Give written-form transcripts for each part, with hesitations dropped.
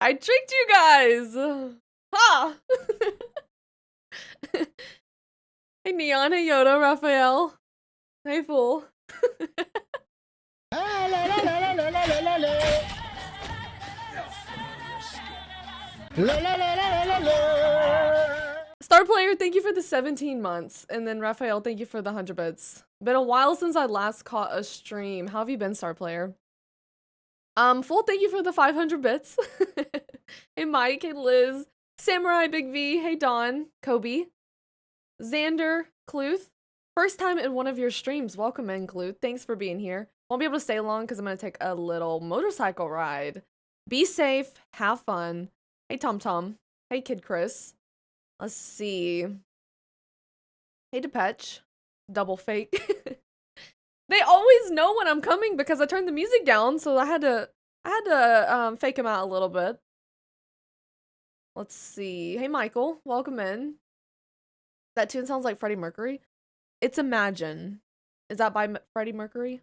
I tricked you guys! Ha! Hey Neon, hey Yoda, Raphael. Hey Fool. Star Player, thank you for the 17 months. And then Raphael, thank you for the 100 bits. Been a while since I last caught a stream. How have you been, Star Player? Full, thank you for the 500 bits. Hey Mike, hey Liz, Samurai Big V, hey Dawn, Kobe, Xander, Cluth. First time in one of your streams. Welcome in, Cluth. Thanks for being here. Won't be able to stay long because I'm going to take a little motorcycle ride. Be safe. Have fun. Hey, Tom Tom. Hey, Kid Chris. Let's see. Hey, Depeche. Double fake. They always know when I'm coming because I turned the music down, so I had to fake him out a little bit. Let's see. Hey, Michael. Welcome in. That tune sounds like Freddie Mercury. It's Imagine. Is that by Freddie Mercury?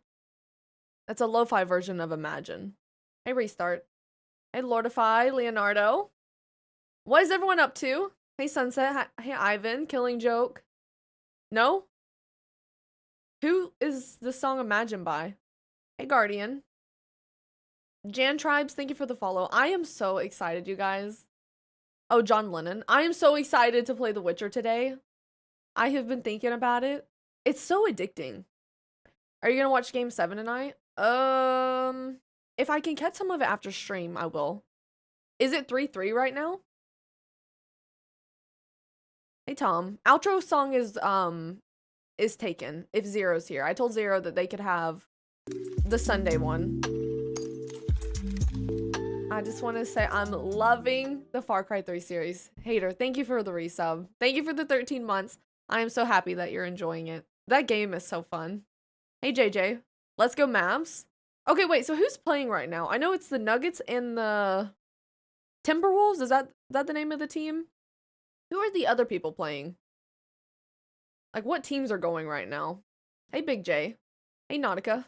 That's a lo-fi version of Imagine. Hey, Restart. Hey, Lordify, Leonardo. What is everyone up to? Hey, Sunset. Hey, Ivan. Killing Joke. No? Who is the song Imagine by? Hey, Guardian. Jan Tribes, thank you for the follow. I am so excited, you guys. Oh, John Lennon. I am so excited to play The Witcher today. I have been thinking about it. It's so addicting. Are you gonna watch Game 7 tonight? If I can catch some of it after stream, I will. Is it 3-3 right now? Hey, Tom. Outro song is taken if Zero's here. I told Zero that they could have the Sunday one. I just want to say I'm loving the Far Cry 3 series. Hater, thank you for the resub. Thank you for the 13 months. I am so happy that you're enjoying it. That game is so fun. Hey, JJ. Let's go Mavs. Okay, wait, so who's playing right now? I know it's the Nuggets and the Timberwolves. Is that the name of the team? Who are the other people playing? Like, what teams are going right now? Hey, Big J. Hey, Nautica.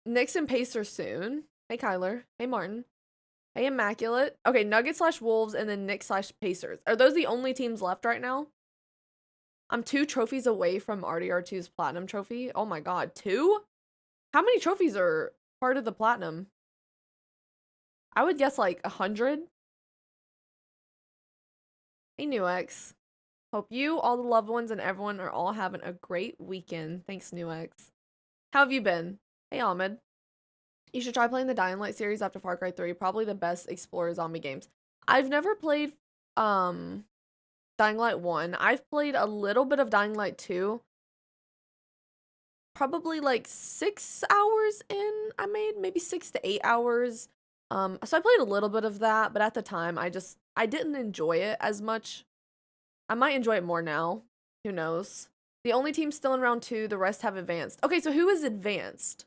Knicks and Pacers soon. Hey, Kyler. Hey, Martin. Hey, Immaculate. Okay, Nuggets/Wolves and then Knicks/Pacers. Are those the only teams left right now? I'm 2 trophies away from RDR2's Platinum Trophy. Oh my god, 2? How many trophies are part of the Platinum? I would guess like 100. Hey, Nuex. Hope you, all the loved ones, and everyone are all having a great weekend. Thanks, Nuex. How have you been? Hey, Ahmed. You should try playing the Dying Light series after Far Cry 3. Probably the best Explorer zombie games. I've never played Dying Light 1. I've played a little bit of Dying Light 2. Probably like 6 hours in, I made maybe 6 to 8 hours. So I played a little bit of that, but at the time I didn't enjoy it as much. I might enjoy it more now. Who knows? The only team still in round 2, the rest have advanced. Okay, so who is advanced?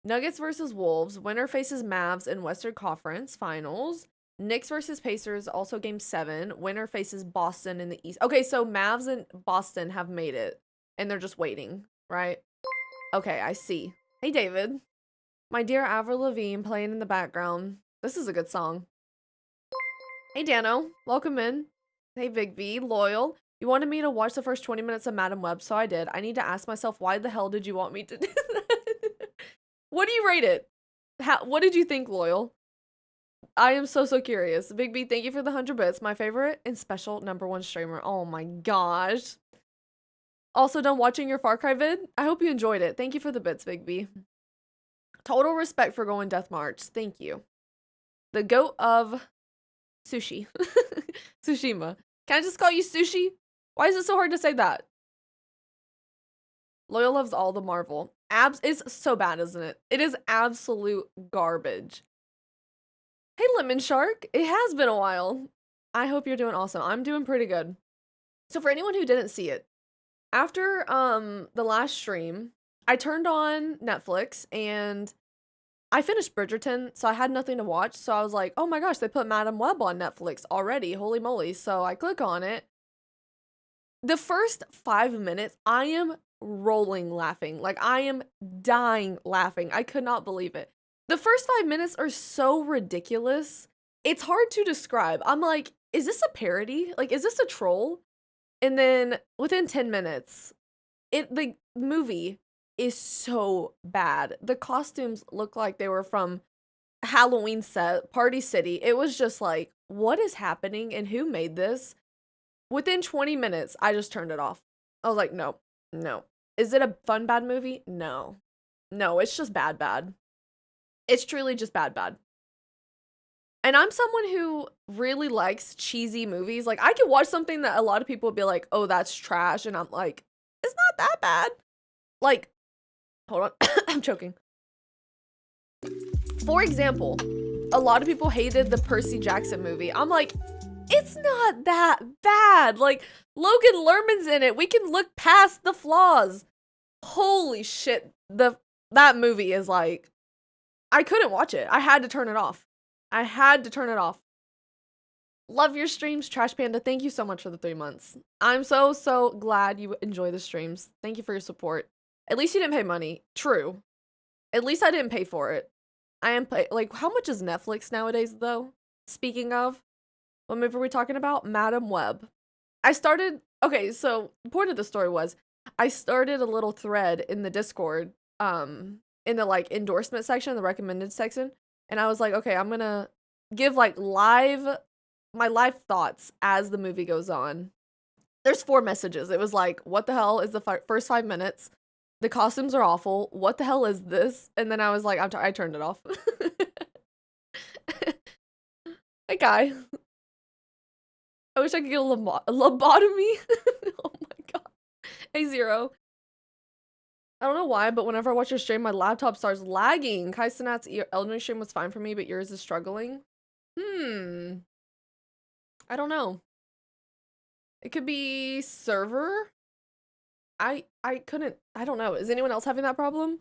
Nuggets versus Wolves. Winner faces Mavs in Western Conference Finals. Knicks versus Pacers, also game 7. Winner faces Boston in the East. Okay, so Mavs and Boston have made it, and they're just waiting, right? Okay, I see. Hey, David. My dear Avril Lavigne playing in the background. This is a good song. Hey, Dano. Welcome in. Hey, Big V. Loyal. You wanted me to watch the first 20 minutes of Madam Web, so I did. I need to ask myself, why the hell did you want me to do that? What do you rate it? What did you think, Loyal? I am so curious. Big B, thank you for the 100 bits. My favorite and special #1 streamer. Oh my gosh. Also done watching your Far Cry vid? I hope you enjoyed it. Thank you for the bits, Big B. Total respect for going Death March. Thank you. The goat of sushi. Tsushima. Can I just call you Sushi? Why is it so hard to say that? Loyal loves all the Marvel. It's so bad, isn't it? It is absolute garbage. Hey, Lemon Shark. It has been a while. I hope you're doing awesome. I'm doing pretty good. So for anyone who didn't see it, after the last stream, I turned on Netflix and I finished Bridgerton, so I had nothing to watch. So I was like, oh my gosh, they put Madam Web on Netflix already. Holy moly. So I click on it. The first 5 minutes, I am rolling laughing. Like, I am dying laughing. I could not believe it. The first 5 minutes are so ridiculous. It's hard to describe. I'm like, is this a parody? Like, is this a troll? And then within 10 minutes, the movie is so bad. The costumes look like they were from Halloween set, Party City. It was just like, what is happening and who made this? Within 20 minutes, I just turned it off. I was like, no, no. Is it a fun, bad movie? No. No, it's just bad, bad. It's truly just bad, bad. And I'm someone who really likes cheesy movies. Like, I could watch something that a lot of people would be like, oh, that's trash. And I'm like, it's not that bad. Like, hold on. I'm choking. For example, a lot of people hated the Percy Jackson movie. I'm like, it's not that bad. Like, Logan Lerman's in it. We can look past the flaws. Holy shit. That movie is like, I couldn't watch it. I had to turn it off. I had to turn it off. Love your streams, Trash Panda. Thank you so much for the 3 months. I'm so glad you enjoy the streams. Thank you for your support. At least you didn't pay money. True. At least I didn't pay for it. I am like, how much is Netflix nowadays though? Speaking of, what movie are we talking about? Madam Web. Okay, so the point of the story was I started a little thread in the Discord, in the like endorsement section, the recommended section. And I was like, okay, I'm gonna give like my live thoughts as the movie goes on. There's 4 messages. It was like, what the hell is the first 5 minutes? The costumes are awful. What the hell is this? And then I was like, I turned it off. Hey, guy. I wish I could get a lobotomy. Oh my god. Hey, Zero. I don't know why, but whenever I watch your stream, my laptop starts lagging. Kai Sinat's Elden Ring stream was fine for me, but yours is struggling. I don't know. It could be server. I don't know. Is anyone else having that problem?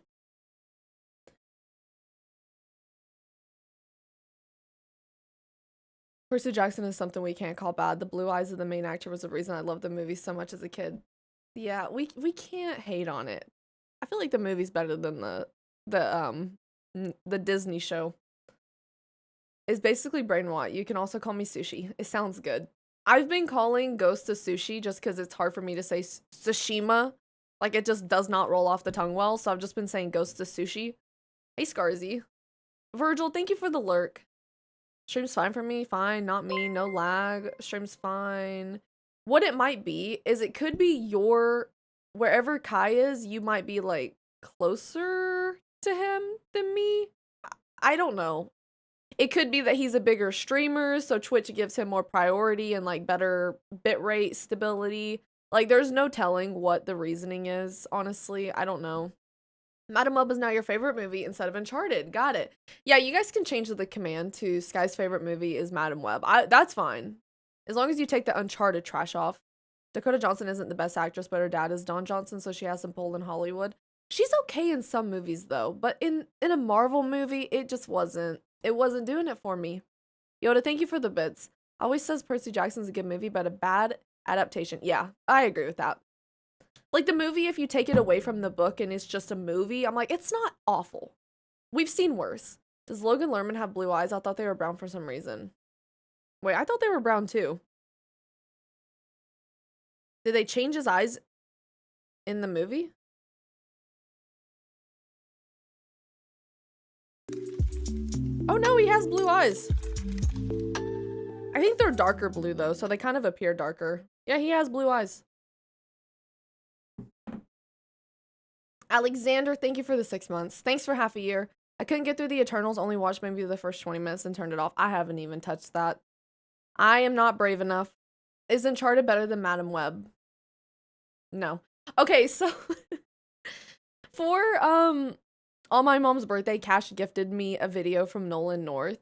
Percy Jackson is something we can't call bad. The blue eyes of the main actor was the reason I loved the movie so much as a kid. Yeah, we can't hate on it. I feel like the movie's better than the Disney show. It's basically brain rot. You can also call me sushi. It sounds good. I've been calling Ghost of Sushi just because it's hard for me to say Tsushima. Like, it just does not roll off the tongue well, so I've just been saying Ghost of Sushi. Hey, Scarzy. Virgil, thank you for the lurk. Stream's fine for me. Fine, not me. No lag. Stream's fine. What it might be is it could be wherever Kai is, you might be, like, closer to him than me. I don't know. It could be that he's a bigger streamer, so Twitch gives him more priority and, like, better bitrate stability. Like, there's no telling what the reasoning is, honestly. I don't know. Madam Web is now your favorite movie instead of Uncharted. Got it. Yeah, you guys can change the command to Sky's favorite movie is Madam Web. That's fine. As long as you take the Uncharted trash off. Dakota Johnson isn't the best actress, but her dad is Don Johnson, so she has some pull in Hollywood. She's okay in some movies, though. But in a Marvel movie, it just wasn't. It wasn't doing it for me. Yoda, thank you for the bits. Always says Percy Jackson's a good movie, but a bad adaptation. Yeah, I agree with that. Like, the movie, if you take it away from the book and it's just a movie, I'm like, it's not awful. We've seen worse. Does Logan Lerman have blue eyes? I thought they were brown for some reason. Wait, I thought they were brown too. Did they change his eyes in the movie? Oh no, he has blue eyes. I think they're darker blue though, so they kind of appear darker. Yeah, he has blue eyes. Alexander, thank you for the 6 months. Thanks for half a year. I couldn't get through the Eternals, only watched maybe the first 20 minutes and turned it off. I haven't even touched that. I am not brave enough. Is Uncharted better than Madam Web? No. Okay, so for on my mom's birthday, Cash gifted me a video from Nolan North,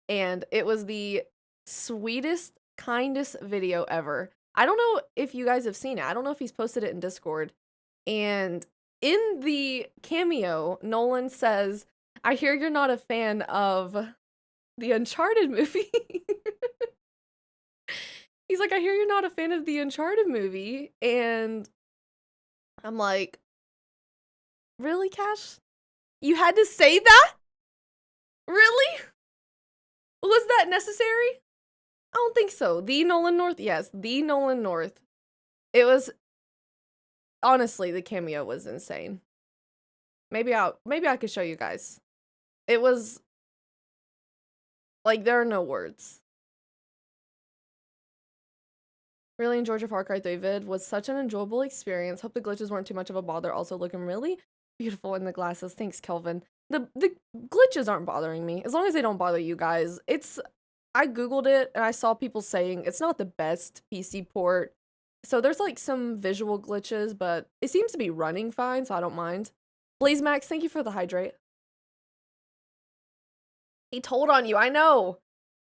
and it was the sweetest, kindest video ever. I don't know if you guys have seen it. I don't know if he's posted it in Discord. And in the cameo, Nolan says, I hear you're not a fan of the Uncharted movie. He's like, I hear you're not a fan of the Uncharted movie. And I'm like, really, Cash? You had to say that? Really? Was that necessary? I don't think so. The Nolan North? Yes, the Nolan North. It was, honestly, the cameo was insane. Maybe I could show you guys. It was, like, there are no words. Really enjoyed your Far Cry 3 vid. Was such an enjoyable experience. Hope the glitches weren't too much of a bother. Also looking really beautiful in the glasses. Thanks, Kelvin. The glitches aren't bothering me. As long as they don't bother you guys. I googled it and I saw people saying it's not the best PC port. So there's like some visual glitches, but it seems to be running fine, so I don't mind. Blaze Max, thank you for the hydrate. He told on you, I know.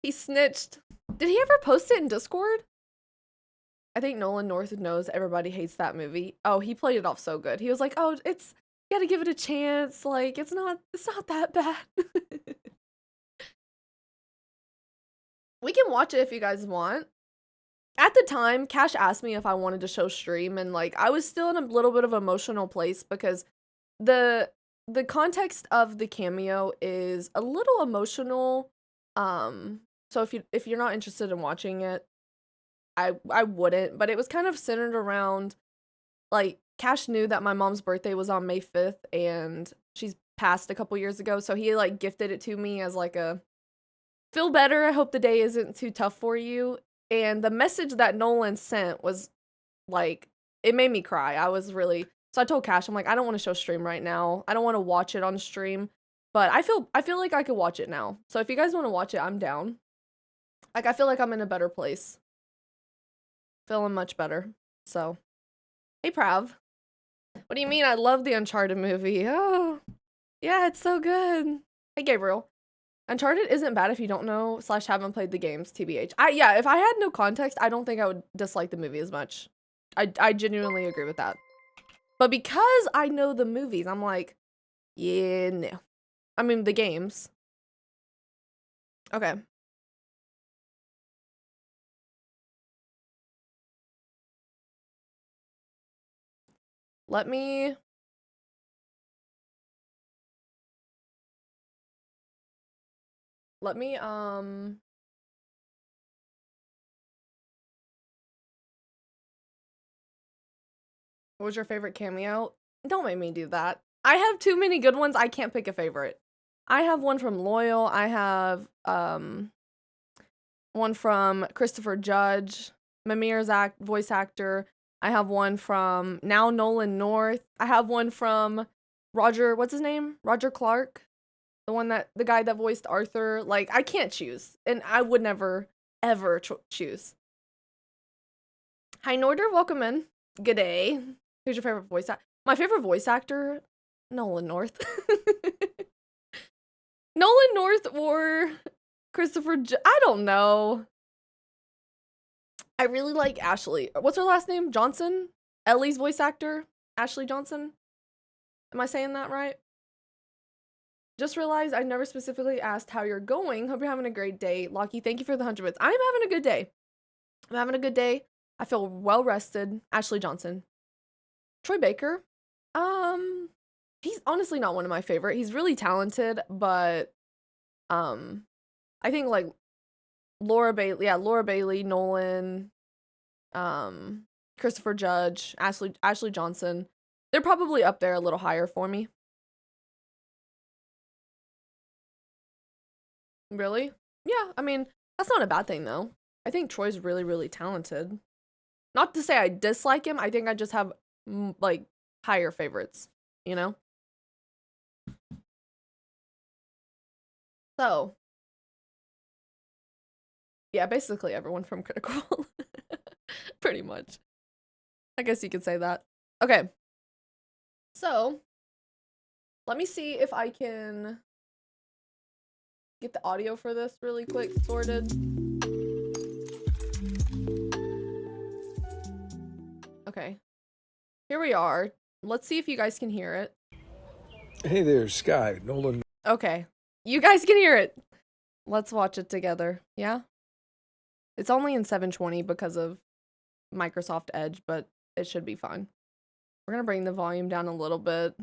He snitched. Did he ever post it in Discord? I think Nolan North knows everybody hates that movie. Oh, he played it off so good. He was like, "Oh, you gotta give it a chance. Like, it's not that bad." We can watch it if you guys want. At the time, Cash asked me if I wanted to show stream, and like I was still in a little bit of an emotional place because the context of the cameo is a little emotional. So if you're not interested in watching it, I wouldn't, but it was kind of centered around, like, Cash knew that my mom's birthday was on May 5th and she's passed a couple years ago, so he like gifted it to me as like a feel better, I hope the day isn't too tough for you. And the message that Nolan sent was like, it made me cry. So I told Cash, I'm like, I don't want to show stream right now. I don't want to watch it on stream, but I feel like I could watch it now. So if you guys want to watch it, I'm down. Like, I feel like I'm in a better place. Feeling much better. So, hey Prav. What do you mean? I love the Uncharted movie. Oh, yeah, it's so good. Hey Gabriel. Uncharted isn't bad if you don't know / haven't played the games, TBH. Yeah, if I had no context, I don't think I would dislike the movie as much. I genuinely agree with that. But because I know the movies, I'm like, yeah, no. I mean, the games. Okay. Let me... What was your favorite cameo? Don't make me do that. I have too many good ones. I can't pick a favorite. I have one from Loyal. I have one from Christopher Judge, Mimir's voice actor. I have one from now Nolan North. I have one from Roger, what's his name? Roger Clark. The guy that voiced Arthur. Like, I can't choose. And I would never, ever choose. Hi, Norder. Welcome in. Good day. Who's your favorite voice actor? My favorite voice actor? Nolan North. Nolan North or Christopher I don't know. I really like Ashley. What's her last name? Johnson? Ellie's voice actor? Ashley Johnson? Am I saying that right? Just realized I never specifically asked how you're going. Hope you're having a great day. Lockie, thank you for the 100 bits. I'm having a good day. I'm having a good day. I feel well rested. Ashley Johnson. Troy Baker. He's honestly not one of my favorite. He's really talented, but I think like Laura Bailey, Nolan, Christopher Judge, Ashley Johnson. They're probably up there a little higher for me. Really? Yeah, I mean, that's not a bad thing though. I think Troy's really, really talented. Not to say I dislike him, I think I just have like higher favorites, you know? So, yeah, basically everyone from Critical. Pretty much. I guess you could say that. Okay. So, let me see if I can get the audio for this really quick sorted. Okay. Here we are. Let's see if you guys can hear it. Hey there, Sky, Nolan. Okay. You guys can hear it. Let's watch it together. Yeah? It's only in 720 because of Microsoft Edge, but it should be fine. We're gonna bring the volume down a little bit.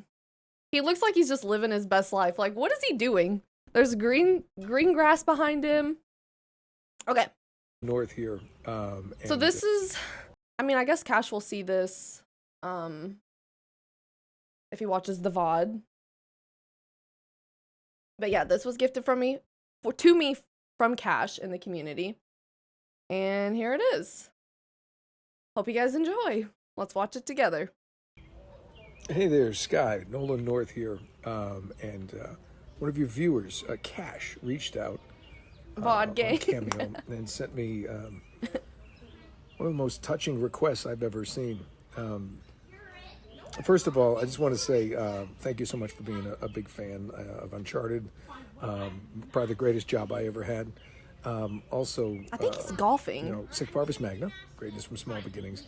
He looks like he's just living his best life. Like, what is he doing? There's green grass behind him. Okay. North here. So this is, I mean, I guess Cash will see this if he watches the VOD. But yeah, this was gifted from me to me from Cash in the community. And here it is. Hope you guys enjoy. Let's watch it together. Hey there, Sky. Nolan North here. And one of your viewers, Cash, reached out VOD on game. Cameo and sent me one of the most touching requests I've ever seen. First of all, I just want to say thank you so much for being a big fan of Uncharted. Probably the greatest job I ever had. Also, I think he's golfing. You know, Sic Parvis Magna, greatness from small beginnings.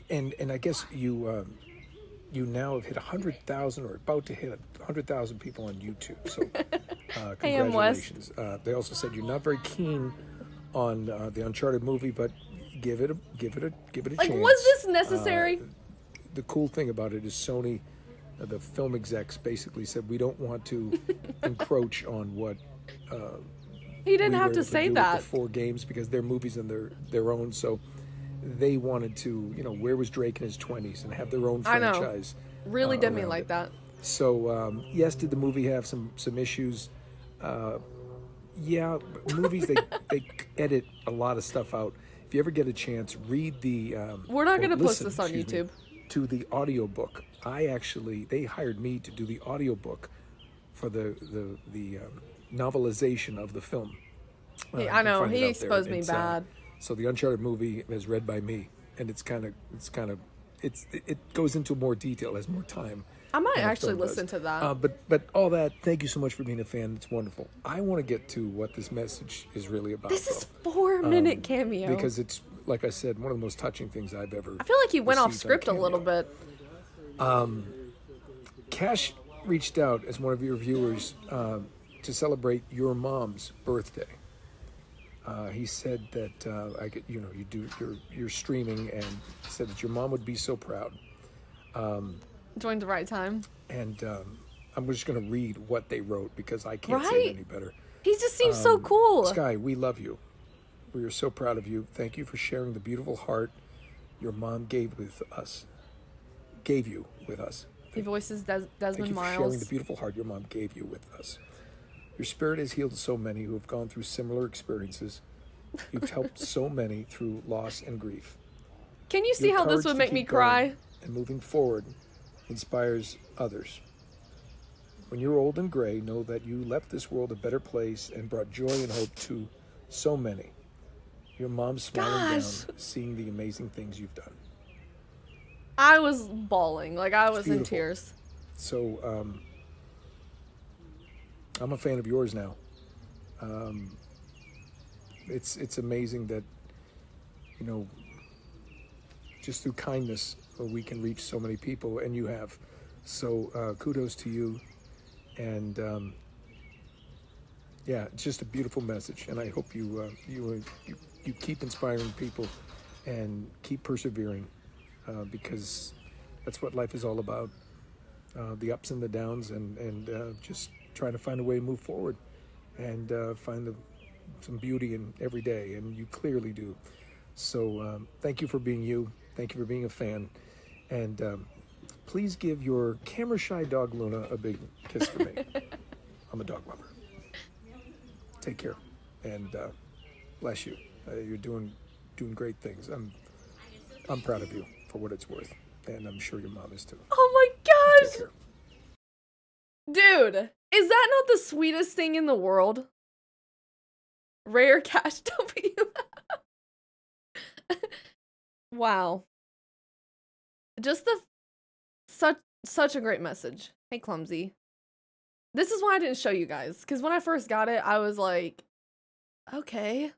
And I guess you now have hit 100,000 or about to hit 100,000 people on YouTube. So congratulations. They also said you're not very keen on the Uncharted movie, but give it a chance. Like, was this necessary? The cool thing about it is Sony, the film execs, basically said we don't want to encroach on what. He didn't we have were to able say do with that. the 4 games because they're movies and their own. So they wanted to, you know, where was Drake in his 20s and have their own franchise. Really did me around like it. that. So yes, did the movie have some issues? Yeah, movies they edit a lot of stuff out. If you ever get a chance, read the. We're not going to post listen, this on excuse me, YouTube. to the audiobook. They hired me to do the audiobook for the novelization of the film. Hey, You I can know, find it he out there. exposed me It's, bad. So the Uncharted movie is read by me, and it goes into more detail, has more time. I might than the actually film does. listen to that. But all that, thank you so much for being a fan. It's wonderful. I want to get to what this message is really about. This is though. 4-minute Cameo. Because it's, like I said, one of the most touching things I've ever. I feel like he went off received on script a little Cameo. bit. Cash reached out as one of your viewers to celebrate your mom's birthday. He said that you're streaming, and said that your mom would be so proud. Joined the right time. And I'm just going to read what they wrote because I can't say Right? it any better. He just seems so cool. Sky, we love you. We are so proud of you. Thank you for sharing the beautiful heart your mom gave you with us. He voices Thank Desmond you for sharing Miles. the beautiful heart your mom gave you with us. Your spirit has healed so many who have gone through similar experiences. You've helped so many through loss and grief. Can you see Your how this courage would to make me keep cry? going and moving forward inspires others. When you're old and gray, know that you left this world a better place and brought joy and hope to so many. Your mom's smiling Gosh. down, seeing the amazing things you've done. I was bawling. Like, I was in beautiful. tears. So, I'm a fan of yours now. It's amazing that, you know, just through kindness, we can reach so many people, and you have. So kudos to you, and yeah, it's just a beautiful message, and I hope you keep inspiring people and keep persevering, because that's what life is all about. The ups and the downs, and just trying to find a way to move forward and find some beauty in every day, and you clearly do. So thank you for being you. Thank you for being a fan. And please give your camera shy dog Luna a big kiss for me. I'm a dog lover. Take care, and bless you. You're doing great things. I'm proud of you for what it's worth, and I'm sure your mom is too. Oh my Take gosh! care. Dude, is that not the sweetest thing in the world? Rare Cash W. Wow. Just such a great message. Hey, Clumsy. This is why I didn't show you guys, because when I first got it, I was like, okay,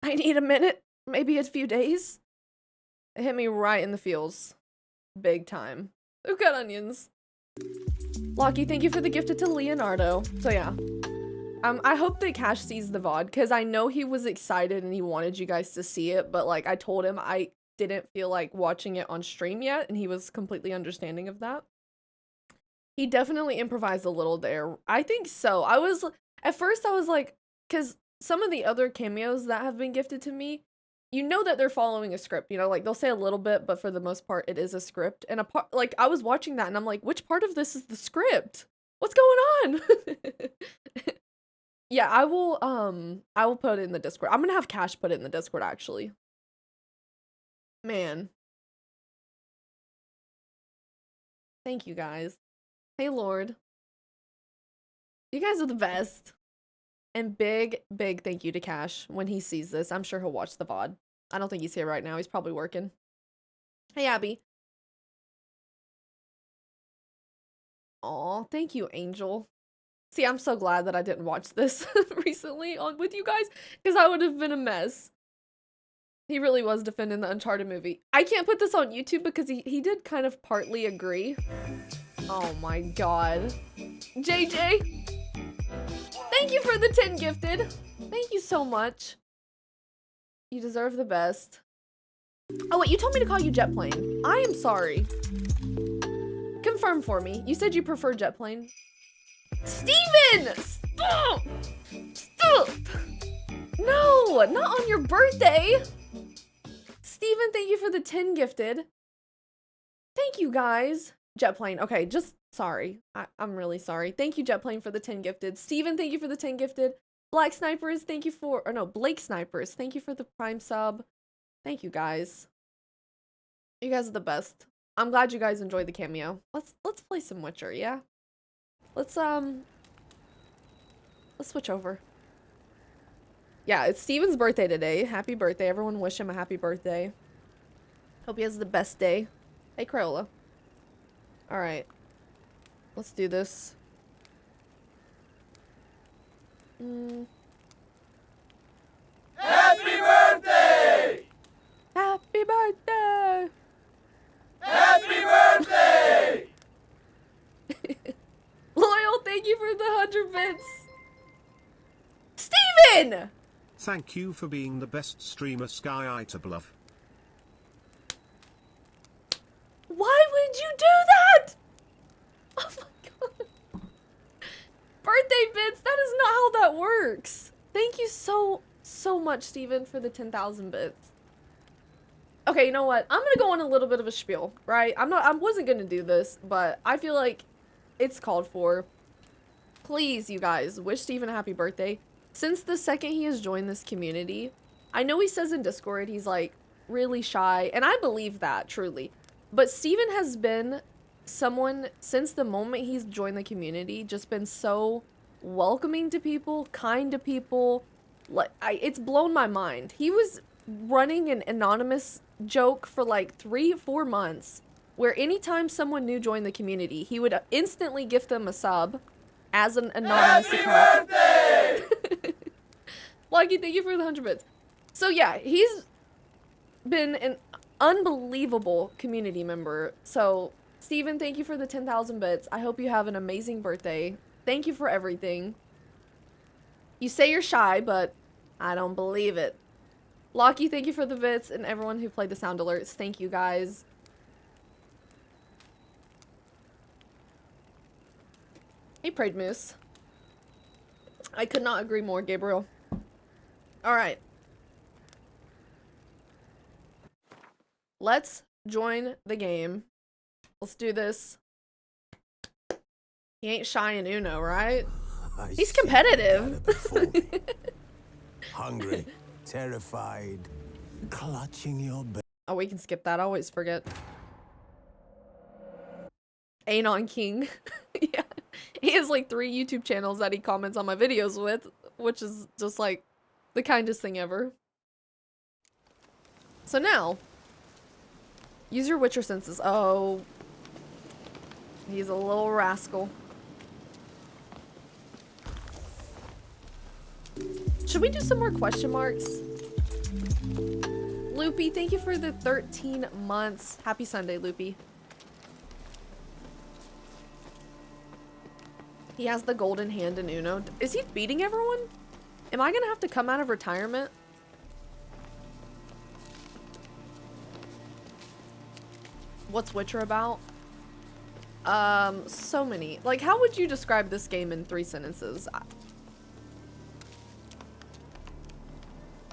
I need a minute, maybe a few days. It hit me right in the feels. Big time. Who got onions? Lockie, thank you for the gifted to Leonardo. So yeah. I hope that Cash sees the VOD, because I know he was excited and he wanted you guys to see it, but like I told him I didn't feel like watching it on stream yet, and he was completely understanding of that. He definitely improvised a little there. I think so. At first I was like, because some of the other cameos that have been gifted to me, you know that they're following a script, you know, like they'll say a little bit, but for the most part it is a script. And a part, like I was watching that and I'm like, which part of this is the script? What's going on? Yeah, I will put it in the Discord. I'm gonna have Cash put it in the Discord actually. Man. Thank you guys. Hey Lord. You guys are the best. And big thank you to Cash when he sees this. I'm sure he'll watch the VOD. I don't think he's here right now. He's probably working. Hey Abby. Aw, thank you, Angel. See, I'm so glad that I didn't watch this recently on with you guys, because I would have been a mess. He really was defending the Uncharted movie. I can't put this on YouTube because he did kind of partly agree. Oh my god. JJ! Thank you for the 10 gifted. Thank you so much. You deserve the best. Oh wait, you told me to call you Jet Plane. I am sorry. Confirm for me. You said you prefer Jet Plane. Steven! Stop! Stop! No, not on your birthday. Steven, thank you for the 10 gifted. Thank you guys. Jet Plane. Okay, just sorry. I'm really sorry. Thank you, Jet Plane, for the 10 gifted. Steven, thank you for the 10 gifted. Black Snipers, thank you for, or no, Blake Snipers, thank you for the Prime sub. Thank you guys. You guys are the best. I'm glad you guys enjoyed the cameo. Let's play some Witcher, yeah? Let's switch over. Yeah, it's Steven's birthday today. Happy birthday. Everyone wish him a happy birthday. Hope he has the best day. Hey, Crayola. Alright. Let's do this. Happy birthday! Happy birthday! Happy birthday! Loyal, thank you for the 100 bits. Steven! Thank you for being the best streamer, Skyytea Bluff. Why would you do that? Oh my god. Birthday bits, that is not how that works. Thank you so much, Steven, for the 10,000 bits. Okay, you know what? I'm gonna go on a little bit of a spiel, right? I wasn't gonna do this, but I feel like it's called for. Please, you guys, wish Steven a happy birthday. Since the second he has joined this community, I know he says in Discord he's like really shy, and I believe that truly. But Steven has been someone since the moment he's joined the community, just been so welcoming to people, kind to people. Like it's blown my mind. He was running an anonymous joke for like 3-4 months, where anytime someone new joined the community, he would instantly gift them a sub as an anonymous account. Lucky, thank you for the 100 bits. So yeah, he's been an unbelievable community member. So Steven, thank you for the 10,000 bits. I hope you have an amazing birthday. Thank you for everything. You say you're shy, but I don't believe it. Locky, thank you for the bits, and everyone who played the sound alerts. Thank you guys. Hey, Prayed Moose. I could not agree more, Gabriel. Alright. Let's join the game. Let's do this. He ain't shy in Uno, right? He's competitive. Hungry, terrified, clutching your belt. Oh, we can skip that. I always forget. Anon King. Yeah. He has like 3 YouTube channels that he comments on my videos with, which is just like the kindest thing ever. So now, use your Witcher senses. Oh, he's a little rascal. Should we do some more question marks? Loopy, thank you for the 13 months. Happy Sunday, Loopy. He has the golden hand in Uno. Is he beating everyone? Am I gonna have to come out of retirement? What's Witcher about? So many. Like, how would you describe this game in 3 sentences?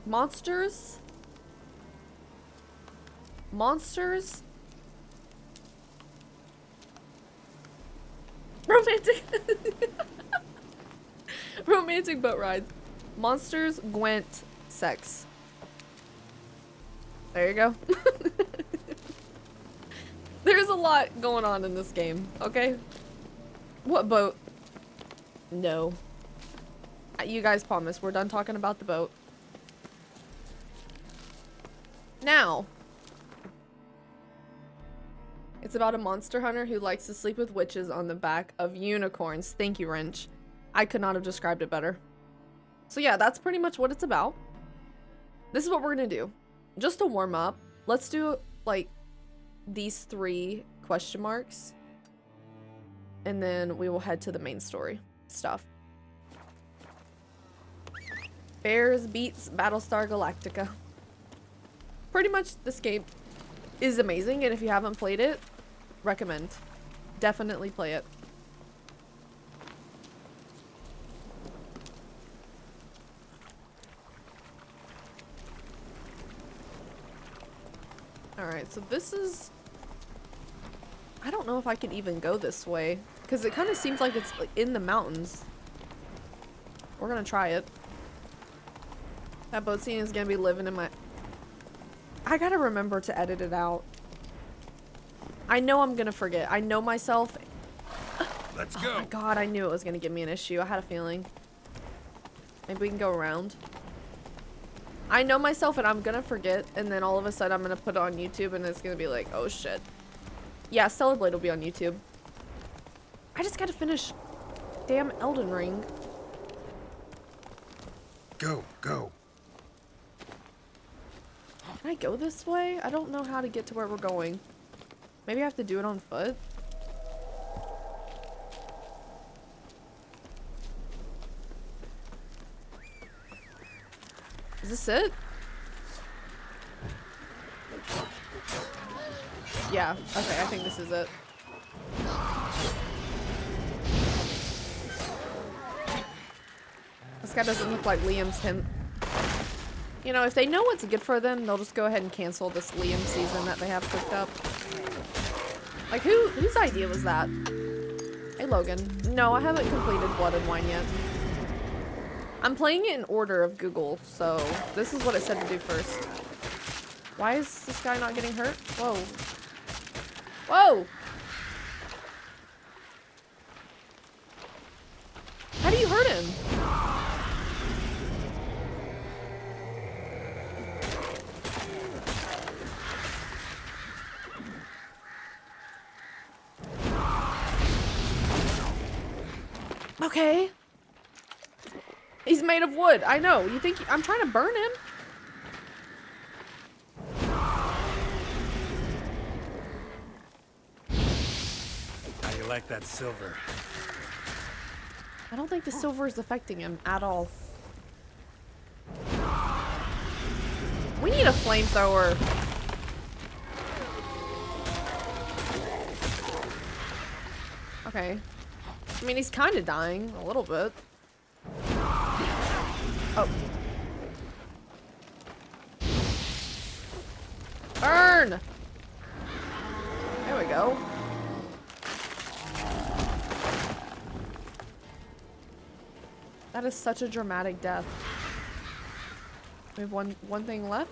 Monsters? Monsters? Romantic. Romantic boat rides. Monsters, Gwent, sex. There you go. There's a lot going on in this game, okay? What boat? No. You guys promise we're done talking about the boat. Now. It's about a monster hunter who likes to sleep with witches on the back of unicorns. Thank you, Wrench. I could not have described it better. So yeah, that's pretty much what it's about. This is what we're gonna do. Just to warm up, let's do like these 3 question marks. And then we will head to the main story stuff. Bears beats Battlestar Galactica. Pretty much this game is amazing, and if you haven't played it, recommend. Definitely play it. Alright, so this is... I don't know if I can even go this way, because it kind of seems like it's like in the mountains. We're gonna try it. That boat scene is gonna be living in my... I gotta remember to edit it out. I know I'm gonna forget. I know myself. Let's go. Oh my god, I knew it was gonna give me an issue. I had a feeling. Maybe we can go around. I know myself and I'm gonna forget, and then all of a sudden I'm gonna put it on YouTube and it's gonna be like, oh shit. Yeah, Stellar Blade will be on YouTube. I just gotta finish damn Elden Ring. Go, go. Can I go this way? I don't know how to get to where we're going. Maybe I have to do it on foot? Is this it? Yeah, okay, I think this is it. This guy doesn't look like Liam's him. You know, if they know what's good for them, they'll just go ahead and cancel this Liam season that they have cooked up. Like, whose idea was that? Hey, Logan. No, I haven't completed Blood and Wine yet. I'm playing it in order of Google, so this is what it said to do first. Why is this guy not getting hurt? Whoa. Whoa! How do you hurt him? Okay. He's made of wood. I know. You think I'm trying to burn him? How you like that silver? I don't think the silver is affecting him at all. We need a flamethrower. Okay. I mean, he's kind of dying a little bit. Oh. Burn! There we go. That is such a dramatic death. We have one thing left.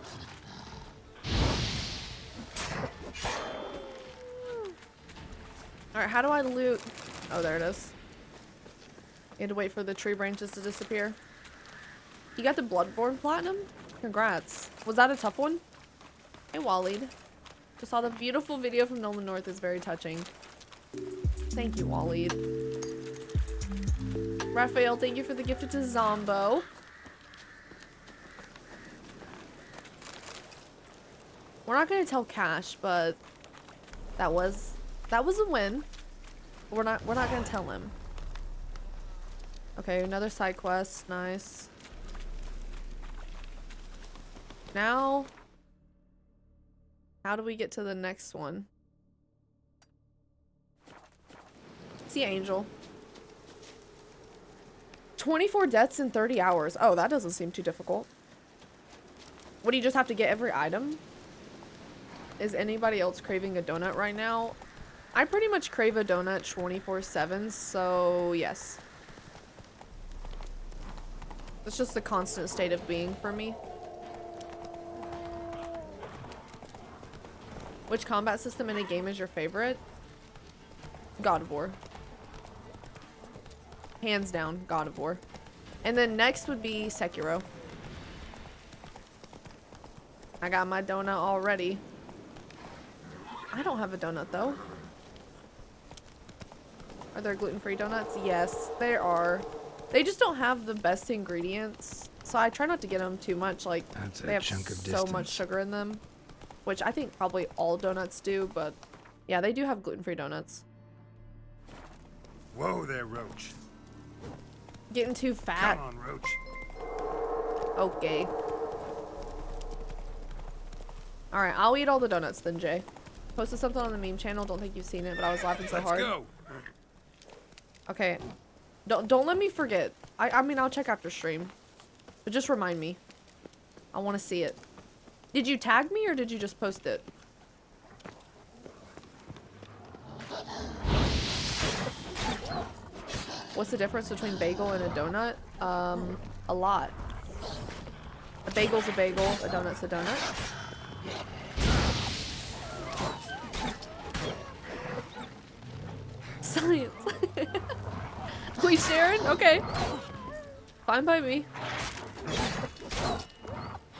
Alright, how do I loot? Oh, there it is. You had to wait for the tree branches to disappear. You got the Bloodborne Platinum? Congrats. Was that a tough one? Hey, Waleed. Just saw the beautiful video from Nolan North is very touching. Thank you, Waleed. Raphael, thank you for the gift to Zombo. We're not gonna tell Cash, but that was a win. We're not gonna tell him. Okay, another side quest. Nice. Now, how do we get to the next one? See ya, Angel. 24 deaths in 30 hours. Oh, that doesn't seem too difficult. What, do you just have to get every item? Is anybody else craving a donut right now? I pretty much crave a donut 24/7, so yes. It's just a constant state of being for me. Which combat system in a game is your favorite? God of War. Hands down, God of War. And then next would be Sekiro. I got my donut already. I don't have a donut though. Are there gluten-free donuts? Yes, there are. They just don't have the best ingredients, so I try not to get them too much. Like, That's a they have chunk of so much distance. sugar in them, which I think probably all donuts do, but yeah, they do have gluten-free donuts. Whoa there, Roach. Getting too fat. Come on, Roach. Okay. Alright, I'll eat all the donuts then, Jay. Posted something on the meme channel. Don't think you've seen it, but I was laughing so Let's hard. go. Okay. Don't let me forget. I mean, I'll check after stream. But just remind me. I want to see it. Did you tag me or did you just post it? What's the difference between bagel and a donut? A lot. A bagel's a bagel, a donut's a donut. Science. We sharing? Okay. Fine by me.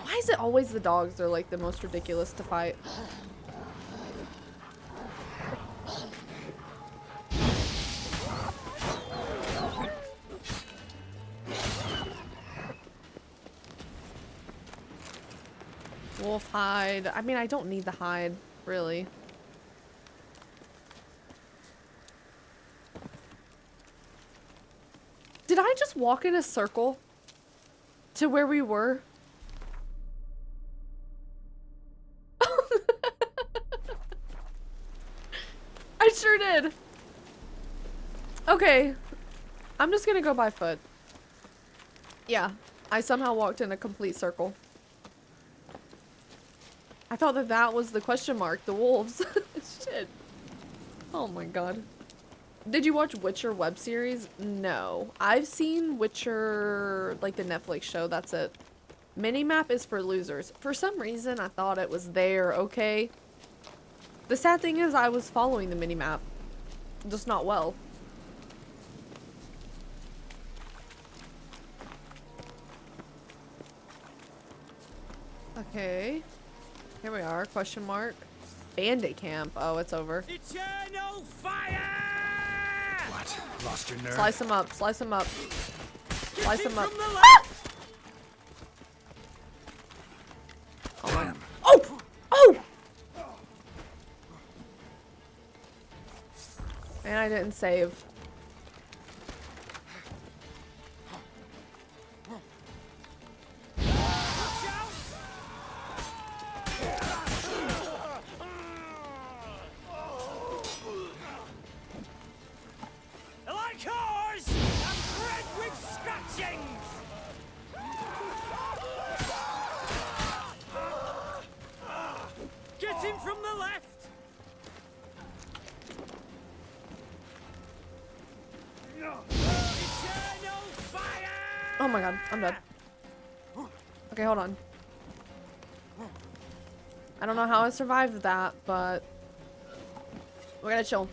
Why is it always the dogs that are like the most ridiculous to fight? Wolf hide. I mean, I don't need the hide, really. Did I just walk in a circle to where we were? I sure did. Okay. I'm just gonna go by foot. Yeah. I somehow walked in a complete circle. I thought that that was the question mark. The wolves. Shit. Oh my god. Did you watch Witcher web series? No. I've seen Witcher, like the Netflix show, that's it. Minimap is for losers. For some reason, I thought it was there, okay? The sad thing is I was following the minimap. Just not well. Okay. Here we are, question mark. Bandit camp. Oh, it's over. Eternal fire! What? Lost your nerve? Slice him up, slice him up. Slice him up. From the Ah! Damn. Oh! Oh! Man, I didn't save. Like yours! I'm bred with scratchings! Get him from the left! Eternal fire! Oh my god, I'm dead. Okay, hold on. I don't know how I survived that, but we're gonna chill.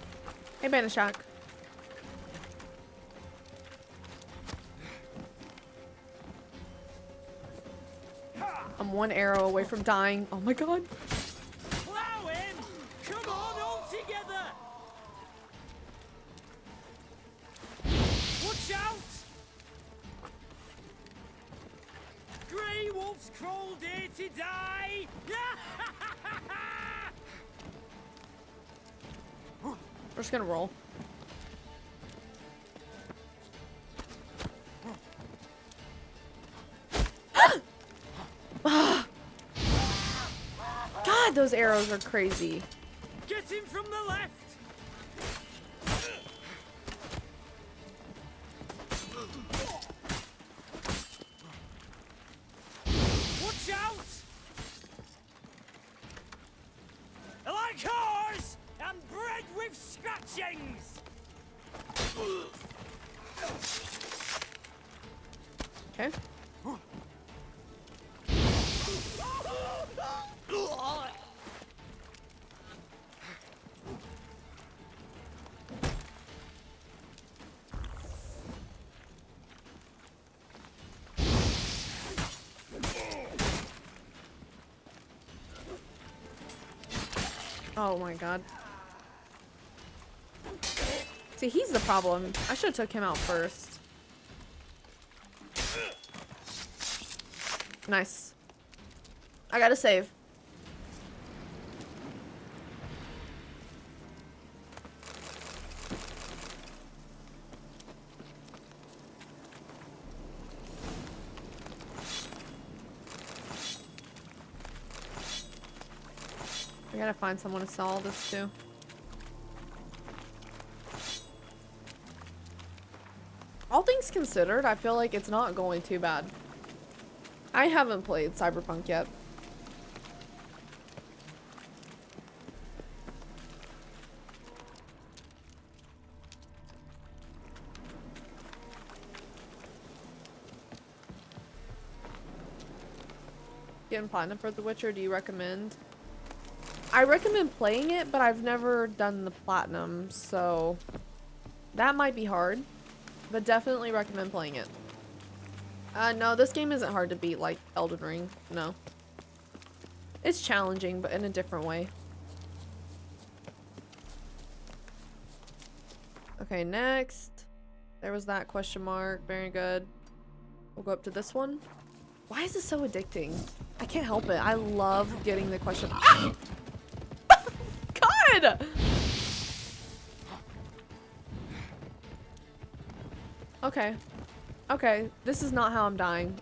Hey, Banishak. I'm one arrow away from dying. Oh my god. Plow him! Come on, all together! Watch out! Grey wolves crawled here to die! We're just gonna roll. God, those arrows are crazy. Get him from the left! Jings! Okay. Oh my god. See, he's the problem. I should have took him out first. Nice. I gotta save. I gotta find someone to sell all this to. All things considered, I feel like it's not going too bad. I haven't played Cyberpunk yet. Getting platinum for The Witcher, do you recommend? I recommend playing it, but I've never done the platinum, so that might be hard, but definitely recommend playing it. No, this game isn't hard to beat like Elden Ring, no. It's challenging, but in a different way. Okay, next. There was that question mark, very good. We'll go up to this one. Why is this so addicting? I can't help it. I love getting the question. Ah! God! Okay. Okay, this is not how I'm dying.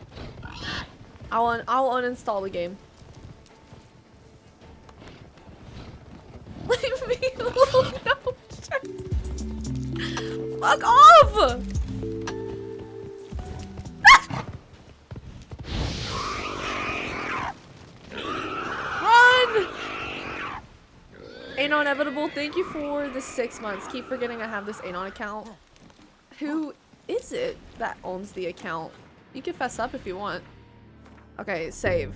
I'll uninstall the game. Leave me alone. No, shit. Fuck off! Run! Anon Inevitable, thank you for the 6 months. Keep forgetting I have this Anon account. Who is it that owns the account? You can fess up if you want. Okay, save.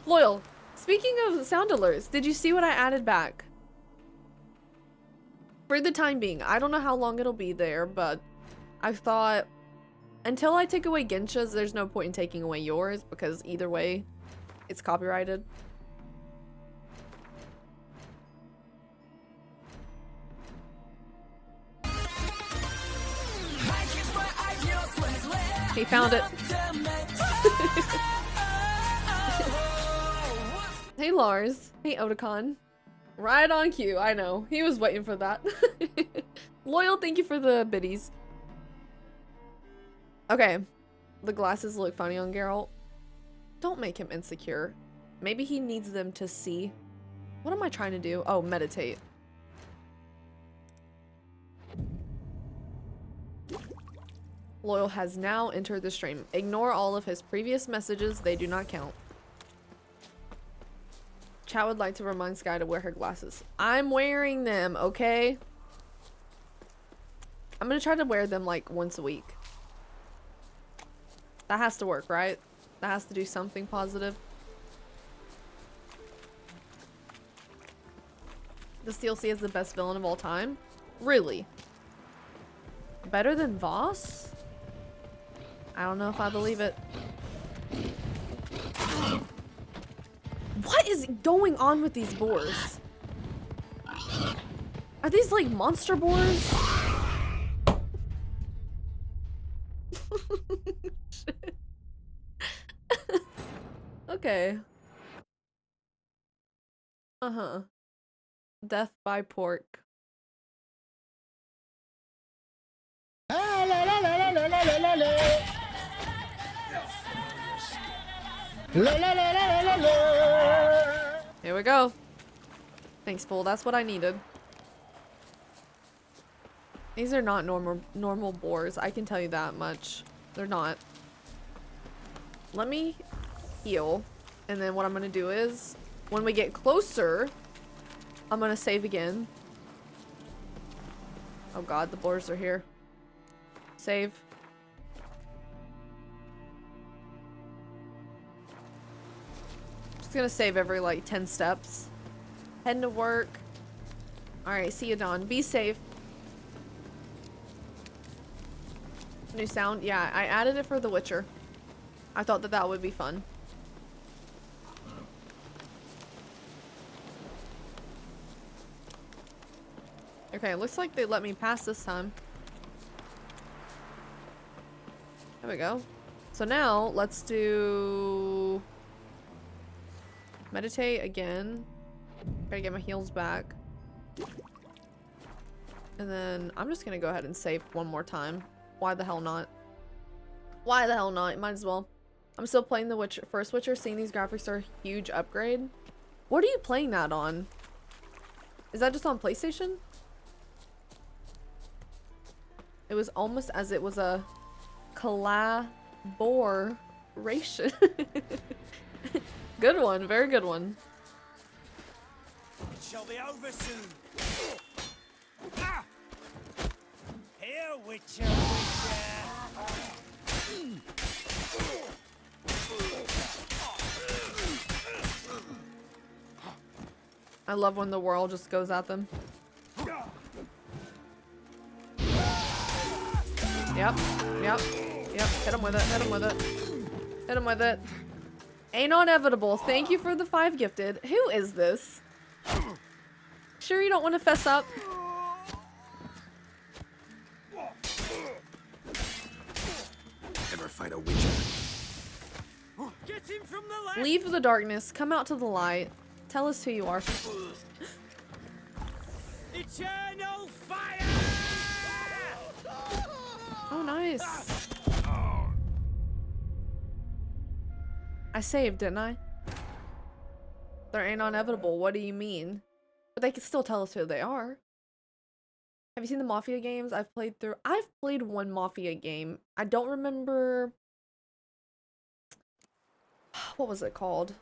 Loyal, speaking of sound alerts, did you see what I added back? For the time being, I don't know how long it'll be there, but I thought until I take away Gensha's, there's no point in taking away yours because either way, it's copyrighted. He found it. Hey Lars. Hey Otakon. Right on cue. I know. He was waiting for that. Loyal, thank you for the biddies. Okay. The glasses look funny on Geralt. Don't make him insecure. Maybe he needs them to see. What am I trying to do? Oh, meditate. Loyal has now entered the stream. Ignore all of his previous messages. They do not count. Chat would like to remind Skye to wear her glasses. I'm wearing them, okay? I'm gonna try to wear them like once a week. That has to work, right? That has to do something positive. This DLC is the best villain of all time? Really? Better than Voss? I don't know if I believe it. What is going on with these boars? Are these like monster boars? Shit. Okay. Uh-huh. Death by pork. Here we go. Thanks, Fool. That's what I needed. These are not normal boars. I can tell you that much. They're not. Let me heal And then what I'm gonna do is, when we get closer, I'm gonna save again. Oh god, the boars are here. Save. Just gonna save every like 10 steps. Heading to work. Alright, see you, Dawn. Be safe. New sound? Yeah, I added it for The Witcher. I thought that that would be fun. Okay, looks like they let me pass this time. There we go. So now, let's do... meditate again. Gotta get my heals back. And then, I'm just gonna go ahead and save one more time. Why the hell not? Why the hell not? Might as well. I'm still playing the Witcher, first Witcher. Seeing these graphics are a huge upgrade. What are you playing that on? Is that just on PlayStation? It was almost as it was a collaboration. Good one, very good one. It shall be over soon. Ah! Here, Witcher, Witcher. I love when the world just goes at them. Yep, yep, yep. Hit him with it, hit him with it. Hit him with it. Ain't inevitable. Thank you for the 5 gifted. Who is this? Sure you don't want to fess up? Ever fight a witcher? Get him from the left. Leave the darkness. Come out to the light. Tell us who you are. Eternal fire! Oh, nice. I saved, didn't I? They're ain't inevitable. What do you mean? But they can still tell us who they are. Have you seen the Mafia games? I've played one Mafia game. I don't remember. What was it called?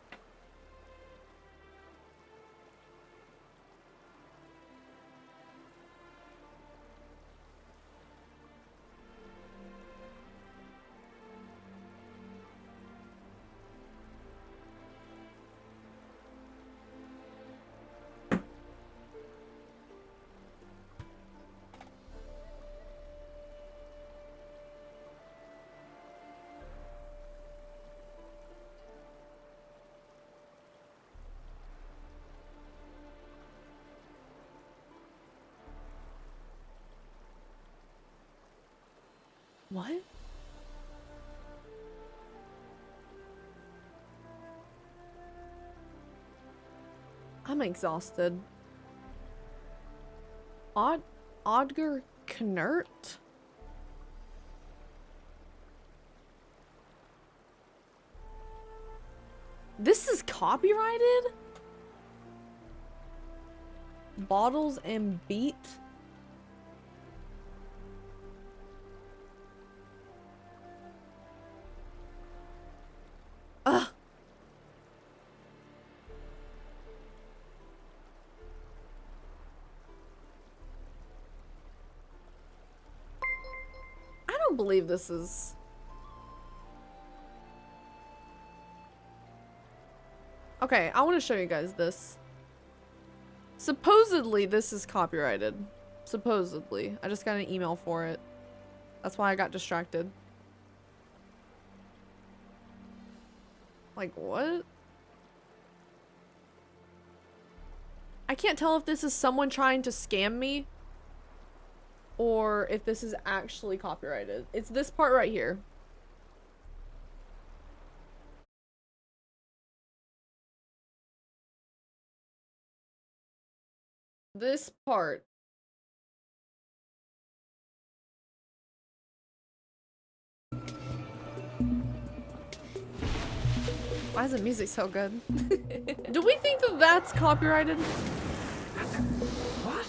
What? I'm exhausted. Odger Knert? This is copyrighted? Bottles and Beat? Ugh. I don't believe this is... Okay, I want to show you guys this. Supposedly this is copyrighted. Supposedly. I just got an email for it. That's why I got distracted. Like, what? I can't tell if this is someone trying to scam me or if this is actually copyrighted. It's this part right here. This part. Why is the music so good? Do we think that that's copyrighted? What?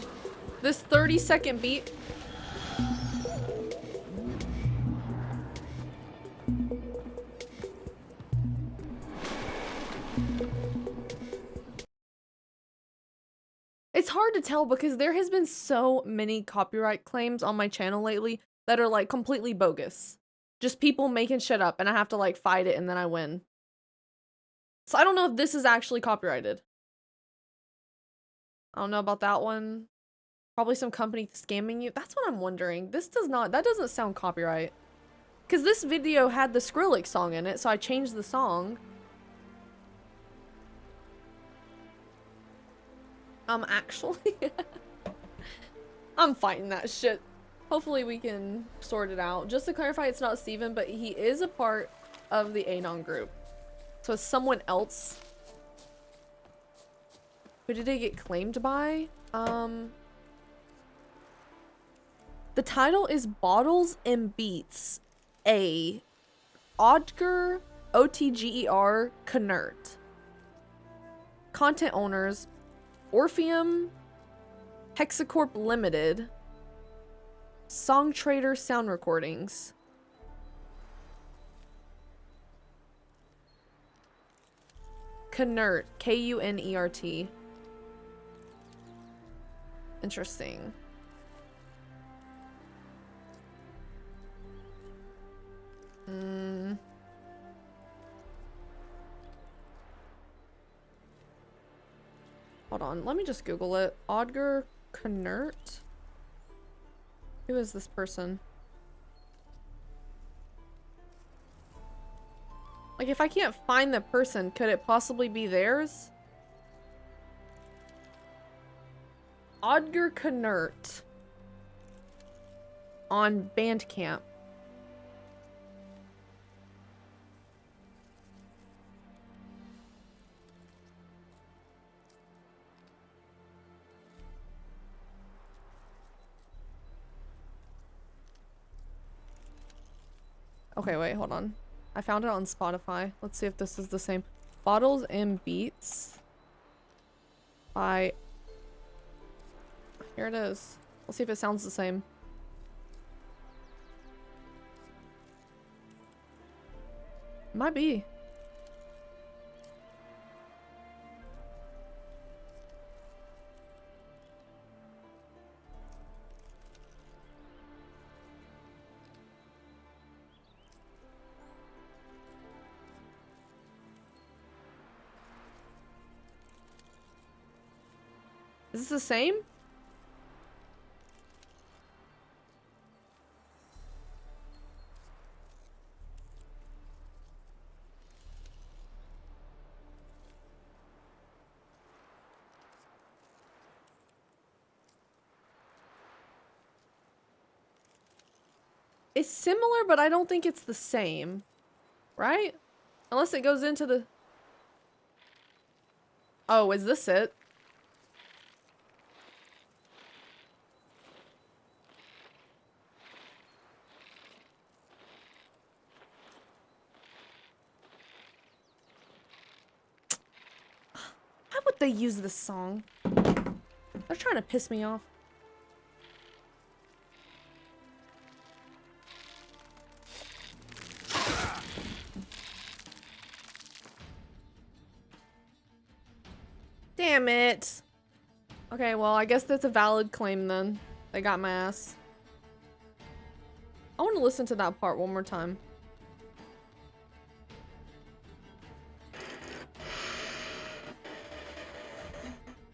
This 30-second beat? It's hard to tell because there has been so many copyright claims on my channel lately that are like completely bogus. Just people making shit up and I have to like fight it and then I win. So I don't know if this is actually copyrighted. I don't know about that one. Probably some company scamming you. That's what I'm wondering. That doesn't sound copyright. Because this video had the Skrillex song in it, so I changed the song. Actually, I'm fighting that shit. Hopefully we can sort it out. Just to clarify, it's not Steven, but he is a part of the Anon group. So it's someone else. Who did it get claimed by? The title is Bottles and Beats. Odger, Otger, Knert. Content owners, Orpheum, Hexacorp Limited, Song Trader Sound Recordings. Knert, Kunert. Interesting. Hold on, let me just Google it. Odger Knert? Who is this person? Like, if I can't find the person, could it possibly be theirs? Odger Knert. On Bandcamp. Okay, wait, hold on. I found it on Spotify. Let's see if this is the same. Bottles and Beats by... Here it is. Let's see if it sounds the same. Might be. Is this the same? It's similar, but I don't think it's the same. Right? Unless it goes into the... Oh, is this it? Why would they use this song? They're trying to piss me off. Damn it. Okay, well, I guess that's a valid claim then. They got my ass. I want to listen to that part one more time.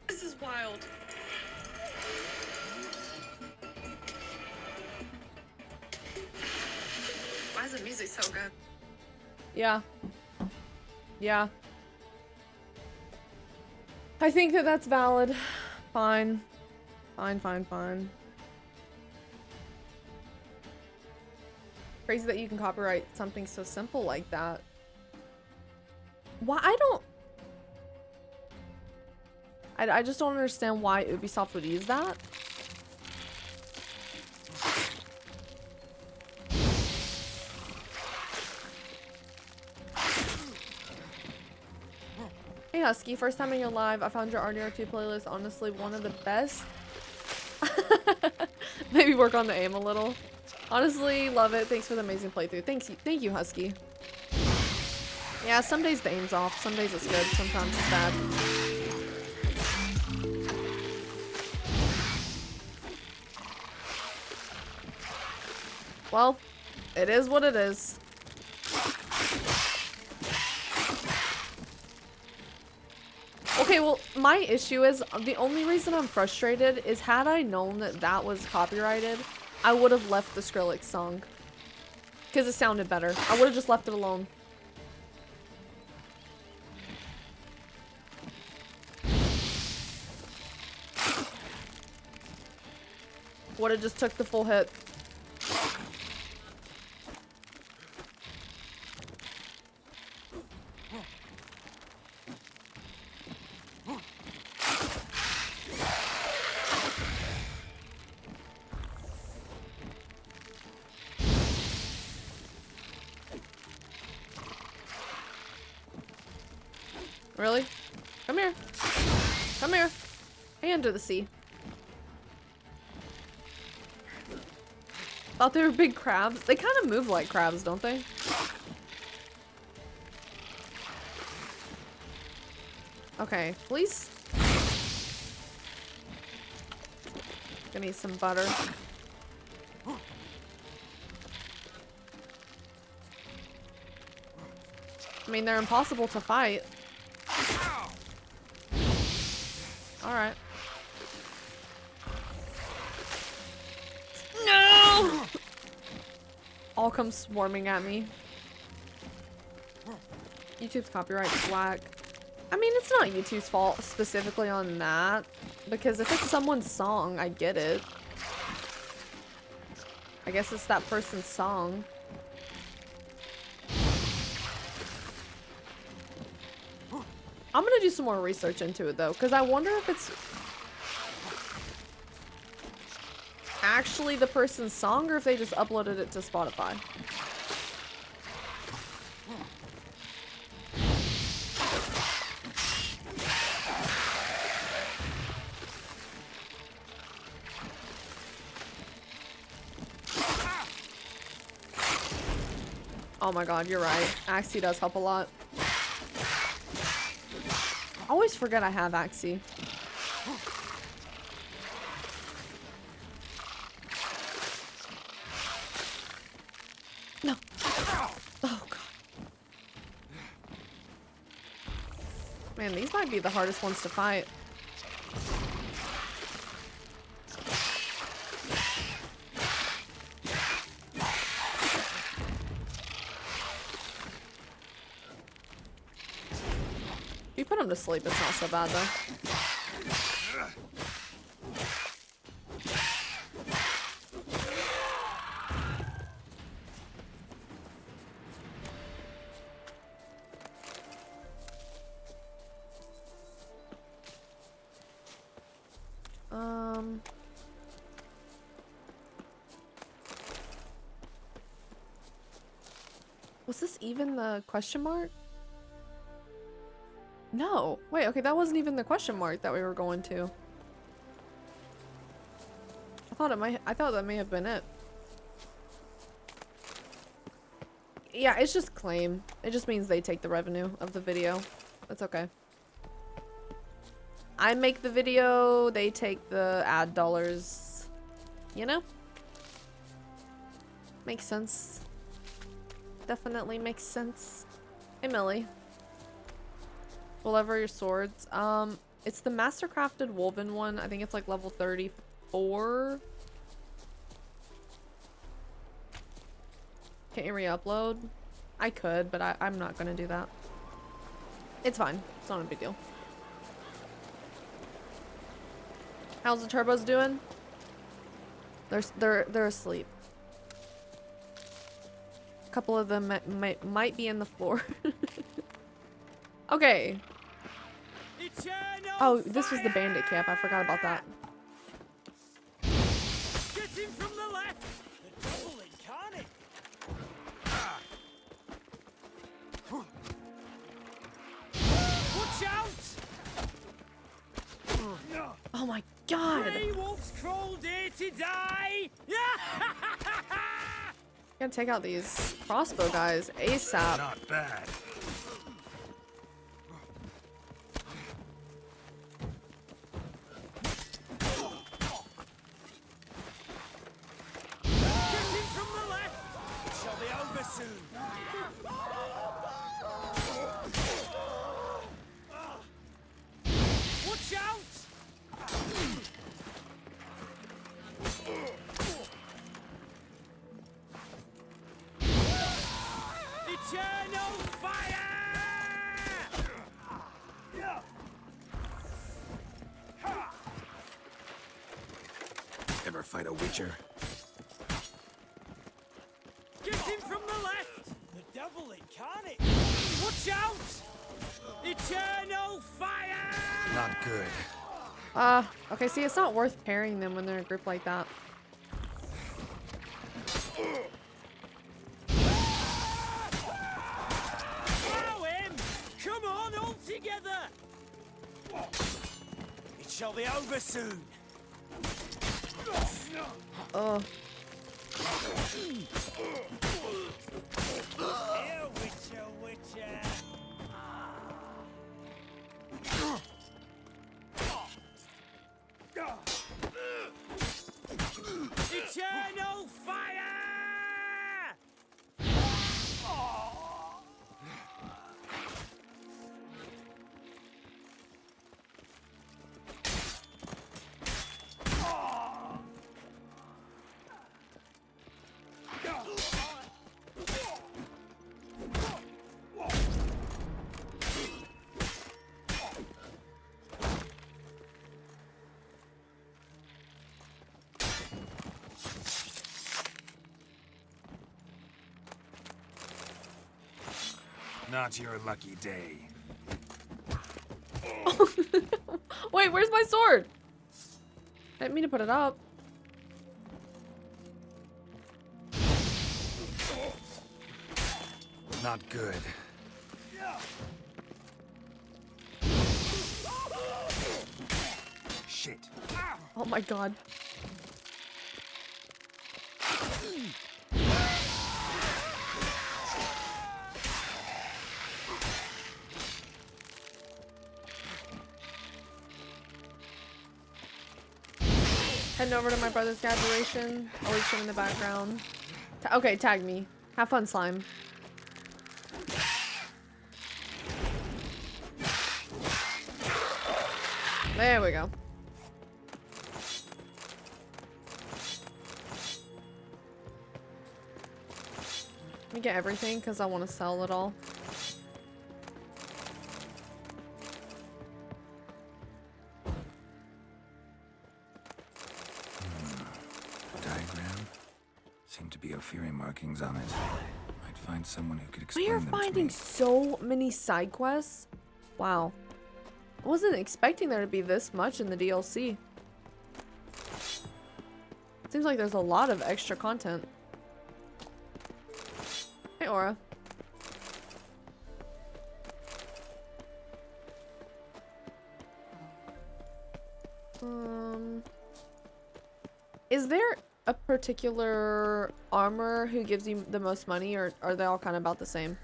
This is wild. Why is the music so good? Yeah. Yeah. I think that that's valid. Fine. Fine, fine, fine. Crazy that you can copyright something so simple like that. Why? I just don't understand why Ubisoft would use that. Hey Husky, first time in your live. I found your RDR2 playlist honestly one of the best. Maybe work on the aim a little. Honestly, love it. Thanks for the amazing playthrough. Thank you, Husky. Yeah, some days the aim's off. Some days it's good. Sometimes it's bad. Well, it is what it is. Okay, well, my issue is the only reason I'm frustrated is had I known that that was copyrighted, I would have left the Skrillex song. Because it sounded better. I would have just left it alone. Would have just took the full hit. Really? Come here. Come here. Hey, under the sea. Thought they were big crabs. They kind of move like crabs, don't they? Okay, please. Gonna need some butter. I mean, they're impossible to fight. Alright. No! All come swarming at me. YouTube's copyright's whack. I mean, it's not YouTube's fault specifically on that. Because if it's someone's song, I get it. I guess it's that person's song. I'm gonna do some more research into it though, because I wonder if it's actually the person's song or if they just uploaded it to Spotify. Oh my god, you're right. Axie does help a lot. I always forget I have Axie. No. Oh god. Man, these might be the hardest ones to fight. If you put him to sleep, it's not so bad though. Was this even the question mark? No. Wait, okay, that wasn't even the question mark that we were going to. I thought that may have been it. Yeah, it's just claim. It just means they take the revenue of the video. That's okay. I make the video, they take the ad dollars. You know? Makes sense. Definitely makes sense. Hey, Millie. Whatever your swords. It's the Mastercrafted Woven one. I think it's like level 34. Can't you re-upload? I could, but I'm not gonna do that. It's fine. It's not a big deal. How's the turbos doing? They're asleep. A couple of them might be in the floor. Okay. Oh, this was the bandit camp. I forgot about that. Get him from the left. The double incarnate. Watch out! Oh my god. Grey wolves crawled here to die. Gotta take out these crossbow guys ASAP. Not bad. Get him from the left. Ever fight a witcher? Get him from the left! The devil incarnate! Watch out! Eternal fire! Not good. Okay, see, it's not worth pairing them when they're in a group like that. Allow him! Come on, all together! It shall be over soon. Oh. Here, witcher, witcher! Eternal fire! Not your lucky day. Wait, where's my sword? I didn't mean to put it up. Not good. Shit. Oh my god. Heading over to my brother's graduation. I'll reach him in the background. Okay, tag me. Have fun, slime. There we go. Let me get everything because I want to sell it all. Diagram? Seem to be Ophiri markings on it. Might find someone who could explain We are them to finding me. so many side quests. Wow. I wasn't expecting there to be this much in the DLC. Seems like there's a lot of extra content. Hey, Aura. Is there a particular armor who gives you the most money, or are they all kind of about the same?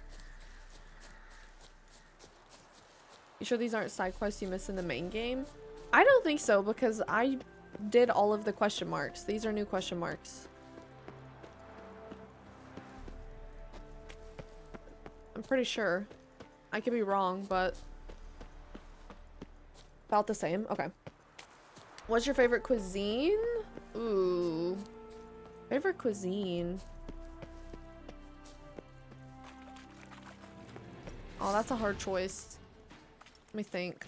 You sure these aren't side quests you miss in the main game? I don't think so, because I did all of the question marks. These are new question marks. I'm pretty sure. I could be wrong, but about the same. Okay. What's your favorite cuisine? Ooh. Favorite cuisine. Oh, that's a hard choice. Let me think.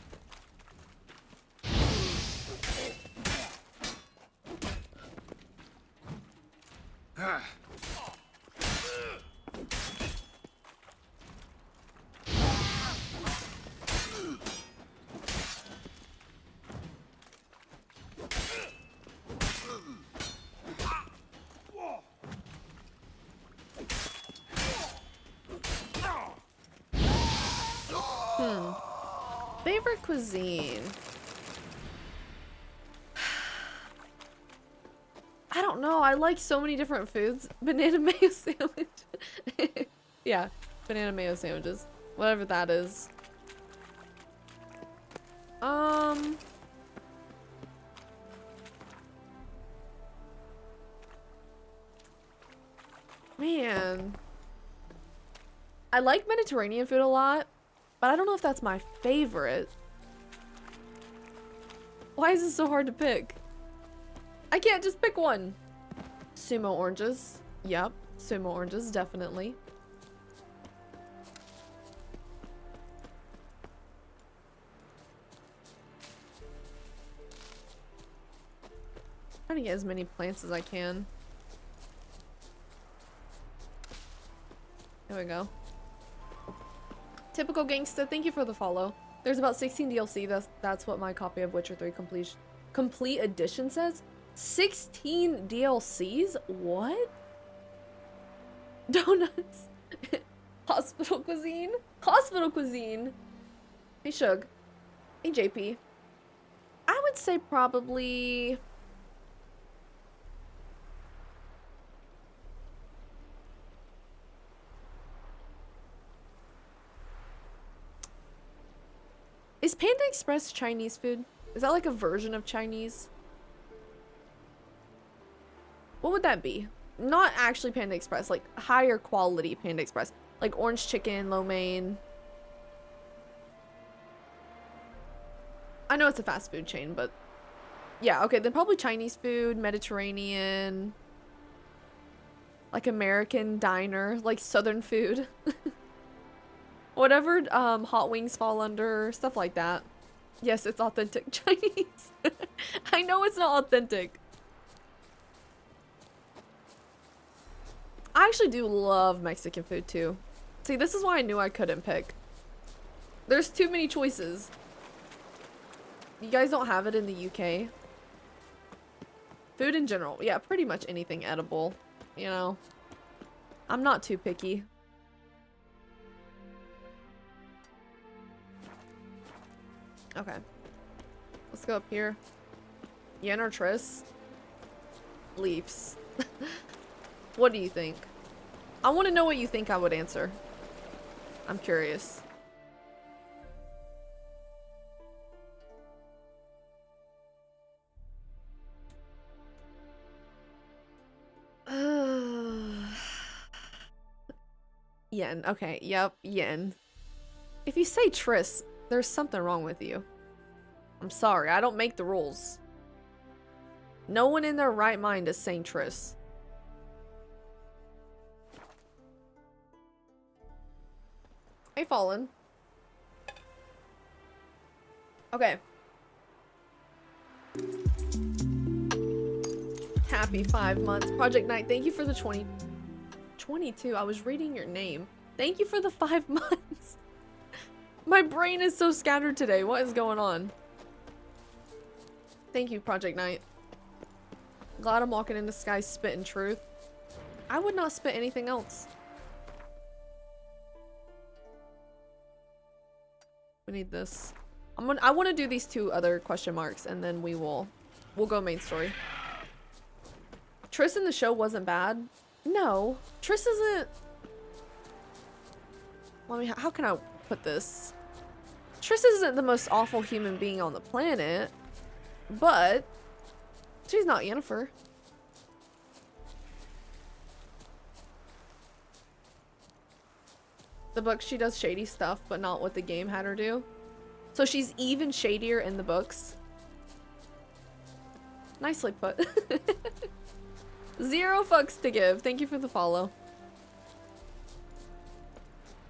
Favorite cuisine. I don't know. I like so many different foods. Banana mayo sandwich. Yeah, banana mayo sandwiches. Whatever that is. Man. I like Mediterranean food a lot, but I don't know if that's my favorite. Why is it so hard to pick? I can't just pick one. Sumo oranges. Yep, sumo oranges, definitely. I'm Trying to get as many plants as I can. There we go. Typical gangsta, thank you for the follow. There's about 16 DLC. That's what my copy of Witcher 3 complete edition says. 16 DLCs? What? Donuts. Hospital cuisine. Hospital cuisine. Hey Shug. Hey JP. I would say probably... Is Panda Express Chinese food? Is that like a version of Chinese? What would that be? Not actually Panda Express, like higher quality Panda Express. Like orange chicken, lo mein. I know it's a fast food chain, but yeah, okay, then probably Chinese food, Mediterranean, like American diner, like Southern food. Whatever hot wings fall under, stuff like that. Yes, it's authentic Chinese. I know it's not authentic. I actually do love Mexican food too. See, this is why I knew I couldn't pick. There's too many choices. You guys don't have it in the UK? Food in general. Yeah, pretty much anything edible. You know. I'm not too picky. Okay. Let's go up here. Yen or Triss? Leafs. What do you think? I want to know what you think I would answer. I'm curious. Yen. Okay. Yep. Yen. If you say Triss, there's something wrong with you. I'm sorry. I don't make the rules. No one in their right mind is saying Triss. Hey, Fallen. Okay. Happy 5 months. Project Knight, thank you for the 22. I was reading your name. Thank you for the 5 months. My brain is so scattered today. What is going on? Thank you, Project Knight. Glad I'm walking in the sky spitting truth. I would not spit anything else. We need this. I want to do these 2 other question marks and then we'll go main story. Triss in the show wasn't bad. No, Triss isn't. How can I put this? Triss isn't the most awful human being on the planet, but she's not Yennefer. The book, she does shady stuff, but not what the game had her do. So she's even shadier in the books. Nicely put. 0 fucks to give. Thank you for the follow.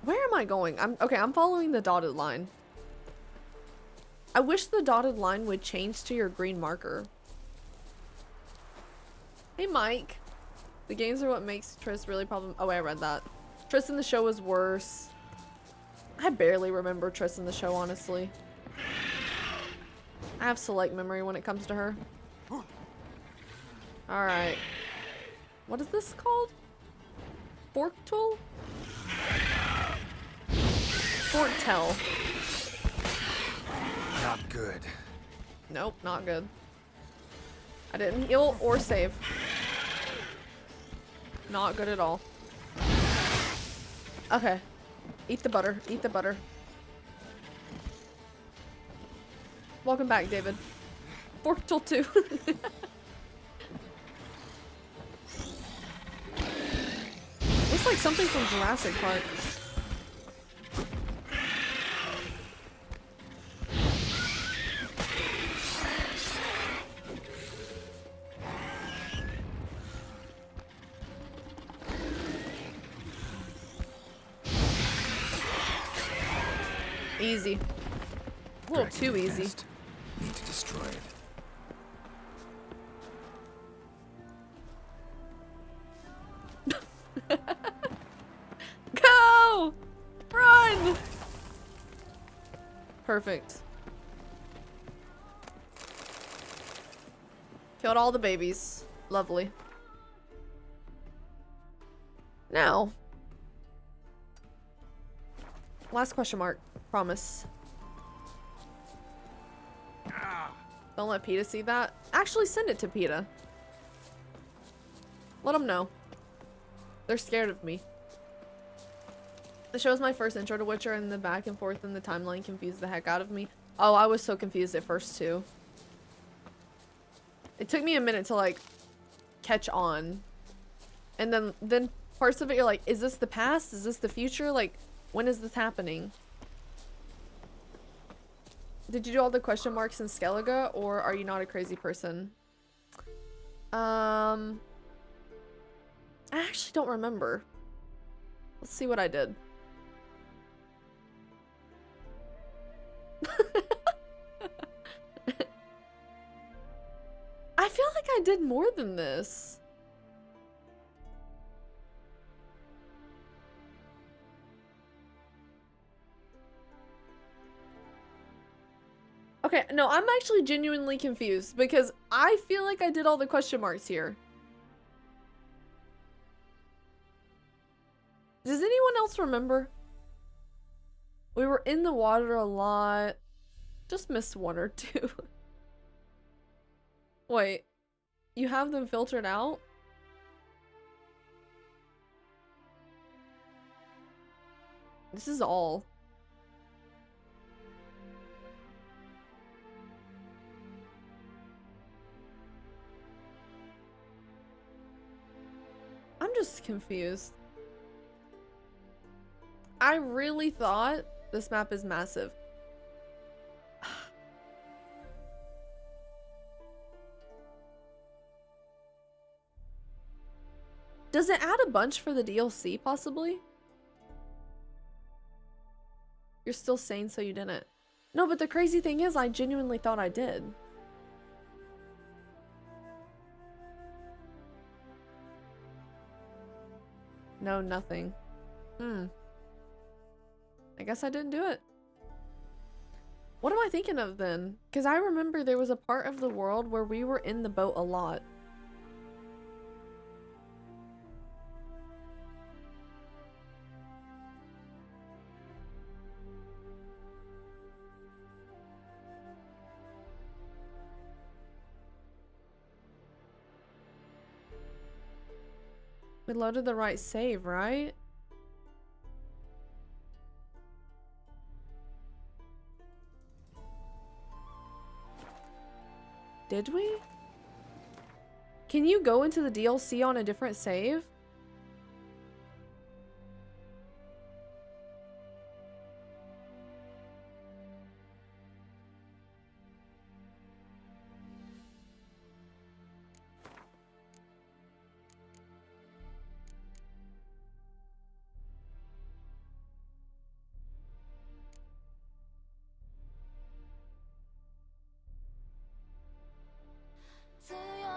Where am I going? I'm following the dotted line. I wish the dotted line would change to your green marker. Hey, Mike. The games are what makes Triss really problem. Oh, wait, I read that. Triss in the show was worse. I barely remember Triss in the show, honestly. I have select memory when it comes to her. Alright. What is this called? Fork tool? Fork tell. Not good. Nope, not good. I didn't heal or save. Not good at all. Okay. Eat the butter. Eat the butter. Welcome back, David. Fork tool 2. Looks like something from Jurassic Park. Easy. A little too easy. Need to destroy it. Perfect. Killed all the babies. Lovely. Now. Last question mark. Promise. Don't let PETA see that. Actually, send it to PETA. Let them know. They're scared of me. The show's my first intro to Witcher, and the back and forth in the timeline confused the heck out of me. Oh, I was so confused at first, too. It took me a minute to, like, catch on. And then parts of it, you're like, is this the past? Is this the future? Like, when is this happening? Did you do all the question marks in Skyytea, or are you not a crazy person? I actually don't remember. Let's see what I did. I feel like I did more than this. Okay, no, I'm actually genuinely confused because I feel like I did all the question marks here. Does anyone else remember? We were in the water a lot. Just missed one or two. Wait, you have them filtered out? This is all. I'm just confused. I really thought this map is massive. Does it add a bunch for the DLC, possibly? You're still saying so you didn't. No, but the crazy thing is, I genuinely thought I did. No, nothing. I guess I didn't do it. What am I thinking of then? Because I remember there was a part of the world where we were in the boat a lot. We loaded the right save, right? Did we? Can you go into the DLC on a different save?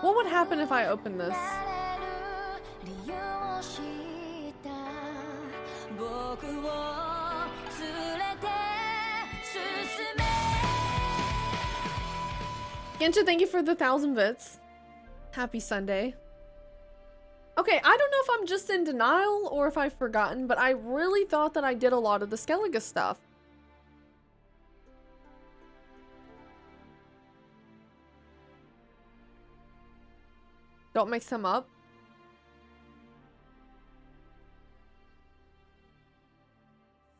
What would happen if I open this? Gensha, thank you for the 1,000 bits. Happy Sunday. Okay, I don't know if I'm just in denial or if I've forgotten, but I really thought that I did a lot of the Skyytea stuff. Don't mix them up.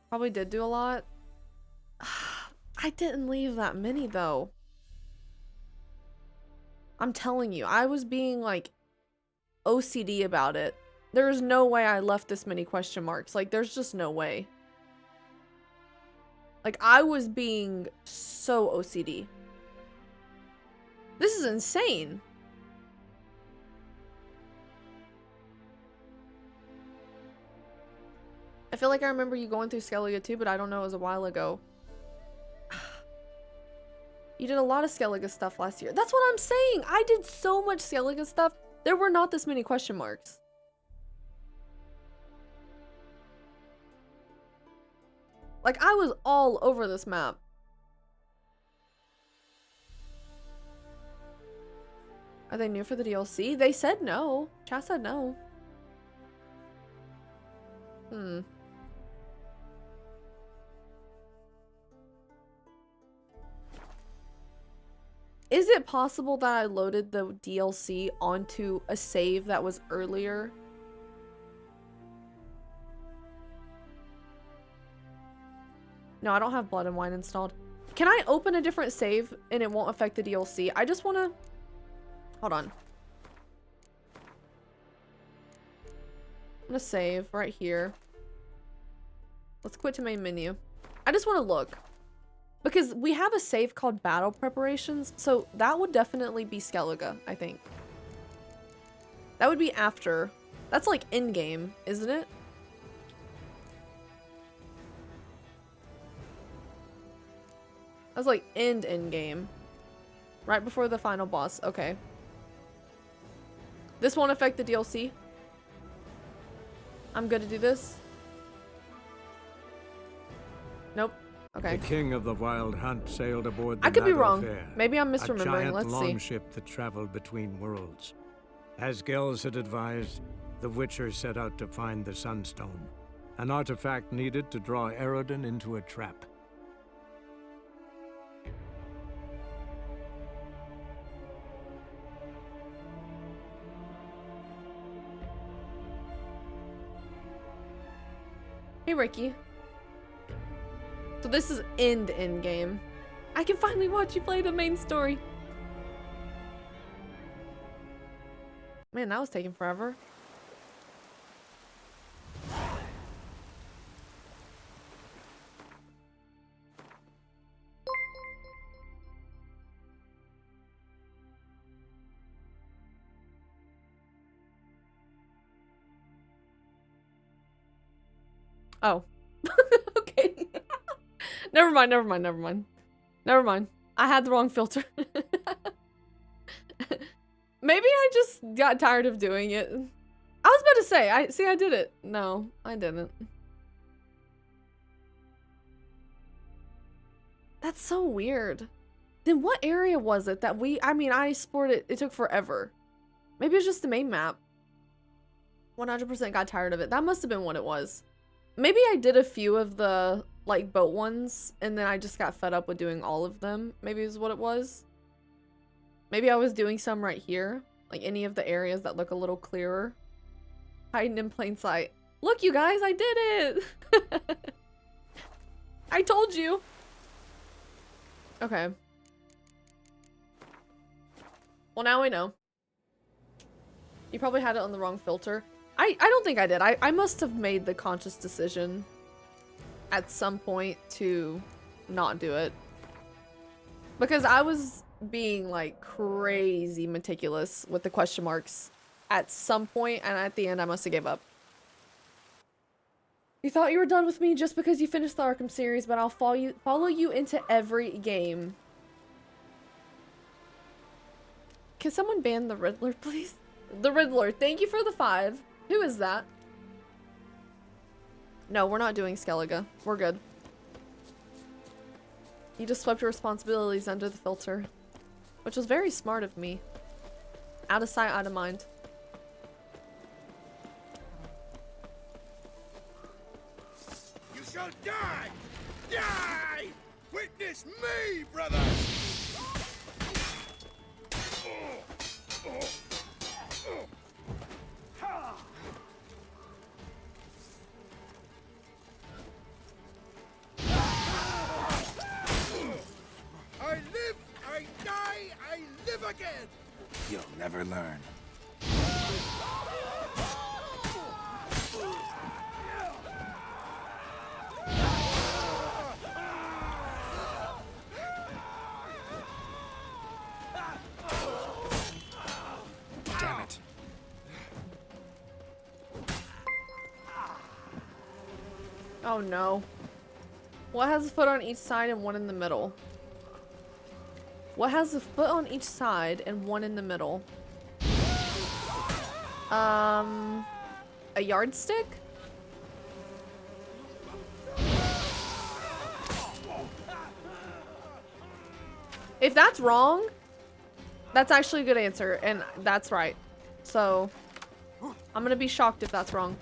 Probably did do a lot. I didn't leave that many though. I'm telling you, I was being like OCD about it. There's no way I left this many question marks. Like, there's just no way. Like, I was being so OCD. This is insane. I feel like I remember you going through Skyytea too, but I don't know, it was a while ago. You did a lot of Skyytea stuff last year. That's what I'm saying! I did so much Skyytea stuff, there were not this many question marks. Like, I was all over this map. Are they new for the DLC? They said no. Chat said no. Hmm. Is it possible that I loaded the DLC onto a save that was earlier? No, I don't have Blood and Wine installed. Can I open a different save and it won't affect the DLC? I just want to... Hold on. I'm gonna save right here. Let's quit to main menu. I just want to look. Because we have a save called Battle Preparations, so that would definitely be Skyytea, I think. That would be after. That's like in-game, isn't it? That's like in-game. Right before the final boss. Okay. This won't affect the DLC. I'm good to do this. Nope. Okay. The king of the Wild Hunt sailed aboard the I could be Nago wrong. Fair, Maybe I'm a misremembering. giant Let's see. longship that traveled between worlds. As Gels had advised, the Witcher set out to find the Sunstone, an artifact needed to draw Eredin into a trap. Hey, Ricky. So this is end game. I can finally watch you play the main story. Man, that was taking forever. Oh. Okay. Never mind, never mind, never mind. Never mind. I had the wrong filter. Maybe I just got tired of doing it. I was about to say, I did it. No, I didn't. That's so weird. Then what area was it that I explored it, it took forever. Maybe it was just the main map. 100% got tired of it. That must have been what it was. Maybe I did a few of the, like, boat ones, and then I just got fed up with doing all of them. Maybe is what it was. Maybe I was doing some right here. Like, any of the areas that look a little clearer. Hiding in plain sight. Look, you guys, I did it! I told you! Okay. Well, now I know. You probably had it on the wrong filter. I don't think I did. I must have made the conscious decision at some point to not do it. Because I was being like crazy meticulous with the question marks at some point, and at the end I must have gave up. You thought you were done with me just because you finished the Arkham series, but I'll follow you into every game. Can someone ban the Riddler, please? The Riddler, thank you for the 5. Who is that? No, we're not doing Skyytea. We're good. You just swept your responsibilities under the filter. Which was very smart of me. Out of sight, out of mind. You shall die! Die! Witness me, brother! I live, I die, I live again! You'll never learn. Damn it. Oh no. What has a foot on each side and one in the middle? What has a foot on each side and one in the middle? A yardstick? If that's wrong, That's actually a good answer, and that's right. So, I'm gonna be shocked if that's wrong.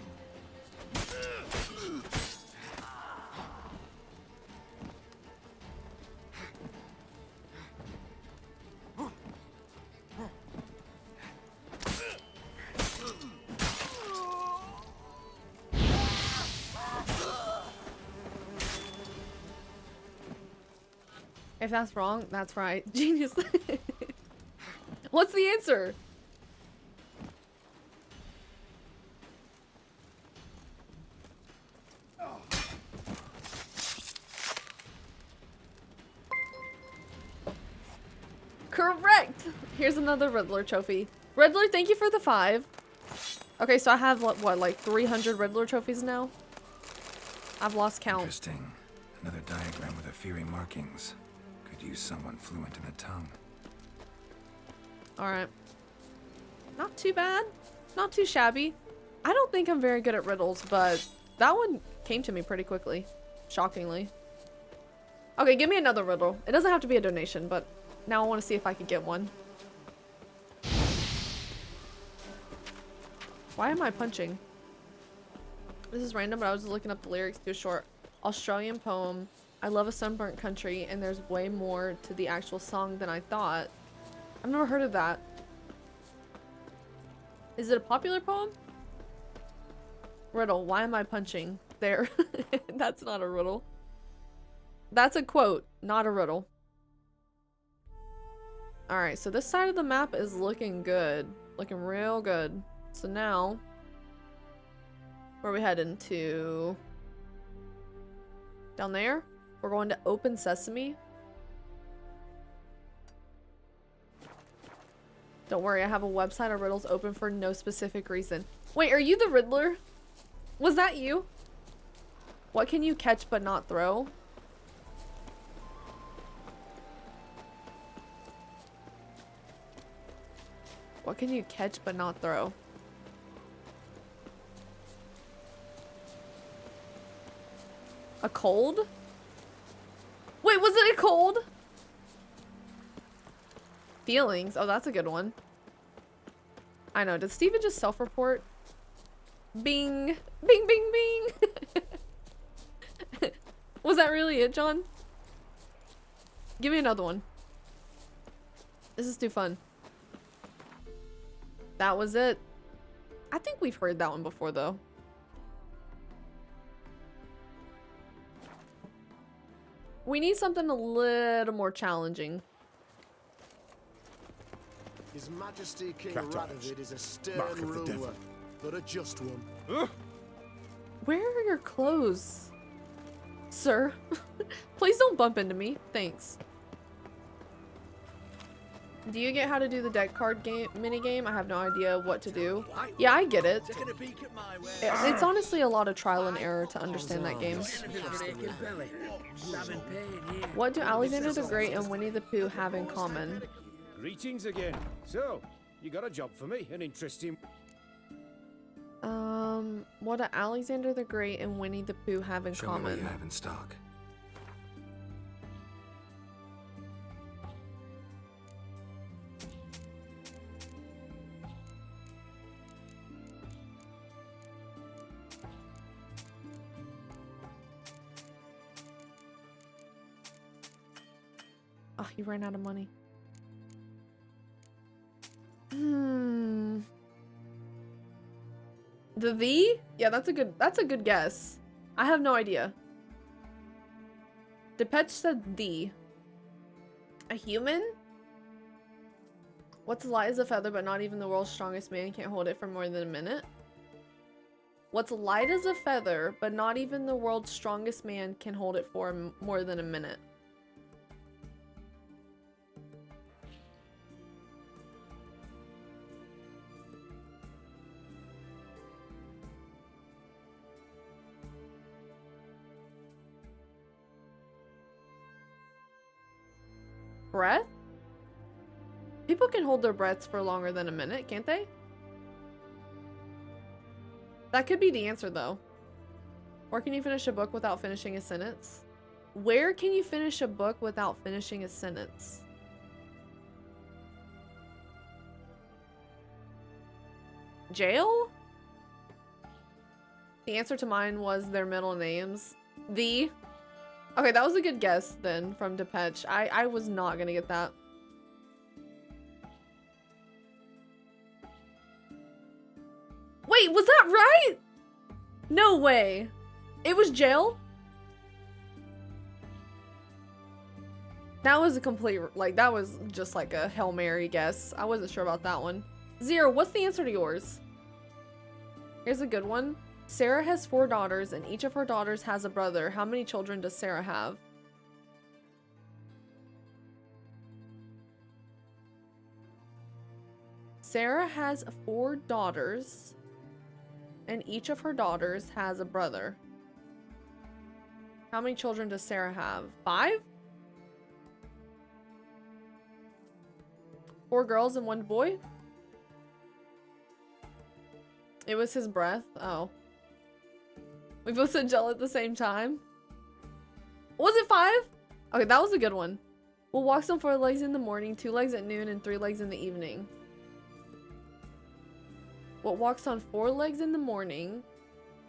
If that's wrong, that's right. Genius. What's the answer? Correct! Here's another Riddler trophy. Riddler, thank you for the 5. Okay, so I have, what, like 300 Riddler trophies now? I've lost count. Interesting. Another diagram with Fury markings. Could use someone fluent in the tongue. Alright. Not too bad. Not too shabby. I don't think I'm very good at riddles, but that one came to me pretty quickly. Shockingly. Okay, give me another riddle. It doesn't have to be a donation, but now I want to see if I could get one. Why am I punching? This is random, but I was just looking up the lyrics to a short Australian poem. I love a sunburnt country, and there's way more to the actual song than I thought. I've never heard of that. Is it a popular poem? Riddle, why am I punching? There. That's not a riddle. That's a quote, not a riddle. Alright, so this side of the map is looking good. Looking real good. So now, where are we heading to? Down there? We're going to Open Sesame. Don't worry, I have a website of riddles open for no specific reason. Wait, are you the Riddler? Was that you? What can you catch but not throw? What can you catch but not throw? A cold? Wait, was it a cold? Feelings. Oh, that's a good one. I know. Did Steven just self-report? Bing. Bing, bing, bing. Was that really it, John? Give me another one. This is too fun. That was it. I think we've heard that one before, though. We need something a little more challenging. His Majesty King Cat eyes. Radovid is a stern Mark of the ruler, devil. but a just one. Where are your clothes? Sir, please don't bump into me. Thanks. Do you get how to do the deck card game mini game? I have no idea what to do. Yeah, I get it. It's honestly a lot of trial and error to understand that game. What do Alexander the Great and Winnie the Pooh have in common? Greetings again. So, you got a job for me? An interesting... What do Alexander the Great and Winnie the Pooh have in Show me what common? you have in stock. Oh, you ran out of money. Hmm. The V? Yeah, that's a good guess. I have no idea. Depeche said the. A human? What's light as a feather, but not even the world's strongest man can't hold it for more than a minute? What's light as a feather, but not even the world's strongest man can hold it for more than a minute? Breath? People can hold their breaths for longer than a minute, can't they? That could be the answer, though. Or can you finish a book without finishing a sentence? Where can you finish a book without finishing a sentence? Jail? The answer to mine was their middle names. The. Okay, that was a good guess then from Depeche. I was not gonna get that. Wait, was that right? No way. It was jail? That was a complete, like, that was just like a Hail Mary guess. I wasn't sure about that one. Zero, what's the answer to yours? Here's a good one. Sarah has 4 daughters, and each of her daughters has a brother. How many children does Sarah have? Sarah has 4 daughters, and each of her daughters has a brother. How many children does Sarah have? 5? 4 girls and 1 boy? It was his breath. Oh. We both said gel at the same time. Was it 5? Okay, that was a good one. We'll walk on 4 legs in the morning, 2 legs at noon, and 3 legs in the evening. What walks on 4 legs in the morning,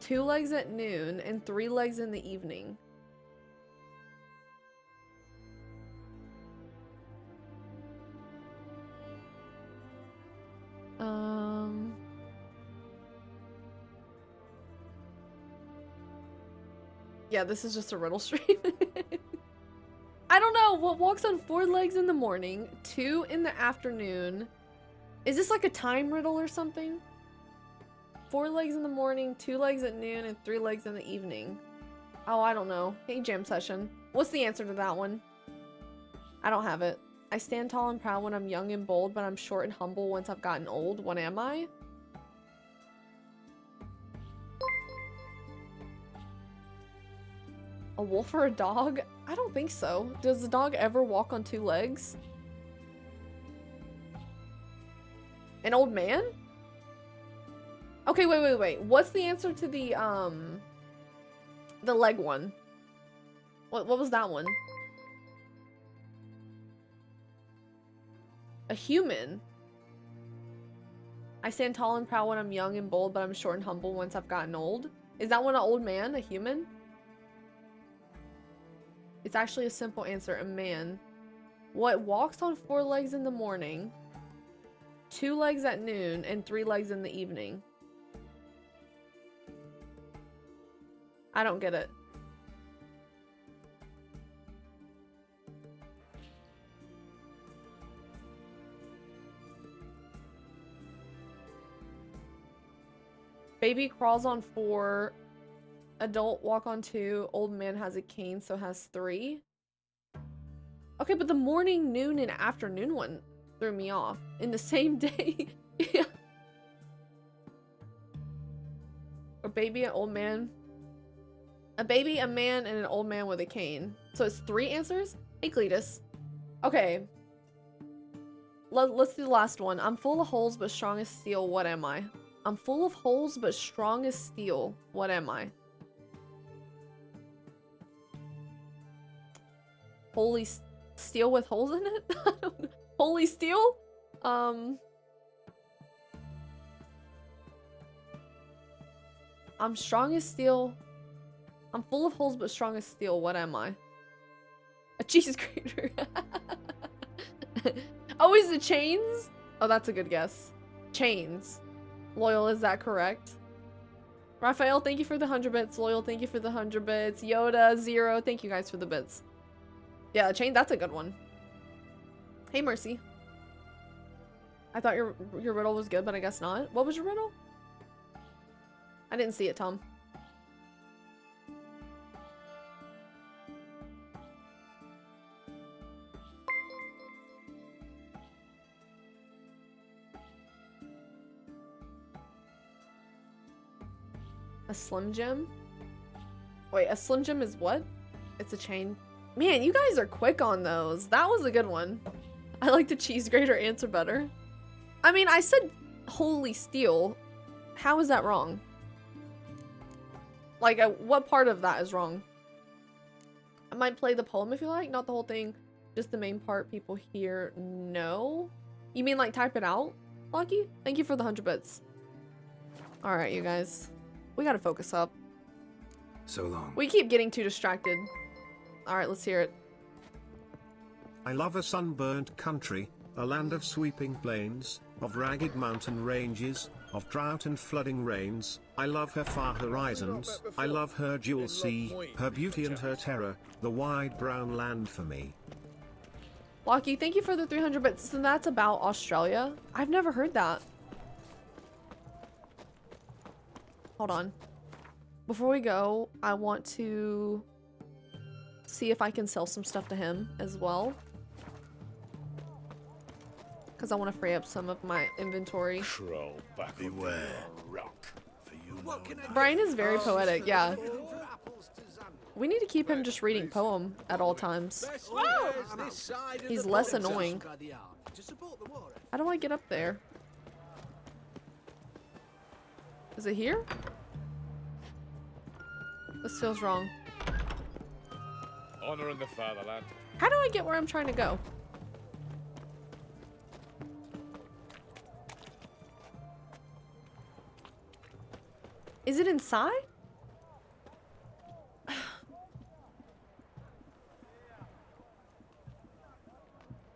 2 legs at noon, and 3 legs in the evening? Yeah, this is just a riddle stream. I don't know. What walks on 4 legs in the morning, 2 in the afternoon? Is this like a time riddle or something? 4 legs in the morning, 2 legs at noon, and 3 legs in the evening. Oh, I don't know. Hey, jam session. What's the answer to that one? I don't have it. I stand tall and proud when I'm young and bold, but I'm short and humble once I've gotten old. What am I? A wolf or a dog? I don't think so. Does the dog ever walk on 2 legs? An old man? Okay, wait. What's the answer to the leg one? What was that one? A human. I stand tall and proud when I'm young and bold, but I'm short and humble once I've gotten old. Is that one an old man? A human? It's actually a simple answer. A man. What walks on 4 legs in the morning, 2 legs at noon, and 3 legs in the evening? I don't get it. Baby crawls on 4. Adult walk on 2. Old man has a cane, so has 3. Okay, but the morning, noon, and afternoon one threw me off. In the same day. Yeah. A baby, an old man. A baby, a man, and an old man with a cane. So it's 3 answers? Hey, Cletus. Okay. Let's do the last one. I'm full of holes, but strong as steel. What am I? I'm full of holes, but strong as steel. What am I? Holy steel with holes in it? Holy steel? I'm strong as steel. I'm full of holes, but strong as steel. What am I? A cheese grater. Oh, is it chains? Oh, that's a good guess. Chains. Loyal, is that correct? Raphael, thank you for the 100 bits. Loyal, thank you for the 100 bits. Yoda, 0, thank you guys for the bits. Yeah, chain, that's a good one. Hey, Mercy. I thought your riddle was good, but I guess not. What was your riddle? I didn't see it, Tom. A Slim Jim? Wait, a Slim Jim is what? It's a chain. Man, you guys are quick on those. That was a good one. I like the cheese grater answer better. I mean, I said holy steel. How is that wrong? Like, what part of that is wrong? I might play the poem if you like. Not the whole thing. Just the main part people hear. No? You mean like type it out, Lucky? Thank you for the 100 bits. Alright, you guys. We gotta focus up. So long. We keep getting too distracted. Alright, let's hear it. I love a sunburnt country, a land of sweeping plains, of ragged mountain ranges, of drought and flooding rains. I love her far horizons, I love her jewel sea, her beauty and her terror, the wide brown land for me. Locky, thank you for the 300 bits. So that's about Australia? I've never heard that. Hold on. Before we go, I want to see if I can sell some stuff to him as well. Because I want to free up some of my inventory. Beware. Brian is very poetic, yeah. We need to keep him just reading poem at all times. He's less annoying. How do I get up there? Is it here? This feels wrong. Honor in the fatherland. How do I get where I'm trying to go? Is it inside?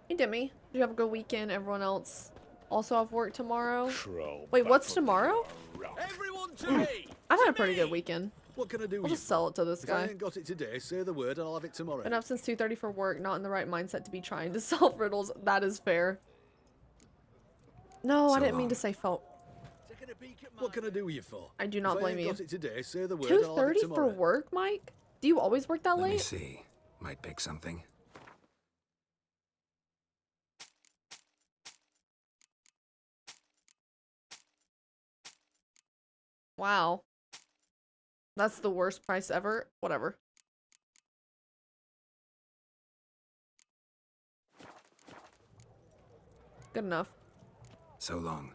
Hey Demi, did you have a good weekend? Everyone else also have work tomorrow? Wait, what's tomorrow? Everyone to me! I've had a pretty good weekend. What can I do? I'll just sell it to this If I guy. ain't got it today, say the word and I'll have it tomorrow. Been up since 2:30 for work, not in the right mindset to be trying to solve riddles. That is fair. No, I didn't mean to say fault. What can I do with you for? I do not If blame I ain't you. got it today, say the word and I'll have it 2:30 for tomorrow. work, Mike? Do you always work that Let me late? see. Might pick something. Wow. That's the worst price ever. Whatever. Good enough. So long.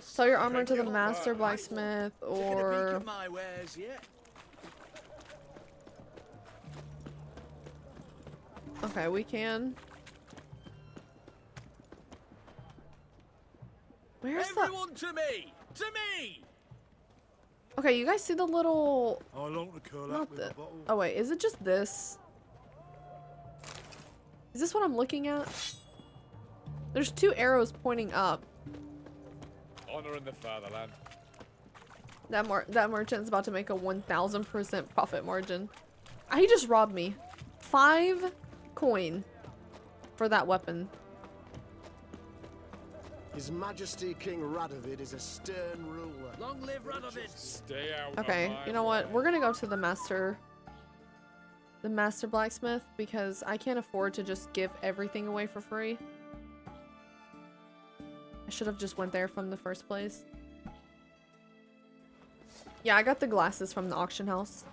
Sell your armor to the master blacksmith or... My wares yet? Okay, we can. Where's the... Everyone to me! To me! Okay, you guys see the little... I long to curl Not up with the... a bottle. Oh wait, is it just this? Is this what I'm looking at? There's two arrows pointing up. Honor in the fatherland. That merchant's about to make a 1000% profit margin. He just robbed me. 5 coin for that weapon. His Majesty King Radovid is a stern ruler. Long live Radovid! Stay out. Okay, you know what? We're gonna go to the master blacksmith because I can't afford to just give everything away for free. I should have just went there from the first place. Yeah, I got the glasses from the auction house.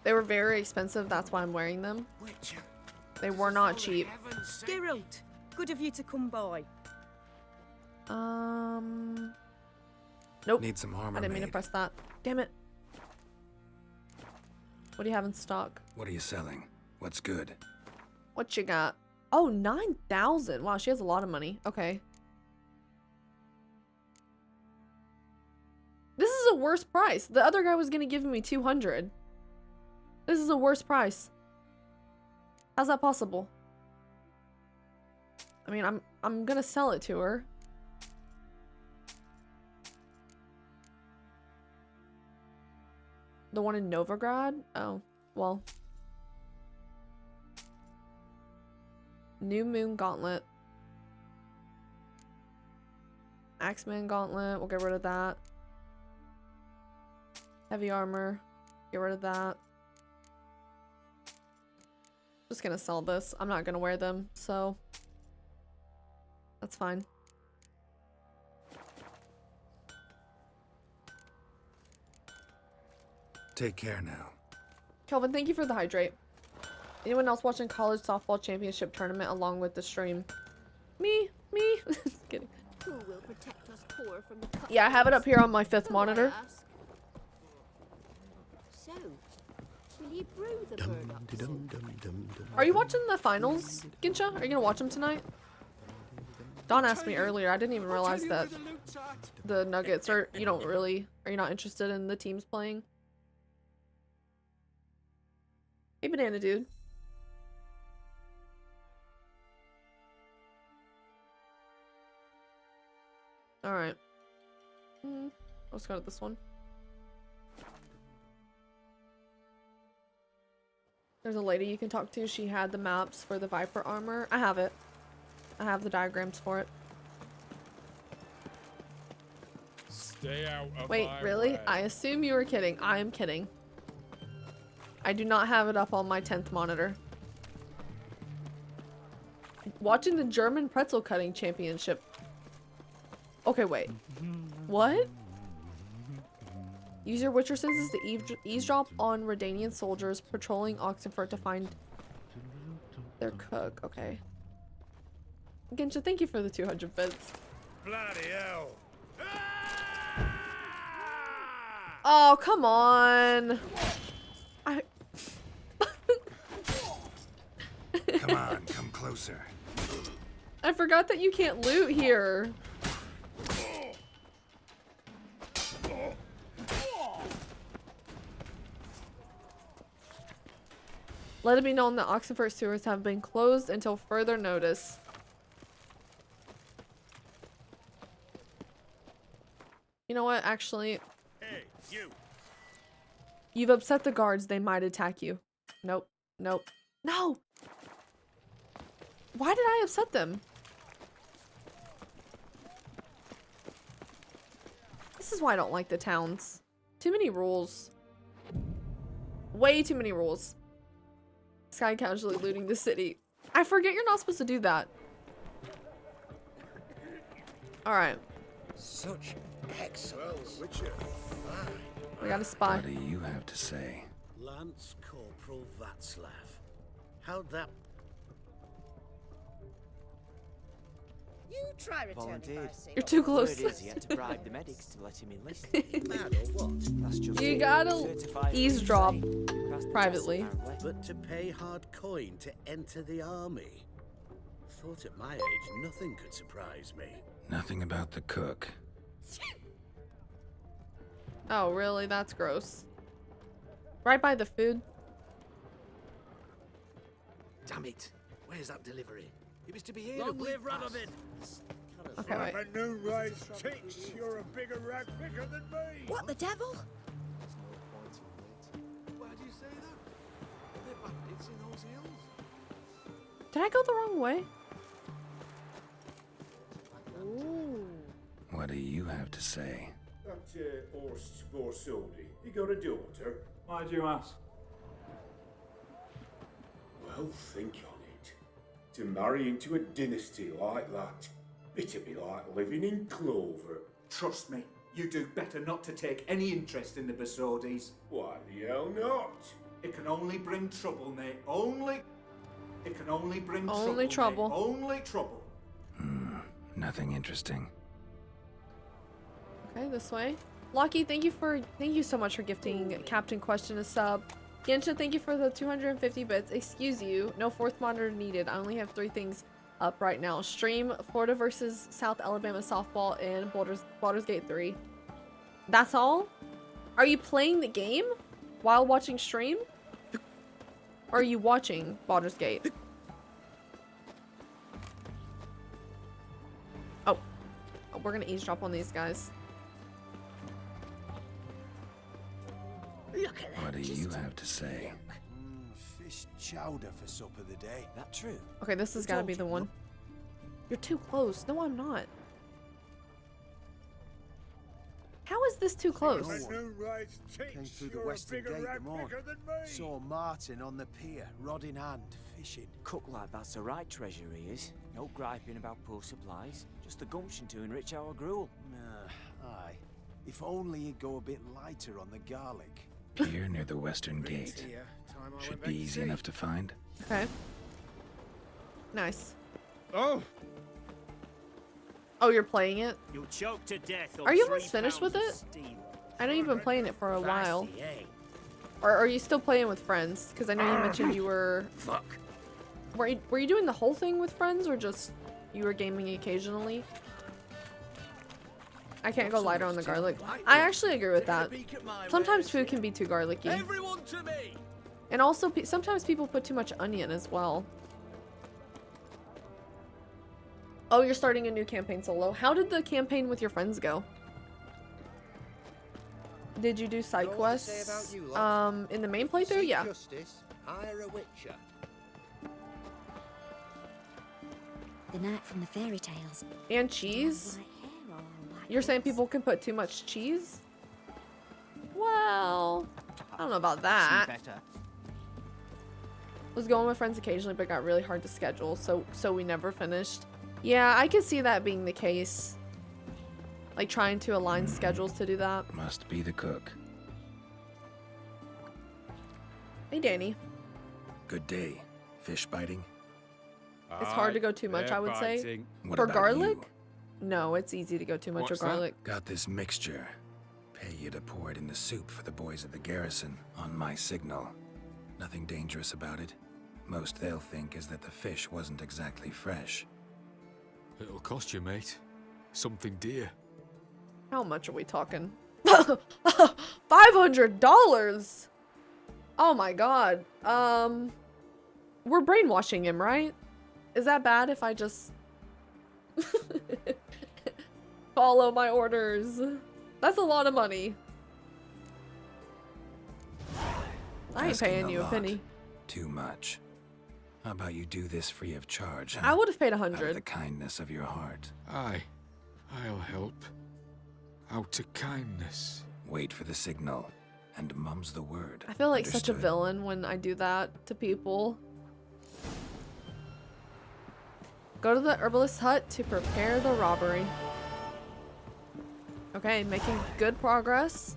They were very expensive, that's why I'm wearing them. They were not cheap. Geralt, good of you to come by. Nope. Need some armor I didn't mean to made. press that. Damn it. What do you have in stock? What are you selling? What's good? What you got? Oh, 9,000. Wow, she has a lot of money. Okay. This is a worse price. The other guy was gonna give me 200. This is a worse price. How's that possible? I mean, I'm gonna sell it to her. The one in Novigrad? Oh, well. New Moon Gauntlet. Axeman Gauntlet. We'll get rid of that. Heavy armor. Get rid of that. Just gonna sell this. I'm not gonna wear them, so that's fine. Take care now. Kelvin, thank you for the hydrate. Anyone else watching college softball championship tournament along with the stream? Me? Just kidding. Who will protect us poor from the cut? Yeah, I have it up here on my 5th monitor. So, will you brew the burdocks? Are you watching the finals, Gincha? Are you gonna watch them tonight? Don asked me earlier. I didn't even realize that the Nuggets are. You don't really. Are you not interested in the teams playing? Hey, banana dude. All right. Let's go to this one. There's a lady you can talk to. She had the maps for the Viper armor. I have it. I have the diagrams for it. Stay out of Wait, my really? way. I assume you were kidding. I am kidding. I do not have it up on my 10th monitor. Watching the German pretzel cutting championship. Okay, wait. What? Use your Witcher senses to eavesdrop on Redanian soldiers patrolling Oxenfurt to find their cook. Okay. Gensha, thank you for the 200 bits. Bloody hell. Oh, come on. Come on, come closer. I forgot that you can't loot here. Let it be known that Oxenfurt sewers have been closed until further notice. You know what, actually? Hey, you. You've upset the guards. They might attack you. Nope. Nope. No! Why did I upset them? This is why I don't like the towns. Too many rules. Way too many rules. Sky casually looting the city. I forget you're not supposed to do that. Alright. Such excellence. We got a spy. What do you have to say? Lance Corporal Václav. How'd that... You try returning mercy. You're too close. He had to bribe the medics to let him enlist. Mad or what? That's just You it. gotta Certified eavesdrop insane. Passed the privately. test, apparently. But to pay hard coin to enter the army? Thought at my age nothing could surprise me. Nothing about the cook. Oh, really? That's gross. Right by the food. Damn it! Where's that delivery? It was to be here. Long live Radovid! Okay, wait. a new race ticks. You're a bigger rat bigger than me. What the devil? Why do you say that? Are there bandits in those hills? Did I go the wrong way? Ooh. What do you have to say? That Horst Borsodi, he got a daughter. Why'd you ask? Well, think on it. To marry into a dynasty like that, it'd be like living in clover. Trust me, you do better not to take any interest in the Borsodis. Why the hell not? It can only bring trouble, mate. It can only bring Only trouble. trouble. Mate. Only trouble. Nothing interesting. Okay, this way. Lucky, thank you so much for gifting Captain Question a sub. Gensha, thank you for the 250 bits. Excuse you, no fourth monitor needed. I only have 3 things up right now. Stream Florida versus South Alabama softball and Baldur's Gate 3. That's all? Are you playing the game while watching stream? Or are you watching Baldur's Gate? Oh, we're gonna eavesdrop on these guys. Look at that. What do you have to say? Fish chowder for supper the day. That true? Okay, this has got to be the one. You're too close. No, I'm not. How is this too close? Came through the western gate the morning. Saw Martin on the pier, rod in hand, fishing. Cook like that's the right treasure he is. No griping about poor supplies. Just the gumption to enrich our gruel. Aye. If only he'd go a bit lighter on the garlic. Pier near the western gate. Should be easy enough to find. Okay. Nice. Oh! Oh, you're playing it? You'll choke to death. Are you almost finished with it? I know you've been playing it for a while. Or are you still playing with friends? Because I know you mentioned you were... Fuck. Were you doing the whole thing with friends or just You were gaming occasionally. I can't go lighter on the garlic. I actually agree with that. Sometimes food can be too garlicky. Everyone to me. And also, sometimes people put too much onion as well. Oh, you're starting a new campaign solo. How did the campaign with your friends go? Did you do side quests? In the main playthrough? Yeah. The knight from the fairy tales. And cheese? You're saying people can put too much cheese? Well, I don't know about that. Was going with friends occasionally, but got really hard to schedule, so we never finished. Yeah, I could see that being the case. Like trying to align schedules to do that. Must be the cook. Hey, Danny. Good day. Fish biting? It's hard to go too much, I would say. What For about garlic? you? No, it's easy to go too much of garlic. Got this mixture. Pay you to pour it in the soup for the boys at the garrison on my signal. Nothing dangerous about it. Most they'll think is that the fish wasn't exactly fresh. It'll cost you, mate. Something dear. How much are we talking? $500! Oh my god. We're brainwashing him, right? Is that bad if I just follow my orders? That's a lot of money. I ain't paying you a penny. Too much. How about you do this free of charge? Huh? I would have paid Out of $100. the kindness of your heart. Aye. I'll help. Out of kindness. Wait for the signal, and mum's the word. I feel like such a Understood? villain when I do that to people. Go to the herbalist's hut to prepare the robbery. Okay, making good progress.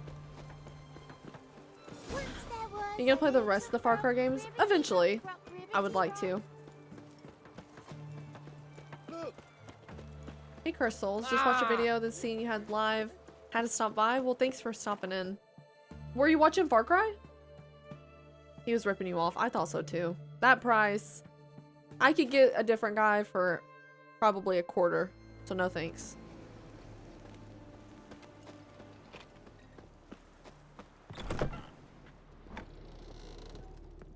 You gonna play the rest of the Far Cry games? Eventually. I would like to. Hey Crystals, just watched a video that's scene you had live. Had to stop by? Well, thanks for stopping in. Were you watching Far Cry? He was ripping you off. I thought so too. That price. I could get a different guy for probably a quarter. So no thanks.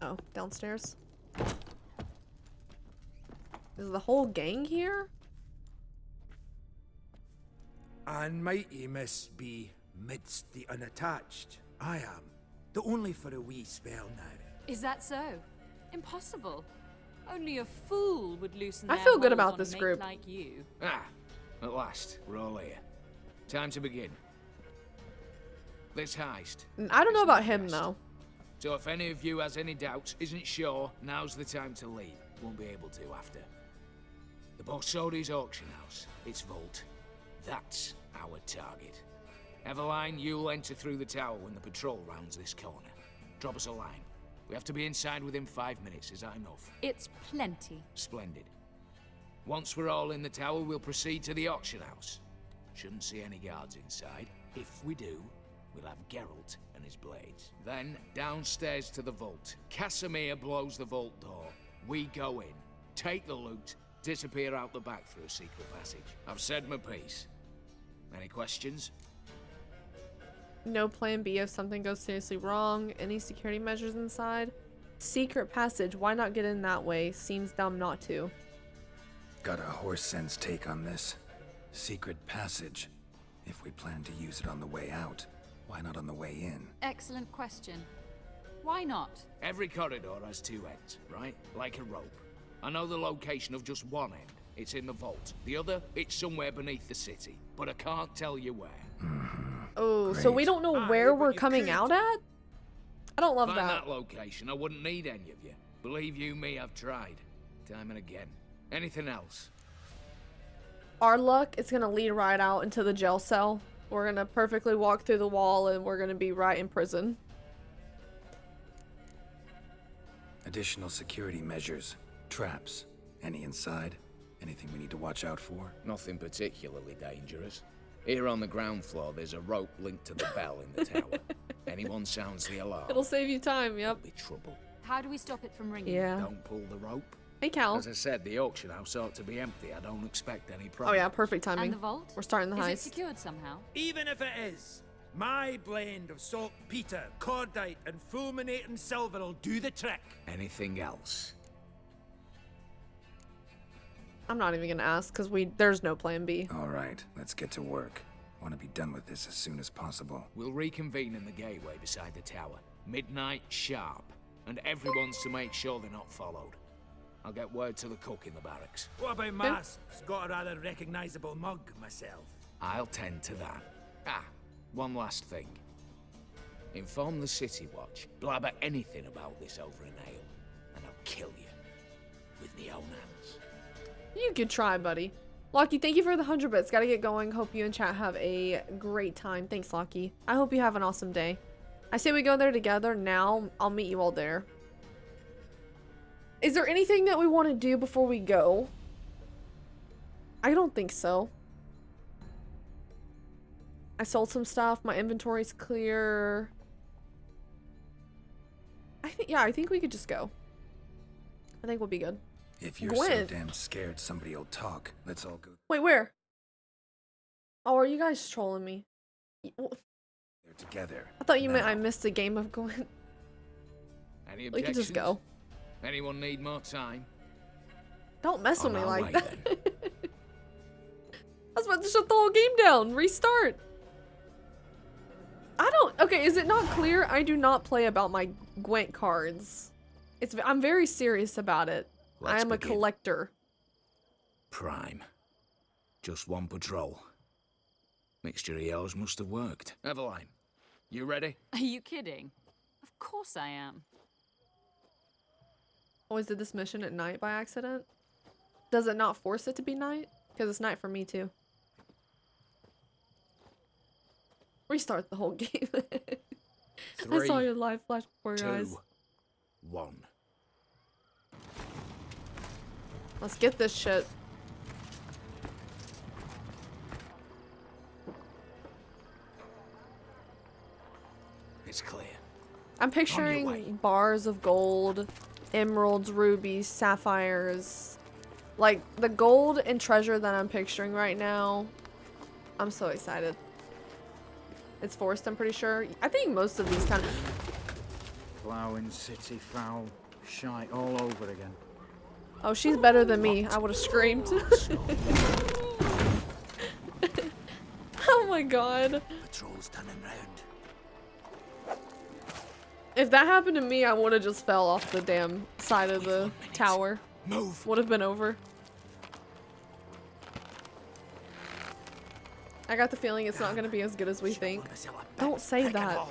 Oh, downstairs. Is the whole gang here? And mighty must be midst the unattached. I am, though only for a wee spell now. Is that so? Impossible. Only a fool would loosen I their feel good hold about on a this mate group. like you. Ah, at last, we're all here. Time to begin. This heist. I don't know about him though. So if any of you has any doubts, isn't sure, now's the time to leave. Won't be able to after. The Borsodi's auction house, its vault. That's our target. Eveline, you'll enter through the tower when the patrol rounds this corner. Drop us a line. We have to be inside within 5 minutes. Is that enough? It's plenty. Splendid. Once we're all in the tower, we'll proceed to the auction house. Shouldn't see any guards inside. If we do, we'll have Geralt and his blades. Then, downstairs to the vault. Casimir blows the vault door. We go in, take the loot, disappear out the back through a secret passage. I've said my piece. Any questions? No plan B if something goes seriously wrong. Any security measures inside? Secret passage. Why not get in that way? Seems dumb not to. Got a horse sense take on this. Secret passage. If we plan to use it on the way out, why not on the way in? Excellent question. Why not? Every corridor has two ends, right? Like a rope. I know the location of just one end. It's in the vault. The other, it's somewhere beneath the city. But I can't tell you where. Oh, so we don't know where we're coming out at? I don't love Find that. that location. I wouldn't need any of you. Believe you me, I've tried. Time and again. Anything else? Our luck, it's gonna lead right out into the jail cell. We're gonna perfectly walk through the wall and we're gonna be right in prison. Additional security measures. Traps. Any inside? Anything we need to watch out for? Nothing particularly dangerous. Here on the ground floor, there's a rope linked to the bell in the tower. Anyone sounds the alarm, It'll save you time, yep. be trouble. How do we stop it from ringing? Yeah. Don't pull the rope. Hey, Cal. As I said, the auction house ought to be empty. I don't expect any Oh problems. yeah, perfect timing. And the vault? We're starting the Is heist. it secured somehow? Even if it is, my blend of saltpeter, cordite, and fulminating silver will do the trick. Anything else? I'm not even gonna ask because there's no plan B. All right, let's get to work. Want to be done with this as soon as possible. We'll reconvene in the gateway beside the tower. Midnight sharp. And everyone's to make sure they're not followed. I'll get word to the cook in the barracks. What about masks? Got a rather recognizable mug myself. I'll tend to that. Ah, one last thing. Inform the City Watch. Blabber anything about this over an ale, and I'll kill you. With me own hands. You could try, buddy. Lockie, thank you for the 100 bits. Gotta get going. Hope you and chat have a great time. Thanks, Lockie. I hope you have an awesome day. I say we go there together now. I'll meet you all there. Is there anything that we want to do before we go? I don't think so. I sold some stuff. My inventory's clear. I think we could just go. I think we'll be good. If you're so damn scared somebody will talk, let's all go. Wait, where? Oh, are you guys trolling me? They're together. I thought you meant I missed a game of Gwent. Any objections? We could just go. Anyone need more time? Don't mess with me our like way, that. I was about to shut the whole game down. Restart. Okay, is it not clear? I do not play about my Gwent cards. I'm very serious about it. I am a collector. Prime. Just one patrol. Mixture of yours must have worked. Eveline, you ready? Are you kidding? Of course I am. Always did this mission at night by accident. Does it not force it to be night? Because it's night for me too. Restart the whole game. I saw your live flash before your eyes. 2, 1. Let's get this shit. It's clear. I'm picturing bars of gold, emeralds, rubies, sapphires. Like, the gold and treasure that I'm picturing right now. I'm so excited. It's forced, I'm pretty sure. I think most of these kind of... Ploughing, city foul, shite all over again. Oh, she's better than me. I would have screamed. Oh my god. Patrol's turning round. If that happened to me, I would have just fell off the damn side of the tower. Move. Would have been over. I got the feeling it's not going to be as good as we think. Don't say that.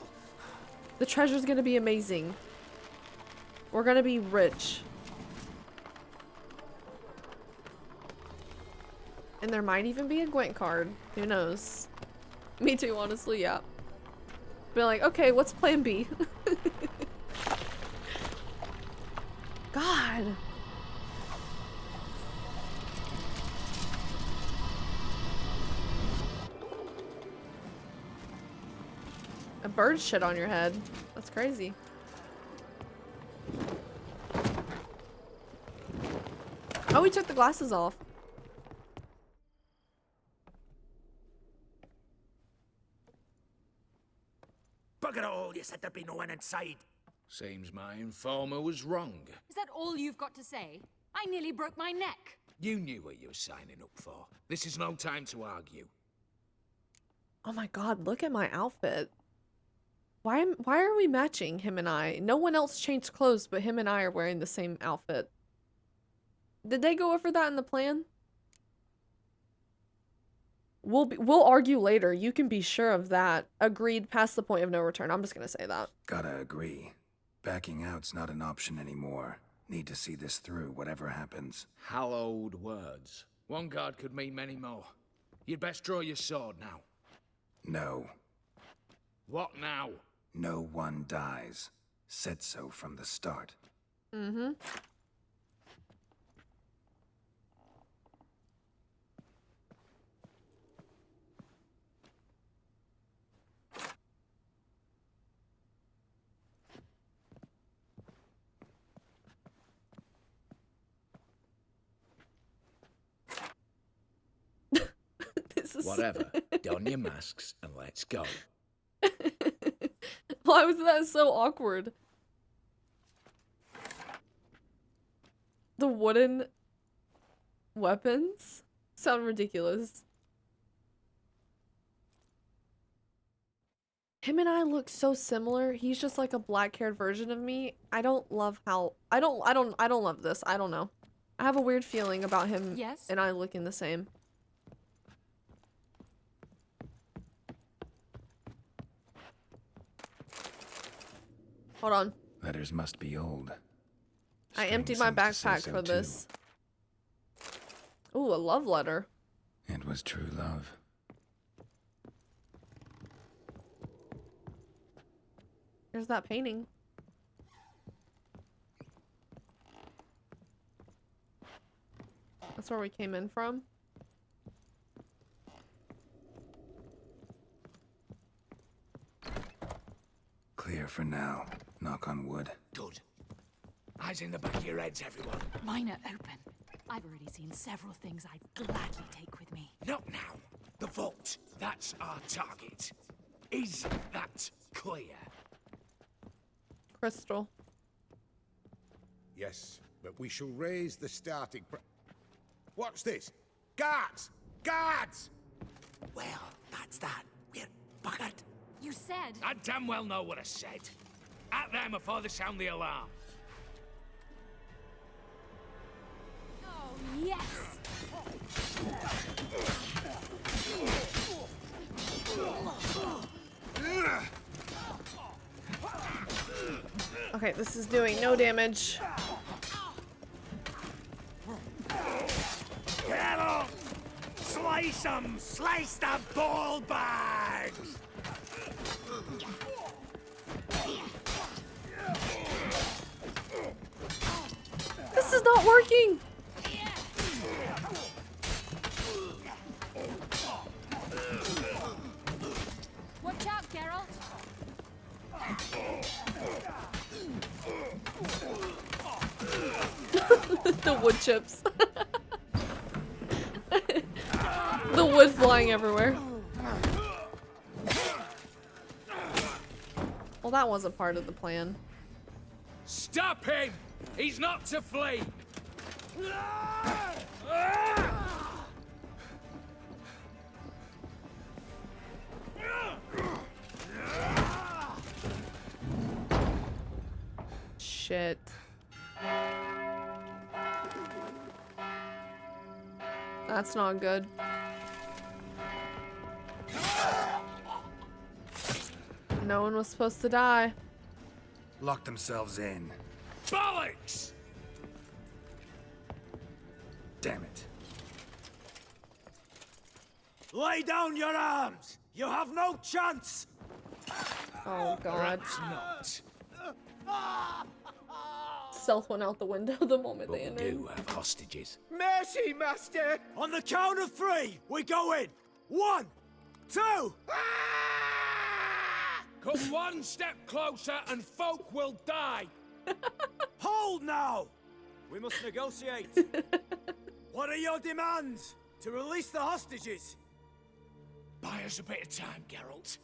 The treasure's going to be amazing. We're going to be rich. And there might even be a Gwent card. Who knows? Me too, honestly, yeah. Be like, okay, what's plan B? God. A bird shit on your head. That's crazy. Oh, we took the glasses off. Bugger it all, you said there'd be no one inside. Seems my informer was wrong. Is that all you've got to say? I nearly broke my neck. You knew what you were signing up for. This is no time to argue. Oh my god, look at my outfit. Why are we matching, him and I? No one else changed clothes, but him and I are wearing the same outfit. Did they go over that in the plan? We'll argue later. You can be sure of that. Agreed, past the point of no return. I'm just gonna say that. Gotta agree. Backing out's not an option anymore. Need to see this through, whatever happens. Hallowed words. One guard could mean many more. You'd best draw your sword now. No. What now? No one dies. Said so from the start. Mm-hmm. Whatever. Don your masks and let's go. Why was that so awkward? The wooden weapons sound ridiculous. Him and I look so similar. He's just like a black-haired version of me. I don't love how I don't love this. I don't know. I have a weird feeling about him and I looking the same. Hold on. Letters must be old. I emptied my backpack for this. Ooh, a love letter. It was true love. There's that painting. That's where we came in from. Clear for now. Knock on wood. Good. Eyes in the back of your heads, everyone. Mine are open. I've already seen several things I'd gladly take with me. Not now. The vault. That's our target. Is that clear? Crystal. Yes, but we shall raise the starting What's this? Guards! Guards! Well, that's that. We're buggered. You said... I damn well know what I said. At them before they sound the alarm. Oh, yes! Okay, this is doing no damage. Get up! Slice them! Slice the ball bags! This is not working! Watch out, Geralt! The wood chips. The wood flying everywhere. Well, that wasn't part of the plan. Stop him! He's not to flee! Shit. That's not good. No one was supposed to die. Lock themselves in. Bollocks! Damn it. Lay down your arms! You have no chance! Oh god. Perhaps not. Stealth went out the window the moment But they we entered. do have hostages. Mercy, master! On the count of 3, we go in! 1, 2! Come one step closer and folk will die! Hold now! We must negotiate. What are your demands? To release the hostages? Buy us a bit of time, Geralt.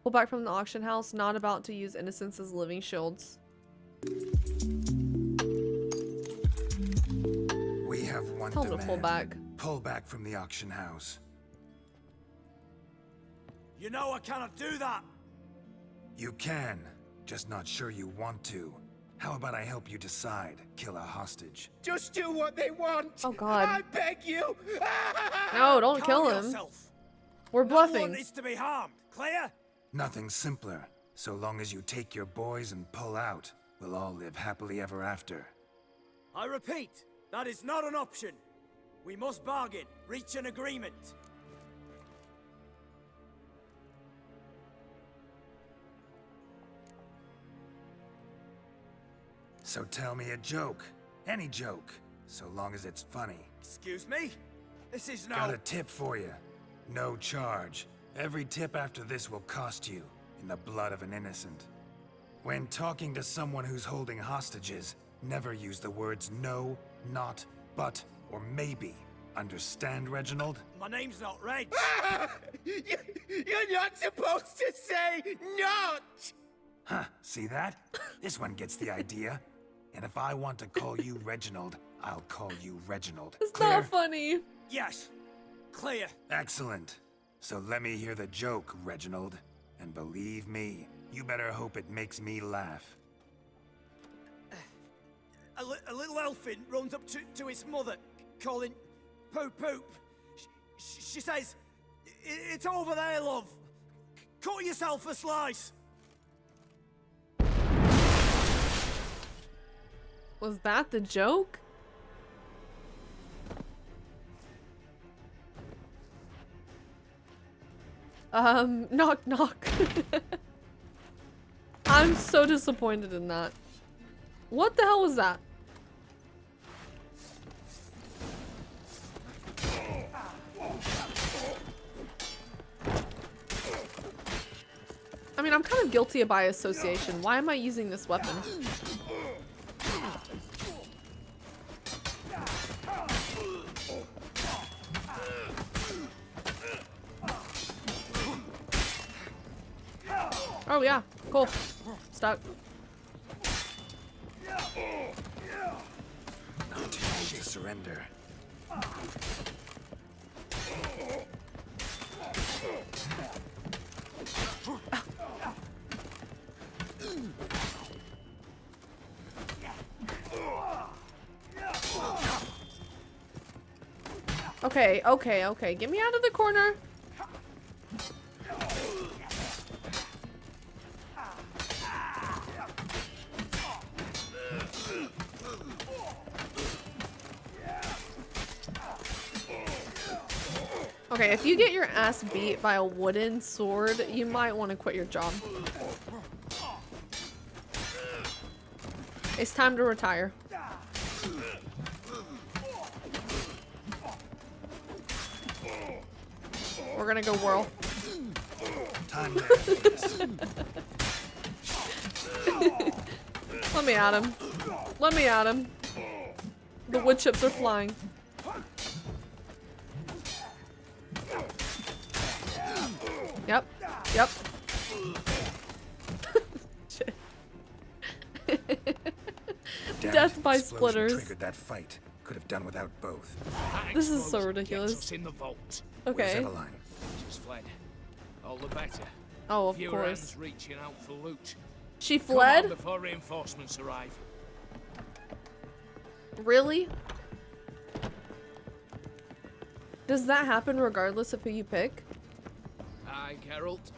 Pull back from the auction house, not about to use innocents as living shields. We have one Tell him to demand. pull back. Pull back from the auction house. You know I cannot do that. You can, just not sure you want to. How about I help you decide? Kill a hostage. Just do what they want! Oh god. I beg you! No, don't kill Calm him. yourself. We're No bluffing. one is to be harmed. Clear? Nothing simpler. So long as you take your boys and pull out, we'll all live happily ever after. I repeat, that is not an option. We must bargain, reach an agreement. So tell me a joke. Any joke. So long as it's funny. Excuse me? This is no... Got a tip for you. No charge. Every tip after this will cost you, in the blood of an innocent. When talking to someone who's holding hostages, never use the words no, not, but, or maybe. Understand, Reginald? My name's not Reg. You're not supposed to say not! Huh, see that? This one gets the idea. And if I want to call you Reginald, I'll call you Reginald. It's Clear? not funny. Yes. Clear. Excellent. So let me hear the joke, Reginald. And believe me, you better hope it makes me laugh. A little elfin runs up to his mother, calling Poop Poop. She says, "It's over there, love. Cut yourself a slice." Was that the joke? Knock knock. I'm so disappointed in that. What the hell was that? I mean, I'm kind of guilty by association. Why am I using this weapon? Oh yeah, cool. Stuck. Not to surrender. Okay, okay, okay. Get me out of the corner. Okay, if you get your ass beat by a wooden sword, you might want to quit your job. It's time to retire. We're gonna go whirl. Let me at him. Let me at him. The wood chips are flying. Yep. Yep. Shit. Death by splitters. Triggered that fight. Could have done without both. This is so ridiculous. In the vault. Okay. She's fled. All the better. Oh, of Fewer course. hands reaching out for loot. She Come fled? on before reinforcements arrive. Really? Does that happen regardless of who you pick? Aye, Geralt.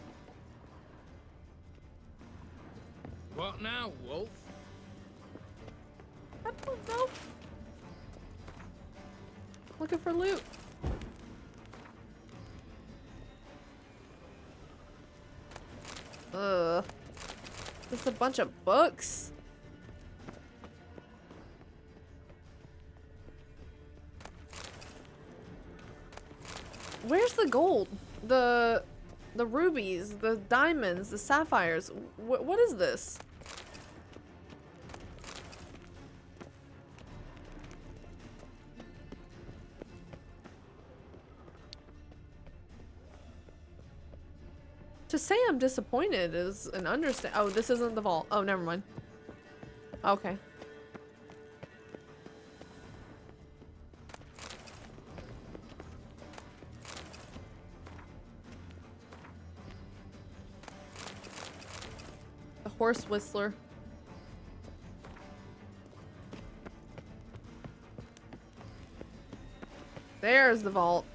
What now, Wolf? I don't know. Looking for loot. Ugh. Just a bunch of books. Where's the gold? The rubies, the diamonds, the sapphires. What is this? To say I'm disappointed is an understand. Oh, this isn't the vault. Oh, never mind. Okay. The horse whistler. There's the vault.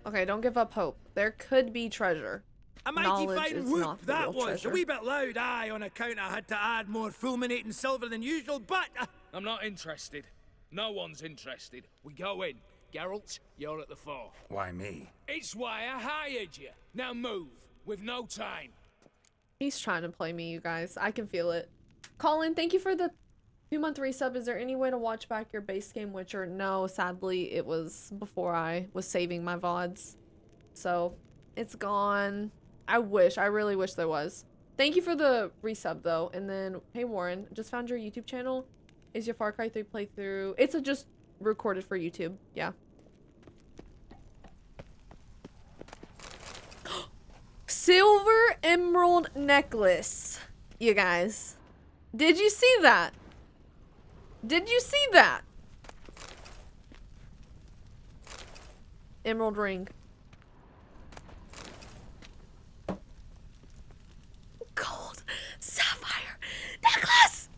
Okay, don't give up hope. There could be treasure. A mighty Knowledge fine is whoop not the that real was. treasure. A wee bit loud, aye, on account I had to add more fulminating silver than usual, but... I'm not interested. No one's interested. We go in. Geralt, you're at the fore. Why me? It's why I hired you. Now move. We've no time. He's trying to play me, you guys. I can feel it. Colin, thank you for the 2-month resub. Is there any way to watch back your base game Witcher? No, sadly, it was before I was saving my VODs. So, it's gone. I really wish there was. Thank you for the resub, though. And then, hey, Warren, just found your YouTube channel. Is your Far Cry 3 playthrough? It's recorded for YouTube. Yeah. Silver emerald necklace. You guys. Did you see that? Did you see that? Emerald ring. Gold sapphire necklace!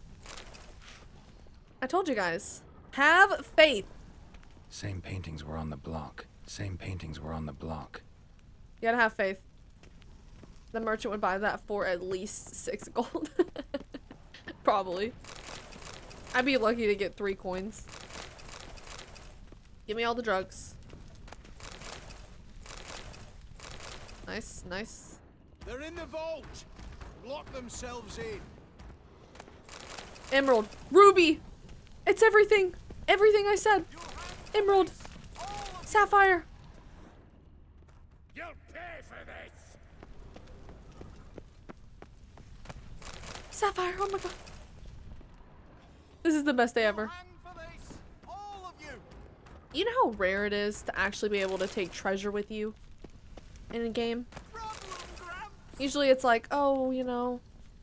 I told you guys. Have faith. Same paintings were on the block. Same paintings were on the block. You gotta have faith. The merchant would buy that for at least 6 gold. Probably. I'd be lucky to get 3 coins. Give me all the drugs. Nice, nice. They're in the vault. Lock themselves in. Emerald. Ruby! It's everything! Everything I said! Emerald! Sapphire! You'll pay for this. Sapphire! Oh my god. This is the best day ever. You know how rare it is to actually be able to take treasure with you in a game? Usually it's like, oh, you know,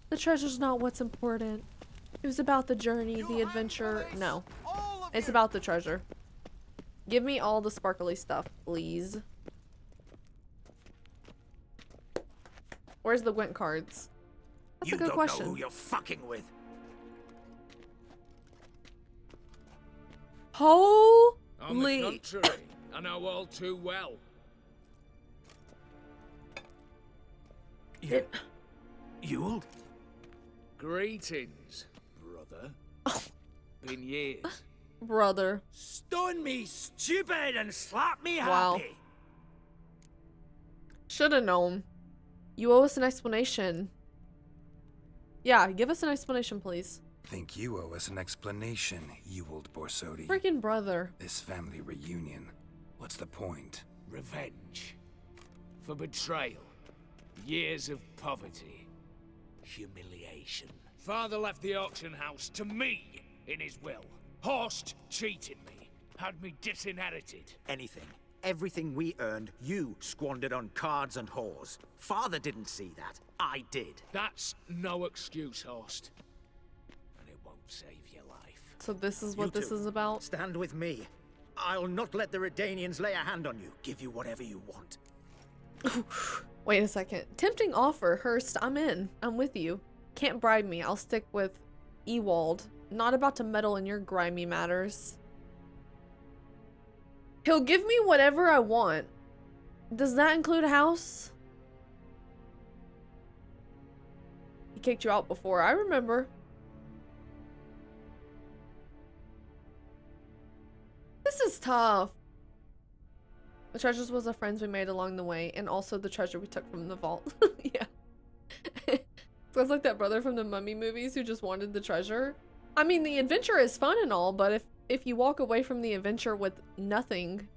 the treasure's not what's important. It was about the journey, the adventure. No. It's about the treasure. Give me all the sparkly stuff, please. Where's the Gwent cards? That's a good question. You don't know who you're fucking with. On the Holy. contrary, I know all too well. Yule? Greetings, brother. Been years. Brother. Stone me stupid and slap me Wow. happy. Should've known. You owe us an explanation. Yeah, give us an explanation, please. Think you owe us an explanation, you old Borsodi. Freaking brother. This family reunion. What's the point? Revenge. For betrayal. Years of poverty. Humiliation. Father left the auction house to me in his will. Horst cheated me. Had me disinherited. Anything. Everything we earned, you squandered on cards and whores. Father didn't see that. I did. That's no excuse, Horst. And it won't save your life. So this is what You this two, is about? Stand with me. I'll not let the Redanians lay a hand on you. Give you whatever you want. Wait a second. Tempting offer, Hurst. I'm in. I'm with you. Can't bribe me. I'll stick with Ewald. Not about to meddle in your grimy matters. He'll give me whatever I want. Does that include a house? He kicked you out before. I remember. This is tough. The treasures was the friends we made along the way, and also the treasure we took from the vault. Yeah. Sounds like that brother from the Mummy movies who just wanted the treasure. I mean, the adventure is fun and all, but if you walk away from the adventure with nothing,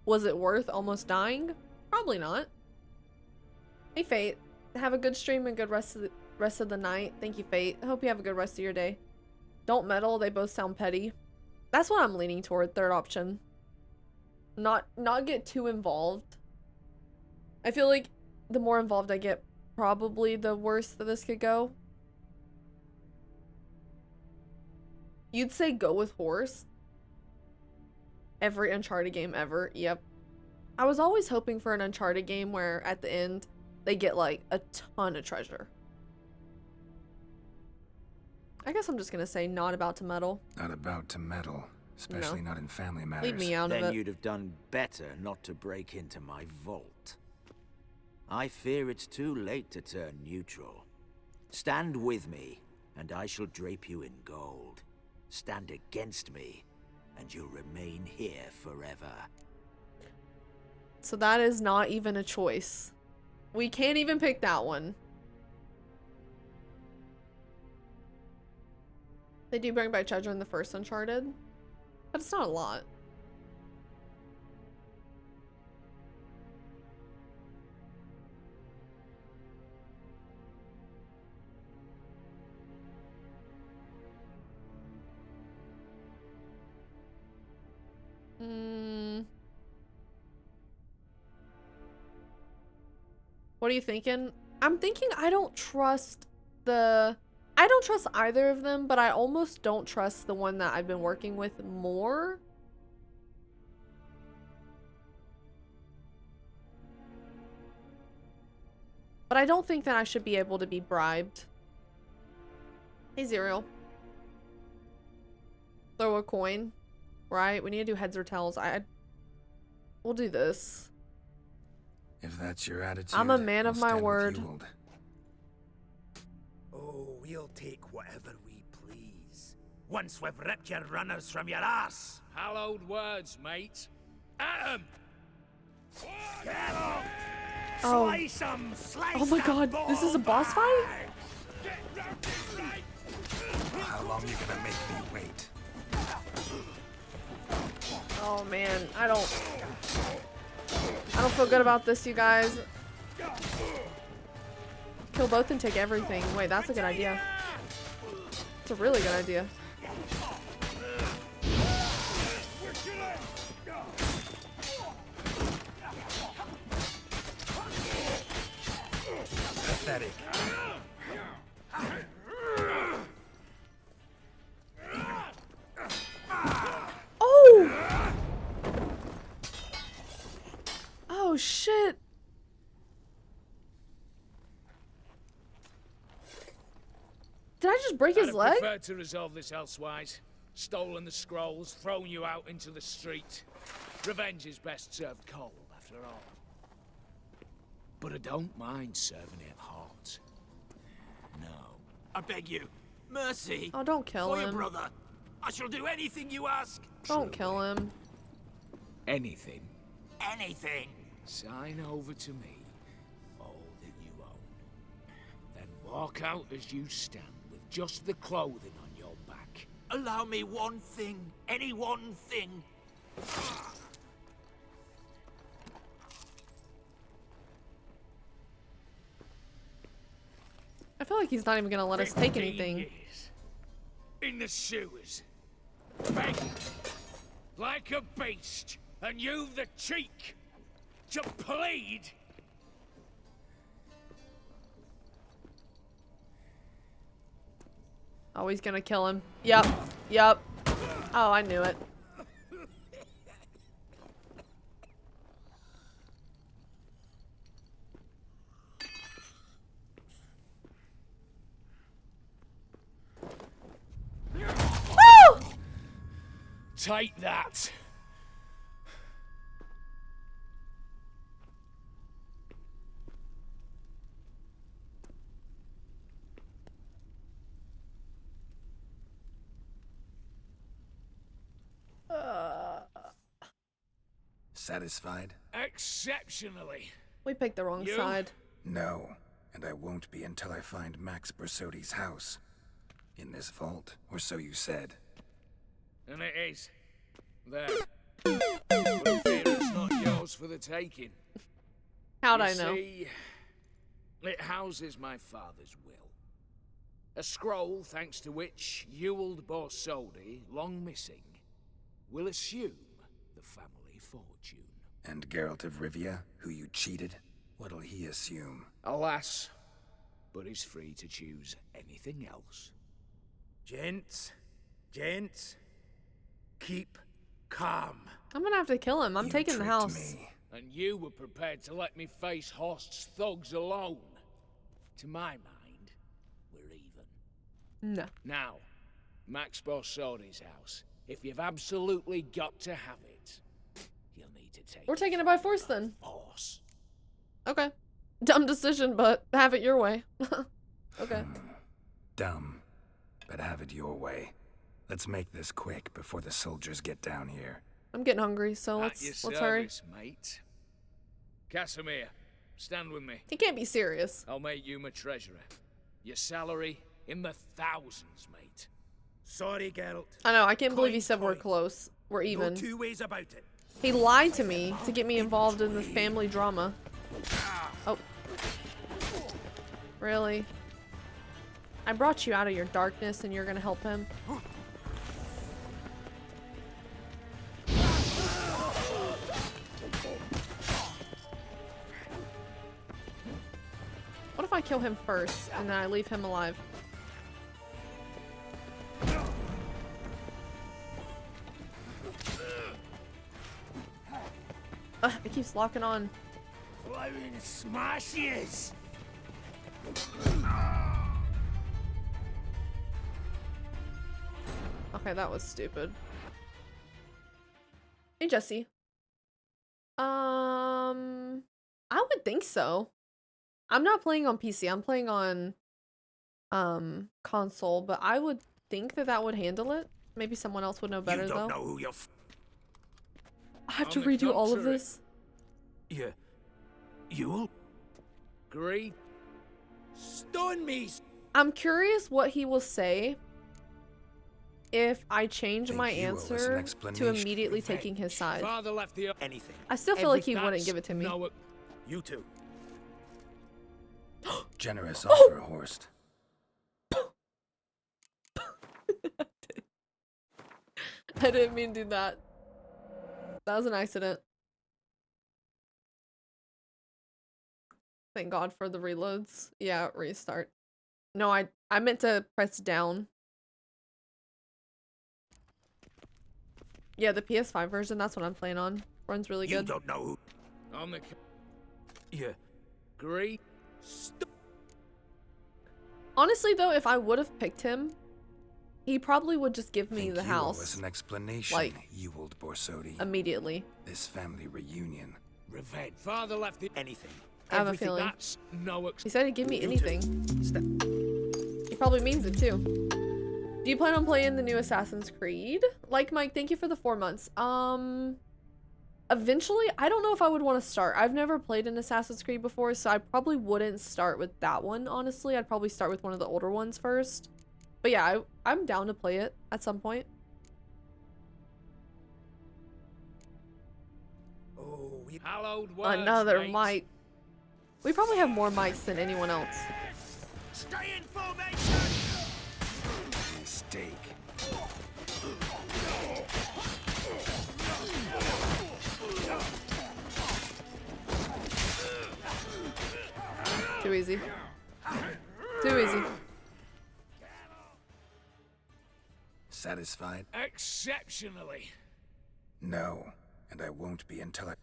was it worth almost dying? Probably not. Hey, Fate. Have a good stream and good rest of the night. Thank you, Fate. I hope you have a good rest of your day. Don't meddle. They both sound petty. That's what I'm leaning toward. Third option. Not get too involved. I feel like the more involved I get, probably the worse that this could go. You'd say go with Horse? Every Uncharted game ever. Yep. I was always hoping for an Uncharted game where at the end they get like a ton of treasure. I guess I'm just gonna say not about to meddle. Not about to meddle. Especially not in family matters. Leave me out of it. Then you'd have done better not to break into my vault. I fear it's too late to turn neutral. Stand with me, and I shall drape you in gold. Stand against me, and you'll remain here forever. So that is not even a choice. We can't even pick that one. They do bring back treasure in the first Uncharted, but it's not a lot. What are you thinking? I'm thinking I don't trust either of them, but I almost don't trust the one that I've been working with more. But I don't think that I should be able to be bribed. Hey, Zero. Throw a coin. Right? We need to do heads or tails. We'll do this. If that's your attitude, I'm a man I'll of my stand with word. you, old. Oh, we'll take whatever we please. Once we've ripped your runners from your ass. Hallowed words, mate. At 'em! Get up! Oh. Slice 'em! Slice Oh my god, this is a boss fight? How long you gonna make me wait? Oh man, I don't feel good about this, you guys. Kill both and take everything. Wait, that's a good idea. It's a really good idea. Pathetic. Oh! Oh shit. Did I just break his I'd leg? prefer to resolve this elsewise. Stolen the scrolls, thrown you out into the street. Revenge is best served cold, after all. But I don't mind serving it hot. No. I beg you, mercy. Oh, don't kill for your him. brother. I shall do anything you ask. Don't kill him. Anything. Anything. Sign over to me all that you own. Then walk out as you stand with just the clothing on your back. Allow me one thing. Any one thing. I feel like he's not even gonna let us take 15 anything. years. In the sewers. Begging. Like a beast. And you've the cheek to plead. Oh, he's gonna kill him. Yep. Yep. Oh, I knew it. Woo! Take that. Satisfied? Exceptionally. We picked the wrong side. No, and I won't be until I find Max Bersodi's house. In this vault, or so you said. And it is. There. But I fear it's not yours for the taking. How'd You I know? See, it houses my father's will. A scroll thanks to which Ewald Borsodi, long missing, will assume the family fortune. And Geralt of Rivia, who you cheated? What'll he assume? Alas, but he's free to choose anything else. Gents, keep calm. I'm gonna have to kill him. I'm taking the house. Me. And you were prepared to let me face Horst's thugs alone. To my mind, we're even. No. Now, Max Borsodi's house. If you've absolutely got to have it, you'll need to take We're taking it by force then. force. Okay. Dumb decision, but have it your way. Okay. Dumb, but have it your way. Let's make this quick before the soldiers get down here. I'm getting hungry, so At your let's hurry. service, mate. Casimir, stand with me. He can't be serious. I'll make you my treasurer. Your salary in the thousands, mate. Sorry, Geralt. I know, I can't believe he said we're close. We're even. No two ways about it. He lied to me to get me involved in the family drama. Oh. Really? I brought you out of your darkness and you're gonna help him? I kill him first and then I leave him alive? It keeps locking on. Blowing smashes. Okay, that was stupid. Hey, Jesse. I would think so. I'm not playing on PC. I'm playing on console, but I would think that that would handle it. Maybe someone else would know better though. Know who you're I have to redo all of this. Yeah. You'll agree. Stun me. I'm curious what he will say if I change my answer to immediately taking his side. Father left the anything. I still feel like he wouldn't give it to me. No, you too. Generous offer, Horst. I didn't mean to do that. That was an accident. Thank God for the reloads. Yeah, restart. No, I meant to press down. Yeah, the PS5 version, that's what I'm playing on. Runs really good. You don't know who. on the. Yeah. Agree. Honestly, though, if I would have picked him, he probably would just give me the house. As an explanation, like, Ewald Borsodi. immediately. This family reunion. Revenge. Father left the anything. I have a feeling. That's no He said he'd give me anything. He probably means it too. Do you plan on playing the new Assassin's Creed? Like Mike, thank you for the 4 months. Eventually, I don't know if I would want to start. I've never played an Assassin's Creed before, so I probably wouldn't start with that one, honestly. I'd probably start with one of the older ones first. But yeah, I'm down to play it at some point. Oh, hallowed words, Another mate. mic. We probably have more mics than anyone else. Stay in formation. Mistake. Too easy. Too easy. Satisfied? Exceptionally. No, and I won't be until I...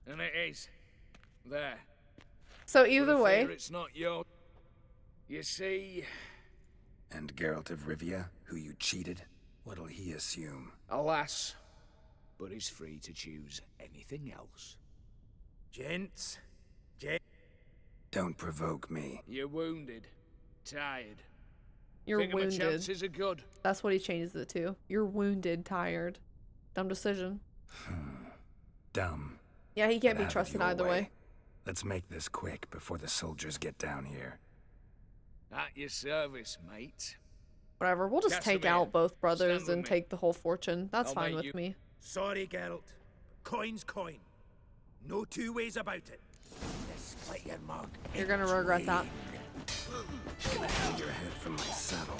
And it is. There. So either But I way... fear it's not your... You see... And Geralt of Rivia, who you cheated? What'll he assume? Alas. But he's free to choose anything else. Gents. Don't provoke me. You're wounded. Tired. You're Think my wounded. chances are good. That's what he changes it to. You're wounded, tired. Dumb decision. Dumb. Yeah, he can't But be have it trusted your either way. Let's make this quick before the soldiers get down here. At your service, mate. Whatever, we'll just take Casimir, out both brothers stand with and me. take the whole fortune. That's I'll fine make with you- me. Sorry, Geralt. Coin's coin. No two ways about it. Split your mug. You're gonna regret that. Gonna hang your head from my saddle.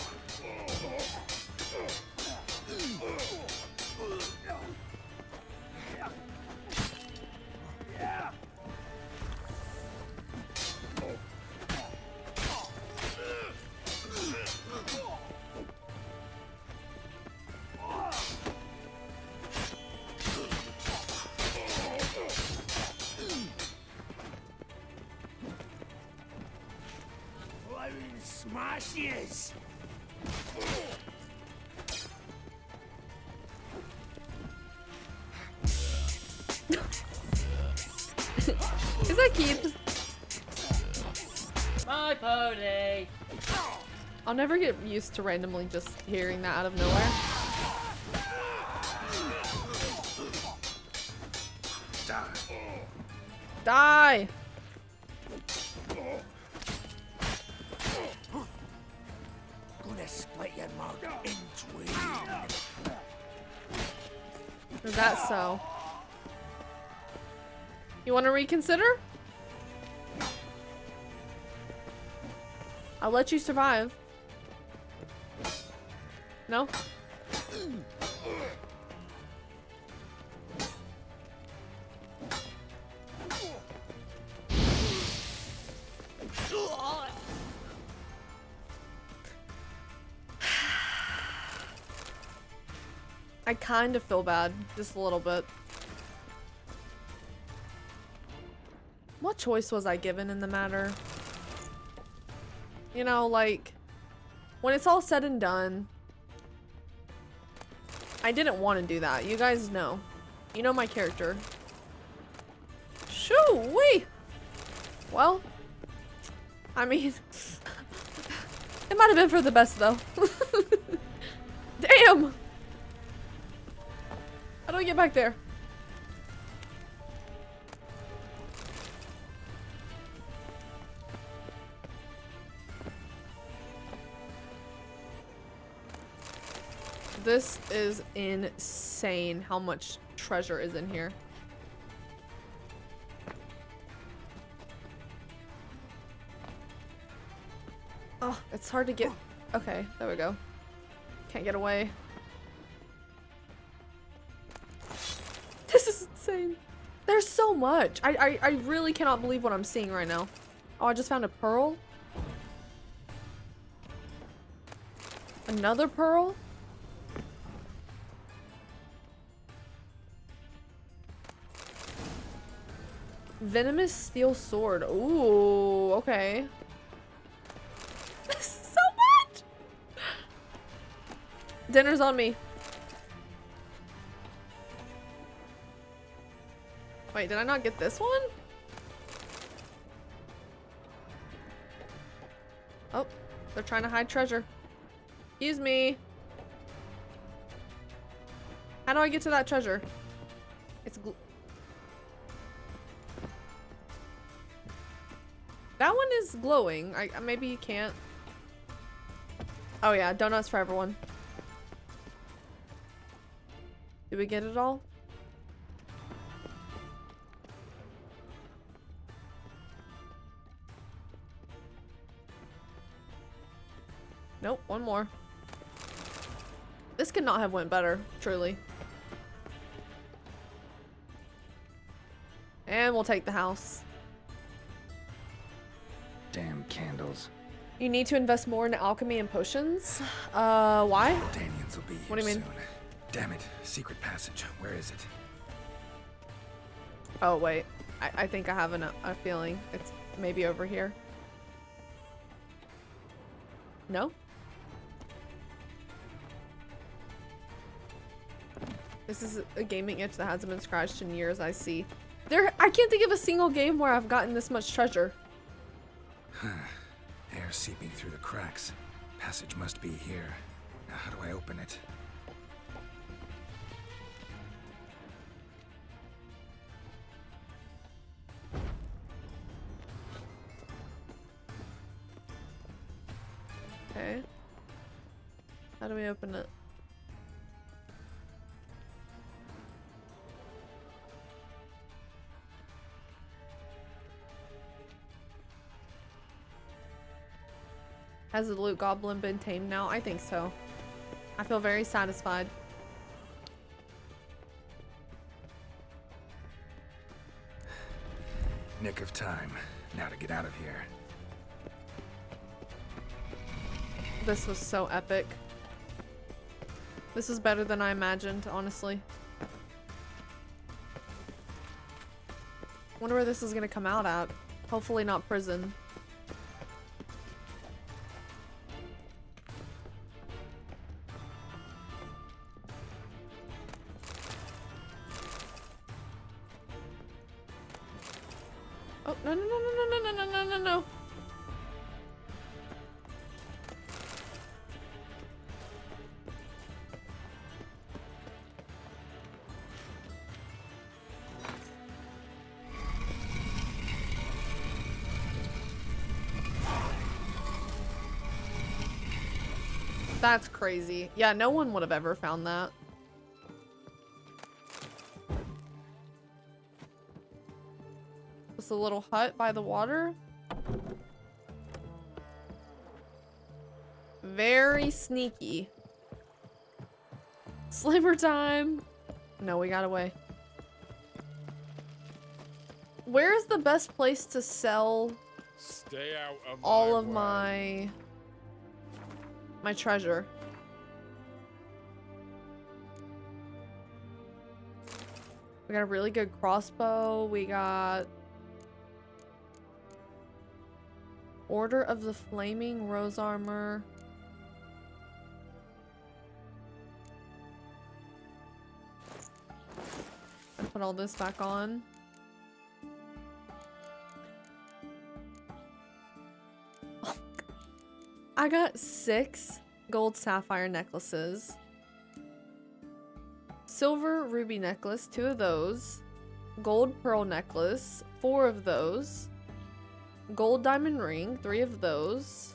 Blowing smashes. Is that Keith? My pony. I'll never get used to randomly just hearing that out of nowhere. Die! Gonna split your mug in twain. Is that so? You want to reconsider? I'll let you survive. No? I kind of feel bad, just a little bit. What choice was I given in the matter? You know, like, when it's all said and done, I didn't want to do that. You guys know. You know my character. Shoo-wee! Well, I mean, it might have been for the best, though. Damn! How do I get back there? This is insane how much treasure is in here. Oh, it's hard to get. Okay, there we go. Can't get away. This is insane. There's so much. I really cannot believe what I'm seeing right now. Oh, I just found a pearl. Another pearl? Venomous steel sword. Ooh, okay. This is so much! Dinner's on me. Wait, did I not get this one? Oh, they're trying to hide treasure. Excuse me. How do I get to that treasure? It's that one is glowing. Maybe you can't. Oh yeah, donuts for everyone. Did we get it all? Nope, one more. This could not have went better, truly. And we'll take the house. Damn candles. You need to invest more in alchemy and potions. Why? Danians will be here What do you mean? soon. Damn it. Secret passage. Where is it? Oh, wait. I think I have a feeling. It's maybe over here. No? This is a gaming itch that hasn't been scratched in years, I see. I can't think of a single game where I've gotten this much treasure. Air seeping through the cracks. Passage must be here. Now, how do I open it? Okay. How do we open it? Has the loot goblin been tamed now? I think so. I feel very satisfied. Nick of time. Now to get out of here. This was so epic. This is better than I imagined, honestly. Wonder where this is gonna come out at. Hopefully not prison. Oh, no, no, no, no, no, no, no, no, no, no. That's crazy. Yeah, no one would have ever found that. Just a little hut by the water. Very sneaky. Slimmer time. No, we got away. Where's the best place to sell Stay out of all my of way. my treasure? We got a really good crossbow. We got Order of the Flaming Rose Armor. I put all this back on. I got 6 gold sapphire necklaces. Silver ruby necklace, 2 of those. Gold pearl necklace, 4 of those. Gold diamond ring, 3 of those.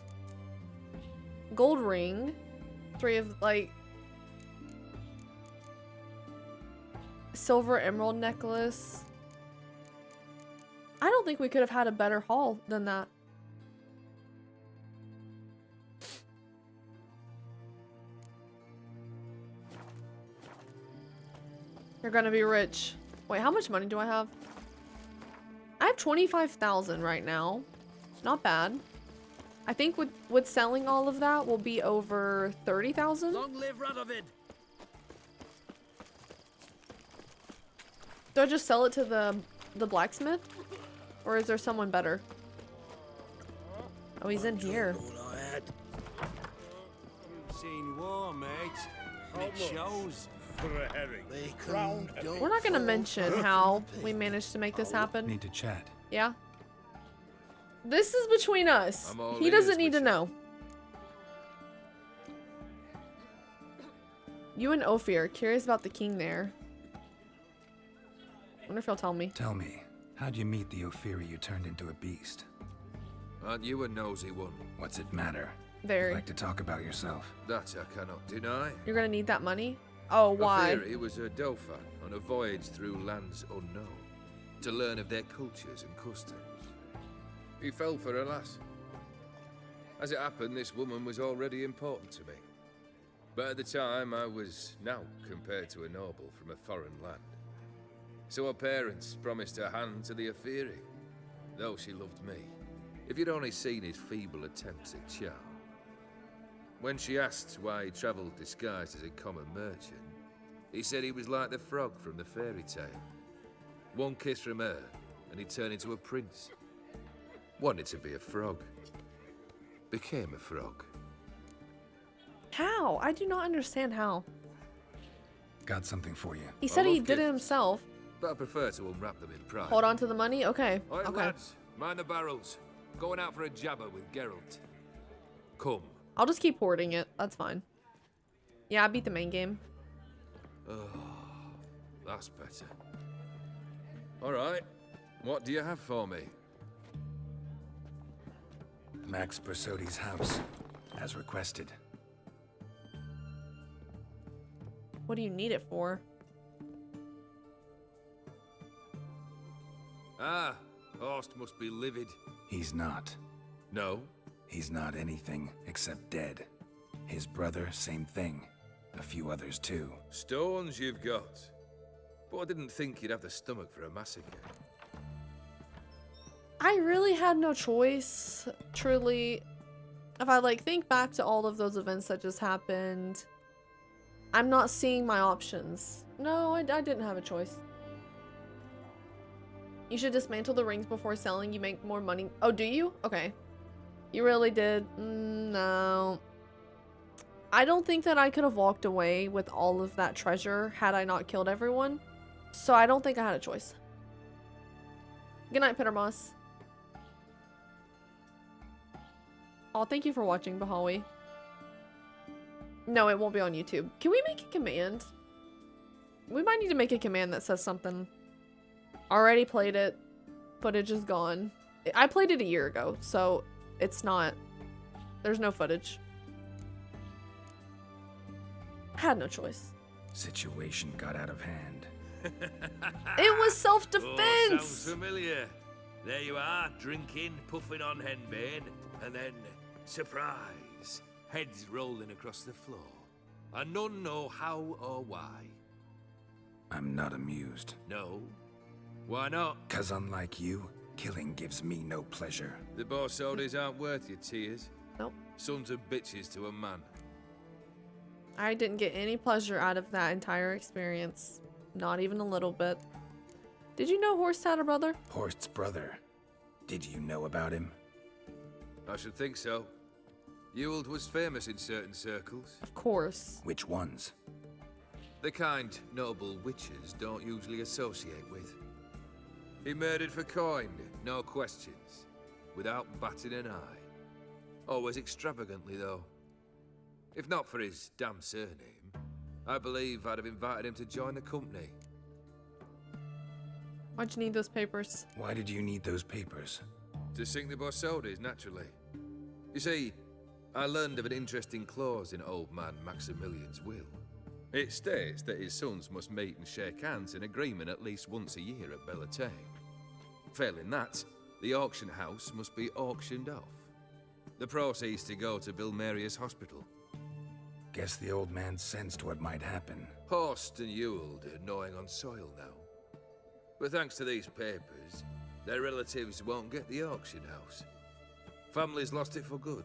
Gold ring, 3 of, like... Silver emerald necklace. I don't think we could have had a better haul than that. You're gonna be rich. Wait, how much money do I have? I have 25,000 right now. Not bad. I think with selling all of that will be over 30,000. Long live Radovid. Do I just sell it to the blacksmith? Or is there someone better? Oh, he's in here. You've seen war, mate. And it shows. For a herring. We're not gonna mention how we managed to make this happen. Need to chat. Yeah. This is between us. I'm all He doesn't ears, need to Witcher. know. You and Ophir, curious about the king there. Wonder if he'll tell me. Tell me, how'd you meet the Ophiri you turned into a beast? Aren't you a nosy one? What's it matter? Very. You like to talk about yourself? That I cannot deny. You're gonna need that money? Oh, why? Ophiri was a Dauphin on a voyage through lands unknown to learn of their cultures and customs. He fell for a lass. As it happened, this woman was already important to me. But at the time, I was now compared to a noble from a foreign land. So her parents promised her hand to the Ophiri, though she loved me. If you'd only seen his feeble attempts at charm. When she asked why he travelled disguised as a common merchant, he said he was like the frog from the fairy tale. One kiss from her, and he turned into a prince. Wanted to be a frog. Became a frog. How? I do not understand how. Got something for you. He said he love did it gifts. himself. But I prefer to unwrap them in private. Hold on to the money? Okay. All right, Okay. lads, mind the barrels. Going out for a jabber with Geralt. Come. I'll just keep hoarding it. That's fine. Yeah, I beat the main game. Oh, that's better. All right, what do you have for me? Max Bersodi's house, as requested. What do you need it for? Ah, Horst must be livid. He's not. No? He's not anything except dead. His brother, same thing. A few others too. Stones you've got. But I didn't think you'd have the stomach for a massacre. I really had no choice, truly. If I think back to all of those events that just happened, I'm not seeing my options. No, I didn't have a choice. You should dismantle the rings before selling. You make more money. Oh, do you? Okay. You really did? No. I don't think that I could have walked away with all of that treasure had I not killed everyone. So I don't think I had a choice. Good night, Pittermoss. Oh, thank you for watching, Bahawi. No, it won't be on YouTube. Can we make a command? We might need to make a command that says something. Already played it. Footage is gone. I played it a year ago, so it's not... There's no footage. I had no choice. Situation got out of hand. It was self-defense! Oh, sounds familiar. There you are, drinking, puffing on henbane, and then, surprise, heads rolling across the floor. And none know how or why. I'm not amused. No? Why not? 'Cause unlike you, killing gives me no pleasure. The Borsodis aren't worth your tears. Nope. Sons of bitches to a man. I didn't get any pleasure out of that entire experience. Not even a little bit. Did you know Horst had a brother? Horst's brother. Did you know about him? I should think so. Ewald was famous in certain circles. Of course. Which ones? The kind noble witches don't usually associate with. He murdered for coin, no questions, without batting an eye. Always extravagantly, though. If not for his damn surname, I believe I'd have invited him to join the company. Why'd you need those papers? Why did you need those papers? To sink the Borsodis, naturally. You see, I learned of an interesting clause in old man Maximilian's will. It states that his sons must meet and shake hands in agreement at least once a year at Bellatane. Failing that, the auction house must be auctioned off. The proceeds to go to Vilmeria's hospital. Guess the old man sensed what might happen. Horst and Ewald are gnawing on soil now. But thanks to these papers, their relatives won't get the auction house. Family's lost it for good.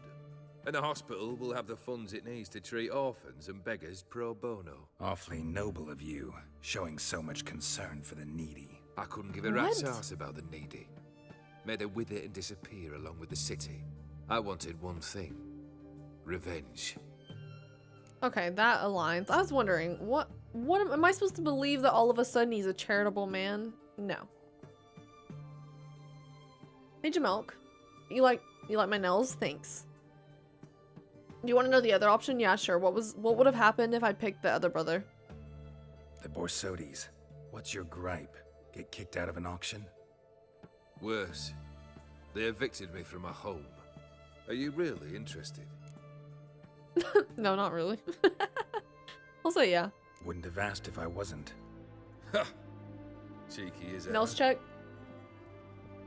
And the hospital will have the funds it needs to treat orphans and beggars pro bono. Awfully noble of you, showing so much concern for the needy. I couldn't give a rat's ass about the needy. Made her wither and disappear along with the city. I wanted one thing. Revenge. Okay, that aligns. I was wondering, what am I supposed to believe that all of a sudden he's a charitable man? No. Hey, Jamelk. You like my nails? Thanks. Do you want to know the other option? Yeah, sure. What would have happened if I picked the other brother? The Borsodis. What's your gripe? Get kicked out of an auction? Worse. They evicted me from my home. Are you really interested? No, not really. I'll say yeah. Wouldn't have asked if I wasn't. Ha! Cheeky is it? Nails check.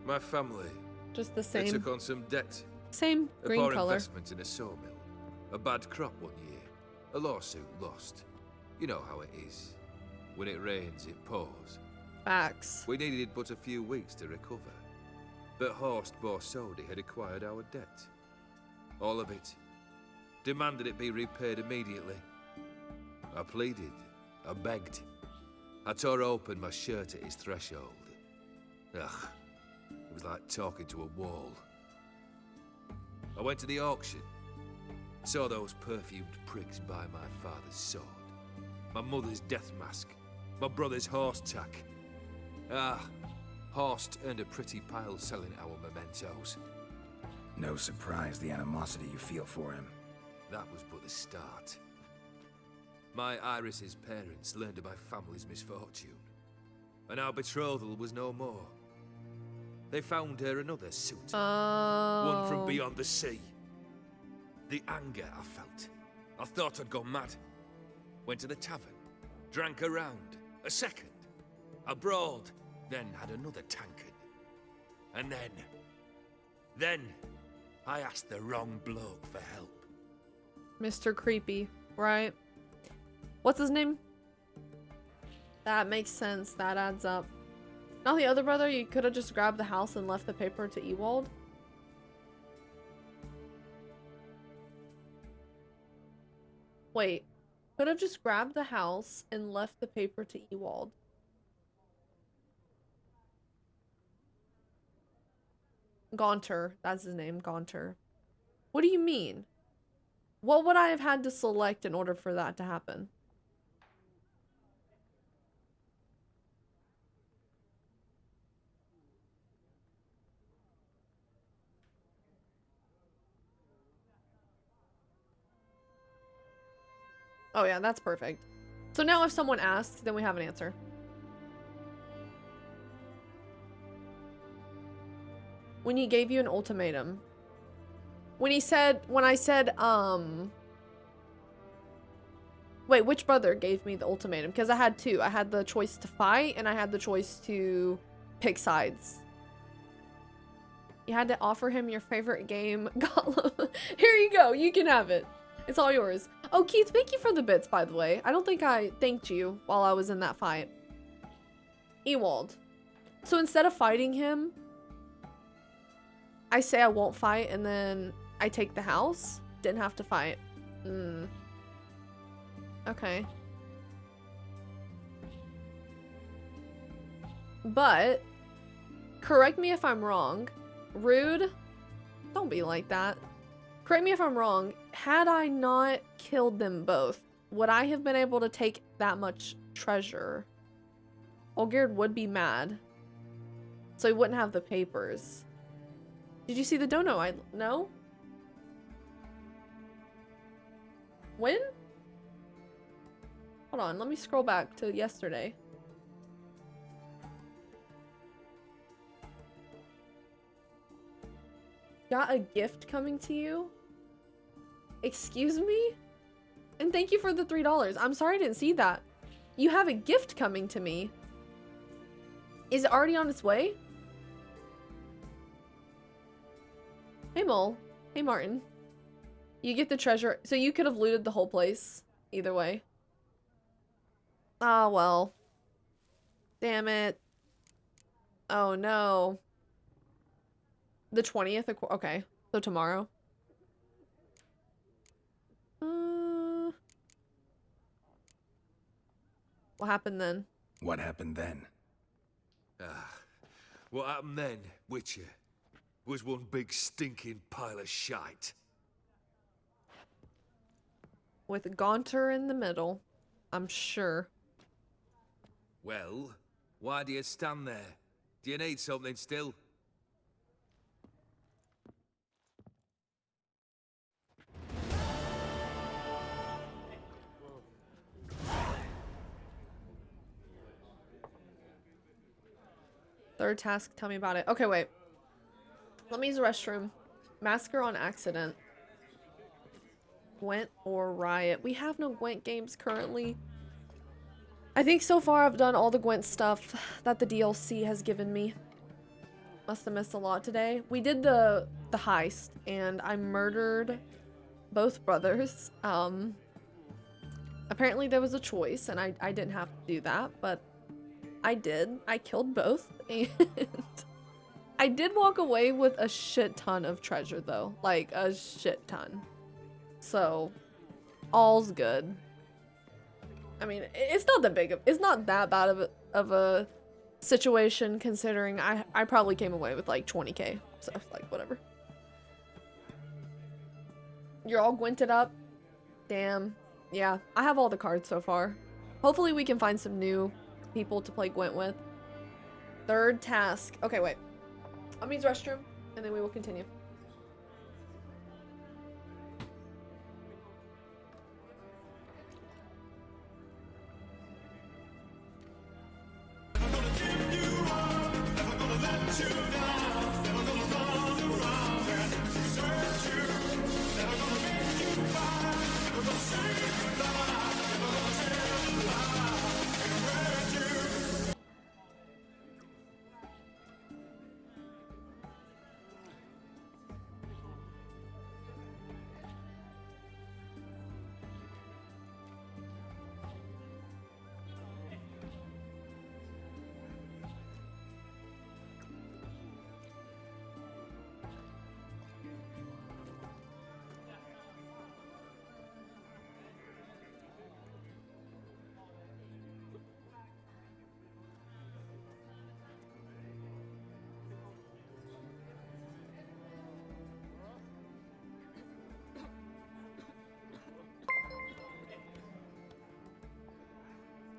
My family. Just the They same. took on some debt. Same A green poor color. investment in a sawmill. A bad crop one year. A lawsuit lost. You know how it is. When it rains, it pours. Facts. We needed but a few weeks to recover. But Horst Borsodi had acquired our debt. All of it. Demanded it be repaid immediately. I pleaded. I begged. I tore open my shirt at his threshold. Ugh. It was like talking to a wall. I went to the auction. Saw those perfumed pricks buy my father's sword. My mother's death mask. My brother's horse tack. Ah, Horst earned a pretty pile selling our mementos. No surprise the animosity you feel for him. That was but the start. My Iris's parents learned of my family's misfortune, and our betrothal was no more. They found her another suitor, one from beyond the sea. The anger I felt. I thought I'd gone mad. Went to the tavern, drank a round, a second, a broad, then had another tankard. And then I asked the wrong bloke for help. Mr. Creepy, right? What's his name? That makes sense. That adds up. Not the other brother, you could have just grabbed the house and left the paper to Ewald. Wait. Could have just grabbed the house and left the paper to Ewald. Gaunter. That's his name, Gaunter. What do you mean? What would I have had to select in order for that to happen? Oh yeah, that's perfect. So now if someone asks, then we have an answer. When he gave you an ultimatum. When I said, wait, which brother gave me the ultimatum? Because I had two. I had the choice to fight and I had the choice to pick sides. You had to offer him your favorite game. Gollum. Here you go. You can have it. It's all yours. Oh, Keith, thank you for the bits, by the way. I don't think I thanked you while I was in that fight. Ewald. So instead of fighting him, I say I won't fight and then I take the house? Didn't have to fight. Okay. But, correct me if I'm wrong. Rude, don't be like that. Correct me if I'm wrong. Had I not killed them both, would I have been able to take that much treasure? Olgerd would be mad. So he wouldn't have the papers. Did you see the dono? No? When? Hold on, let me scroll back to yesterday. Got a gift coming to you? Excuse me? And thank you for the $3. I'm sorry I didn't see that. You have a gift coming to me. Is it already on its way? Hey Mole. Hey Martin. You get the treasure. So you could have looted the whole place. Either way. Ah, well. Damn it. Oh no. The 20th? Okay. So tomorrow. What happened then? What happened then? What happened then, Witcher, was one big stinking pile of shite. With Gaunter in the middle, I'm sure. Well, why do you stand there? Do you need something still? Third task, tell me about it. Okay, wait. Let me use the restroom. Massacre on accident. Gwent or Riot. We have no Gwent games currently. I think so far I've done all the Gwent stuff that the DLC has given me. Must have missed a lot today. We did the heist and I murdered both brothers. Apparently there was a choice and I didn't have to do that, but I did. I killed both and I did walk away with a shit ton of treasure though. Like a shit ton. So all's good. I mean, it's not that bad of a situation considering I probably came away with like 20k. So like whatever. You're all gwented up. Damn. Yeah, I have all the cards so far. Hopefully we can find some new people to play Gwent with. Third task. Okay, wait. I'll use restroom and then we will continue.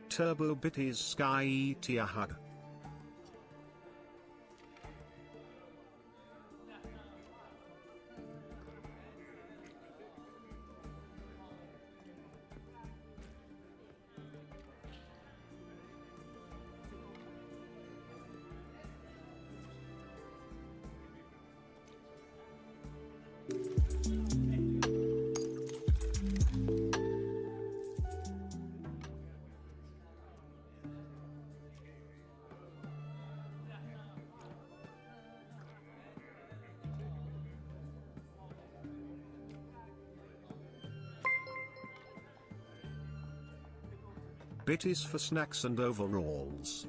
Turbo Bitty's Skyytea hug. Bitties for snacks and overalls.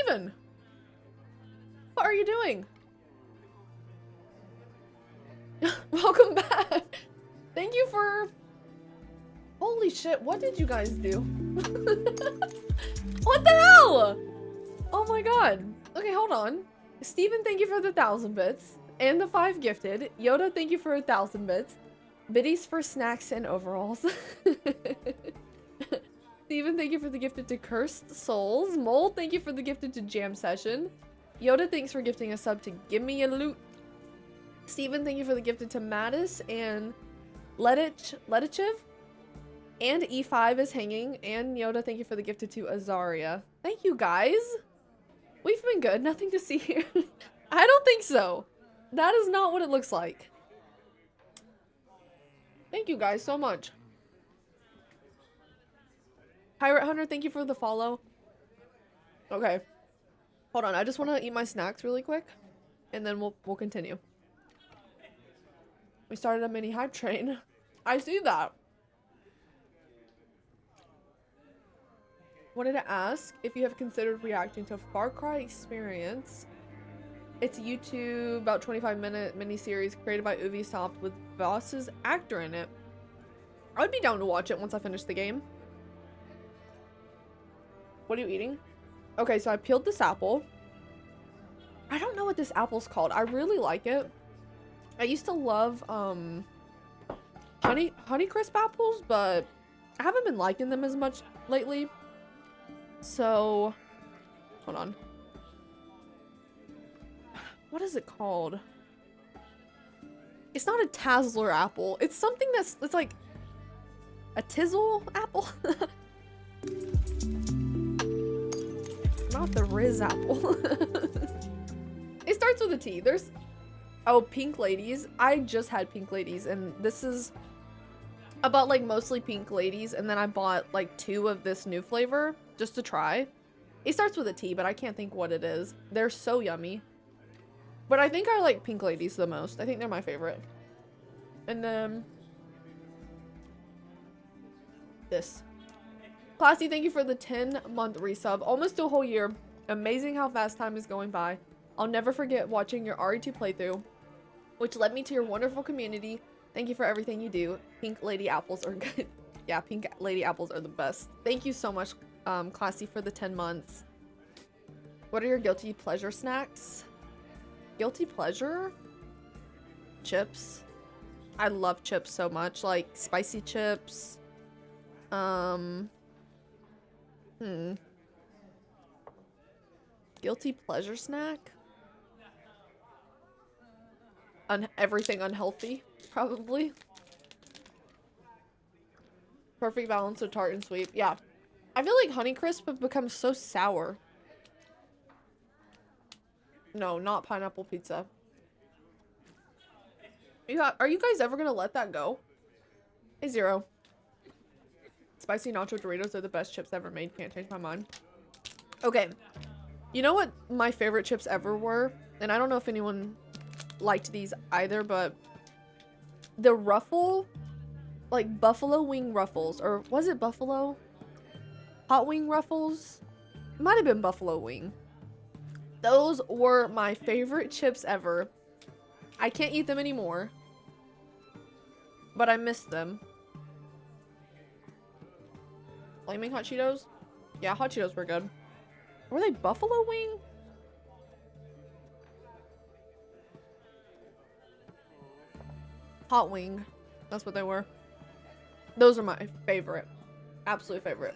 Steven! What are you doing? Welcome back! Thank you for... Holy shit, what did you guys do? What the hell? Oh my god. Okay, hold on. Steven, thank you for the 1,000 bits. And the 5 gifted. Yoda, thank you for 1,000 bits. Biddies for snacks and overalls. Steven, thank you for the gifted to Cursed Souls. Mole, thank you for the gifted to Jam Session. Yoda, thanks for gifting a sub to Gimme a Loot. Steven, thank you for the gifted to Mattis and Letichiv. And E5 is hanging. And Yoda, thank you for the gifted to Azaria. Thank you, guys. We've been good. Nothing to see here. I don't think so. That is not what it looks like. Thank you guys so much. Pirate Hunter, thank you for the follow. Okay. Hold on. I just want to eat my snacks really quick. And then we'll continue. We started a mini hype train. I see that. Wanted to ask if you have considered reacting to Far Cry Experience. It's a YouTube, about 25-minute miniseries created by Ubisoft with Voss's actor in it. I would be down to watch it once I finish the game. What are you eating? Okay, so I peeled this apple. I don't know what this apple's called. I really like it. I used to love Honeycrisp apples, but I haven't been liking them as much lately. So, hold on. What is it called? It's not a Tazzler apple. It's something it's like a Tizzle apple. Not the Riz apple. It starts with a T. There's, oh, Pink Ladies. I just had Pink Ladies, and this is about like mostly Pink Ladies, and then I bought like 2 of this new flavor just to try. It starts with a T, but I can't think what it is. They're so yummy. But I think I like Pink Ladies the most. I think they're my favorite. And then this. Classy, thank you for the 10-month resub. Almost a whole year. Amazing how fast time is going by. I'll never forget watching your RE2 playthrough, which led me to your wonderful community. Thank you for everything you do. Pink lady apples are good. Yeah, pink lady apples are the best. Thank you so much, Classy, for the 10 months. What are your guilty pleasure snacks? Guilty pleasure? Chips. I love chips so much. Like, spicy chips. Guilty pleasure snack? Everything unhealthy, probably. Perfect balance of tart and sweet. Yeah. I feel like Honeycrisp have become so sour. No, not pineapple pizza. Are you guys ever gonna let that go? Hey, Zero. Spicy nacho Doritos are the best chips ever made. Can't change my mind. Okay. You know what my favorite chips ever were? And I don't know if anyone liked these either, but the Ruffle, like buffalo wing ruffles, or was it buffalo? Hot wing ruffles? It might have been buffalo wing. Those were my favorite chips ever. I can't eat them anymore, but I miss them. Flaming hot Cheetos? Yeah, hot Cheetos were good. Were they buffalo wing? Hot wing. That's what they were. Those are my favorite. Absolute favorite.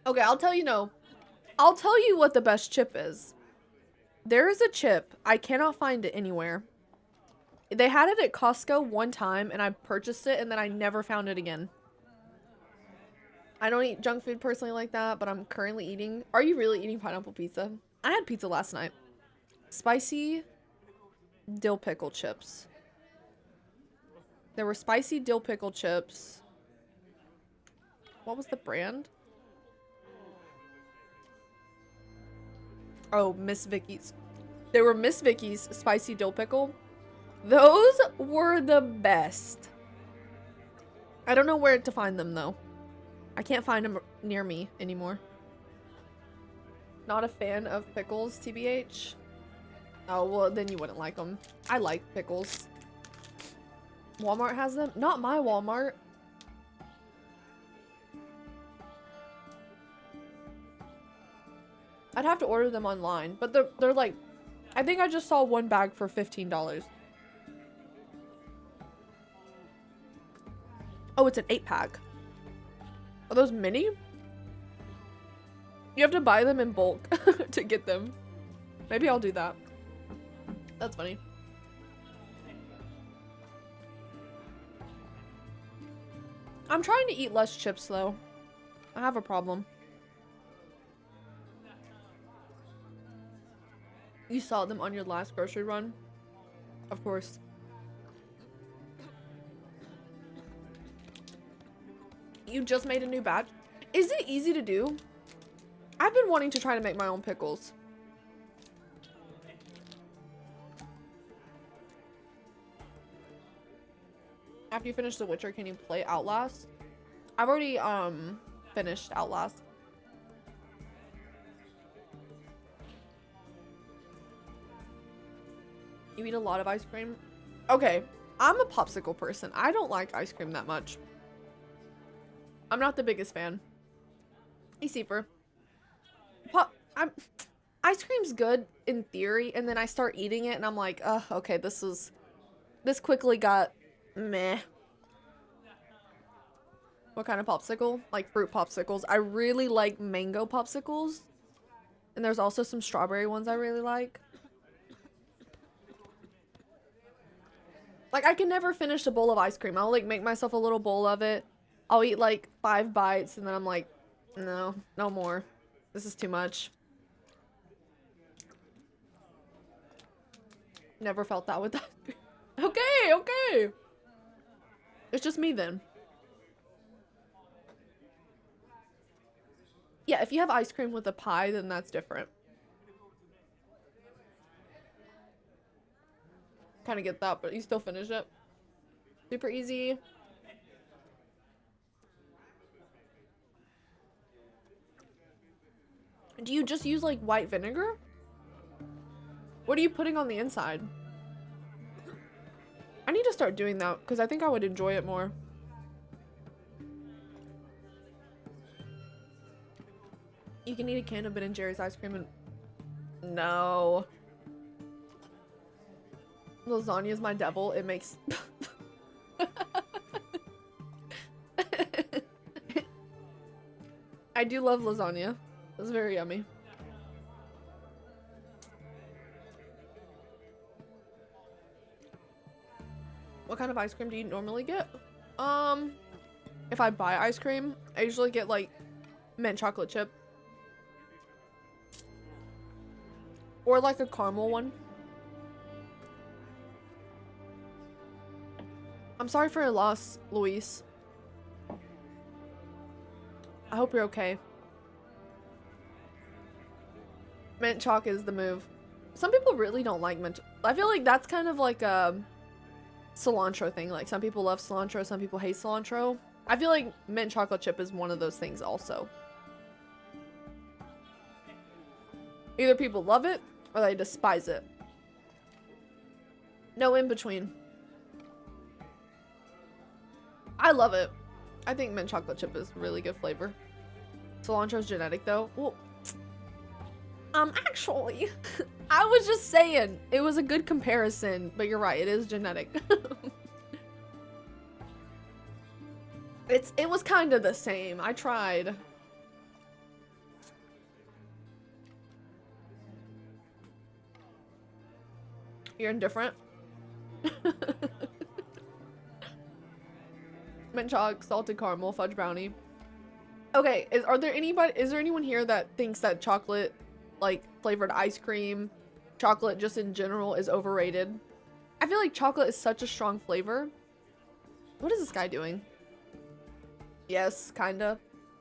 Okay, I'll tell you what the best chip is. There is a chip. I cannot find it anywhere. They had it at Costco one time and I purchased it and then I never found it again. I don't eat junk food personally like that, but I'm currently eating. Are you really eating pineapple pizza? I had pizza last night. Spicy dill pickle chips. There were spicy dill pickle chips. What was the brand? Oh, Miss Vicky's. There were Miss Vicky's spicy dill pickle. Those were the best. I don't know where to find them though. I can't find them near me anymore. Not a fan of pickles, TBH. Oh, well, then you wouldn't like them. I like pickles. Walmart has them? Not my Walmart. I'd have to order them online, but they're like, I think I just saw one bag for $15. Oh, it's an 8-pack. Are those mini? You have to buy them in bulk to get them. Maybe I'll do that. That's funny. I'm trying to eat less chips though. I have a problem. You saw them on your last grocery run? Of course. You just made a new batch? Is it easy to do? I've been wanting to try to make my own pickles. After you finish The Witcher, can you play Outlast? I've already finished Outlast. You eat a lot of ice cream? Okay, I'm a popsicle person. I don't like ice cream that much. I'm not the biggest fan. Hey, Seafer. Ice cream's good in theory, and then I start eating it, and I'm like, ugh, okay, this quickly got meh. What kind of popsicle? Like fruit popsicles. I really like mango popsicles. And there's also some strawberry ones I really like. Like, I can never finish a bowl of ice cream. I'll, like, make myself a little bowl of it. I'll eat, like, 5 bites, and then I'm like, no, no more. This is too much. Never felt that with that. Okay, okay. It's just me, then. Yeah, if you have ice cream with a pie, then that's different. Kind of get that, but you still finish it. Super easy. Do you just use like white vinegar? What are you putting on the inside? I need to start doing that because I think I would enjoy it more. You can eat a can of Ben & Jerry's ice cream and... No. Lasagna is my devil. It makes... I do love lasagna. It's very yummy. What kind of ice cream do you normally get? If I buy ice cream, I usually get like mint chocolate chip. Or like a caramel one. I'm sorry for your loss, Luis. I hope you're okay. Mint chalk is the move. Some people really don't like mint. I feel like that's kind of like a cilantro thing. Like some people love cilantro, some people hate cilantro. I feel like mint chocolate chip is one of those things also. Either people love it or they despise it. No in between. I love it. I think mint chocolate chip is really good flavor. Cilantro's genetic though. Well, actually, I was just saying it was a good comparison, but you're right, it is genetic. It was kind of the same. I tried. You're indifferent. Mint chalk, salted caramel, fudge brownie. Okay, is there anyone here that thinks that chocolate, like flavored ice cream, chocolate just in general is overrated? I feel like chocolate is such a strong flavor. What is this guy doing? Yes, kinda.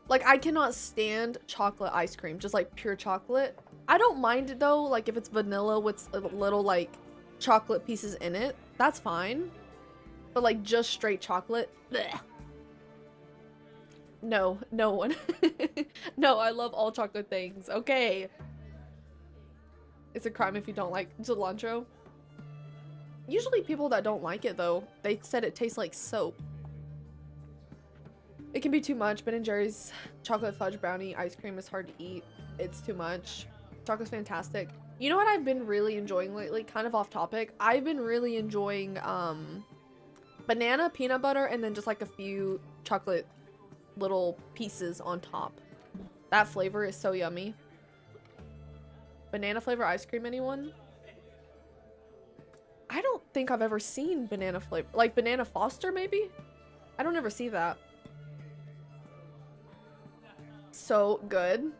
Like I cannot stand chocolate ice cream, just like pure chocolate. I don't mind it though, like if it's vanilla with a little like chocolate pieces in it, that's fine. But like just straight chocolate, bleh. No, no one. No, I love all chocolate things. Okay. It's a crime if you don't like cilantro. Usually people that don't like it though, they said it tastes like soap. It can be too much. Ben & Jerry's chocolate fudge brownie ice cream is hard to eat. It's too much. Chocolate's fantastic. You know what I've been really enjoying lately? Kind of off topic. I've been really enjoying banana, peanut butter, and then just like a few chocolate little pieces on top. That flavor is so yummy. Banana flavor ice cream, anyone? I don't think I've ever seen banana flavor. Like banana Foster, maybe? I don't ever see that. So good.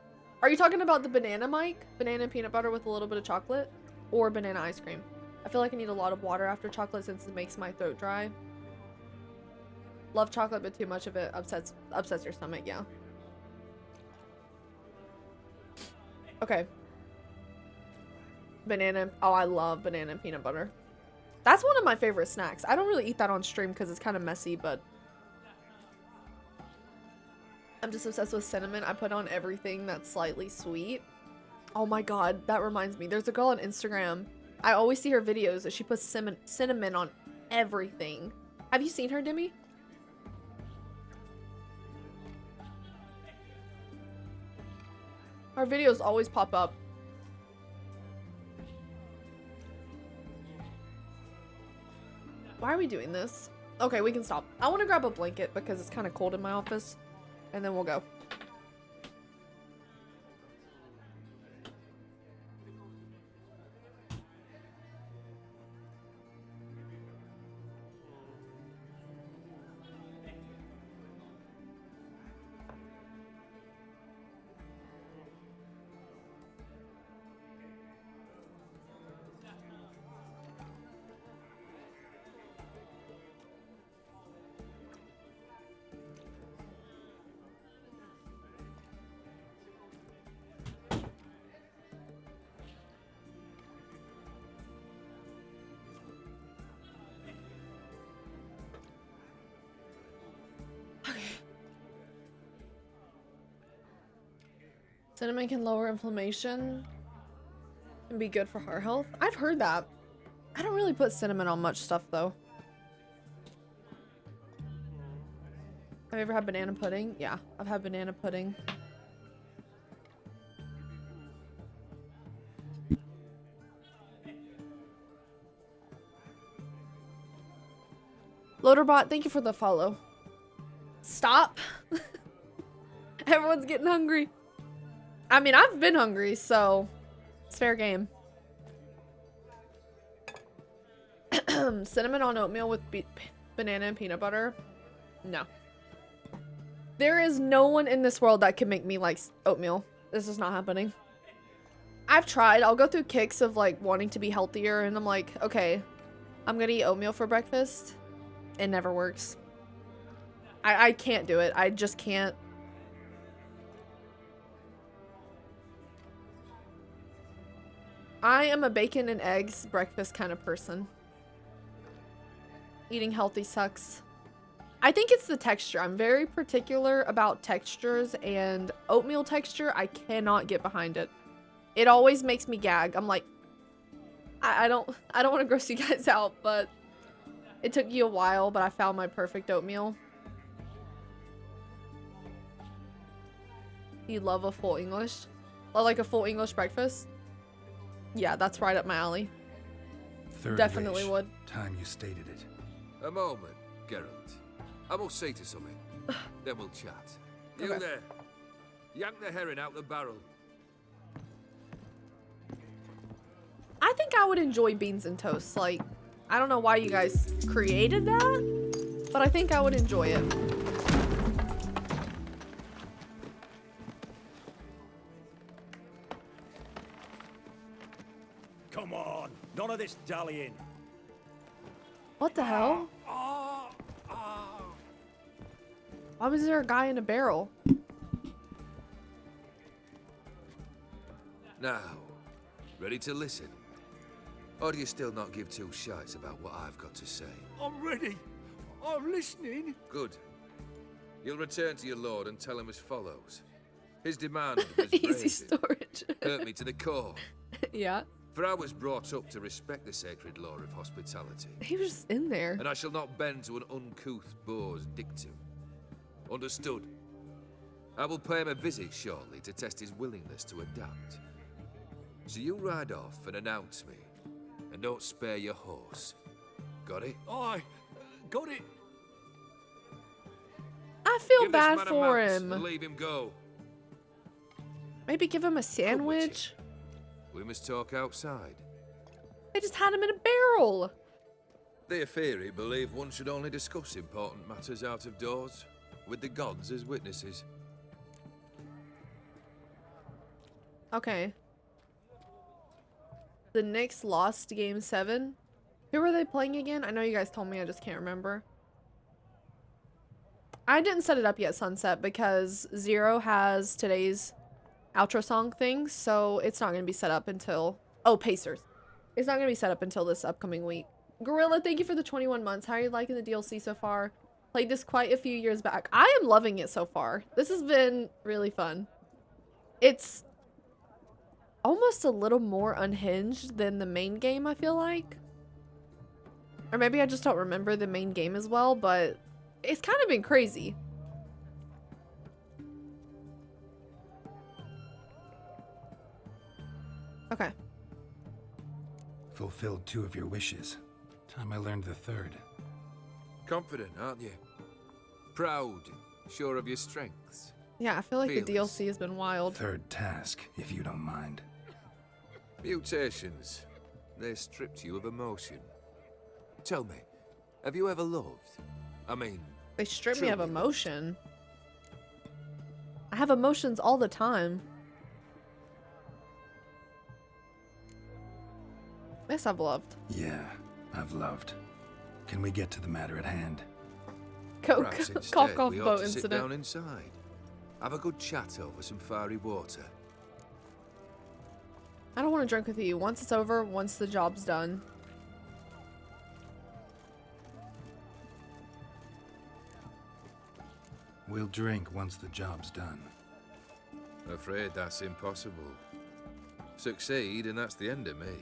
Are you talking about the banana, Mike? Banana and peanut butter with a little bit of chocolate? Or banana ice cream? I feel like I need a lot of water after chocolate since it makes my throat dry. Love chocolate, but too much of it upsets your stomach, yeah. Okay. Banana. Oh, I love banana and peanut butter. That's one of my favorite snacks. I don't really eat that on stream because it's kind of messy, but I'm just obsessed with cinnamon. I put on everything that's slightly sweet. Oh my god, that reminds me. There's a girl on Instagram. I always see her videos that she puts cinnamon on everything. Have you seen her, Demi? Her videos always pop up. Why are we doing this? Okay, we can stop. I want to grab a blanket because it's kind of cold in my office. And then we'll go. Cinnamon can lower inflammation and be good for heart health. I've heard that. I don't really put cinnamon on much stuff though. Have you ever had banana pudding? Yeah, I've had banana pudding. Loaderbot, thank you for the follow. Stop. Everyone's getting hungry. I mean, I've been hungry, so it's fair game. Cinnamon on oatmeal with banana and peanut butter? No. There is no one in this world that can make me like oatmeal. This is not happening. I've tried. I'll go through kicks of like wanting to be healthier, and I'm like, okay, I'm gonna eat oatmeal for breakfast. It never works. I can't do it. I just can't. I am a bacon and eggs breakfast kind of person. Eating healthy sucks. I think it's the texture. I'm very particular about textures, and oatmeal texture, I cannot get behind it. It always makes me gag. I'm like, I don't want to gross you guys out, but it took you a while, but I found my perfect oatmeal. You love a full English? Or like a full English breakfast? Yeah, that's right up my alley. Third Definitely wish. would. Time you stated it. A moment, Geralt. I must say to something. Then we'll chat. You Okay. there. Yank the herring out the barrel. I think I would enjoy beans and toast. Like, I don't know why you guys created that, but I think I would enjoy it. Come on, none of this dallying. What the hell? Why was there a guy in a barrel? Now, ready to listen? Or do you still not give two shites about what I've got to say? I'm ready. I'm listening. Good. You'll return to your lord and tell him as follows. His demand was Easy brazen. storage. Hurt me to the core. Yeah. For I was brought up to respect the sacred law of hospitality. He was just in there. And I shall not bend to an uncouth boor's dictum. Understood. I will pay him a visit shortly to test his willingness to adapt. So you ride off and announce me. And don't spare your horse. Got it? Aye, got it. I feel Give this bad man a for mount him. and leave him go. Maybe give him a sandwich. We must talk outside. They just had him in a barrel. The Aetheri believe one should only discuss important matters out of doors, with the gods as witnesses. Okay. The Knicks lost game 7. Who were they playing again? I know you guys told me, I just can't remember. I didn't set it up yet, Sunset, because Zero has today's outro song thing, so it's not going to be set up until... Oh, Pacers. It's not going to be set up until this upcoming week. Gorilla, thank you for the 21 months. How are you liking the DLC so far? Played this quite a few years back. I am loving it so far. This has been really fun. It's almost a little more unhinged than the main game, I feel like. Or maybe I just don't remember the main game as well, but it's kind of been crazy. Okay. Fulfilled 2 of your wishes. Time I learned the 3rd. Confident, aren't you? Proud, sure of your strengths. Yeah, I feel like the Fearless. DLC has been wild. 3rd task, if you don't mind. Mutations. They stripped you of emotion. Tell me, have you ever loved? I mean, They strip me of truly emotion. I have emotions all the time. Yes, I've loved. Yeah, I've loved. Can we get to the matter at hand? perhaps instead Cough, cough, we ought boat to sit incident. down inside. Have a good chat over some fiery water. I don't want to drink with you. Once it's over, once the job's done. We'll drink once the job's done. Afraid that's impossible. Succeed, and that's the end of me.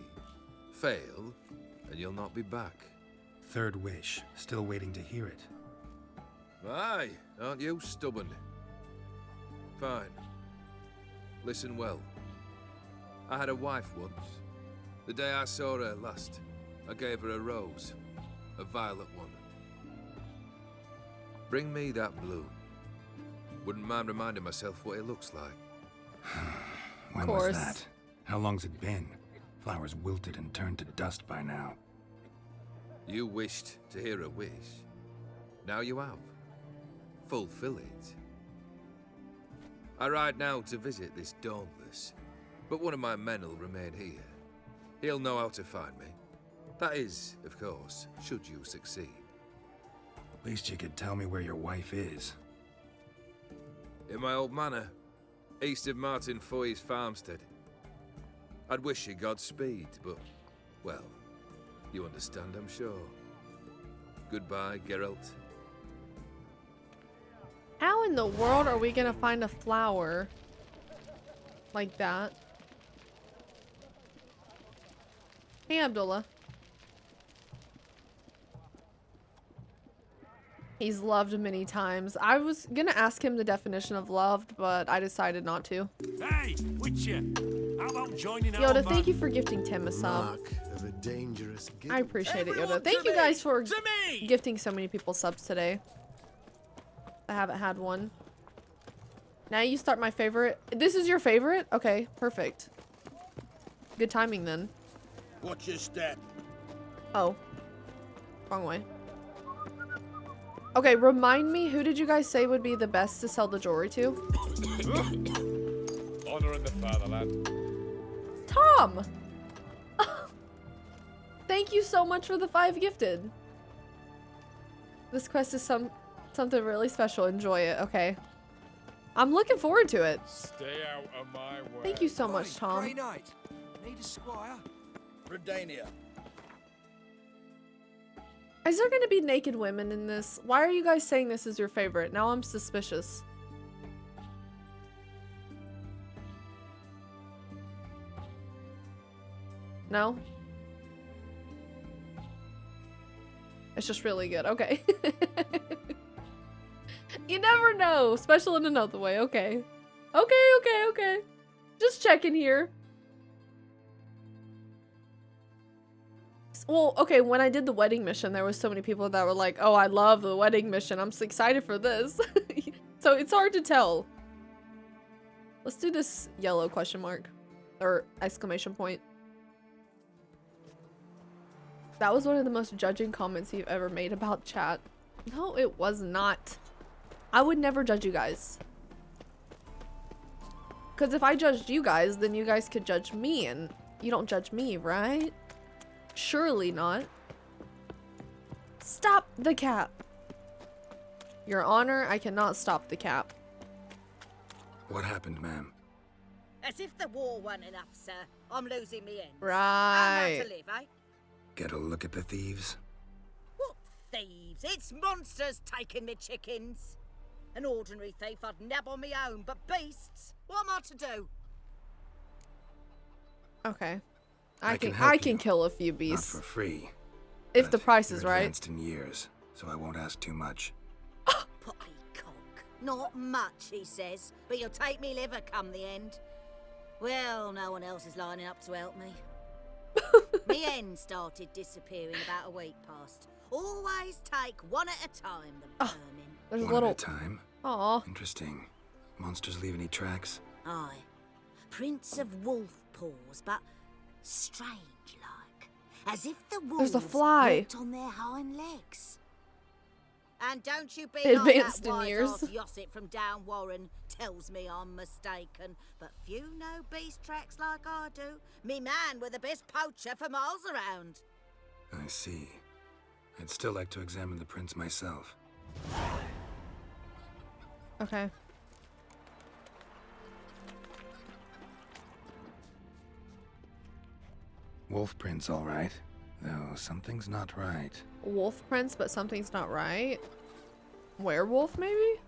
Fail, and you'll not be back. Third wish. Still waiting to hear it. Aye, aren't you stubborn? Fine. Listen well. I had a wife once. The day I saw her last, I gave her a rose. A violet one. Bring me that bloom. Wouldn't mind reminding myself what it looks like. When was that? How long's it been? Flowers wilted and turned to dust by now. You wished to hear a wish. Now you have. Fulfill it. I ride now to visit this Dauntless, but one of my men will remain here. He'll know how to find me. That is, of course, should you succeed. At least you could tell me where your wife is. In my old manor, east of Martin Foy's farmstead. I'd wish you Godspeed, but, well, you understand, I'm sure. Goodbye, Geralt. How in the world are we gonna find a flower like that? Hey, Abdullah. He's loved many times. I was gonna ask him the definition of loved, but I decided not to. Hey, Witcher! How about joining our Yoda, thank you for gifting Tim a sub. Of a dangerous gift. I appreciate it, Yoda. Thank you guys for gifting so many people subs today. I haven't had one. Now you start my favorite. This is your favorite? Okay, perfect. Good timing then. Watch your step. Oh. Wrong way. Okay, remind me, who did you guys say would be the best to sell the jewelry to? Honor in the fatherland. Tom! Thank you so much for the 5 gifted. This quest is something really special. Enjoy it. Okay. I'm looking forward to it. Stay out of my way. Thank you so much, Tom. Grey Knight. Need a squire? Redania. Is there gonna be naked women in this? Why are you guys saying this is your favorite? Now I'm suspicious. No? It's just really good. Okay. You never know. Special in another way. Okay. Okay. Just checking here. Well, okay, when I did the wedding mission, there was so many people that were like, oh, I love the wedding mission. I'm so excited for this. So it's hard to tell. Let's do this yellow question mark. Or exclamation point. That was one of the most judging comments you've ever made about chat. No, it was not. I would never judge you guys. Because if I judged you guys, then you guys could judge me, and you don't judge me, right? Surely not. Stop the cap. Your Honor, I cannot stop the cap. What happened, ma'am? As if the war weren't enough, sir. I'm losing me ends. Right. How to live, eh? Get a look at the thieves? What thieves? It's monsters taking me chickens. An ordinary thief I'd nab on my own, but beasts? What am I to do? Okay. I can kill a few beasts. Not for free. If the price is right. Advanced in years, so I won't ask too much. Poppycock. Not much, he says, but you'll take me liver come the end. Well, no one else is lining up to help me. Me hen started disappearing about a week past. Always take one at a time, the burning. There's One a little... at a time? Aw. Interesting. Monsters leave any tracks? Aye. Prints of wolf paws, but strange-like. As if the wolves There's a fly. walked on their hind legs. And don't you be Advanced in like that years. wise-ass Yossip from Down Warren tells me I'm mistaken. But few know beast tracks like I do. Me man were the best poacher for miles around. I see. I'd still like to examine the prints myself. Okay. Wolf prints, all right. Though something's not right. Wolf prints, but something's not right. Werewolf, maybe?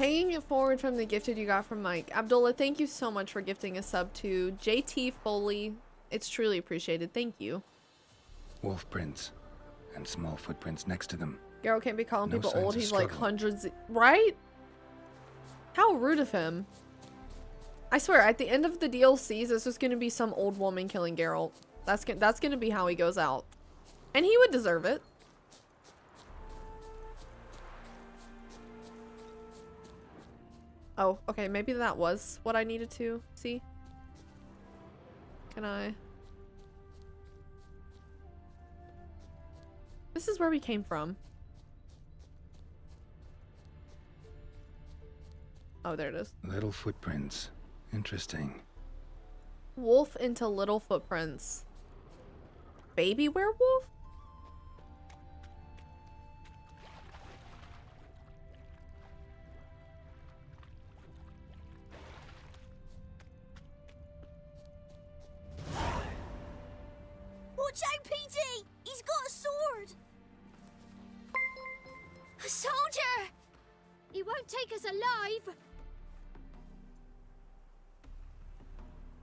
Paying it forward from the gifted you got from Mike. Abdullah, thank you so much for gifting a sub to JT Foley. It's truly appreciated. Thank you. Wolf prints. And small footprints next to them. Garrow can't be calling No people signs old. of He's like struggle. hundreds. Right? How rude of him. I swear, at the end of the DLCs, it's just gonna be some old woman killing Geralt. That's gonna be how he goes out. And he would deserve it. Oh, okay, maybe that was what I needed to see. Can I? This is where we came from. Oh, there it is. Little footprints. Interesting. Wolf into little footprints. Baby werewolf? Watch out, Petey! He's got a sword! A soldier! He won't take us alive!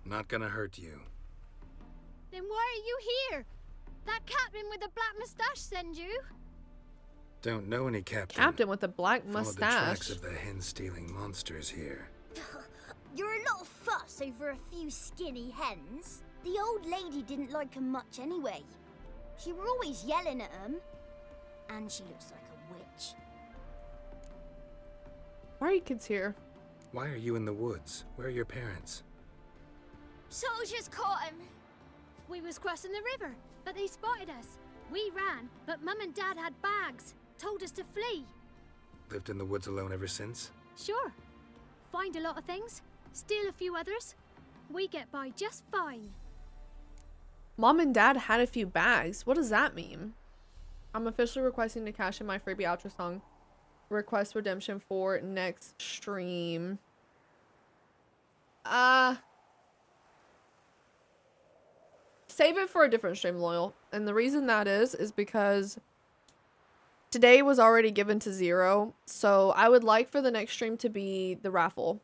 Not gonna hurt you. Then why are you here? That captain with the black mustache send you? Don't know any captain. Captain with a black Followed the mustache. tracks of the hen-stealing monsters here. You're a lot of fuss over a few skinny hens. The old lady didn't like 'em much anyway. She were always yelling at 'em. And she looks like a witch. Why are you kids here? Why are you in the woods? Where are your parents? Soldiers caught him! We was crossing the river, but they spotted us. We ran, but Mum and Dad had bags. Told us to flee. Lived in the woods alone ever since? Sure. Find a lot of things, steal a few others. We get by just fine. Mom and Dad had a few bags. What does that mean? I'm officially requesting to cash in my freebie outro song. Request redemption for next stream. Save it for a different stream, Loyal. And the reason that is because today was already given to 0. So I would like for the next stream to be the raffle.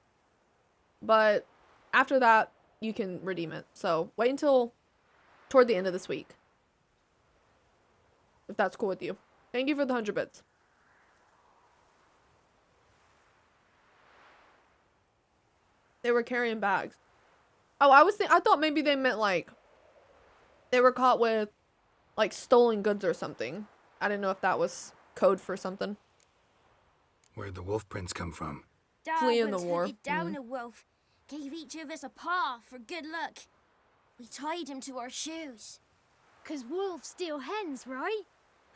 But after that, you can redeem it. So wait until toward the end of this week. If that's cool with you. Thank you for the 100 bits. They were carrying bags. Oh, I thought maybe they meant like they were caught with like stolen goods or something. I didn't know if that was code for something. Where'd the wolf prints come from? Fleeing the Dad war. hunted down a wolf. Gave each of us a paw for good luck. We tied him to our shoes. 'Cause wolves steal hens, right?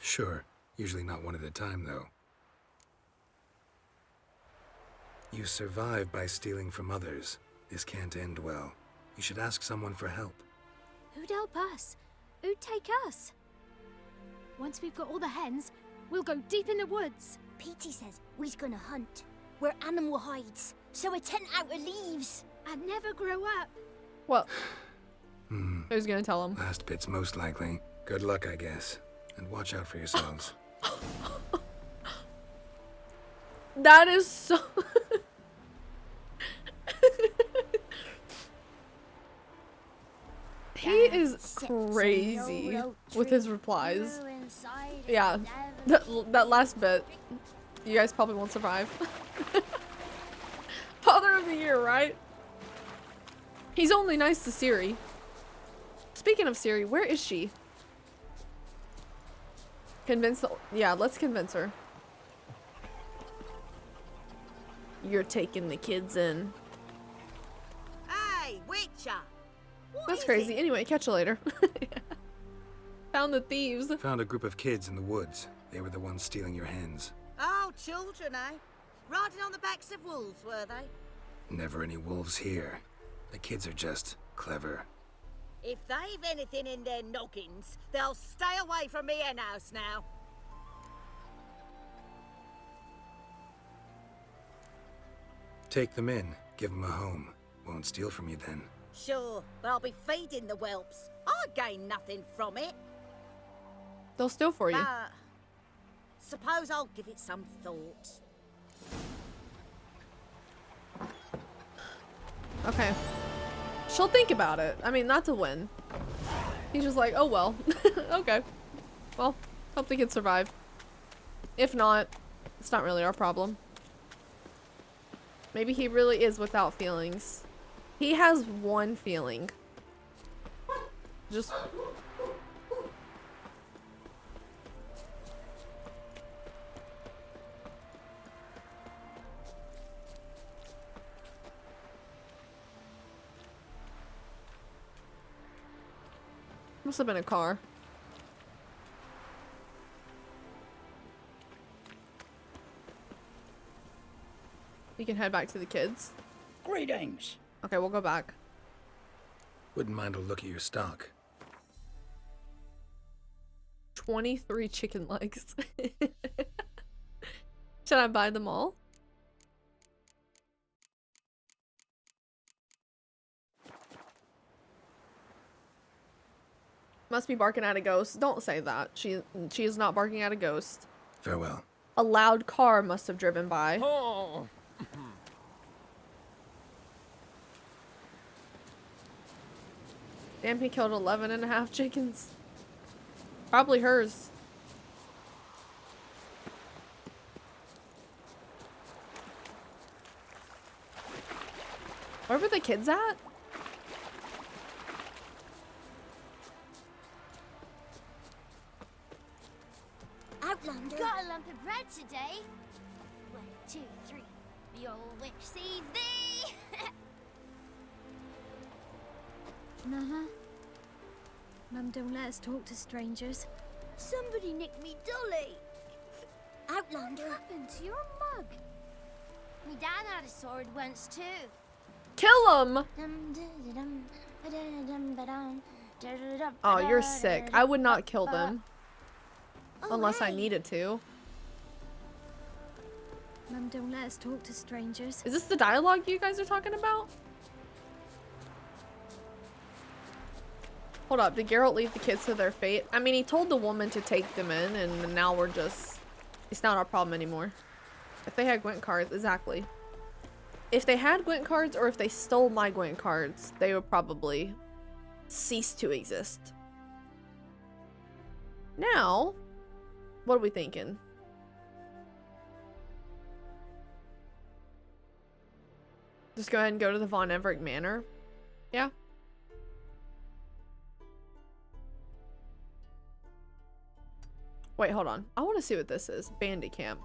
Sure. Usually not one at a time, though. You survive by stealing from others. This can't end well. You should ask someone for help. Who'd help us? Who'd take us? Once we've got all the hens, we'll go deep in the woods. Petey says we's gonna hunt. We're animal hides, so a tent out of leaves. And never grow up. Well, who's gonna tell him? Last bit's most likely. Good luck, I guess. And watch out for yourselves. That is so... He is crazy with his replies. Yeah, that last bit, you guys probably won't survive. Father of the Year, right? He's only nice to Ciri. Speaking of Ciri, where is she? Yeah, let's convince her. You're taking the kids in. Hey, Witcher! That's crazy. Anyway, catch you later. Found the thieves. Found a group of kids in the woods. They were the ones stealing your hens. Oh, children, eh? Riding on the backs of wolves, were they? Never any wolves here. The kids are just clever. If they've anything in their noggins, they'll stay away from me hen house now. Take them in. Give them a home. Won't steal from you then. Sure, but I'll be feeding the whelps. I gain nothing from it. They'll steal for you. Suppose I'll give it some thought. Okay. She'll think about it. I mean, not to win. He's just like, oh well. Okay. Well, hope the kids survive. If not, it's not really our problem. Maybe he really is without feelings. He has one feeling. Just... Must have been a car. You can head back to the kids. Greetings. Okay, we'll go back. Wouldn't mind a look at your stock. 23 chicken legs. Should I buy them all? Must be barking at a ghost. Don't say that. She is not barking at a ghost. Farewell. A loud car must have driven by. Oh. Damn, he killed 11.5 chickens. Probably hers. Where were the kids at? Outlander. Got a lump of bread today. 1, 2, 3. The old witch sees thee. Uh-huh. Mum don't let us talk to strangers. Somebody nicked me dolly. Outlander. What happened to your mug? Me dad had a sword once too. Kill him! Oh, you're sick. I would not kill them. Unless I needed to. Mum don't let us talk to strangers. Is this the dialogue you guys are talking about? Hold up, did Geralt leave the kids to their fate? I mean, he told the woman to take them in, and now we're just... It's not our problem anymore. If they had Gwent cards, exactly. If they had Gwent cards, or if they stole my Gwent cards, they would probably cease to exist. Now, what are we thinking? Just go ahead and go to the Von Everett Manor? Yeah. Wait, hold on. I want to see what this is. Bandit camp.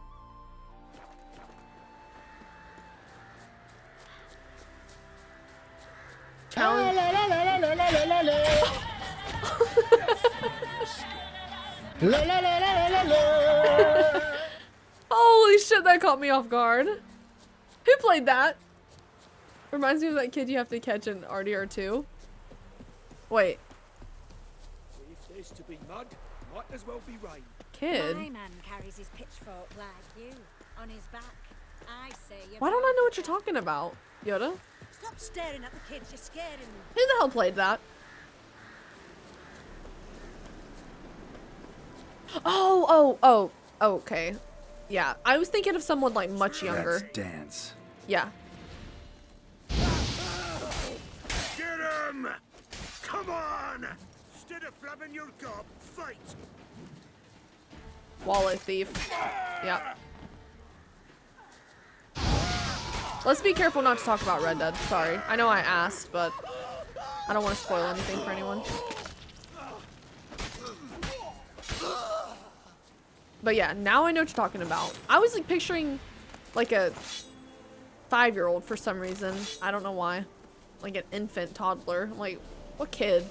Challenge. Holy shit, that caught me off guard. Who played that? Reminds me of that kid you have to catch in RDR2. Wait. If there's to be mud, might as well be rain. Kid? My man carries his pitchfork like you, on his back. I say you. Why don't I know what you're talking about, Yoda? Stop staring at the kids, you're scaring them. Who the hell played that? Oh, okay. Yeah, I was thinking of someone like much younger. Let's dance. Yeah. Get him! Come on! Instead of flapping your gob, fight! Wallet thief. Yep. Let's be careful not to talk about Red Dead. Sorry. I know I asked, but I don't want to spoil anything for anyone. But yeah, now I know what you're talking about. I was like picturing like a 5-year-old for some reason. I don't know why. Like an infant toddler. I'm like, what kid?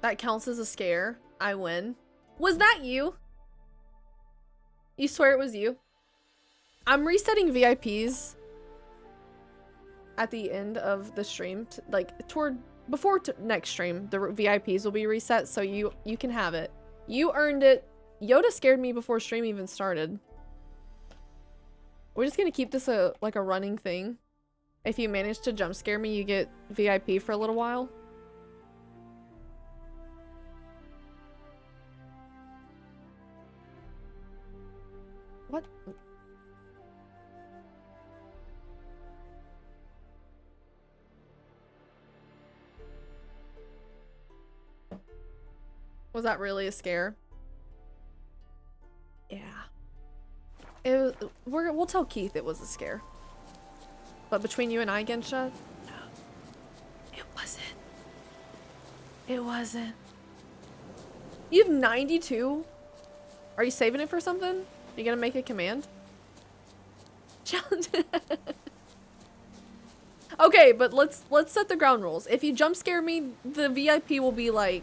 That counts as a scare. I win. Was that you? You swear it was you? I'm resetting VIPs at the end of the stream, like before next stream. The VIPs will be reset, so you can have it. You earned it. Yoda scared me before stream even started. We're just gonna keep this like a running thing. If you manage to jump scare me, you get VIP for a little while. What? Was that really a scare? Yeah. It was, we'll tell Keith it was a scare. But between you and I, Gensha, no. It wasn't. It wasn't. You have 92? Are you saving it for something? You gonna make a command? Challenge. Okay, but let's set the ground rules. If you jump scare me, the VIP will be like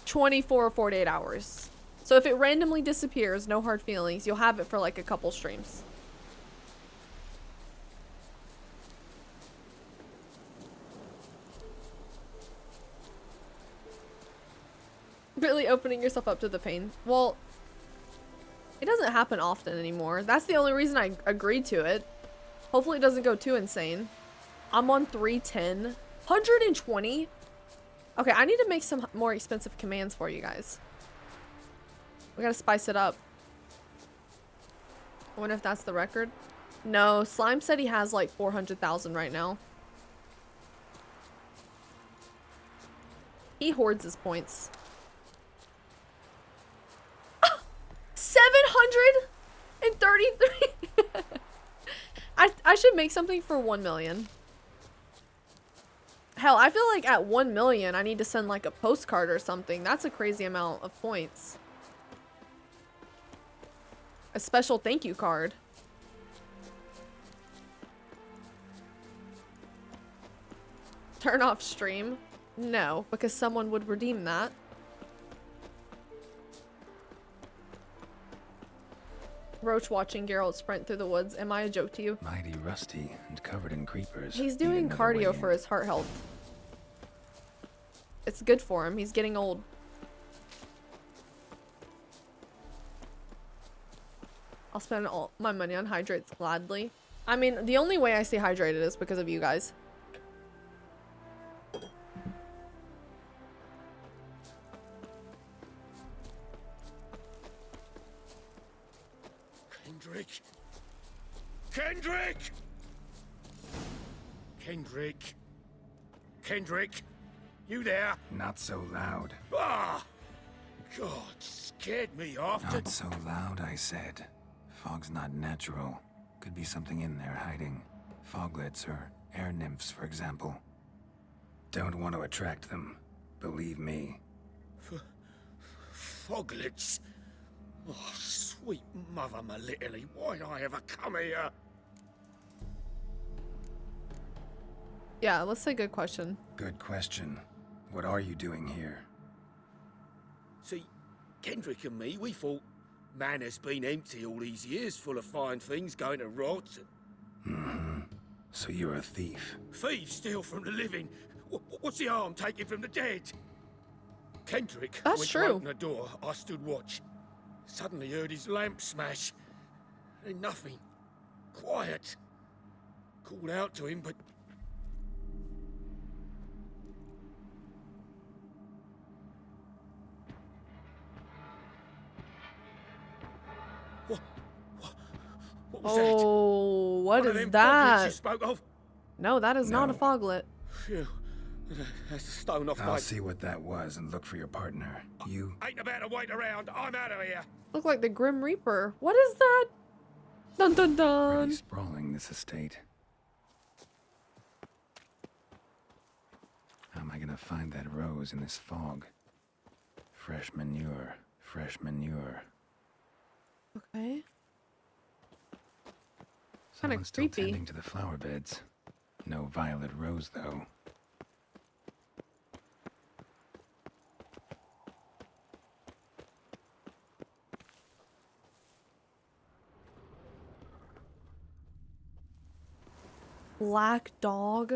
24 or 48 hours. So if it randomly disappears, no hard feelings. You'll have it for like a couple streams. Really opening yourself up to the pain. Well, it doesn't happen often anymore. That's the only reason I agreed to it. Hopefully it doesn't go too insane. I'm on 310. 120? Okay, I need to make some more expensive commands for you guys. We gotta spice it up. I wonder if that's the record. No, Slime said he has like 400,000 right now. He hoards his points. 733. I should make something for 1 million. Hell, I feel like at 1 million I need to send like a postcard or something. That's a crazy amount of points. A special thank you card. Turn off stream? No, because someone would redeem that. Roach watching Geralt sprint through the woods. Am I a joke to you? Mighty rusty and covered in creepers. He's doing cardio for his heart health. It's good for him. He's getting old. I'll spend all my money on hydrates gladly. I mean, the only way I stay hydrated is because of you guys. Kendrick! Kendrick! Kendrick! Kendrick! You there? Not so loud. Ah! God, scared me off. Not so loud, I said. Fog's not natural. Could be something in there hiding. Foglets or air nymphs, for example. Don't want to attract them. Believe me. Foglets? Oh, sweet mother, my little, why'd I ever come here? Yeah, let's say good question. Good question. What are you doing here? See, Kendrick and me, we thought Manor's been empty all these years, full of fine things going to rot. Mm-hmm. So you're a thief. Thieves steal from the living. What's the harm taking from the dead? Kendrick That's went true. to open the door. I stood watch. Suddenly heard his lamp smash. Then nothing. Quiet. Called out to him, but... What was that? Oh, what One of is them foglets that? you spoke of? No, that is not a No. foglet. Phew. That's a stone off I'll my... see what that was and look for your partner. You... Ain't about to wait around. I'm out of here. Look like the Grim Reaper. What is that? Dun dun dun. Pretty sprawling, this estate. How am I gonna find that rose in this fog? Fresh manure. Fresh manure. Okay. Kinda Someone's still creepy. tending to the flower beds. No violet rose, though. Black dog.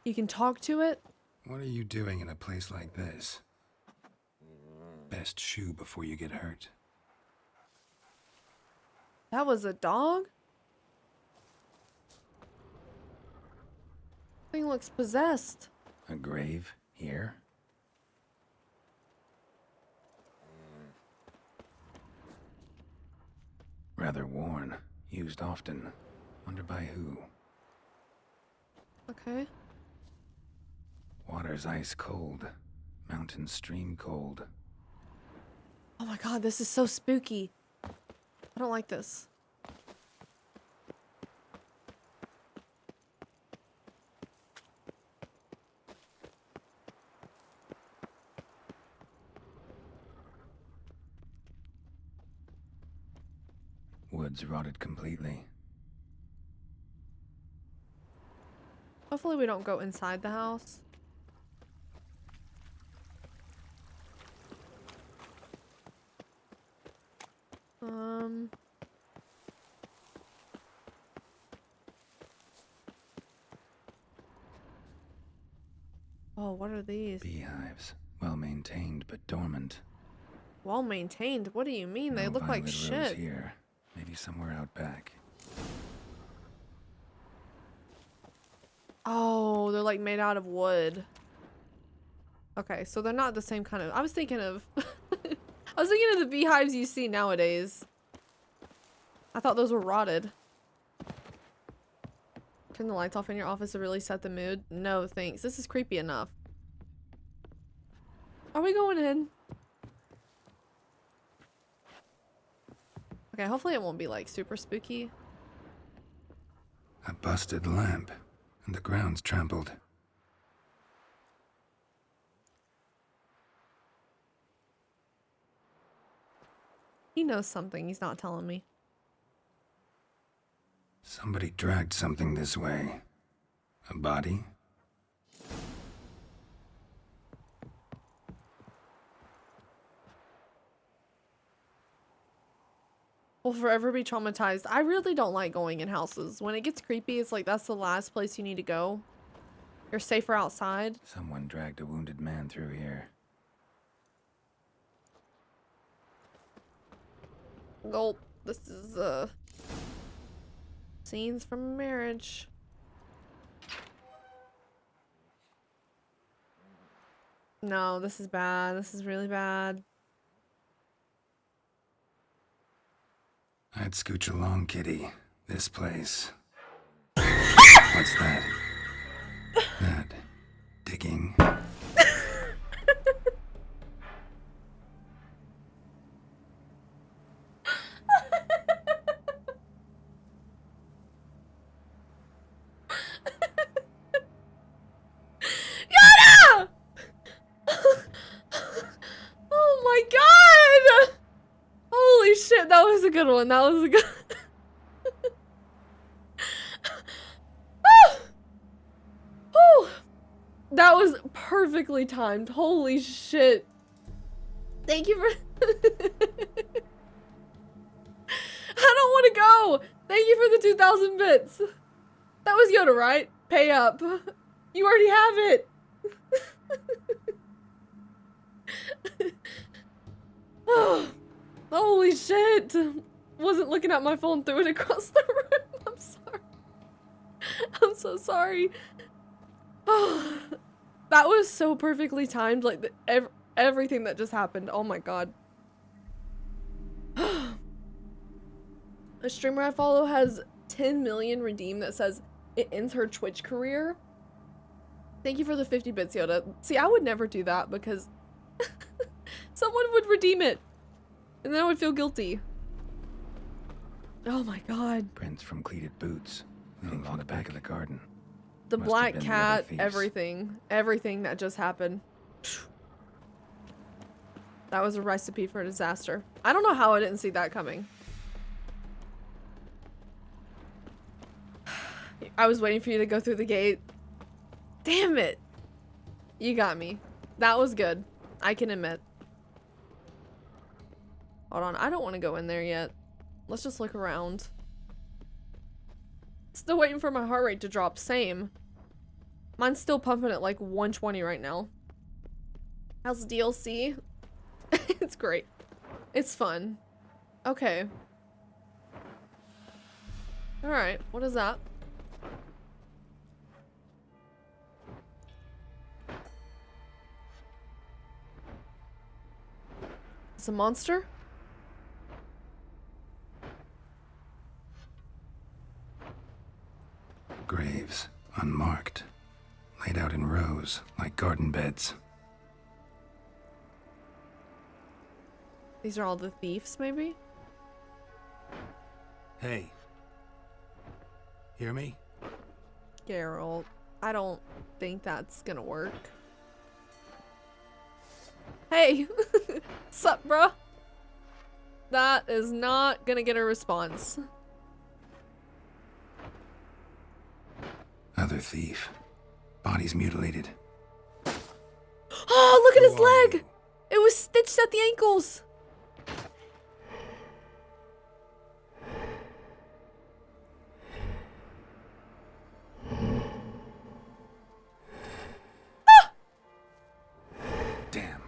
You can talk to it? What are you doing in a place like this? Best shoe before you get hurt. That was a dog? Thing looks possessed. A grave here? rather worn. Used often. Wonder by who. Okay. Water's ice cold. Mountain stream cold. Oh my god, this is so spooky. I don't like this. Woods rotted completely. Hopefully we don't go inside the house. Oh, what are these? Beehives. Well maintained but dormant. Well maintained? What do you mean? They No look like violet shit. rose here. Maybe somewhere out back. Oh, they're like made out of wood. Okay, so they're not the same kind of... I was thinking of... I was thinking of the beehives you see nowadays. I thought those were rotted. Turn the lights off in your office to really set the mood? No, thanks. This is creepy enough. Are we going in? Okay, hopefully it won't be like super spooky. A busted lamp. And the ground's trampled. He knows something he's not telling me. Somebody dragged something this way. A body? Will forever be traumatized. I really don't like going in houses. When it gets creepy, it's like that's the last place you need to go. You're safer outside. Someone dragged a wounded man through here. Gulp. This is, scenes from marriage. No, this is bad. This is really bad. I'd scooch along, kitty. This place. What's that? That. Digging. Yana! Oh my god! Holy shit, that was a good one. That was a good Oh! That was perfectly timed. Holy shit. Thank you for I don't want to go. Thank you for the 2,000 bits. That was Yoda, right? Pay up. You already have it. Oh, holy shit. Wasn't looking at my phone, threw it across the room. I'm sorry. I'm so sorry. Oh, that was so perfectly timed. Like, everything that just happened. Oh my god. A streamer I follow has 10 million redeemed that says it ends her Twitch career. Thank you for the 50 bits, Yoda. See, I would never do that because someone would redeem it. And then I would feel guilty. Oh my god. Prints from cleated boots. Leading from the back of the garden. The Must have black been the cat, other thieves. everything. Everything that just happened. That was a recipe for a disaster. I don't know how I didn't see that coming. I was waiting for you to go through the gate. Damn it. You got me. That was good. I can admit. Hold on. I don't want to go in there yet. Let's just look around. Still waiting for my heart rate to drop. Same. Mine's still pumping at like 120 right now. How's the DLC? It's great. It's fun. Okay. Alright. What is that? It's a monster? garden beds. These are all the thieves, maybe? Hey. Hear me? Geralt, I don't think that's gonna work. Hey! Sup, bruh? That is not gonna get a response. Other thief. Body's mutilated. Oh, look at his leg! It was stitched at the ankles! Damn.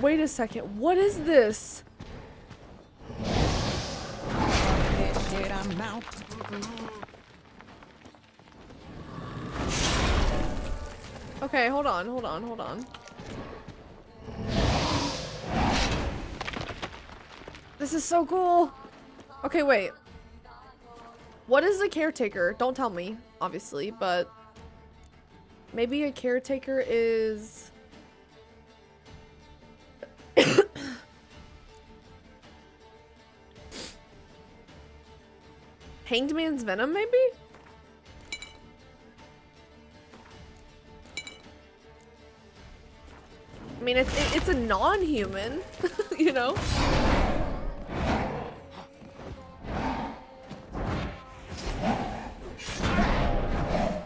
Wait a second, what is this? Okay, hold on. This is so cool. Okay, wait. What is a caretaker? Don't tell me, obviously, but maybe a caretaker is... Hanged Man's venom, maybe? I mean, it's a non-human, you know?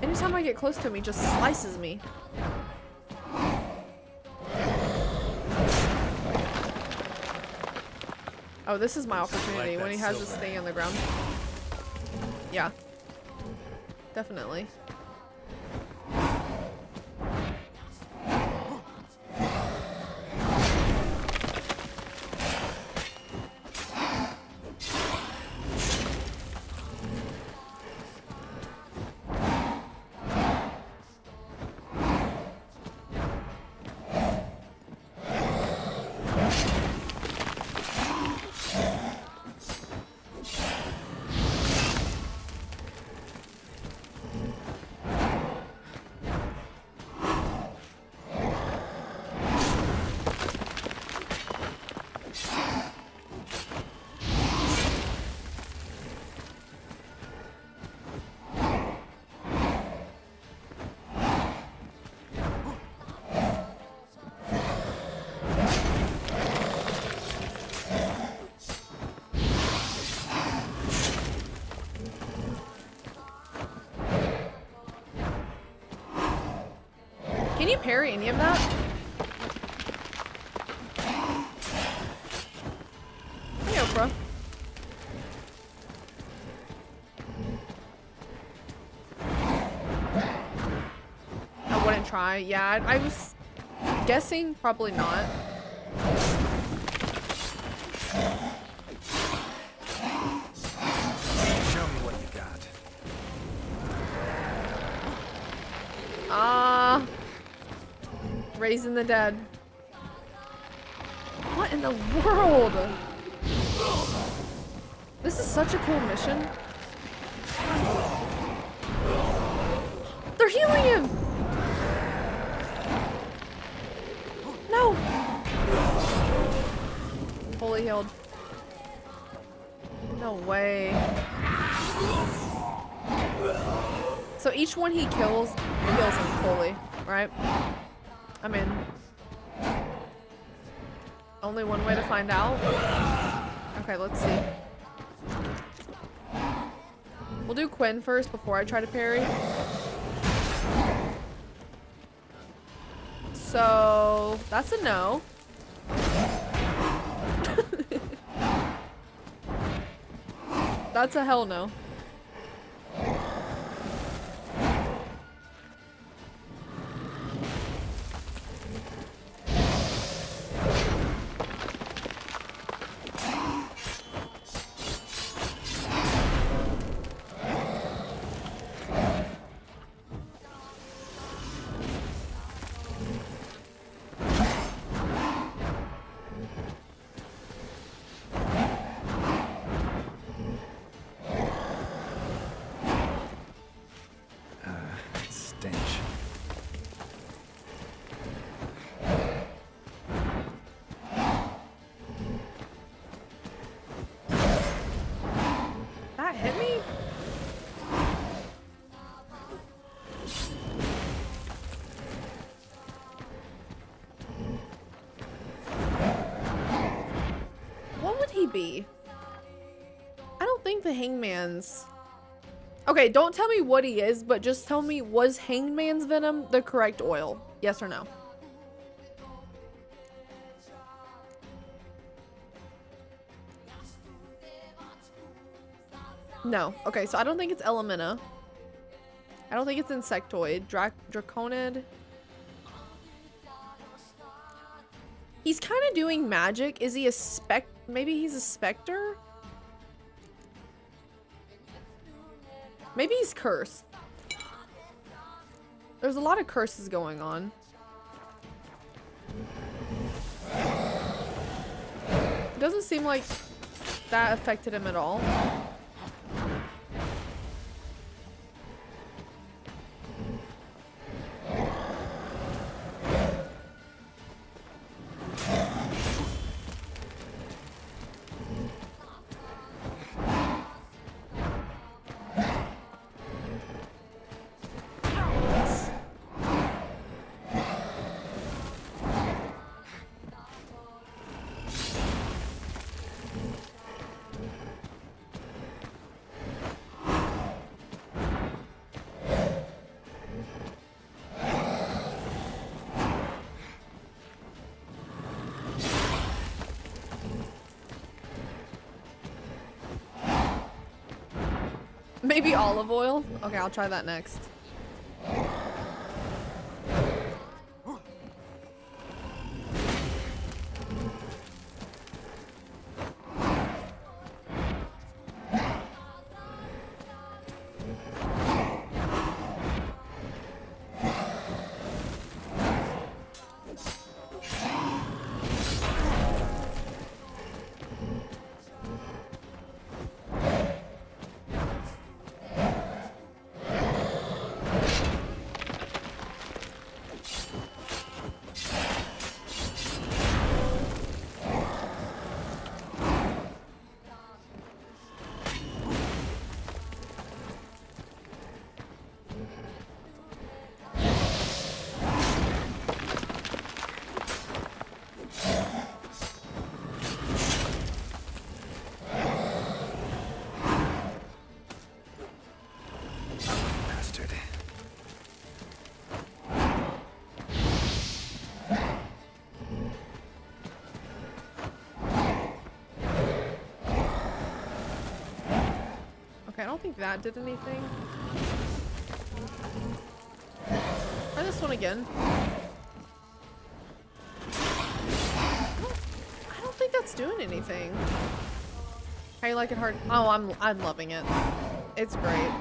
Anytime I get close to him, he just slices me. Oh, this is my opportunity when he has this thing on the ground. Yeah. Definitely. Can you parry any of that? Hey, Oprah. I wouldn't try. Yeah, I was guessing probably not. Show me what you got. Raising the dead. What in the world? This is such a cool mission. They're healing him! No! Fully healed. No way. So each one he kills, heals him fully, right? I'm in. Only one way to find out. Okay, let's see. We'll do Quinn first before I try to parry. So that's a no. That's a hell no. Maybe. I don't think the Hangman's... Okay, don't tell me what he is, but just tell me, was Hangman's venom the correct oil? Yes or no? No. Okay, so I don't think it's Elementa. I don't think it's Insectoid. Draconid. He's kind of doing magic. Is he a maybe he's a specter? Maybe he's cursed. There's a lot of curses going on. It doesn't seem like that affected him at all. Maybe olive oil? Okay, I'll try that next. I don't think that did anything. Try this one again. I don't think that's doing anything. How you like it hard? Oh, I'm loving it. It's great.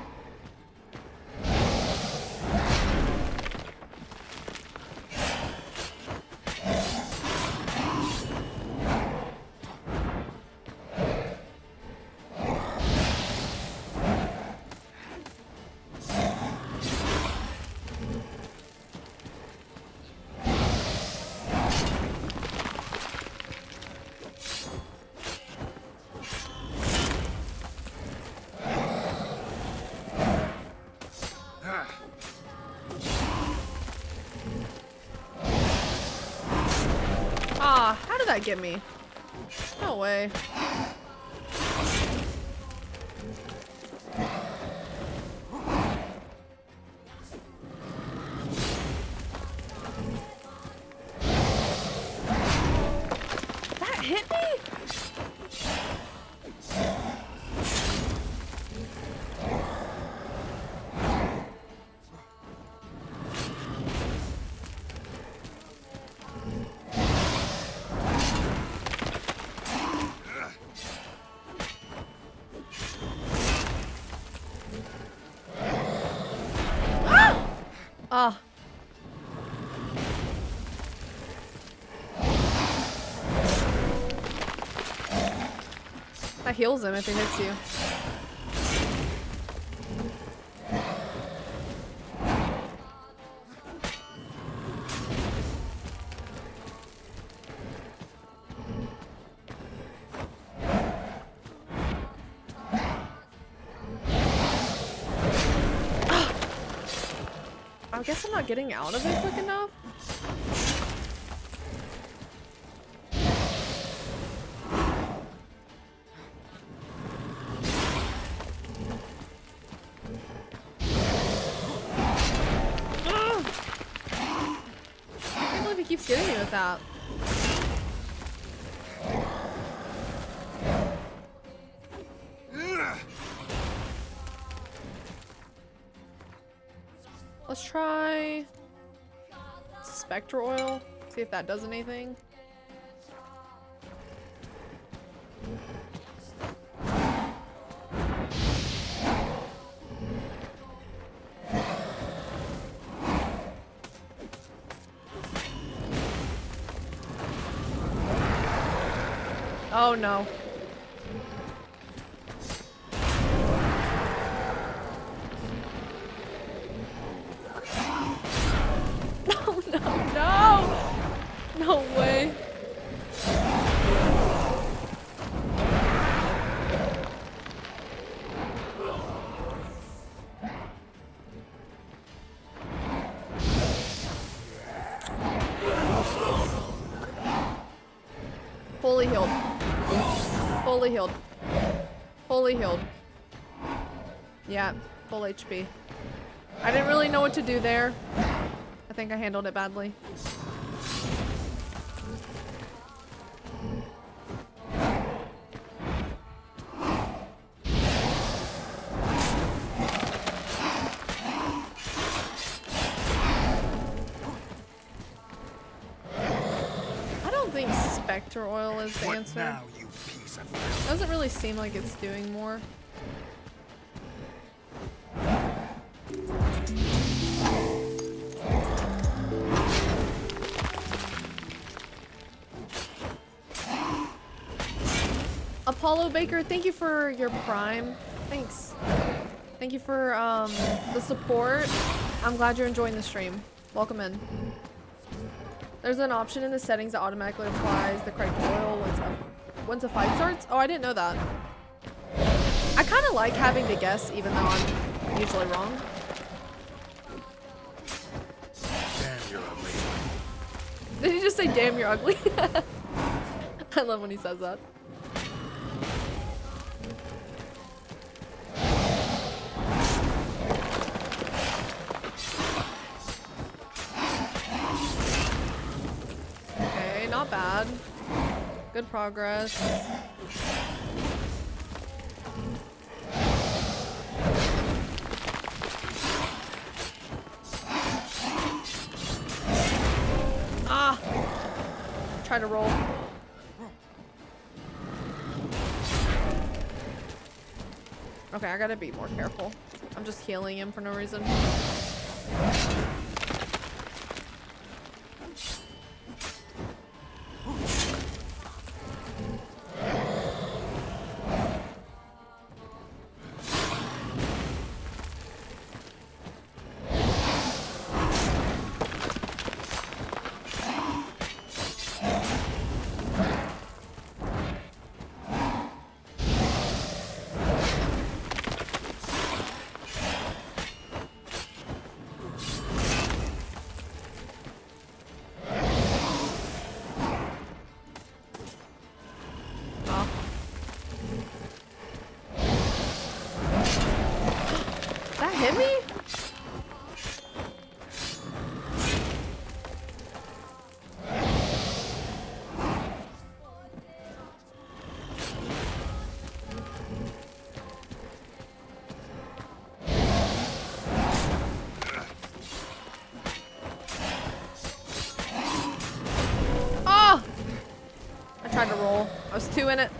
Get me. No way. That hit me? Ah. That heals him if it hits you. I guess I'm not getting out of it quick enough. keeps getting me with that. Let's try Spectre Oil. See if that does anything. Oh no. No, no, no! No way. Fully healed. Fully healed. Fully healed. Yeah, full HP. I didn't really know what to do there. I think I handled it badly. I don't think Spectre Oil is the answer. Now, you piece of... Doesn't really seem like it's doing more. Apollo Baker, thank you for your Prime. Thanks. Thank you for the support. I'm glad you're enjoying the stream. Welcome in. There's an option in the settings that automatically applies the correct oil once a fight starts. Oh, I didn't know that. I kind of like having to guess even though I'm usually wrong. Damn, you're ugly. Did he just say, damn, you're ugly? I love when he says that. Okay, not bad. Good progress. Ah! Try to roll. Okay, I gotta be more careful. I'm just healing him for no reason. That hit me? Oh! I tried to roll. I was 2 in it.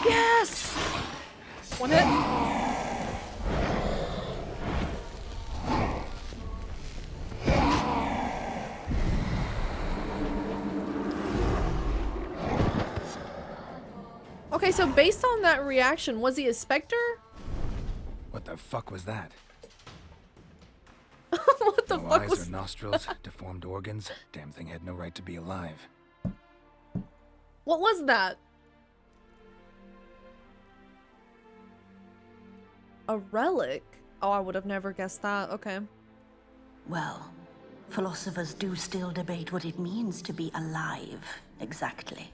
Yes! One hit. Okay, so based on that reaction, was he a specter? What the fuck was that? What the no fuck eyes was or nostrils, deformed organs. Damn thing had no right to be alive. What was that? A relic? Oh, I would have never guessed that. Okay. Well, philosophers do still debate what it means to be alive, exactly.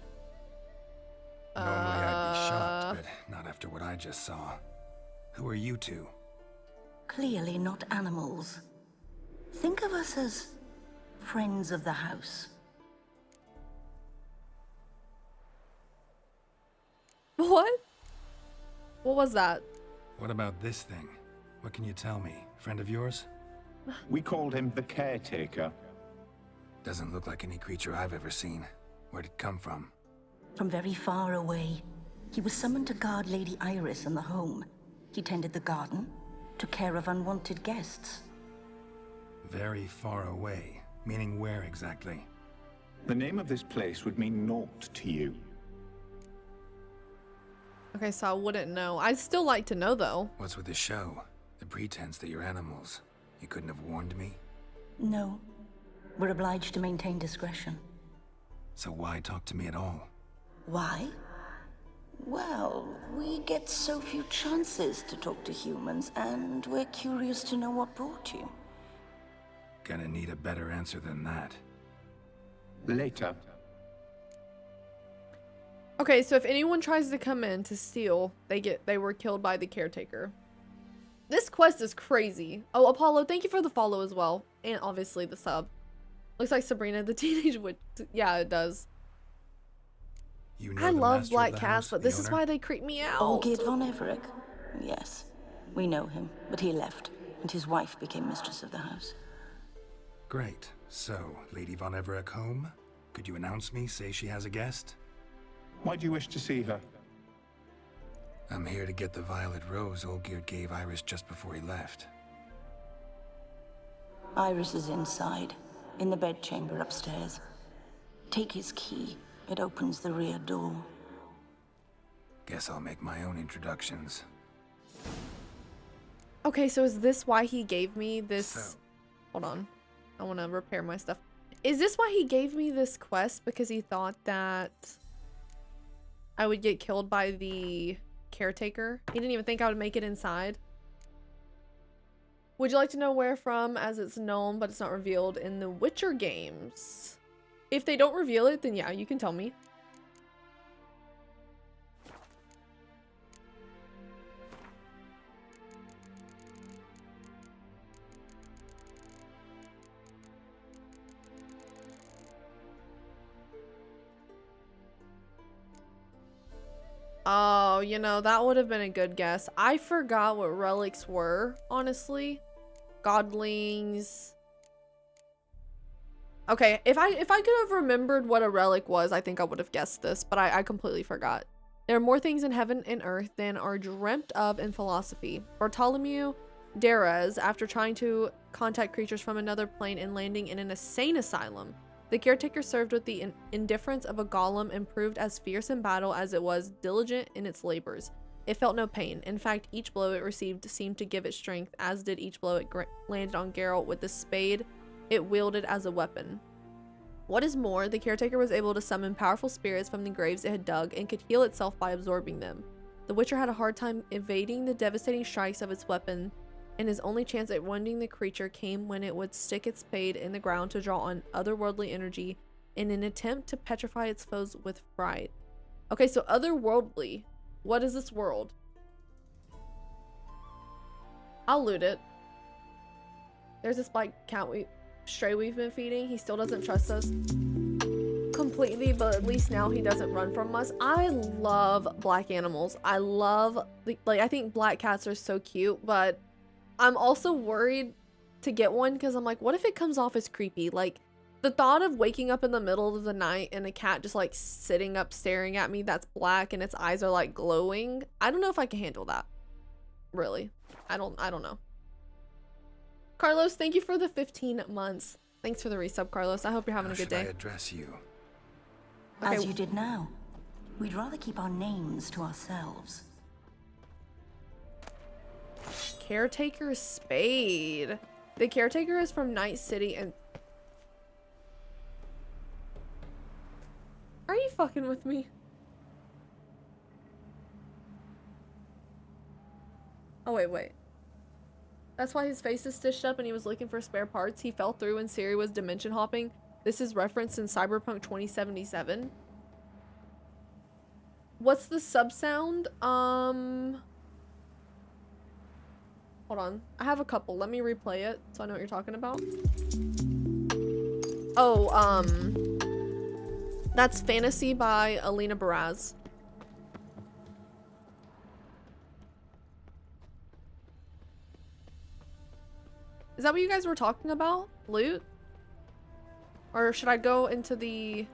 Normally I'd be shocked, but not after what I just saw. Who are you two? Clearly not animals. Think of us as friends of the house. What? What was that? What about this thing? What can you tell me? Friend of yours? We called him the Caretaker. Doesn't look like any creature I've ever seen. Where'd it come from? From very far away. He was summoned to guard Lady Iris in the home. He tended the garden, took care of unwanted guests. Very far away. Meaning where exactly? The name of this place would mean naught to you. Okay, so I wouldn't know. I'd still like to know, though. What's with the show? The pretense that you're animals. You couldn't have warned me? No. We're obliged to maintain discretion. So why talk to me at all? Why? Well, we get so few chances to talk to humans, and we're curious to know what brought you. Gonna need a better answer than that. Later. Okay, so if anyone tries to come in to steal, they were killed by the caretaker. This quest is crazy. Oh, Apollo, thank you for the follow as well. And obviously the sub. Looks like Sabrina the Teenage Witch. Yeah, it does. You know I the love master black of the cats, house, but the this is owner? why they creep me out. Olgierd von Everec? Yes. We know him, but he left, and his wife became mistress of the house. Great. So, Lady von Everec home? Could you announce me, say she has a guest? Why do you wish to see her? I'm here to get the violet rose Olgierd gave Iris just before he left. Iris is inside, in the bedchamber upstairs. Take his key. It opens the rear door. Guess I'll make my own introductions. Okay, so is this why he gave me this? Hold on. I want to repair my stuff. Is this why he gave me this quest? Because he thought that I would get killed by the caretaker? He didn't even think I would make it inside. Would you like to know where from, as it's known but it's not revealed in the Witcher games? If they don't reveal it, then yeah, you can tell me. Oh, you know, that would have been a good guess. I forgot what relics were, honestly. Godlings. Okay, if I could have remembered what a relic was, I think I would have guessed this, but I completely forgot. There are more things in heaven and earth than are dreamt of in philosophy. Bartholomew Darez, after trying to contact creatures from another plane and landing in an insane asylum, the caretaker served with the indifference of a golem and proved as fierce in battle as it was diligent in its labors. It felt no pain. In fact, each blow it received seemed to give it strength, as did each blow it landed on Geralt with the spade it wielded as a weapon. What is more, the caretaker was able to summon powerful spirits from the graves it had dug and could heal itself by absorbing them. The Witcher had a hard time evading the devastating strikes of its weapon, and his only chance at wounding the creature came when it would stick its spade in the ground to draw on otherworldly energy in an attempt to petrify its foes with fright. Okay, so otherworldly. What is this world? I'll loot it. There's this black cat stray we've been feeding. He still doesn't trust us completely, but at least now he doesn't run from us. I love black animals. I love, I think black cats are so cute, but I'm also worried to get one because I'm like, what if it comes off as creepy? Like, the thought of waking up in the middle of the night and a cat just like sitting up staring at me that's black and its eyes are like glowing. I don't know if I can handle that. Really. I don't know. Carlos, thank you for the 15 months. Thanks for the resub, Carlos. I hope you're having a good day. How should I address you? Okay. As you did now. We'd rather keep our names to ourselves. Caretaker's spade. The caretaker is from Night City and... Are you fucking with me? Oh, wait. That's why his face is stitched up and he was looking for spare parts. He fell through when Siri was dimension hopping. This is referenced in Cyberpunk 2077. What's the sub sound? Hold on. I have a couple. Let me replay it so I know what you're talking about. Oh, that's Fantasy by Alina Baraz. Is that what you guys were talking about? Loot? Or should I go into the...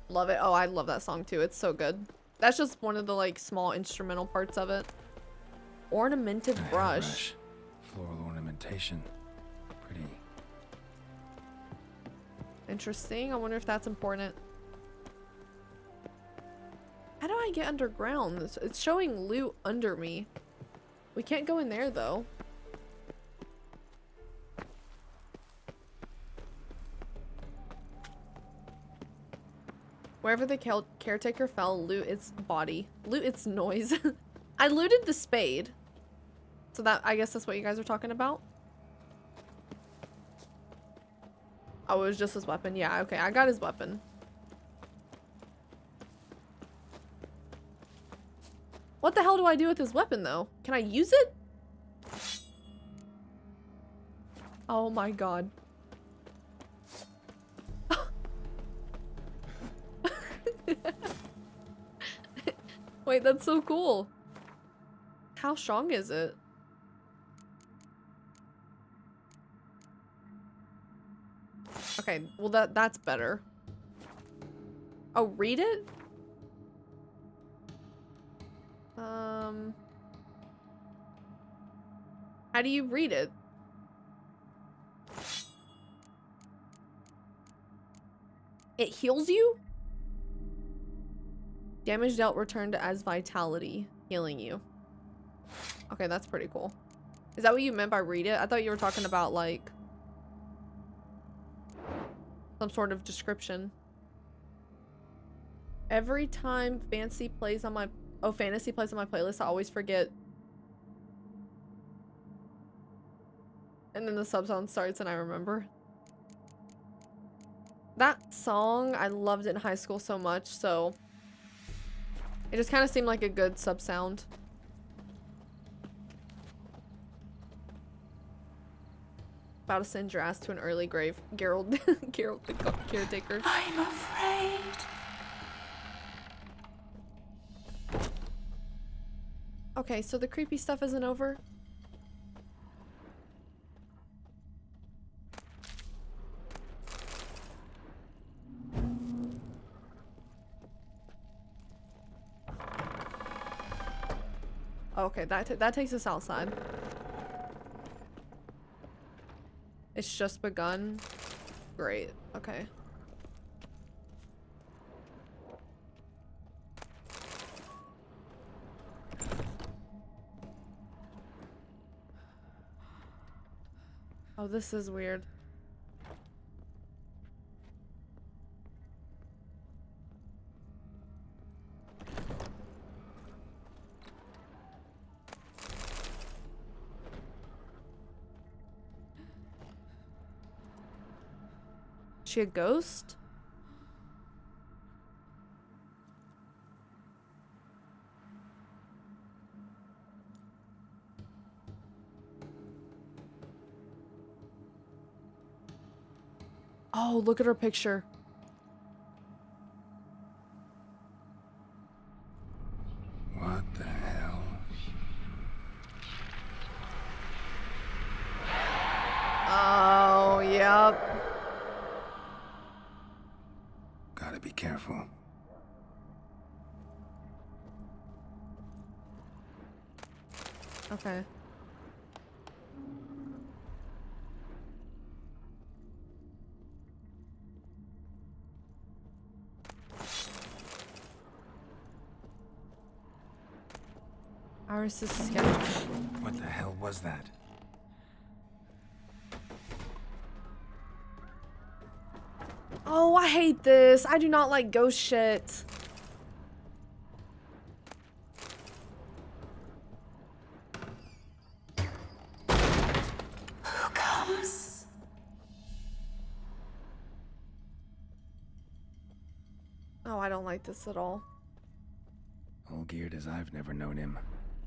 Love it. Oh, I love that song too. It's so good. That's just one of the like small instrumental parts of it. Ornamented brush. Floral ornamentation. Pretty. Interesting. I wonder if that's important. How do I get underground? It's showing loot under me. We can't go in there though. Wherever the caretaker fell, loot its body. Loot its noise. I looted the spade. So that, I guess that's what you guys are talking about. Oh, it was just his weapon. Yeah, okay, I got his weapon. What the hell do I do with his weapon though? Can I use it? Oh my god. Wait, that's so cool. How strong is it? Okay, well that's better. Oh, read it? How do you read it? It heals you? Damage dealt returned as vitality, healing you. Okay, that's pretty cool. Is that what you meant by read it? I thought you were talking about like some sort of description. Every time fantasy plays on my playlist, I always forget. And then the subsound starts and I remember. That song, I loved it in high school so much, so it just kind of seemed like a good subsound. About to send your ass to an early grave. Geralt, Geralt the caretaker. I'm afraid. Okay, so the creepy stuff isn't over? Okay, that takes us outside. It's just begun. Great. Okay. Oh, this is weird. She a ghost? Oh, look at her picture. What the hell? Oh, yep. Gotta be careful. Okay. Iris's sketch. What the hell was that? Oh, I hate this. I do not like ghost shit. Who comes? Oh, I don't like this at all. All geared as I've never known him.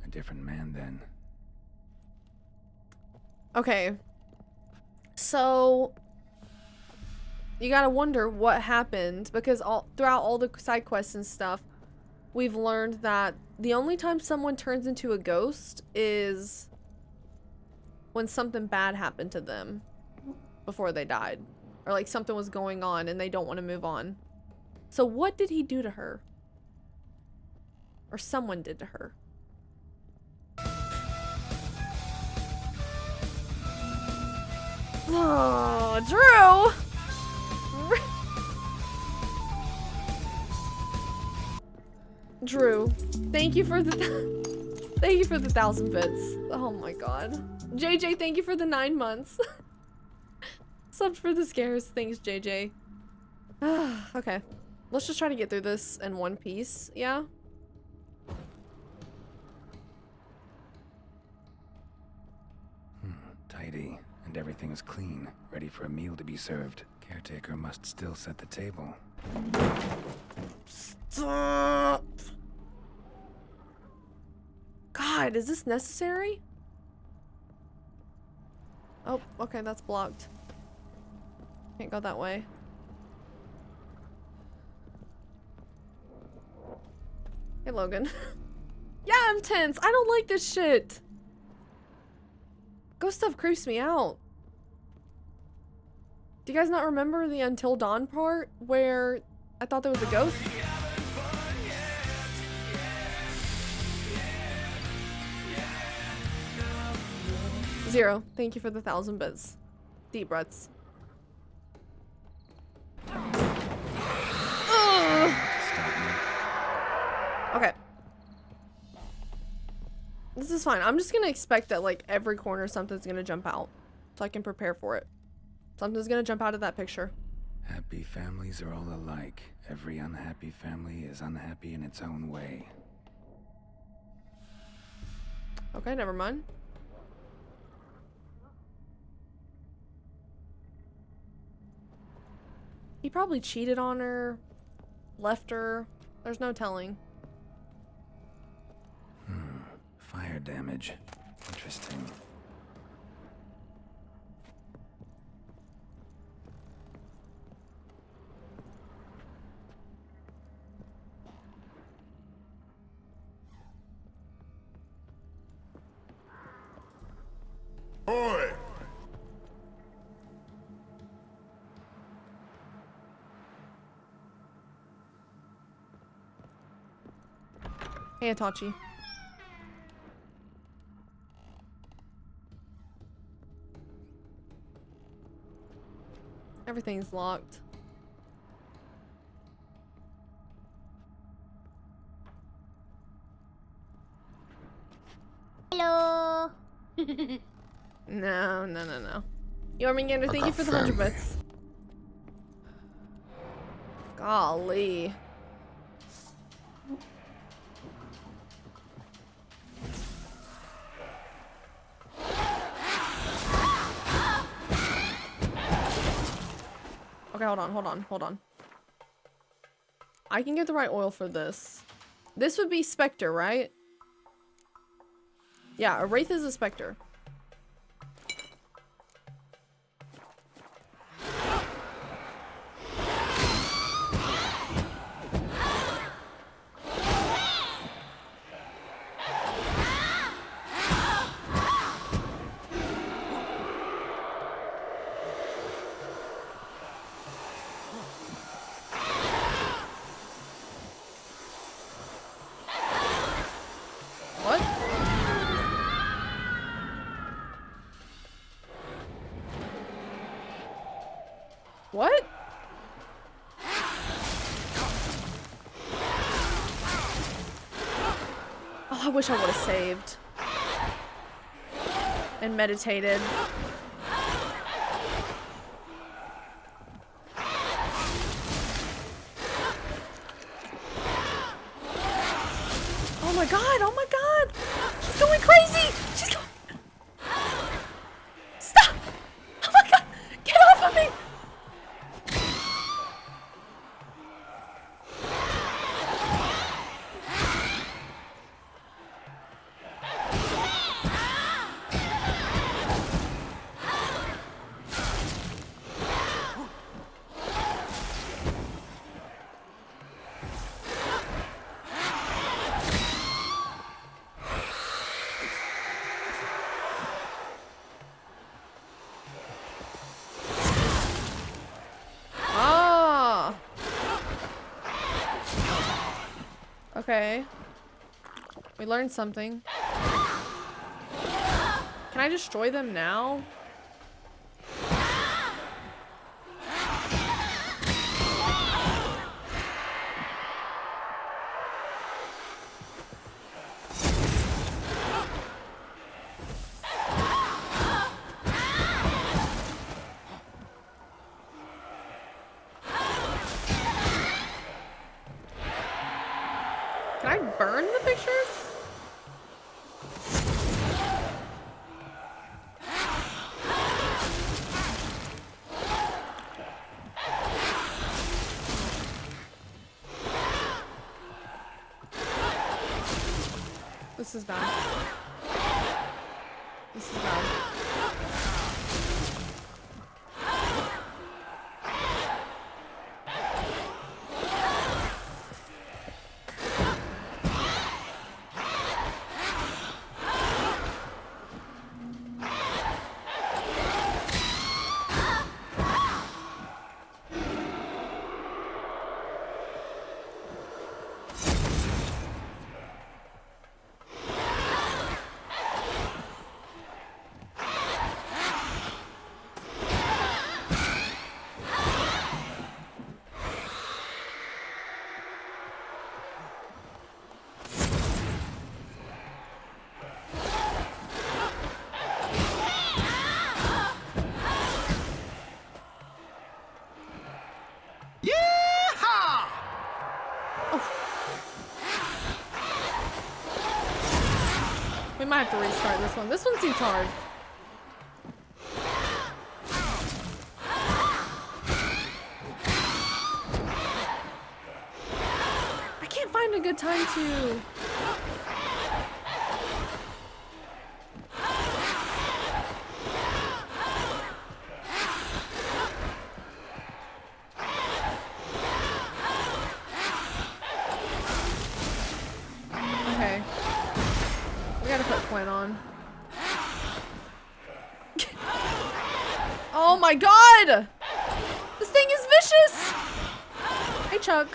A different man then. Okay. So you gotta wonder what happened, because throughout all the side quests and stuff, we've learned that the only time someone turns into a ghost is when something bad happened to them before they died. Or like something was going on and they don't want to move on. So what did he do to her? Or someone did to her? Oh, Drew! Drew, thank you for the 1,000 bits. Oh my god. JJ, thank you for the 9 months. Subbed for the scares. Thanks, JJ. Okay. Let's just try to get through this in one piece, yeah? Tidy, and everything's clean, ready for a meal to be served. Caretaker must still set the table. Stop! God, is this necessary? Oh, okay, that's blocked. Can't go that way. Hey, Logan. Yeah, I'm tense. I don't like this shit. Ghost stuff creeps me out. Do you guys not remember the Until Dawn part where I thought there was a ghost? Zero. Thank you for the 1,000 bits. Deep breaths. Ugh. Okay. This is fine. I'm just gonna expect that like every corner something's gonna jump out. So I can prepare for it. Something's gonna jump out of that picture. Happy families are all alike. Every unhappy family is unhappy in its own way. Okay, never mind. He probably cheated on her, left her. There's no telling. Fire damage. Interesting. Oi! Hey, Itachi. Everything's locked. Hello. No. Yormingander, thank you for the 100 bits. Golly. Okay, hold on. I can get the right oil for this. This would be Spectre, right? Yeah, a Wraith is a Spectre. What? Oh, I wish I would have saved. And meditated. Oh my god, oh my god! She's going crazy! She's going... Stop! Oh my god! Get off of me! Okay. We learned something. Can I destroy them now? Can I burn the pictures? This is bad. This is bad. We might have to restart this one. This one seems hard. I can't find a good time to... Okay. We gotta put Quinn on. Oh my god! This thing is vicious! Hey, Chuck.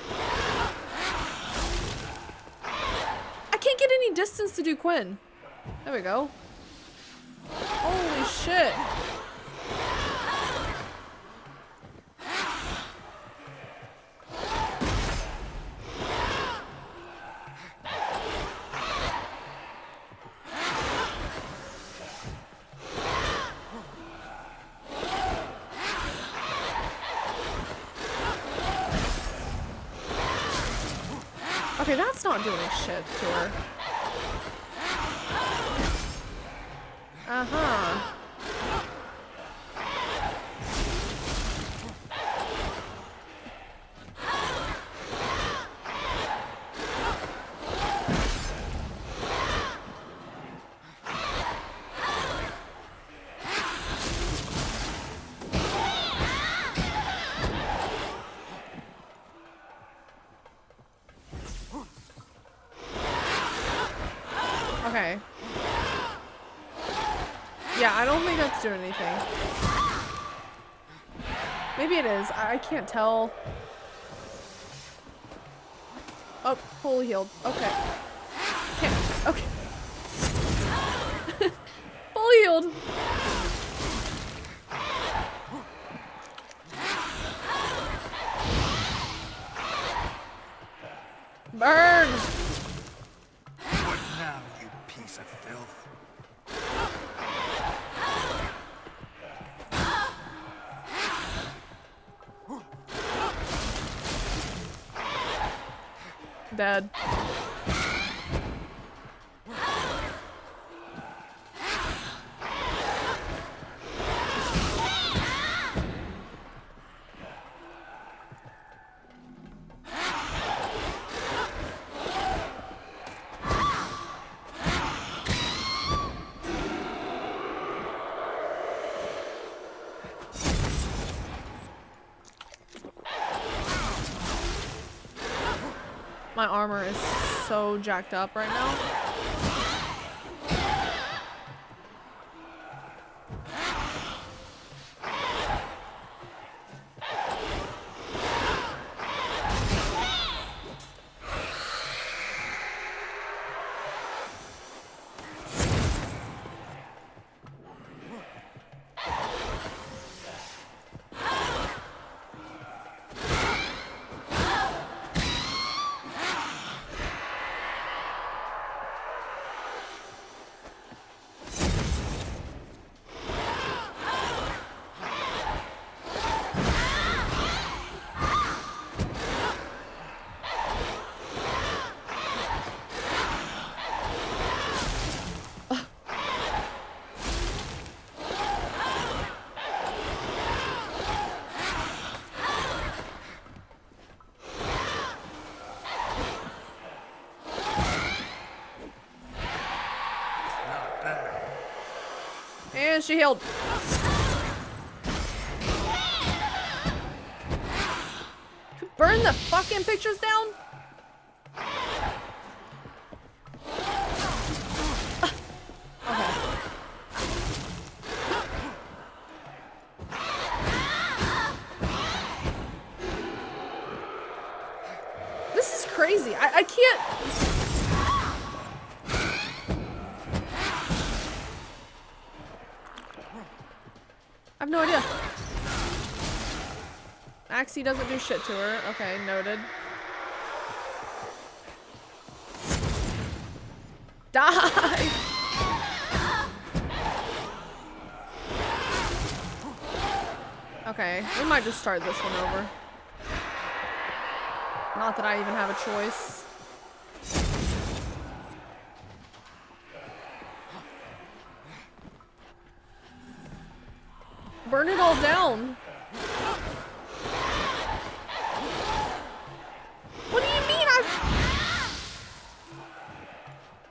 I can't get any distance to do Quinn. There we go. Holy shit. Okay, that's not doing shit to her. Uh-huh. Okay. Yeah, I don't think that's doing anything. Maybe it is. I can't tell. Oh, fully healed. Okay. Can't. Okay. Fully healed. Burn! What now? of filth. Dead. My armor is so jacked up right now. And she healed. Burn the fucking pictures down. Okay. This is crazy. I can't. I have no idea. Axie doesn't do shit to her. Okay, noted. Die! Okay, we might just start this one over. Not that I even have a choice. Burn it all down. What do you mean?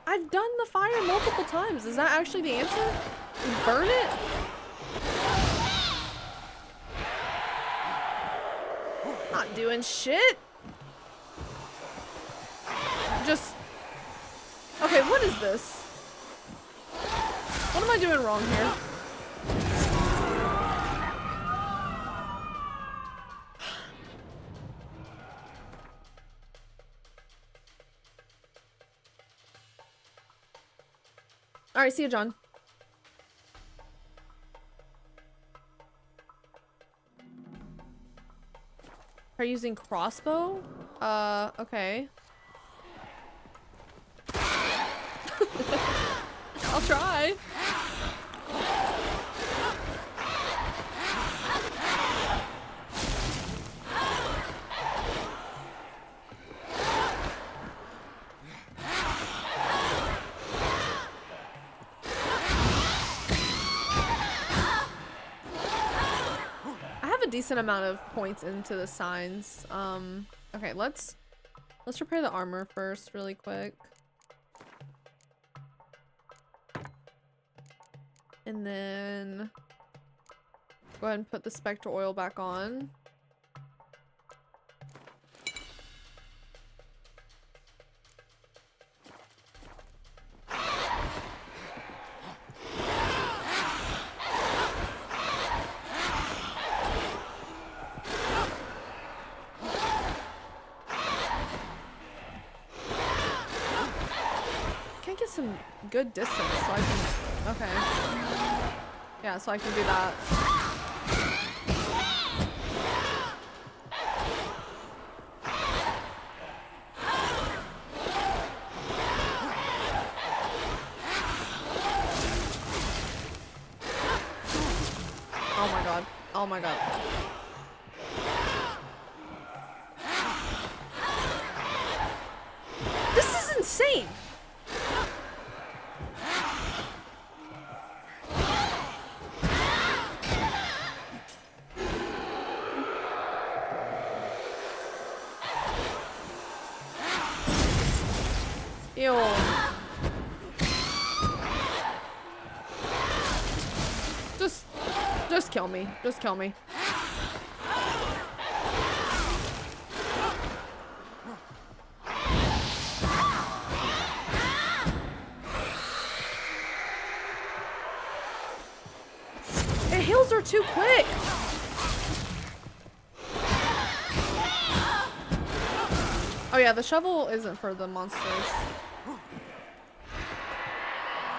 I've done the fire multiple times. Is that actually the answer? You burn it? Not doing shit. Just... Okay, what is this? What am I doing wrong here? Alright, see you, John. Are you using crossbow? Okay. I'll try. Decent amount of points into the signs. Okay, let's repair the armor first really quick. And then go ahead and put the spectral oil back on. Some good distance so I can, okay. Yeah, so I can do that. Oh my god. Oh my god. This is insane. Ew. Just kill me. Just kill me. It heals her too quick. Oh yeah, the shovel isn't for the monsters.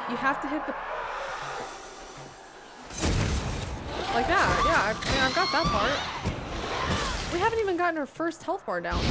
You have to hit the... Like that, yeah, I mean, I've got that part. We haven't even gotten our first health bar down.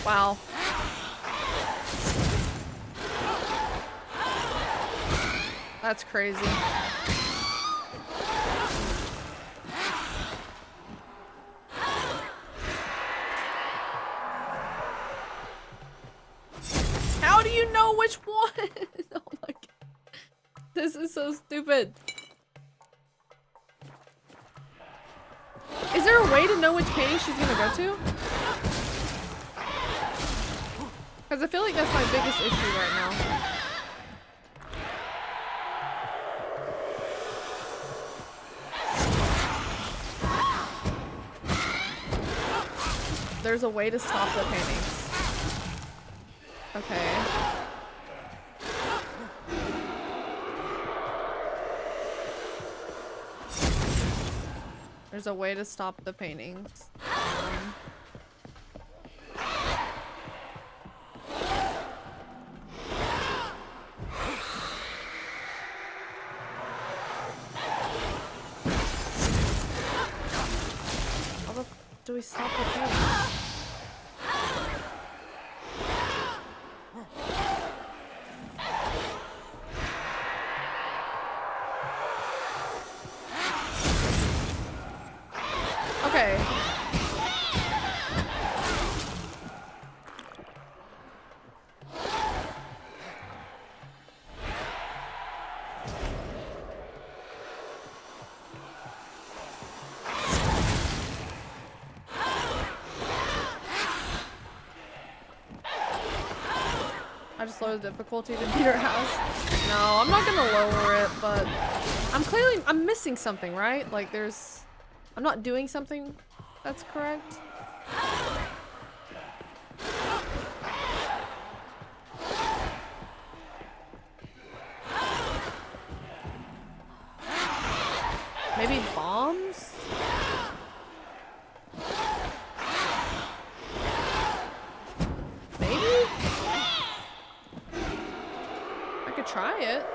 Wow. That's crazy. How do you know which one? Oh my god. This is so stupid. Is there a way to know which painting she's gonna go to? Because I feel like that's my biggest issue right now. There's a way to stop the paintings. Okay. There's a way to stop the paintings. Do we stop the paintings? Okay. I just lowered the difficulty that Peter has. No, I'm not gonna lower it, but I'm missing something, right? Like I'm not doing something that's correct. Maybe bombs? Maybe? I could try it.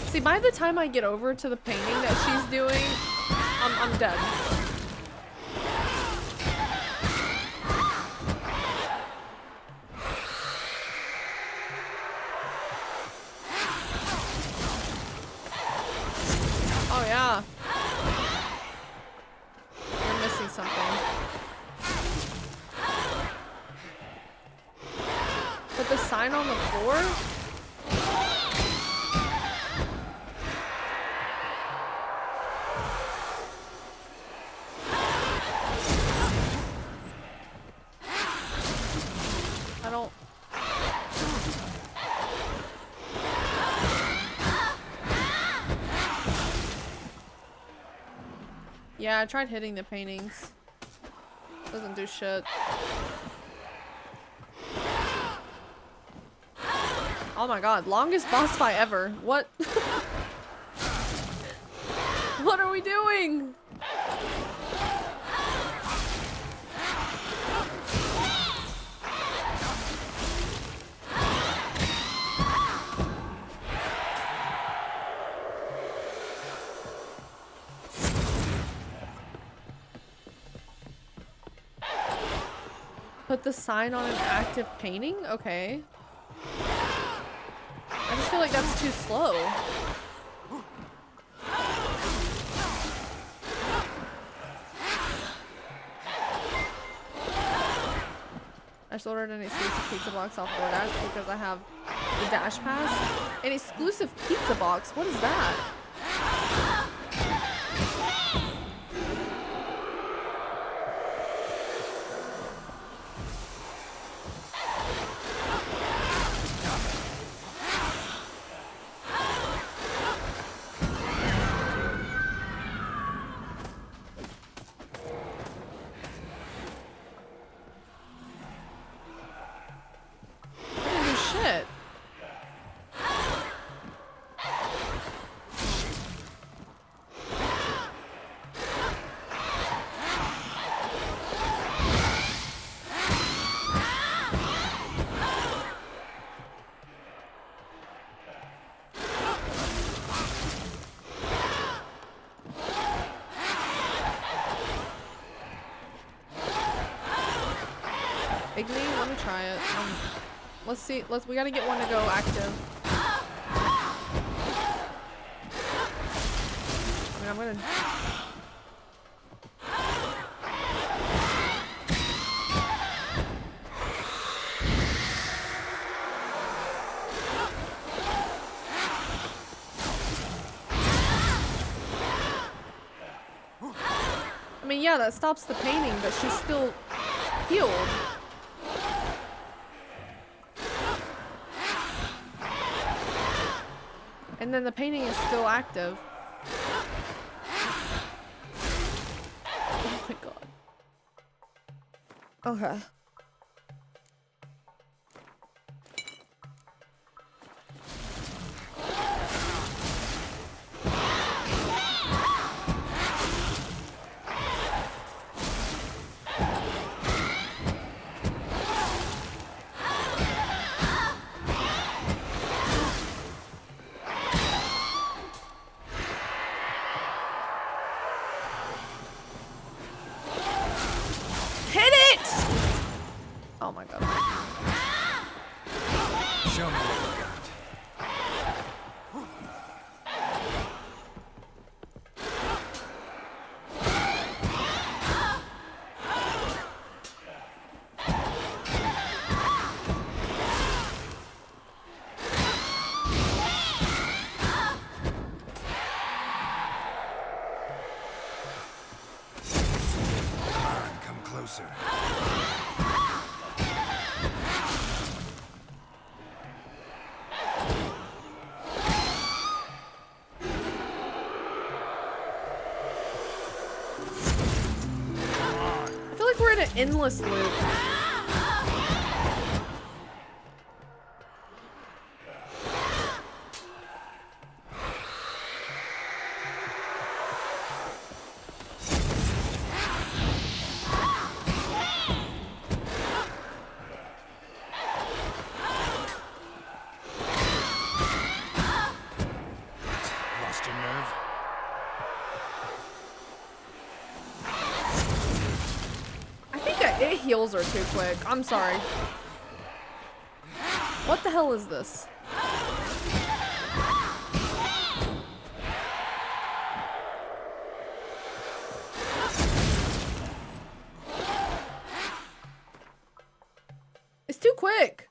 See, by the time I get over to the painting that she's doing, I'm dead. Oh yeah. You're missing something. Put the sign on the floor? I don't... Yeah, I tried hitting the paintings. Doesn't do shit. Oh my god, longest boss fight ever. What? What are we doing? Put the sign on an active painting? Okay. I just feel like that's too slow. I just ordered an exclusive pizza box off DoorDash because I have the Dash Pass. An exclusive pizza box? What is that? Let's see. We gotta get one to go active. I mean, I'm gonna. I mean, yeah, that stops the painting, but she's still healed. And then the painting is still active. Oh my god. Okay. Endless loop. Lost your nerve? It heals her too quick. I'm sorry. What the hell is this? It's too quick.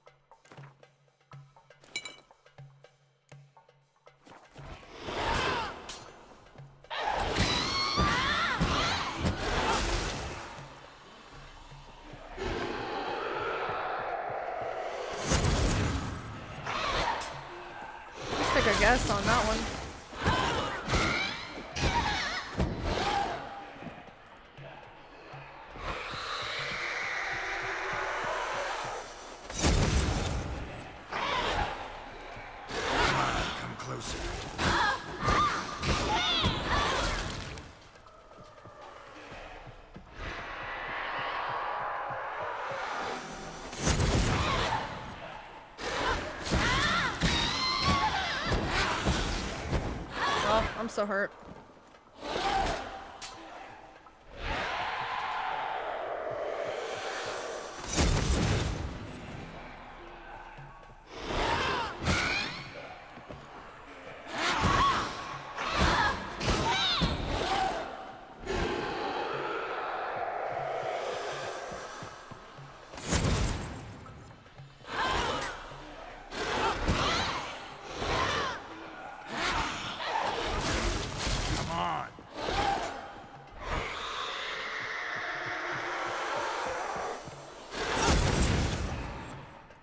I guess on that one. so hurt.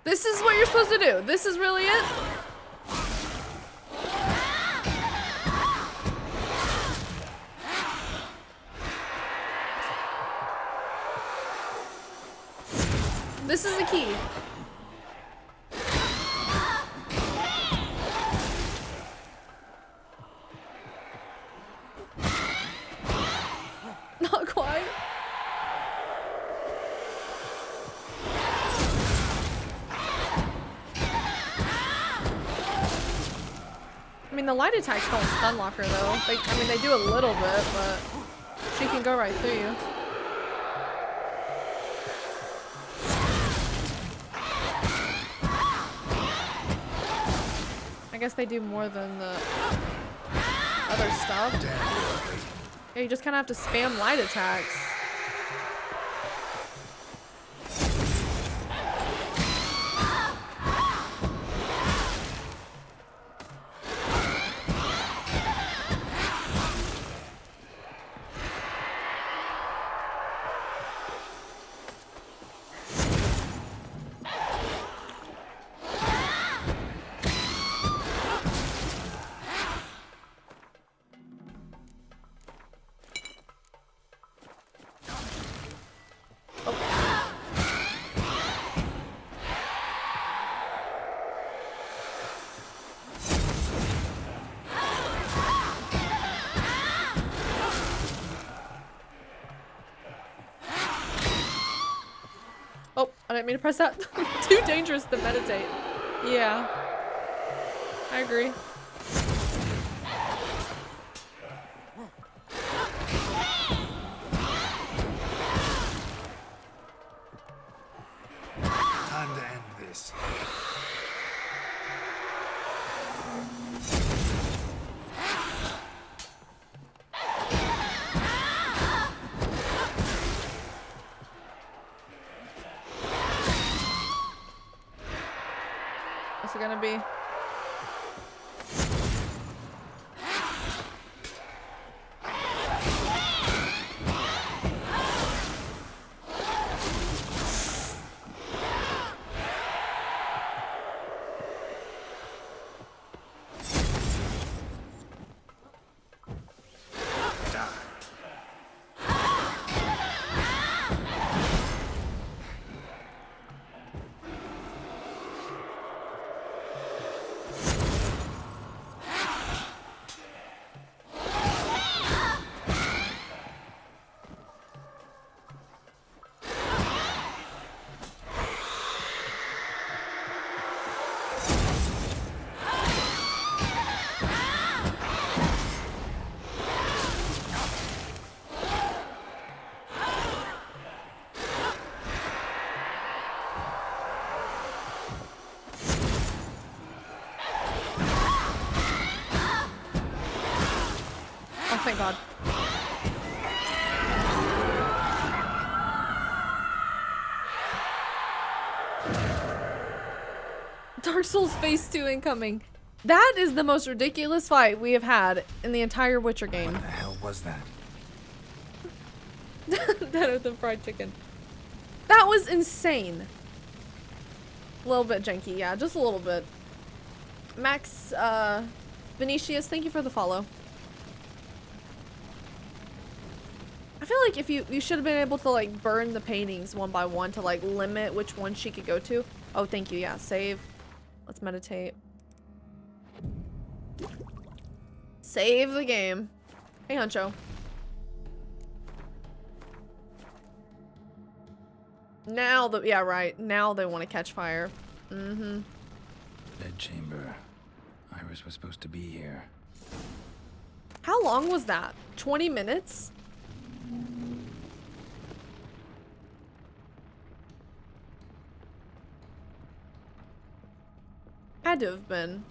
This is what you're supposed to do. This is really it? This is the key. Not quite. I mean, the light attacks don't stun lock her though. I mean, they do a little bit, but she can go right through you. I guess they do more than the other stuff. Yeah, you just kind of have to spam light attacks. I didn't mean to press that. Too dangerous to meditate. Yeah. I agree. Time to end this. What's it gonna be? Oh, thank God. Dark Souls Phase 2 incoming. That is the most ridiculous fight we have had in the entire Witcher game. What the hell was that? That or the fried chicken. That was insane. A little bit janky, yeah, just a little bit. Max, Venetius, thank you for the follow. I feel like if you should have been able to like burn the paintings one by one to like limit which one she could go to. Oh, thank you. Yeah, save. Let's meditate. Save the game. Hey, Huncho. Now yeah, right. Now they want to catch fire. Mm-hmm. Bedchamber. Iris was supposed to be here. How long was that? 20 minutes? Had to have been.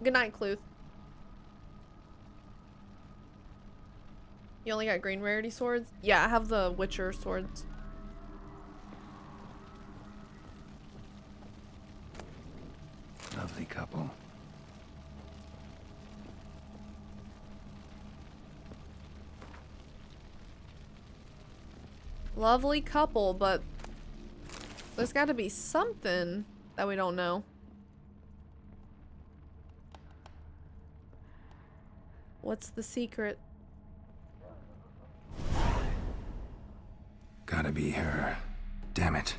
Good night, Cluth. You only got green rarity swords? Yeah, I have the Witcher swords. Lovely couple. Lovely couple, but there's got to be something that we don't know. What's the secret? Gotta be her. Damn it.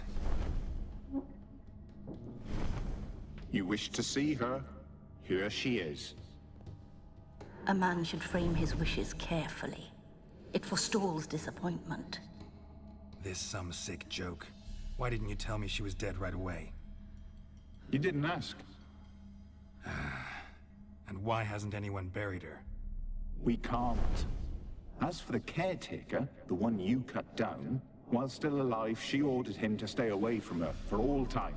You wish to see her? Here she is. A man should frame his wishes carefully. It forestalls disappointment. This some sick joke. Why didn't you tell me she was dead right away? You didn't ask. And why hasn't anyone buried her? We can't. As for the caretaker, the one you cut down, while still alive, she ordered him to stay away from her for all time.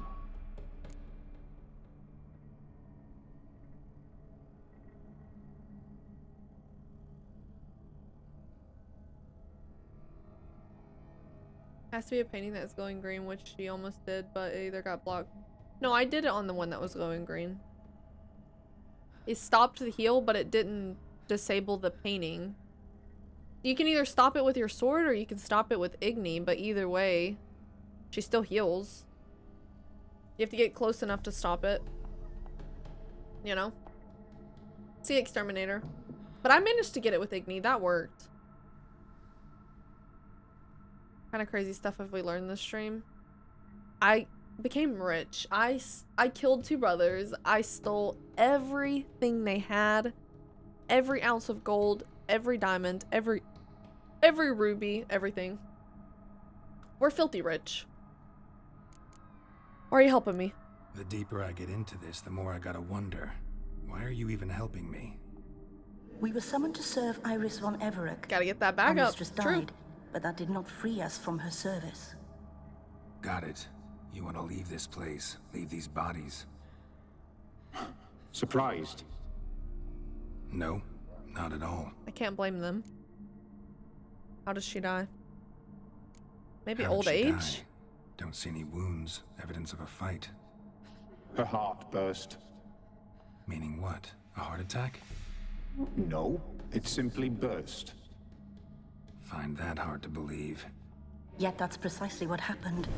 Has to be a painting that's glowing green, which she almost did, but it either got blocked. No, I did it on the one that was glowing green. It stopped the heal, but it didn't disable the painting. You can either stop it with your sword or you can stop it with Igni, but either way, she still heals. You have to get close enough to stop it. You know? See Exterminator. But I managed to get it with Igni. That worked. Kind of crazy stuff have we learned this stream. I became rich. I killed 2 brothers. I stole everything they had. Every ounce of gold, every diamond, every ruby, everything. We're filthy rich. Why are you helping me? The deeper I get into this, the more I gotta wonder. Why are you even helping me? We were summoned to serve Iris von Everett. Gotta get that bag Our up. mistress died, True. but that did not free us from her service. Got it. You want to leave this place, leave these bodies. Surprised? No, not at all. I can't blame them. How does she die? Maybe How did old she age? die? Don't see any wounds, evidence of a fight. Her heart burst. Meaning what? A heart attack? No, it simply burst. Find that hard to believe. Yet that's precisely what happened.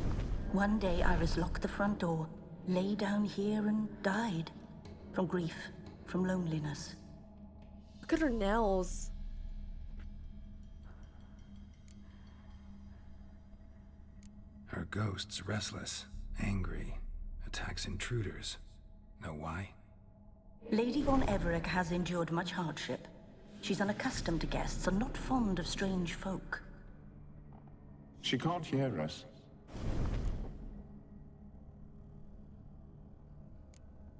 One day Iris locked the front door, lay down here and died. From grief, from loneliness. Look at her nails. Her ghost's restless, angry, attacks intruders. Know why? Lady von Everett has endured much hardship. She's unaccustomed to guests and not fond of strange folk. She can't hear us.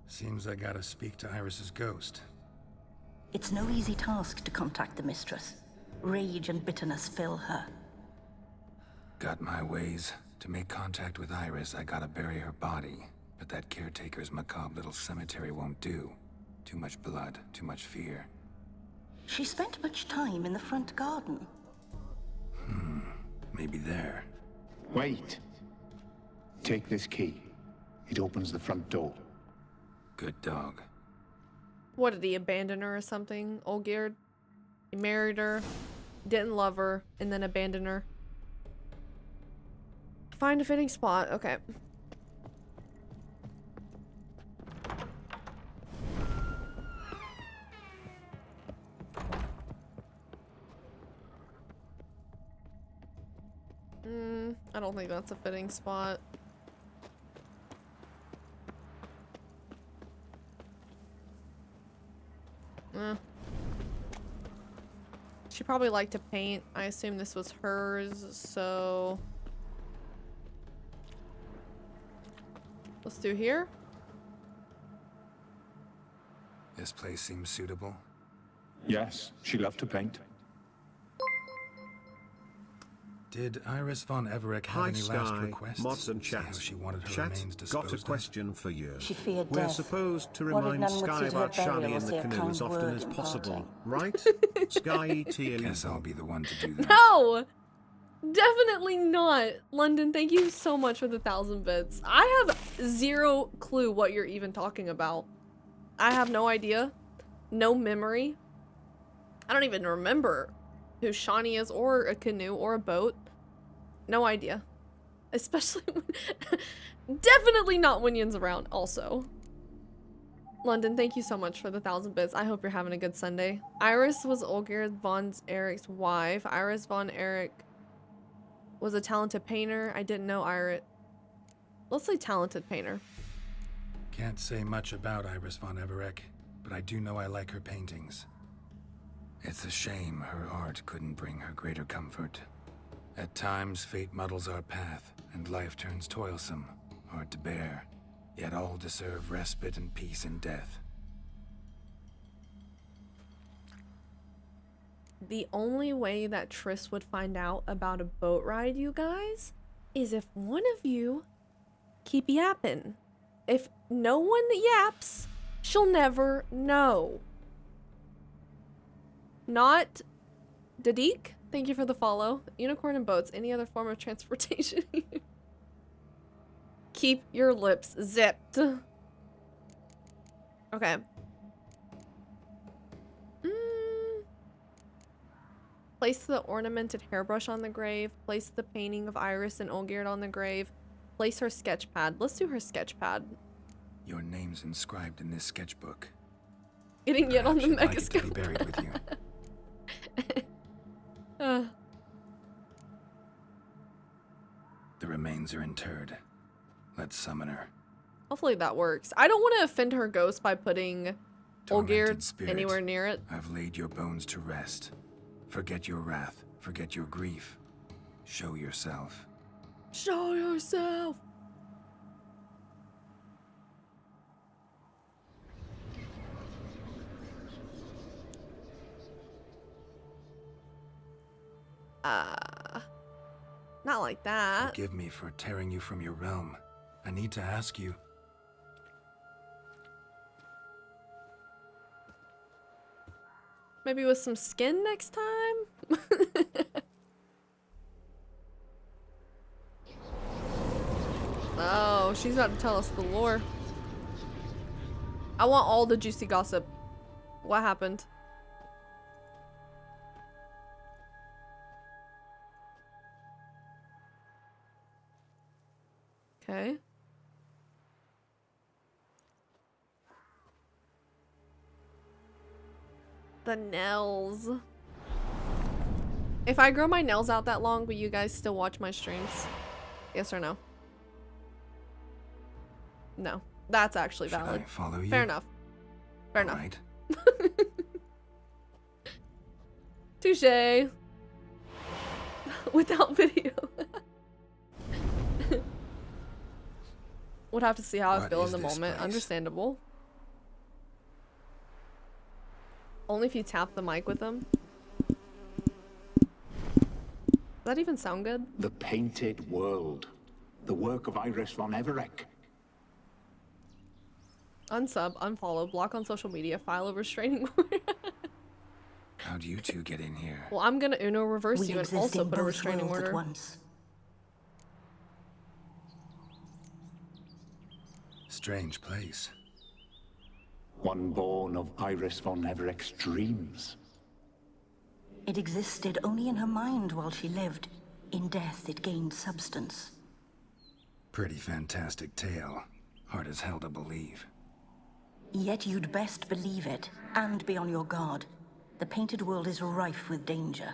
Seems I gotta speak to Iris's ghost. It's no easy task to contact the mistress. Rage and bitterness fill her. Got my ways. To make contact with Iris, I gotta bury her body. But that caretaker's macabre little cemetery won't do. Too much blood, too much fear. She spent much time in the front garden. Maybe there. Wait. Take this key. It opens the front door. Good dog. What, did he abandon her or something? Olgierd? He married her, didn't love her, and then abandoned her. Find a fitting spot. Okay. I don't think that's a fitting spot. She probably liked to paint. I assume this was hers, so let's do here. This place seems suitable. Yes, she loved to paint. Did Iris von Everett have Hi any last Sky, requests? mods and Say how chat. she wanted her Chat, remains got a disposed question for you. She feared We're death. supposed to Worried remind none would Sky see to her about Shani burial in or the say a canoe kind as often word as in possible, parting. right? Skyytea. Guess I'll be the one to do that. No! Definitely not. London, thank you so much for the 1,000 bits. I have zero clue what you're even talking about. I have no idea. No memory. I don't even remember who Shani is, or a canoe, or a boat. No idea. Especially when definitely not when Yin's around, also. London, thank you so much for the 1,000 bits. I hope you're having a good Sunday. Iris was Olgierd von Erich's wife. Iris von Erich was a talented painter. I didn't know Iris. Let's say talented painter. Can't say much about Iris von Everett, but I do know I like her paintings. It's a shame her art couldn't bring her greater comfort. At times, fate muddles our path, and life turns toilsome, hard to bear. Yet all deserve respite and peace in death. The only way that Triss would find out about a boat ride, you guys, is if one of you keep yapping. If no one yaps, she'll never know. Not Dadik, thank you for the follow. Unicorn and boats, any other form of transportation. Keep your lips zipped. Okay. Place the ornamented hairbrush on the grave. Place the painting of Iris and Olgierd on the grave. Place her sketch pad. Let's do her sketch pad. Your name's inscribed in this sketchbook. Getting yet on the Perhaps you'd like it to be megascope. buried with you. The remains are interred. Let's summon her. Hopefully that works. I don't want to offend her ghost by putting Tormented Olgierd spirit, anywhere near it. I've laid your bones to rest. Forget your wrath. Forget your grief. Show yourself. Show yourself. Not like that. Forgive me for tearing you from your realm. I need to ask you. Maybe with some skin next time? Oh, she's about to tell us the lore. I want all the juicy gossip. What happened? Okay. The nails. If I grow my nails out that long, will you guys still watch my streams? Yes or no? No. That's actually valid. Should I follow you? Fair enough. Fair enough. Right. Touché. Without video. Would have to see how I What feel in is the this moment. place? Understandable. Only if you tap the mic with them. Does that even sound good? The Painted World. The work of Iris von Everett. Unsub, unfollow, block on social media, file a restraining order. How'd you two get in here? Well, I'm gonna Uno reverse We you and exist also in put a both restraining worlds order. at once. Strange place. One born of Iris von Everett's dreams. It existed only in her mind while she lived. In death, it gained substance. Pretty fantastic tale. Hard as hell to believe. Yet you'd best believe it, and be on your guard. The Painted World is rife with danger.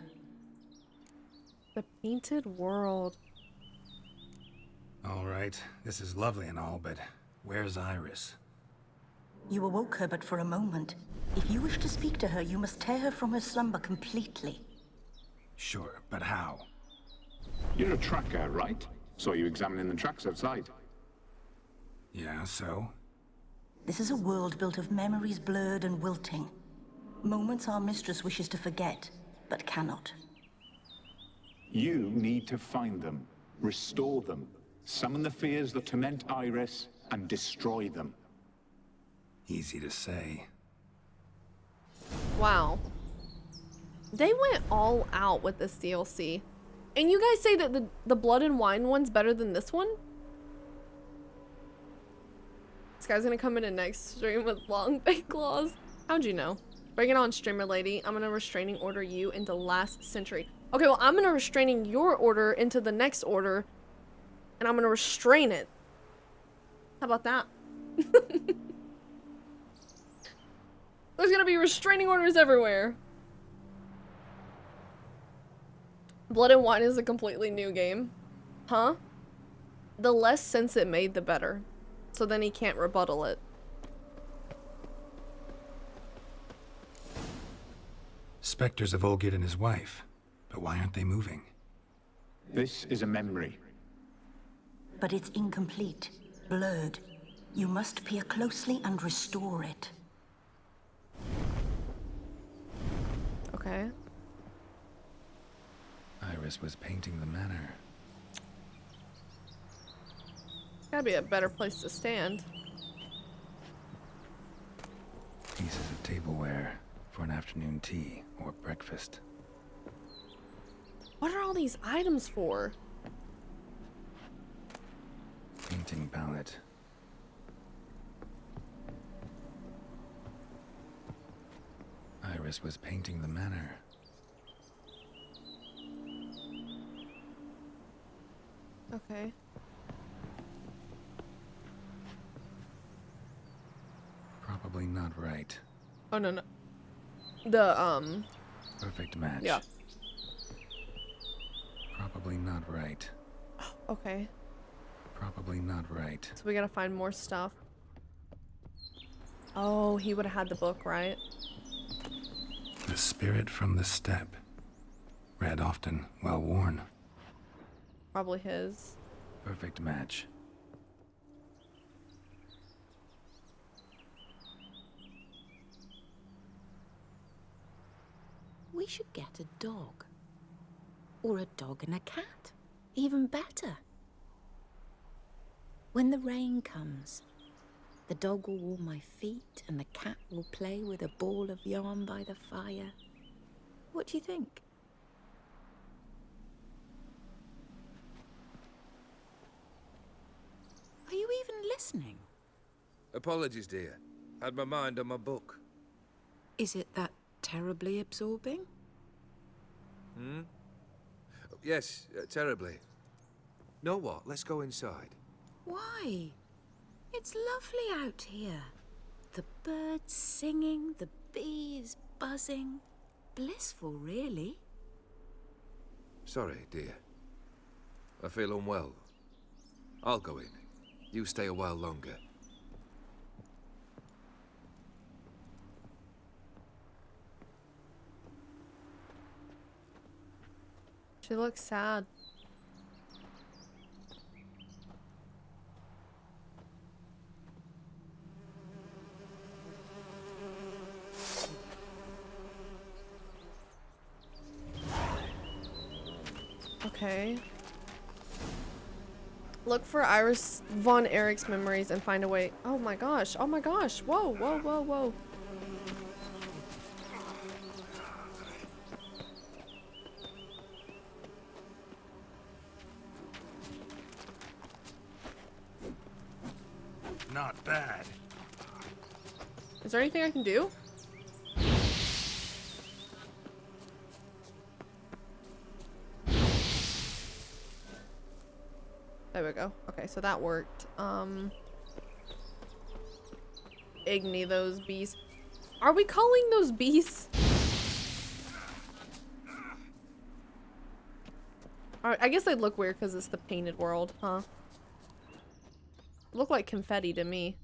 The Painted World. All right, this is lovely and all, but where's Iris? You awoke her but for a moment. If you wish to speak to her, you must tear her from her slumber completely. Sure, but how? You're a tracker, right? Saw you examining the tracks outside. Yeah, so? This is a world built of memories blurred and wilting. Moments our mistress wishes to forget, but cannot. You need to find them, restore them, summon the fears that torment Iris, and destroy them. Easy to say. Wow. They went all out with this DLC. And you guys say that the Blood and Wine one's better than this one? This guy's gonna come in a next stream with long fake claws. How'd you know? Bring it on, streamer lady. I'm gonna restraining order you into last century. Okay, well, I'm gonna restraining your order into the next order. And I'm gonna restrain it. How about that? There's gonna be restraining orders everywhere. Blood and Wine is a completely new game. Huh? The less sense it made, the better. So then he can't rebuttal it. Spectres of Olgid and his wife. But why aren't they moving? This is a memory. But it's incomplete, blurred. You must peer closely and restore it. Okay. Iris was painting the manor. Gotta be a better place to stand. Pieces of tableware for an afternoon tea or breakfast. What are all these items for? Painting palette. Iris was painting the manor. Okay. Probably not right. Oh, no, no. The, Perfect match. yeah. Probably not right. Okay. Probably not right. So we gotta find more stuff. Oh, he would have had the book, right? The spirit from the steppe. Read often, well worn. Probably his. Perfect match. We should get a dog. Or a dog and a cat. Even better. When the rain comes, the dog will warm my feet and the cat will play with a ball of yarn by the fire. What do you think? Are you even listening? Apologies, dear. Had my mind on my book. Is it that terribly absorbing? Hmm? Yes, terribly. Know what? Let's go inside. Why? It's lovely out here. The birds singing, the bees buzzing. Blissful, really. Sorry, dear. I feel unwell. I'll go in. You stay a while longer. She looks sad. Okay. Look for Iris von Erich's memories and find a way. Oh my gosh. Oh my gosh. Whoa, whoa, whoa, whoa. Not bad. Is there anything I can do? There we go. Okay, so that worked. Igni those bees. Are we calling those bees? Alright, I guess they'd look weird because it's the painted world, huh? Look like confetti to me.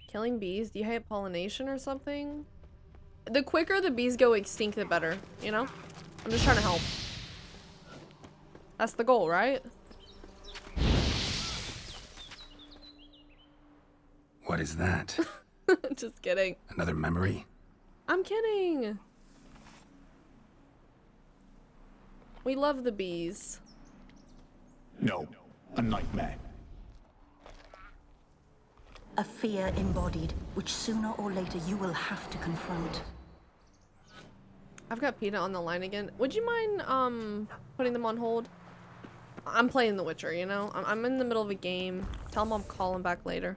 Killing bees? Do you hate pollination or something? The quicker the bees go extinct, the better, you know? I'm just trying to help. That's the goal, right? What is that? Just kidding. Another memory? I'm kidding. We love the bees. No, a nightmare. A fear embodied, which sooner or later you will have to confront. I've got Peter on the line again. Would you mind putting them on hold? I'm playing The Witcher, you know? I'm in the middle of a game. Tell them I'm calling back later.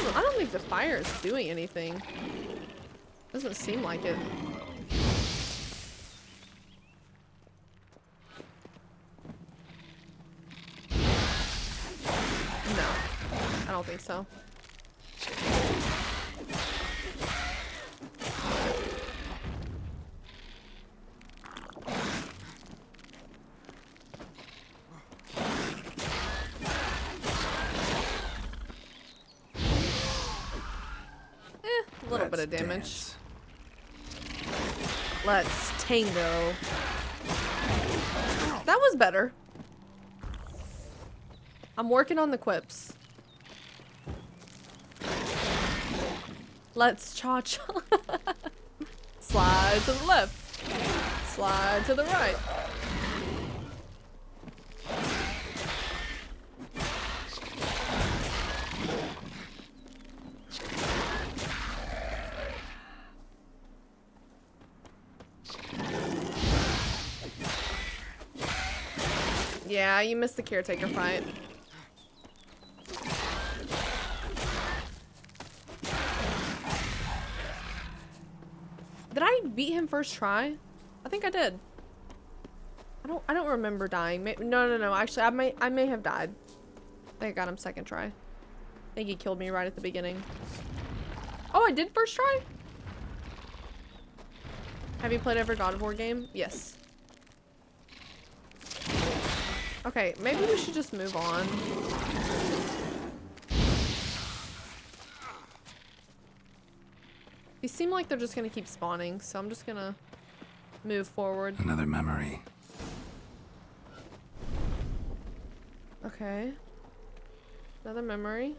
I don't think the fire is doing anything. Doesn't seem like it. No, I don't think so. A little bit of damage. Let's tango. That was better. I'm working on the quips. Let's cha-cha. Slide to the left. Slide to the right. Yeah, you missed the caretaker fight. Did I beat him first try? I think I did. I don't remember dying. No. Actually, I may have died. I think I got him second try. I think he killed me right at the beginning. Oh, I did first try? Have you played every God of War game? Yes. Okay, maybe we should just move on. These seem like they're just gonna keep spawning, so I'm just gonna move forward. Another memory. Okay. Another memory.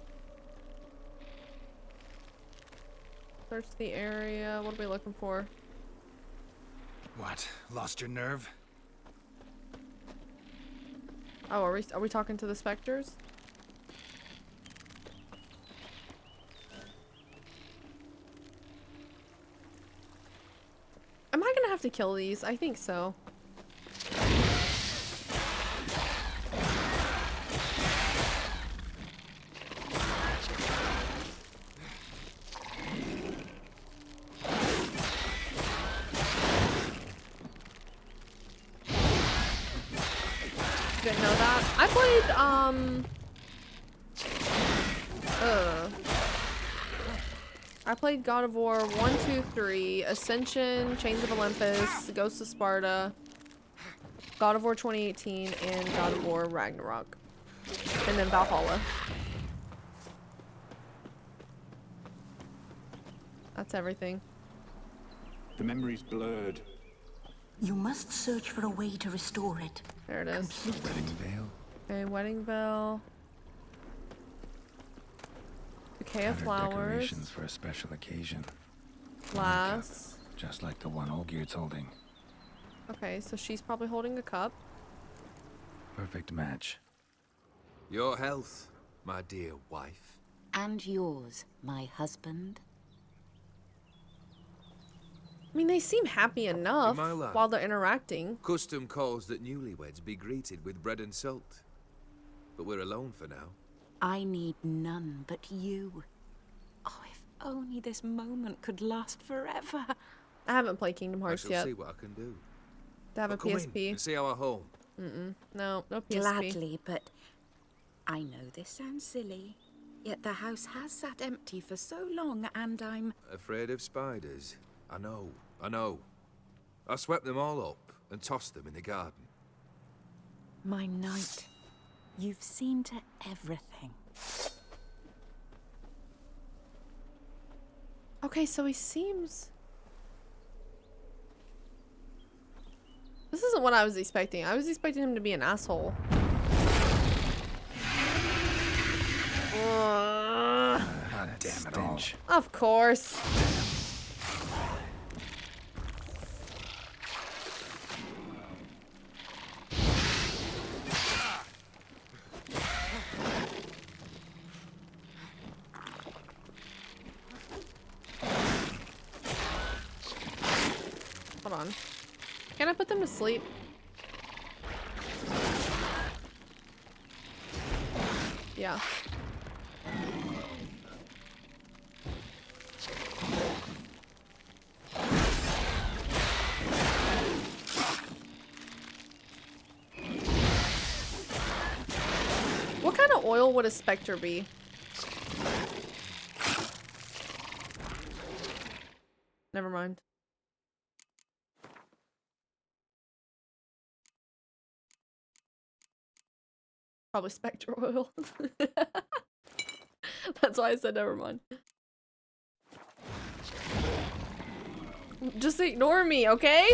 Search the area. What are we looking for? What? Lost your nerve? Oh, are we talking to the specters? Am I gonna have to kill these? I think so. Didn't know that. I played, I played God of War 1, 2, 3, Ascension, Chains of Olympus, Ghosts of Sparta, God of War 2018, and God of War Ragnarok. And then Valhalla. That's everything. The memory's blurred. You must search for a way to restore it. There it is. Wedding veil. Okay, wedding bell. Bouquet of Tattered flowers. Decorations for a special occasion. Glass. Just like the one Olgier's holding. Okay, so she's probably holding a cup. Perfect match. Your health, my dear wife. And yours, my husband. I mean, they seem happy enough my lad. while they're interacting. Custom calls that newlyweds be greeted with bread and salt. But we're alone for now. I need none but you. Oh, if only this moment could last forever. I haven't played Kingdom I Hearts shall yet. see what I can do. To have a Come in PSP. and see our home. No PSP. Gladly, but I know this sounds silly. Yet the house has sat empty for so long, and I'm Afraid of spiders? I know. I swept them all up and tossed them in the garden. my night. You've seen to everything. Okay, so he seems... This isn't what I was expecting. I was expecting him to be an asshole. Damn it all. Of course. Hold on. Can I put them to sleep? Yeah. What kind of oil would a Spectre be? Never mind. Probably Spectre oil. That's why I said never mind. Just ignore me, okay?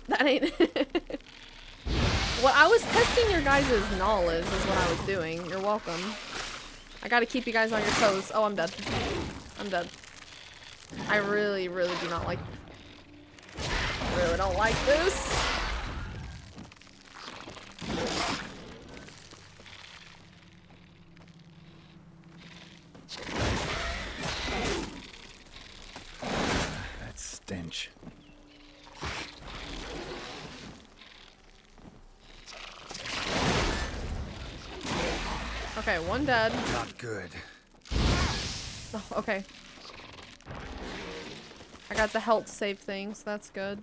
That ain't Well, I was testing your guys' knowledge is what I was doing. You're welcome. I gotta keep you guys on your toes. Oh, I'm dead. I'm dead. I really, really do not like... really don't like this. That stench. Okay, one dead. Not good. Oh, okay. I got the health save thing, so that's good.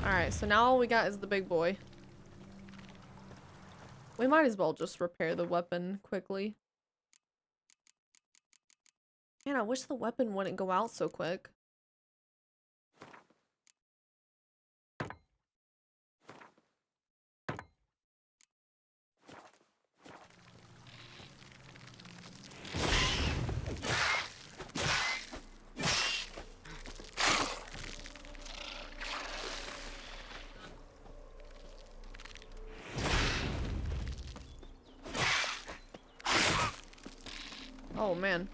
Alright, so now all we got is the big boy. We might as well just repair the weapon quickly. Man, I wish the weapon wouldn't go out so quick. Oh man.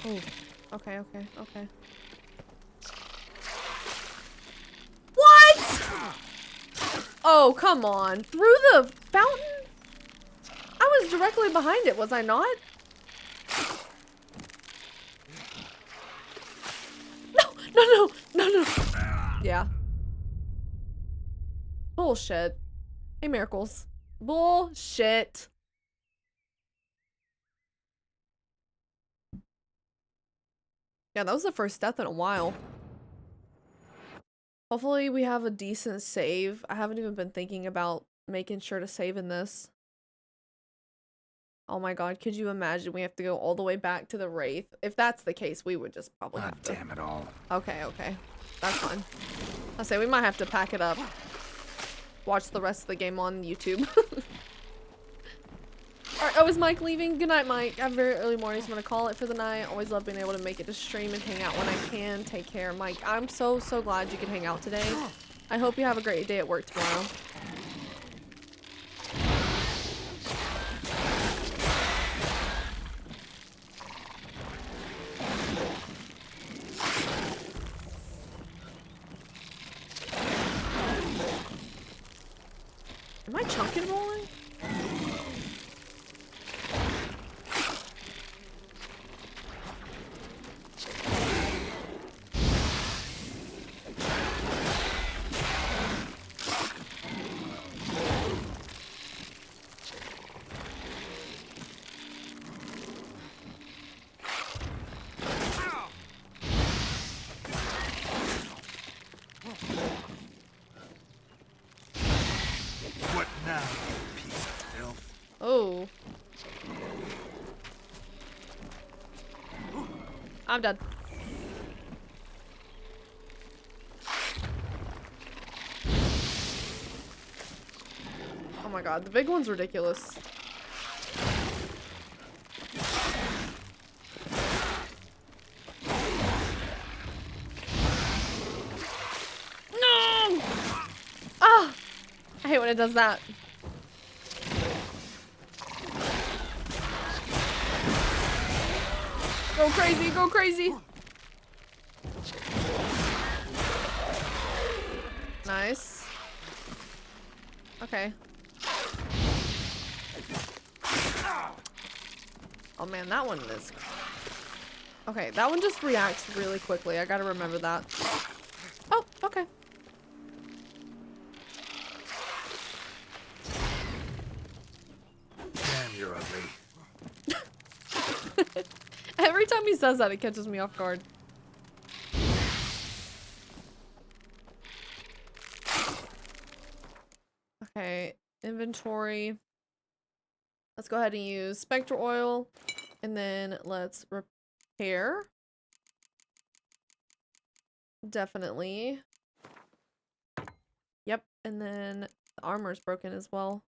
Oh, okay, okay, okay. What? Oh, come on. Through the fountain? I was directly behind it, was I not? No. Yeah. Bullshit. Hey, Miracles. Bullshit. Yeah, that was the first death in a while. Hopefully we have a decent save. I haven't even been thinking about making sure to save in this. Oh my god, could you imagine we have to go all the way back to the Wraith? If that's the case, we would just probably have to. Damn it all. Okay, okay. That's fine. I'll say we might have to pack it up. Watch the rest of the game on YouTube. Alright, oh, is Mike leaving? Good night, Mike. I have very early mornings. I'm gonna call it for the night. Always love being able to make it to stream and hang out when I can. Take care, Mike. I'm so glad you could hang out today. I hope you have a great day at work tomorrow. Am I chunking rolling? Oh. I'm dead. Oh my god, the big one's ridiculous. No! Ah! I hate when it does that. Go crazy, go crazy. Nice. Okay. Oh man, that one is... Okay, that one just reacts really quickly. I gotta remember that. Oh, okay. Damn, you're ugly. Every time he says that, it catches me off guard. Okay, inventory. Let's go ahead and use spectral oil, and then let's repair. Definitely. Yep, and then the armor's broken as well.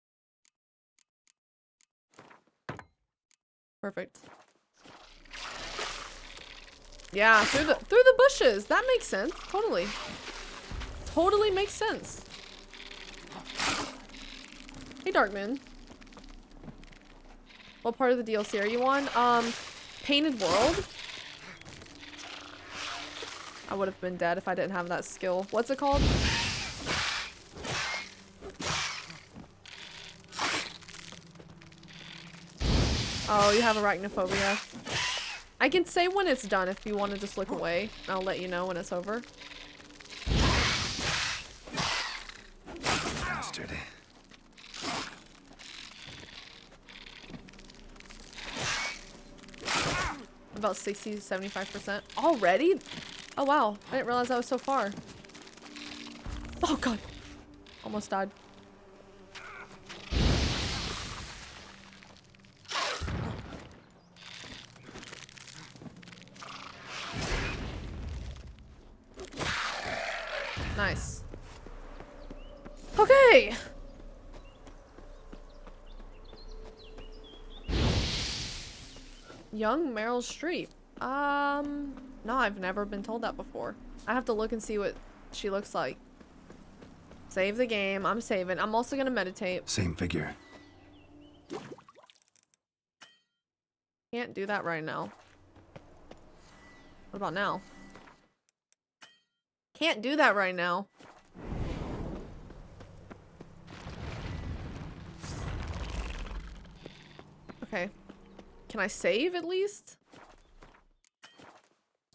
Perfect. Yeah, through the bushes. That makes sense. Totally. Totally makes sense. Hey, Darkmoon. What part of the DLC are you on? Painted World. I would have been dead if I didn't have that skill. What's it called? Oh, you have arachnophobia. I can say when it's done if you want to just look away. I'll let you know when it's over. Bastard. About 60 to 75%. Already? Oh wow, I didn't realize that was so far. Oh god. Almost died. Nice. Okay. Young Meryl Streep. No, I've never been told that before. I have to look and see what she looks like. Save the game. I'm saving. I'm also gonna meditate. Same figure. Can't do that right now. What about now? Can't do that right now. Okay. Can I save at least?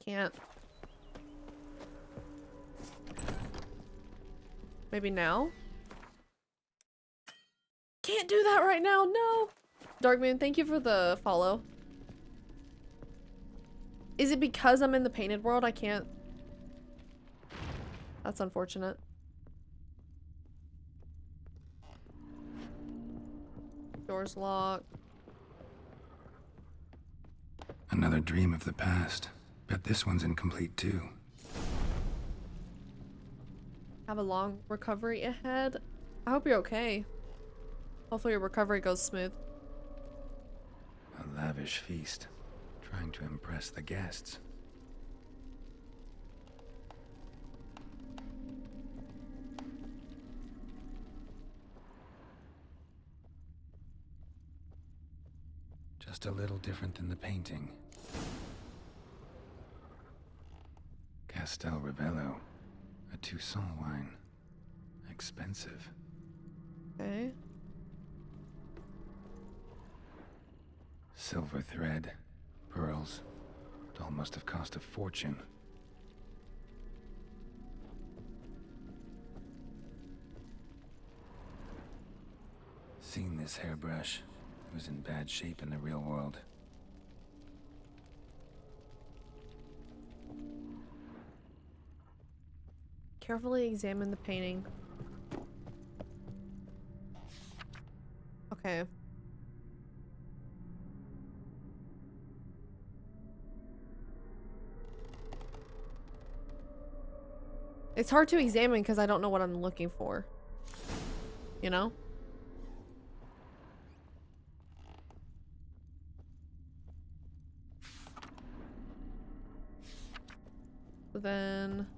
Can't. Maybe now? Can't do that right now, no! Darkmoon, thank you for the follow. Is it because I'm in the painted world I can't? That's unfortunate. Door's locked. Another dream of the past. Bet this one's incomplete too. Have a long recovery ahead. I hope you're okay. Hopefully your recovery goes smooth. A lavish feast. Trying to impress the guests. Just a little different than the painting. Castel Ravello. A Toussaint wine. Expensive. Okay. Silver thread. Pearls. It all must have cost a fortune. Seen this hairbrush. It was in bad shape in the real world. Carefully examine the painting. Okay. It's hard to examine because I don't know what I'm looking for. You know? Then...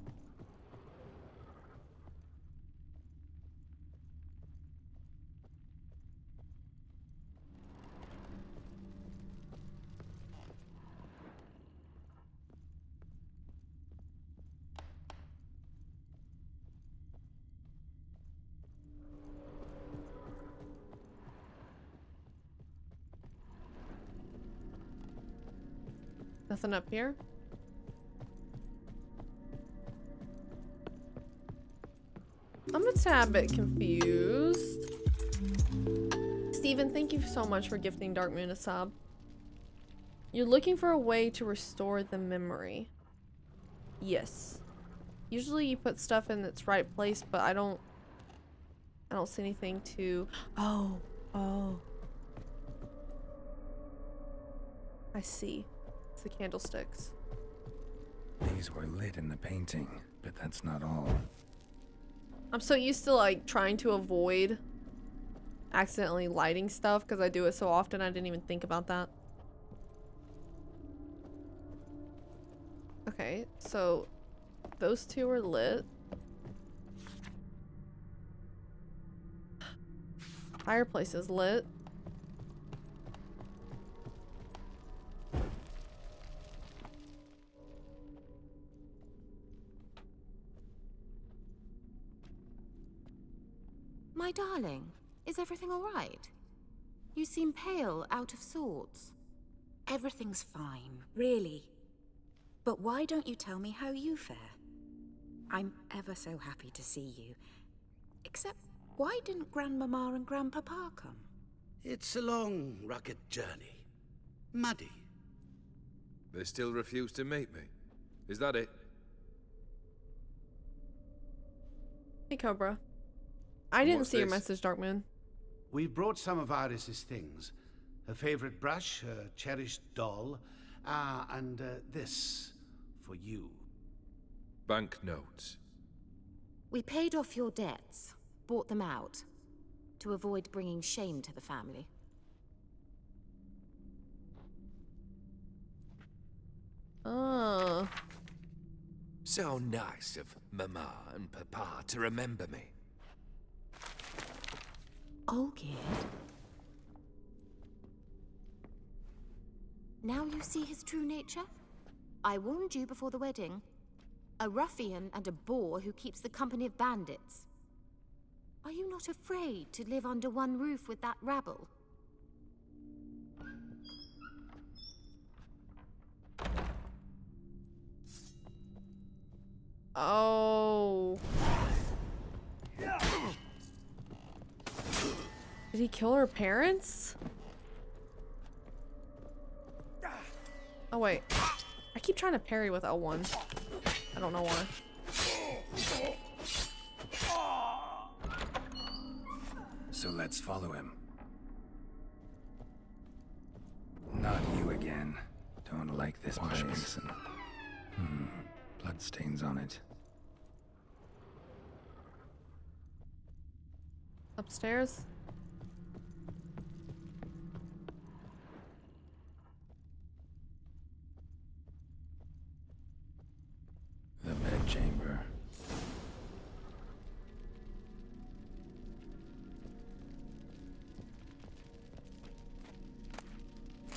Nothing up here? I'm a tad bit confused. Steven, thank you so much for gifting Dark Moon a sub. You're looking for a way to restore the memory. Yes. Usually you put stuff in its right place, but I don't see anything to... Oh. I see. It's the candlesticks. These were lit in the painting, but that's not all. I'm so used to like trying to avoid accidentally lighting stuff because I do it so often I didn't even think about that. Okay, so those two are lit. Fireplace is lit. My darling, is everything all right? You seem pale, out of sorts. Everything's fine, really. But why don't you tell me how you fare? I'm ever so happy to see you. Except, why didn't Grandmama and Grandpapa come? It's a long, rugged journey. Muddy. They still refuse to meet me. Is that it? Hey, Cobra. I didn't What's see your this? message, Darkmoon. We brought some of Iris's things. Her favorite brush, her cherished doll, and this for you. Banknotes. We paid off your debts, bought them out, to avoid bringing shame to the family. Oh. So nice of Mama and Papa to remember me. Olgerd? Now you see his true nature? I warned you before the wedding. A ruffian and a boor who keeps the company of bandits. Are you not afraid to live under one roof with that rabble? Oh. Did he kill her parents? Oh wait. I keep trying to parry with L1. I don't know why. So let's follow him. Not you again. Don't like this wash basin. Bloodstains on it. Upstairs? The bedchamber.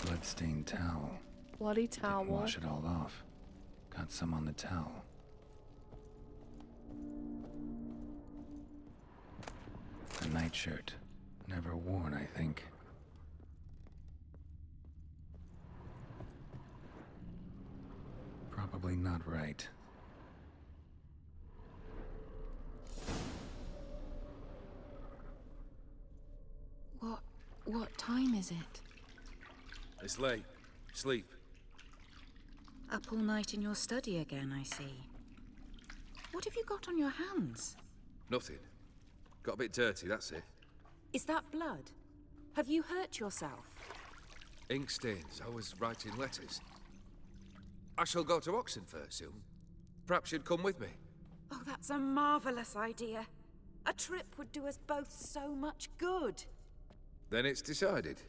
Bloodstained towel. Bloody towel. Didn't wash it all off. Got some on the towel. A nightshirt. Never worn, I think. Probably not right. What time is it? It's late. Sleep. Up all night in your study again, I see. What have you got on your hands? Nothing. Got a bit dirty, that's it. Is that blood? Have you hurt yourself? Ink stains. I was writing letters. I shall go to Oxenfurt soon. Perhaps you'd come with me. Oh, that's a marvelous idea. A trip would do us both so much good. Then it's decided.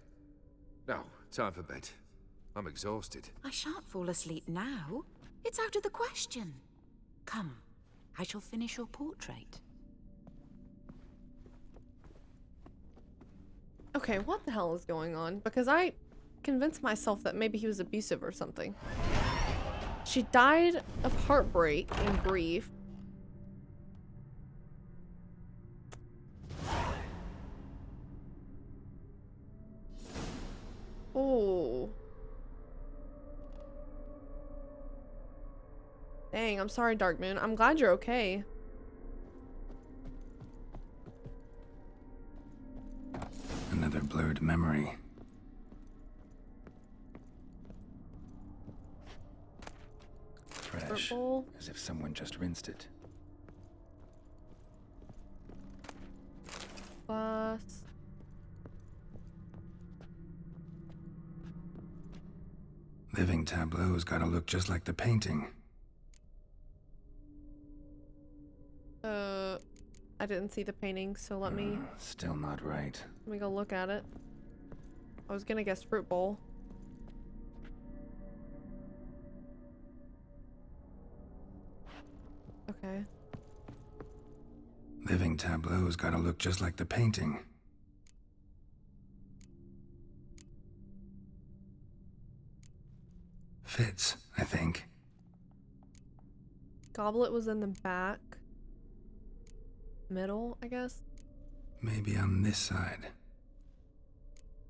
Now, time for bed. I'm exhausted. I shan't fall asleep now. It's out of the question. Come, I shall finish your portrait. Okay, what the hell is going on? Because I convinced myself that maybe he was abusive or something. She died of heartbreak and grief. Oh. Dang, I'm sorry, Dark Moon. I'm glad you're okay. Another blurred memory. Fresh, Purple. as if someone just rinsed it. Glass. Living tableau's gotta look just like the painting. I didn't see the painting, so let me Still not right. go look at it. I was gonna guess fruit bowl. Okay. Living tableau's gotta look just like the painting. Fits, I think. Goblet was in the back. Middle, I guess. Maybe on this side.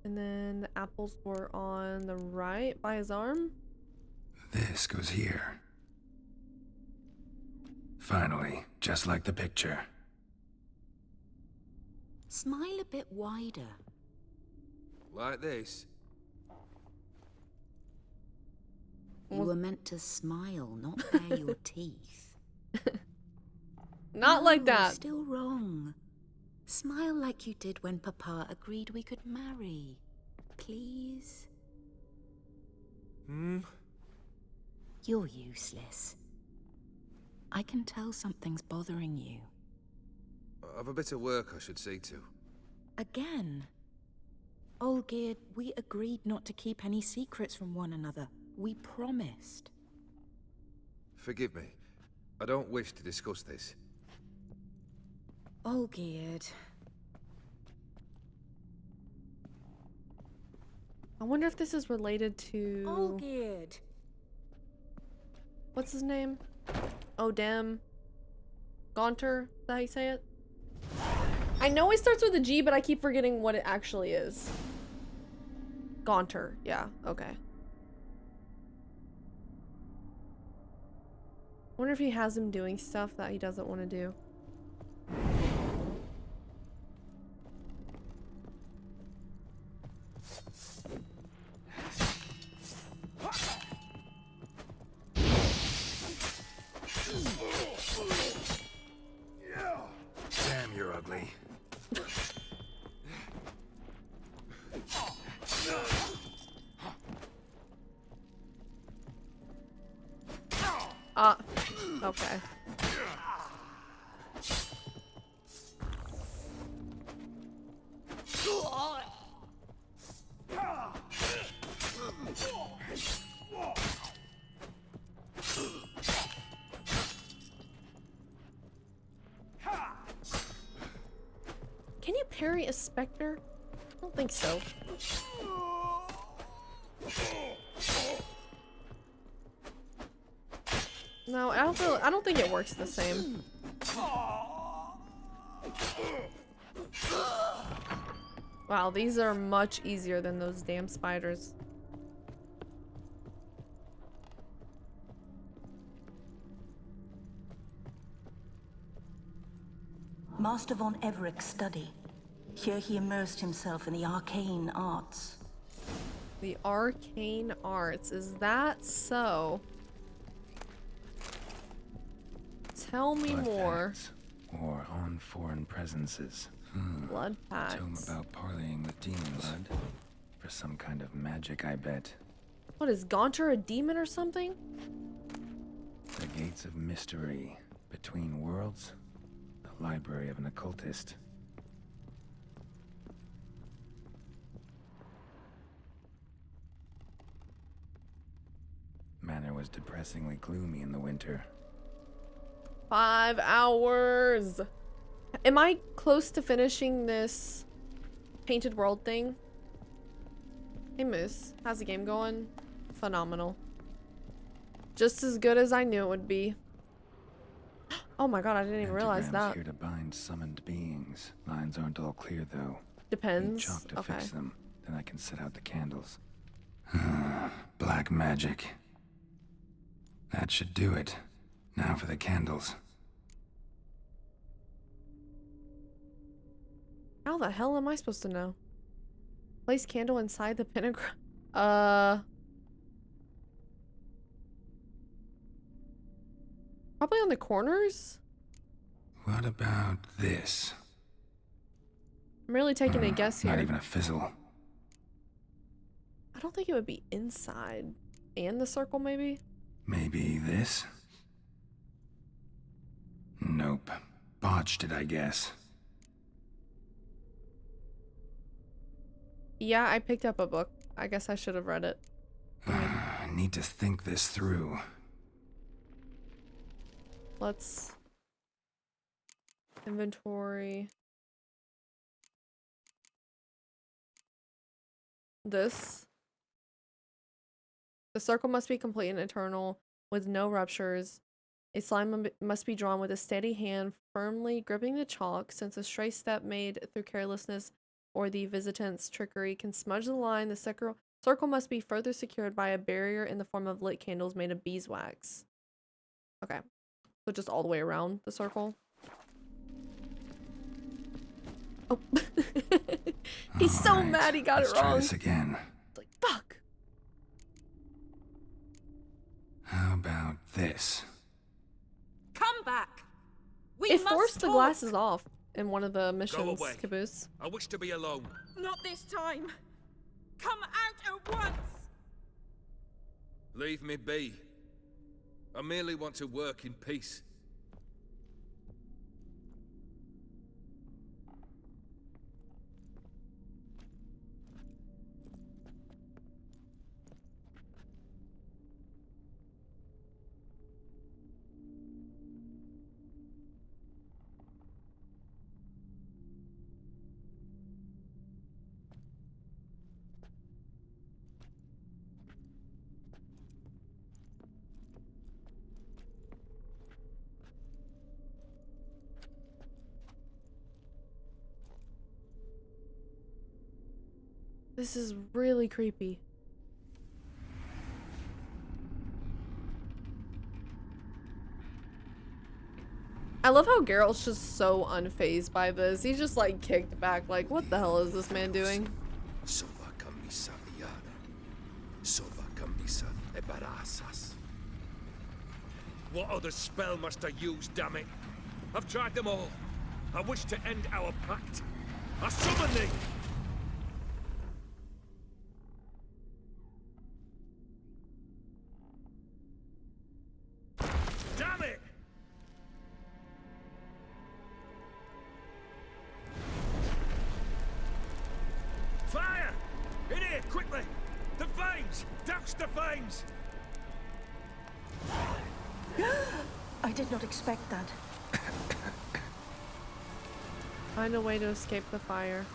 And then the apples were on the right by his arm. This goes here. Finally, just like the picture. Smile a bit wider. Like this? You were meant to smile, not bare your teeth. Not like that. Still wrong. Smile like you did when Papa agreed we could marry. Please? You're useless. I can tell something's bothering you. I've a bit of work I should see to. Again. Olgierd, we agreed not to keep any secrets from one another. We promised. Forgive me. I don't wish to discuss this. Olgierd. I wonder if this is related to... Olgierd. What's his name? Odem. Gaunter? Is that how you say it? I know it starts with a G, but I keep forgetting what it actually is. Gaunter. Yeah, okay. I wonder if he has him doing stuff that he doesn't want to do. Damn, you're ugly. Okay. Can you parry a specter? I don't think so. No, I don't think it works the same. Wow, these are much easier than those damn spiders. Master von Everett's study. Here he immersed himself in the arcane arts. The arcane arts, is that so? Tell me more. Pacts, or on foreign presences. Blood pacts. Tome about parleying with demon blood. For some kind of magic, I bet. What is Gaunter, a demon or something? The gates of mystery. Between worlds? The library of an occultist. Manor was depressingly gloomy in the winter. 5 hours. Am I close to finishing this painted world thing? Hey Moose, how's the game going? Phenomenal. Just as good as I knew it would be. Oh my god, I didn't even realize that. Here to bind summoned beings. Lines aren't all clear though. Depends. Need chalk to Okay. fix them. Then I can set out the candles. Black magic. That should do it. Now for the candles. How the hell am I supposed to know? Place candle inside the pentagram. Probably on the corners? What about this? I'm really taking a guess here. Not even a fizzle. I don't think it would be inside. And the circle, maybe? Maybe this? Nope. Botched it, I guess. Yeah, I picked up a book. I guess I should have read it. I need to think this through. Let's... Inventory. This. The circle must be complete and eternal, with no ruptures. A slime must be drawn with a steady hand, firmly gripping the chalk, since a stray step made through carelessness or the visitant's trickery can smudge the line. The circle must be further secured by a barrier in the form of lit candles made of beeswax. Okay. So just all the way around the circle. Oh. He's so mad he got it Let's try wrong. this again. It's like, fuck. How about this? Come back. It forced the glasses off in one of the Go missions, away. Caboose. I wish to be alone. Not this time. Come out at once. Leave me be. I merely want to work in peace. This is really creepy. I love how Geralt's just so unfazed by this. He's just like kicked back like, what the hell is this man doing? Soba camisa liana. Soba camisa ebarasas. What other spell must I use, damn it? I've tried them all. I wish to end our pact. I summon thee! Damn it! Fire! In here, quickly! The flames! Douse the flames! I did not expect that. Find a way to escape the fire.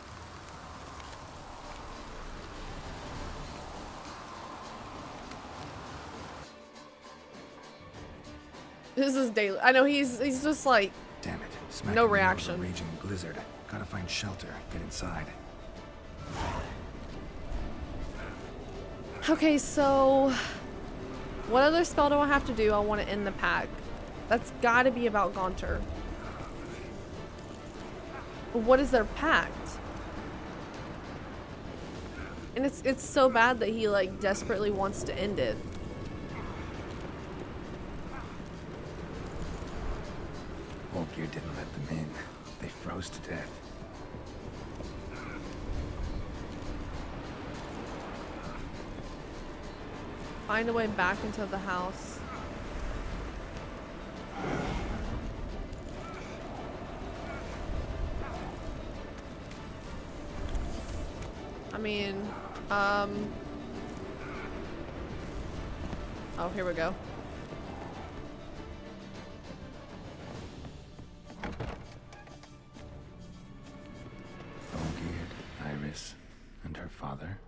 This is daily. I know he's just like, Damn it. Smack no in the middle of a reaction. raging blizzard. Gotta find shelter. Get inside. Okay, so what other spell do I have to do? I want to end the pack. That's got to be about Gaunter. But what is their pact? And it's so bad that he like desperately wants to end it. Volgear didn't let them in. They froze to death. Find a way back into the house. mean, oh, here we go. Olgierd, Iris, and her father.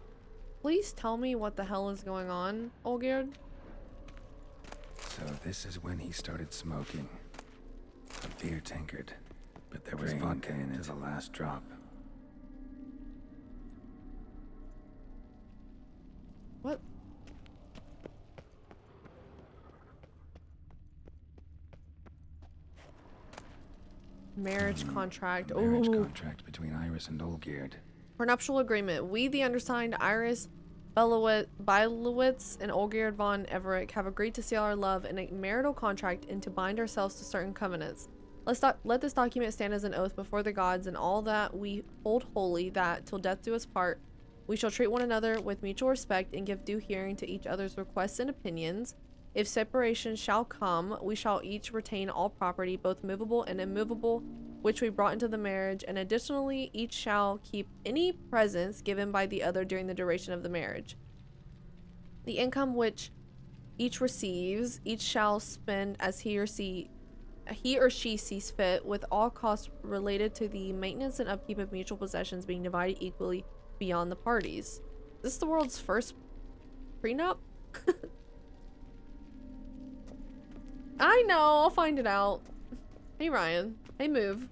Please tell me what the hell is going on, Olgierd. So this is when he started smoking. A beer tankard, but there was vodka in it to the last drop. What? Marriage contract. Marriage Ooh. contract between Iris and Olgierd. Prenuptial agreement. We, the undersigned, Iris Bilowitz and Olgierd von Everett, have agreed to seal our love in a marital contract and to bind ourselves to certain covenants. Let this document stand as an oath before the gods and all that we hold holy, that, till death do us part, we shall treat one another with mutual respect and give due hearing to each other's requests and opinions. If separation shall come, we shall each retain all property, both movable and immovable, which we brought into the marriage, and additionally each shall keep any presents given by the other during the duration of the marriage. The income which each receives, each shall spend as he or she sees fit, with all costs related to the maintenance and upkeep of mutual possessions being divided equally beyond the parties. Is this the world's first prenup? I know, I'll find it out. Hey Ryan. Hey Move.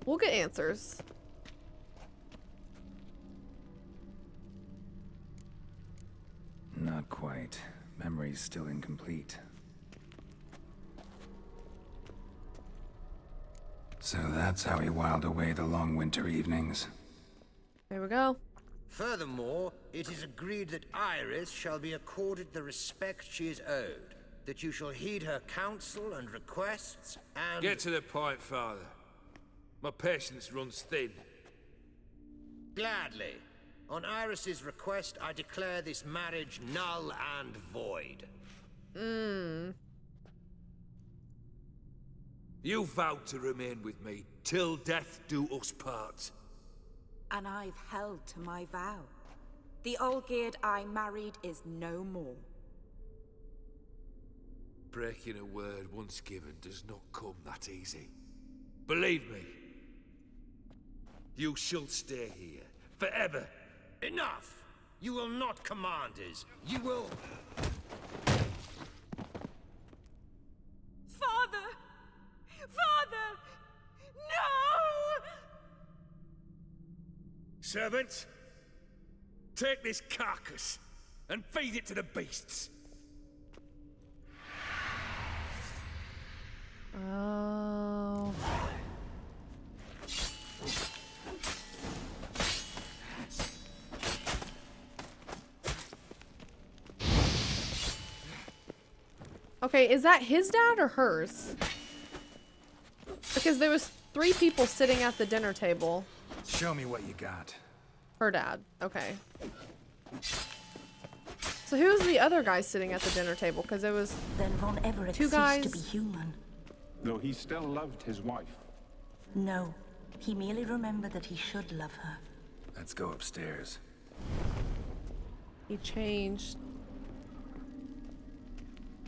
We'll get answers. Not quite. Memory's still incomplete. So that's how he whiled away the long winter evenings. There we go. Furthermore, it is agreed that Iris shall be accorded the respect she is owed, that you shall heed her counsel and requests, and— Get to the point, Father. My patience runs thin. Gladly. On Iris's request, I declare this marriage null and void. You vowed to remain with me till death do us part. And I've held to my vow. The Olgierd I married is no more. Breaking a word once given does not come that easy. Believe me. You shall stay here forever. Enough! You will not command us. You will— Father! Father! No! Servant, take this carcass and feed it to the beasts. Oh. Okay, is that his dad or hers? Because there was 3 people sitting at the dinner table. Show me what you got. Her dad. Okay. So who was the other guy sitting at the dinner table? Because it was Then Von Everett 2 ceased guys. to be human. Though he still loved his wife. No, he merely remembered that he should love her. Let's go upstairs. He changed.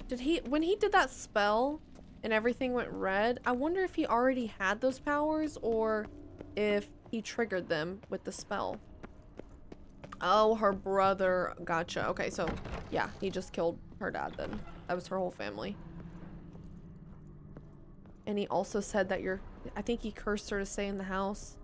Did he, when he did that spell and everything went red, I wonder if he already had those powers or if he triggered them with the spell. Oh, her brother. Gotcha. Okay, so yeah, he just killed her dad then. That was her whole family. And he also said that I think he cursed her to stay in the house.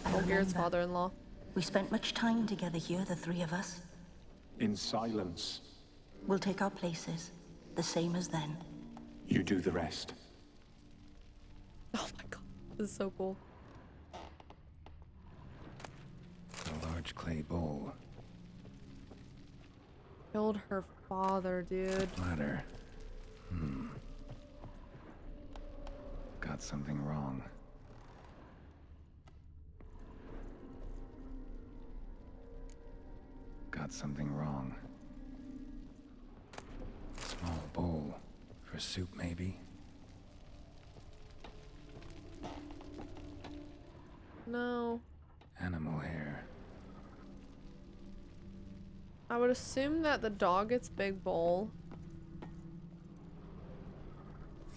Olgierd's father-in-law. We spent much time together here, the 3 of us. In silence. We'll take our places, the same as then. You do the rest. Oh my god, this is so cool. A large clay bowl. Killed her father, dude. Ladder. Got something wrong. Got got something wrong. Small bowl. For soup, maybe? No. Animal hair. I would assume that the dog gets big bowl.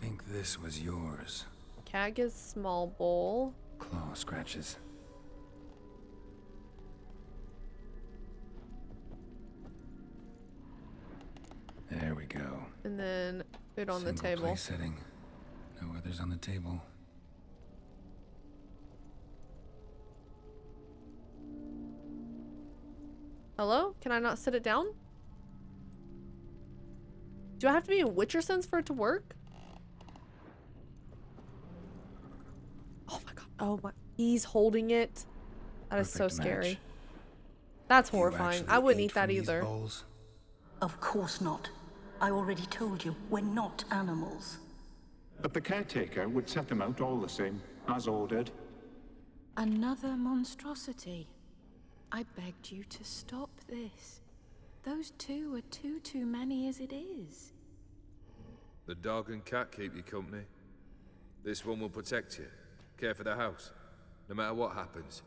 Think this was yours. Cat gets small bowl. Claw scratches. There we go. And then food on the Single table. place setting. No others on the table. Hello? Can I not sit it down? Do I have to be in Witcher sense for it to work? Oh my god. Oh my. He's holding it. That is so Perfect scary. match. That's You horrifying. actually I wouldn't ate eat that from these either. bowls? Of course not. I already told you, we're not animals. But the caretaker would set them out all the same, as ordered. Another monstrosity. I begged you to stop this. Those two are too many as it is. The dog and cat keep you company. This one will protect you, care for the house, no matter what happens.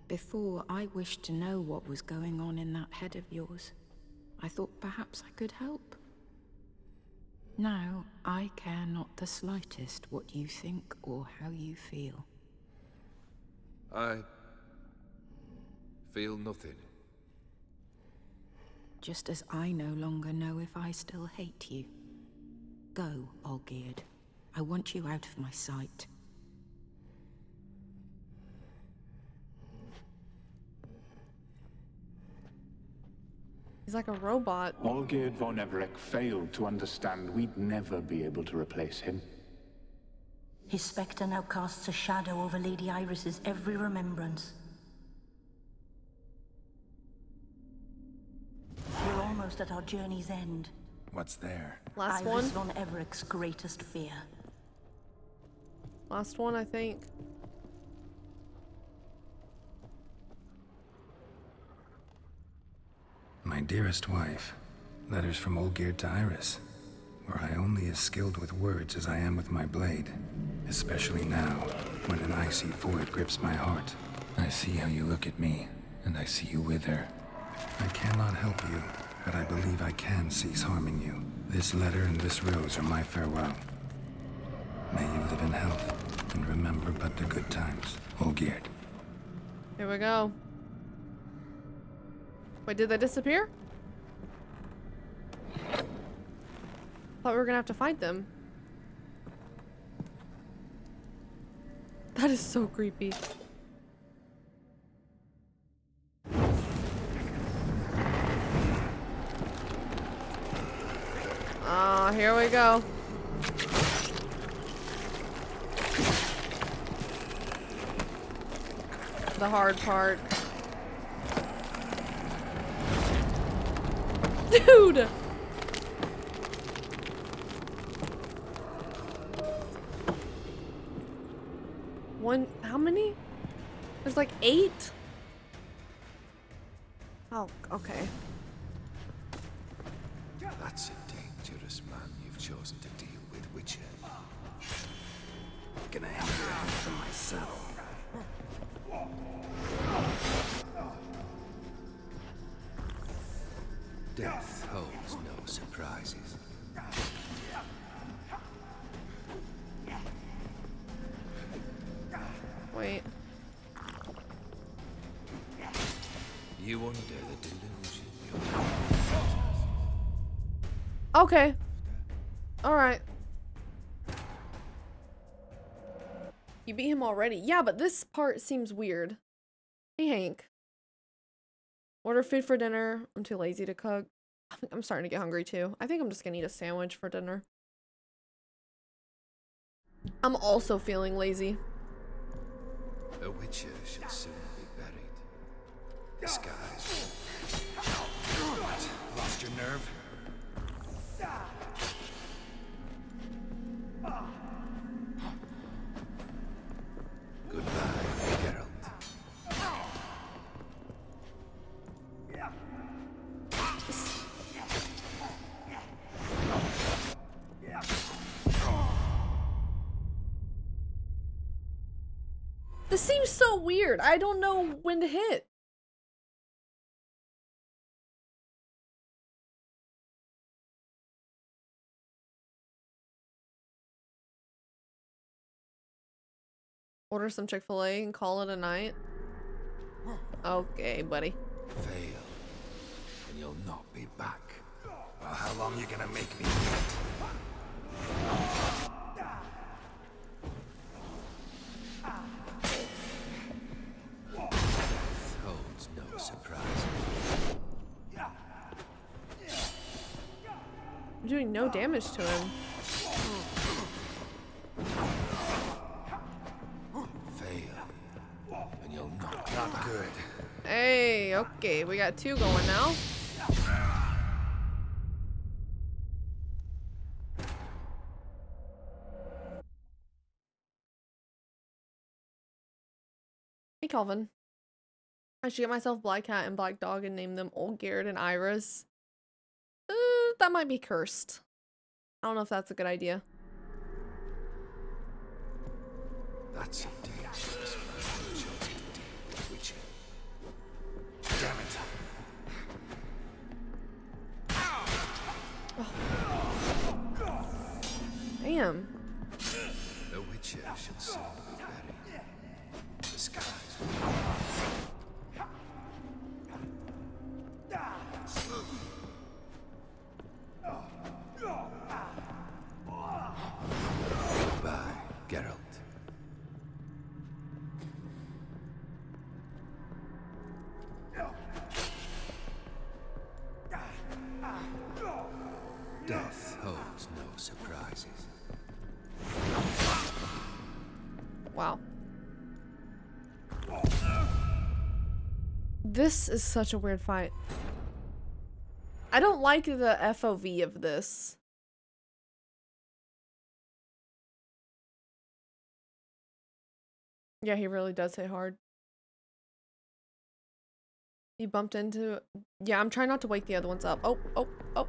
Before, I wished to know what was going on in that head of yours. I thought perhaps I could help. Now, I care not the slightest what you think or how you feel. I feel nothing. Just as I no longer know if I still hate you. Go, Olgierd. I want you out of my sight. He's like a robot. Olgierd von Everec failed to understand we'd never be able to replace him. His spectre now casts a shadow over Lady Iris's every remembrance. We're almost at our journey's end. What's there? Last Iris one? von Everec's greatest fear. Last one, I think. My dearest wife. Letters from Olgierd to Iris. Were I only as skilled with words as I am with my blade. Especially now, when an icy void grips my heart. I see how you look at me, and I see you wither. I cannot help you, but I believe I can cease harming you. This letter and this rose are my farewell. May you live in health, and remember but the good times. Olgierd. Here we go. Wait, did they disappear? Thought we were gonna have to fight them. That is so creepy. Ah, here we go. The hard part. Dude! One, how many? There's like 8? Oh, okay. That's a dangerous man you've chosen to deal with, Witcher. Gonna hang your hand from my saddle. Death holds no surprises. Wait. You under the delusion Okay. Alright. You beat him already. Yeah, but this part seems weird. Hey, Hank. Order food for dinner. I'm too lazy to cook. I'm starting to get hungry too. I think I'm just gonna eat a sandwich for dinner. I'm also feeling lazy. A witcher shall soon be buried. The skies. What? Lost your nerve? Goodbye, Geralt. This seems so weird. I don't know when to hit. Order some Chick-fil-A and call it a night. Okay, buddy. Fail, and you'll not be back. Well, how long you gonna make me Holds no surprises. I'm doing no damage to him. Fail, and you'll not be Not good. Hey, okay, we got 2 going now. Hey, Calvin. I should get myself Black Cat and Black Dog and name them Old Garrett and Iris. That might be cursed. I don't know if that's a good idea. That's a dangerous man who chose to deal with witching. Damn it. Damn. The Witcher should soon be buried. The skies Goodbye, Geralt. Death holds no surprises. Wow. This is such a weird fight. I don't like the FOV of this. Yeah, he really does hit hard. You bumped into... Yeah, I'm trying not to wake the other ones up. Oh, oh, oh.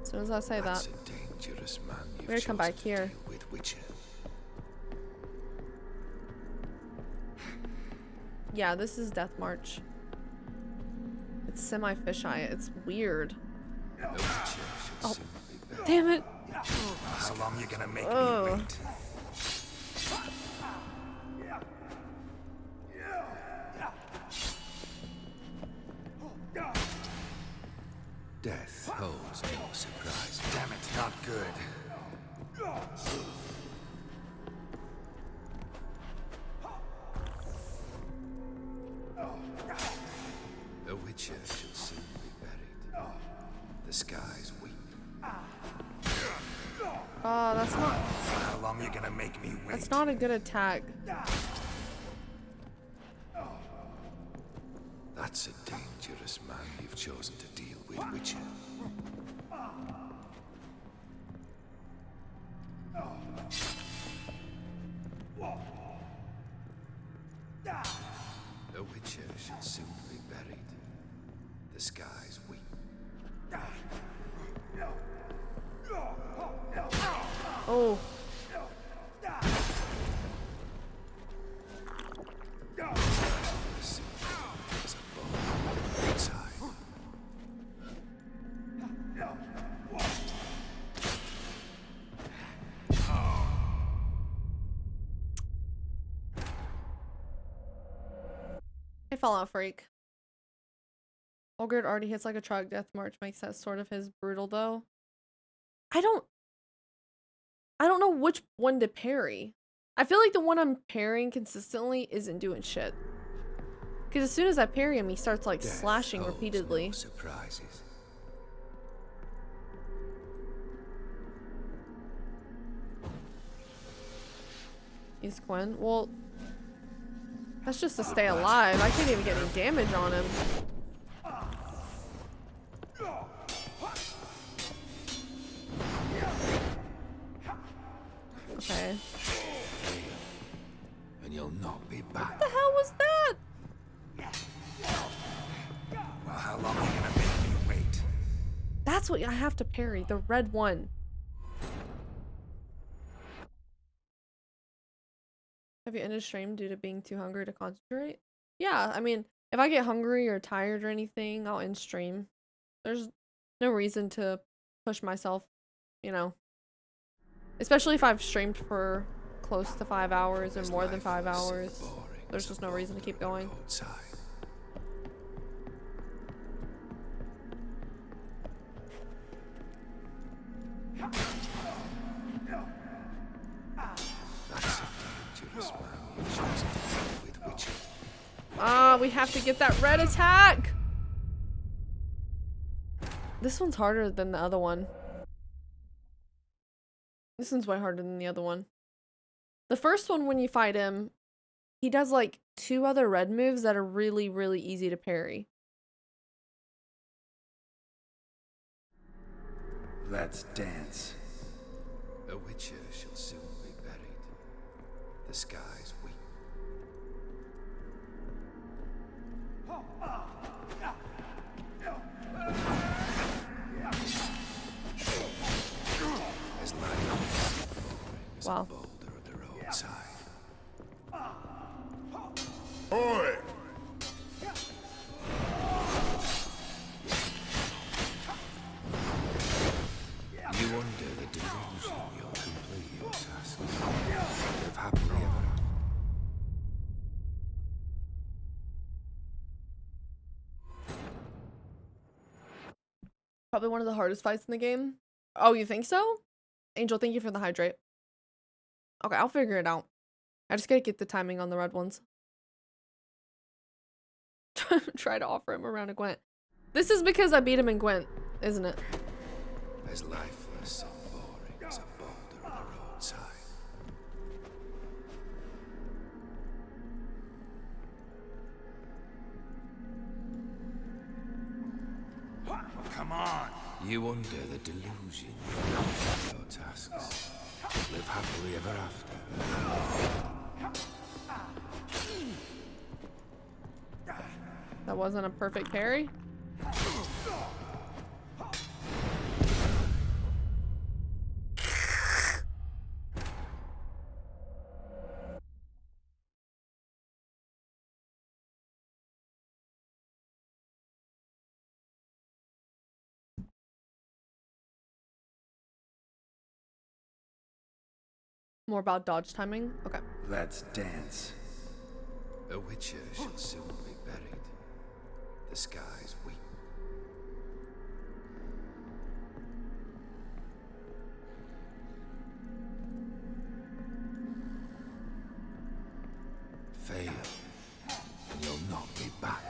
As soon as I say That's that. a dangerous man you've We're gonna come back chosen to here. deal with Witcher. Yeah, this is Death March. It's semi-fisheye. It's weird. The Witcher should Oh, soon be buried. damn it. How long you gonna make me wait? Death holds no surprise. Damn it, not good. The Witcher should soon be buried. The skies weep. Oh, that's not... How long you gonna make me wait? That's not a good attack. That's a dangerous man you've chosen to deal with, Witcher. The Witcher should soon be buried. The skies weep. Oh. Hey, Fallout Freak. Olgerd already hits like a truck. Death March makes that sort of his brutal though. I don't know which one to parry. I feel like the one I'm parrying consistently isn't doing shit. Because as soon as I parry him, he starts like Death slashing holds repeatedly. no surprises. He's Quinn. Well, that's just to stay alive. I can't even get any damage on him. Okay. And you'll not be back. What the hell was that? Well, how long are you gonna make me wait? That's what I have to parry. The red one. Have you ended stream due to being too hungry to concentrate? Yeah, I mean, if I get hungry or tired or anything, I'll end stream. There's no reason to push myself, you know. Especially if I've streamed for close to 5 hours or more than 5 hours. There's just no reason to keep going. Ah, we have to get that red attack! This one's harder than the other one. This one's way harder than the other one. The first one, when you fight him, he does like 2 other red moves that are really, really easy to parry. Let's dance. A witcher shall soon be buried. The skies weep. As life is a boulder at the roadside. Oi! You under the delusion you'll complete your tasks. Live happily ever after. Probably one of the hardest fights in the game. Oh, you think so? Angel, thank you for the hydrate. Okay, I'll figure it out. I just gotta get the timing on the red ones. Try to offer him a round of Gwent. This is because I beat him in Gwent, isn't it? As lifeless and boring as a boulder on the roadside. Come on! You under the delusion you complete your tasks. Live happily ever after. That wasn't a perfect parry. More about dodge timing? Okay. Let's dance. A witcher shall soon be buried. The skies weep. Fail, and you'll not be back.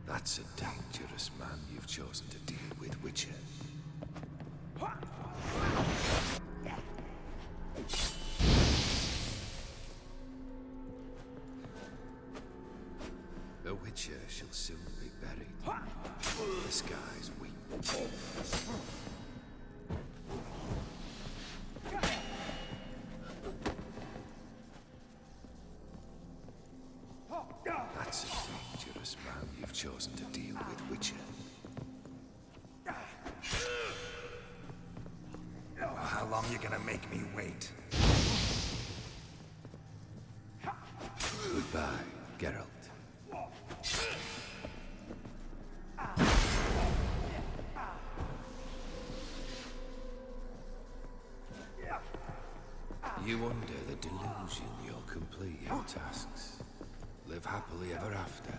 That's a dangerous man you've chosen to deal with, Witcher. A witcher shall soon be buried. The skies weep. That's a dangerous man you've chosen to deal with, Witcher. Well, how long you gonna make me wait? Goodbye, Geralt. You under the delusion you'll complete your tasks. Live happily ever after.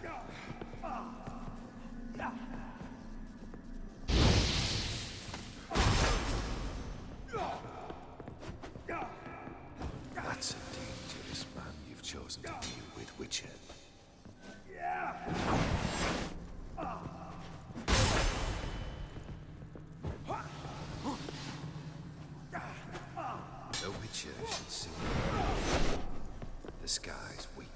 That's a dangerous man you've chosen to deal with, Witcher. A witcher should see the skies weep.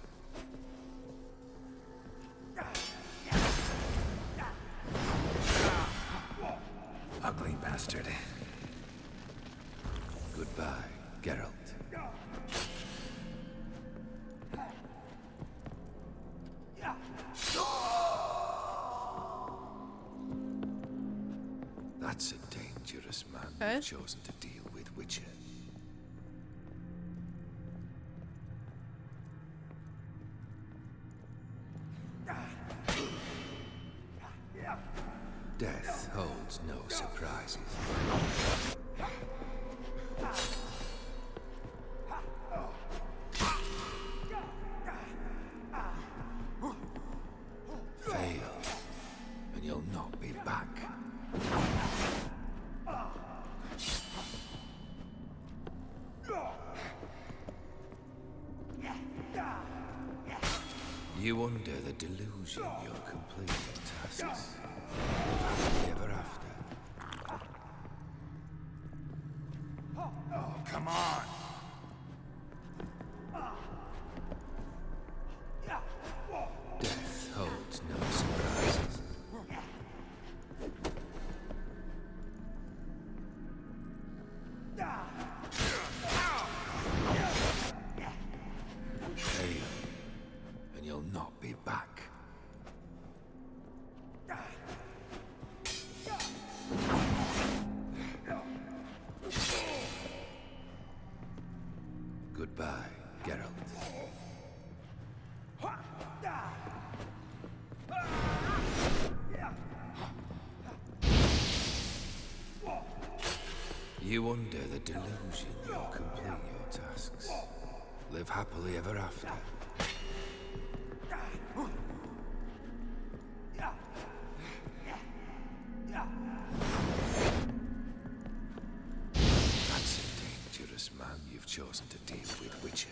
Ugly bastard. Goodbye, Geralt. you've chosen to deal with, Witcher. Death holds no surprises. Fail, and you'll not be back. You under the delusion you'll complete your tasks. Live happily ever after. Oh, come on! Death holds no surprises. Fail, and you'll not be back. Goodbye, Geralt. You under the delusion you'll complete your tasks. Live happily ever after. That's a dangerous man you've chosen to deal with, Witcher.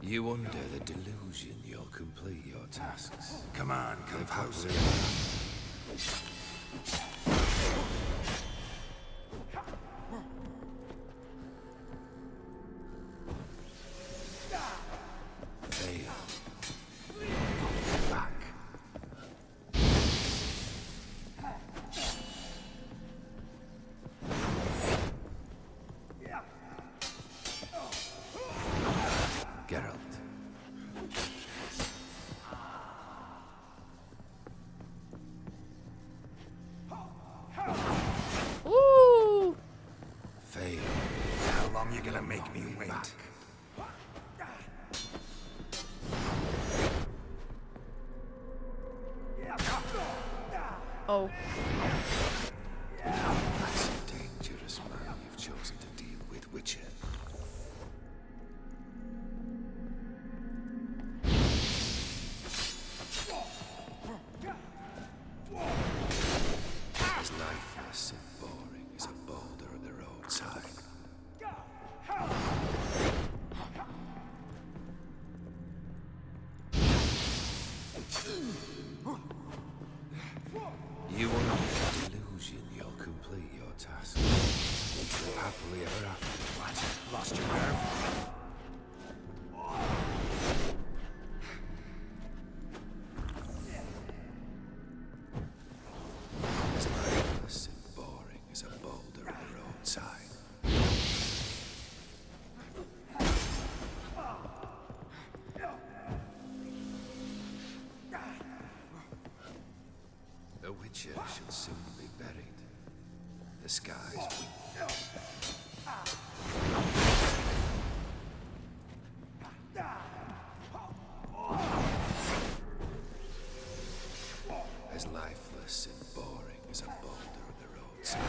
You under the delusion you'll complete your tasks. Come on, come Live closer. happily ever after. Fail. And you'll not be back. Geralt. Ooh. Fail. How long you gonna make me wait? Oh. That's a dangerous man you've chosen to deal with, Witcher. As lifeless and boring as a boulder on the roadside. You under the delusion you'll complete your task. Live happily ever after. What? Lost your nerve? As lifeless and boring as a boulder on the roadside. A witcher should soon be buried. The skies weep. As lifeless and boring as a boulder on the roadside.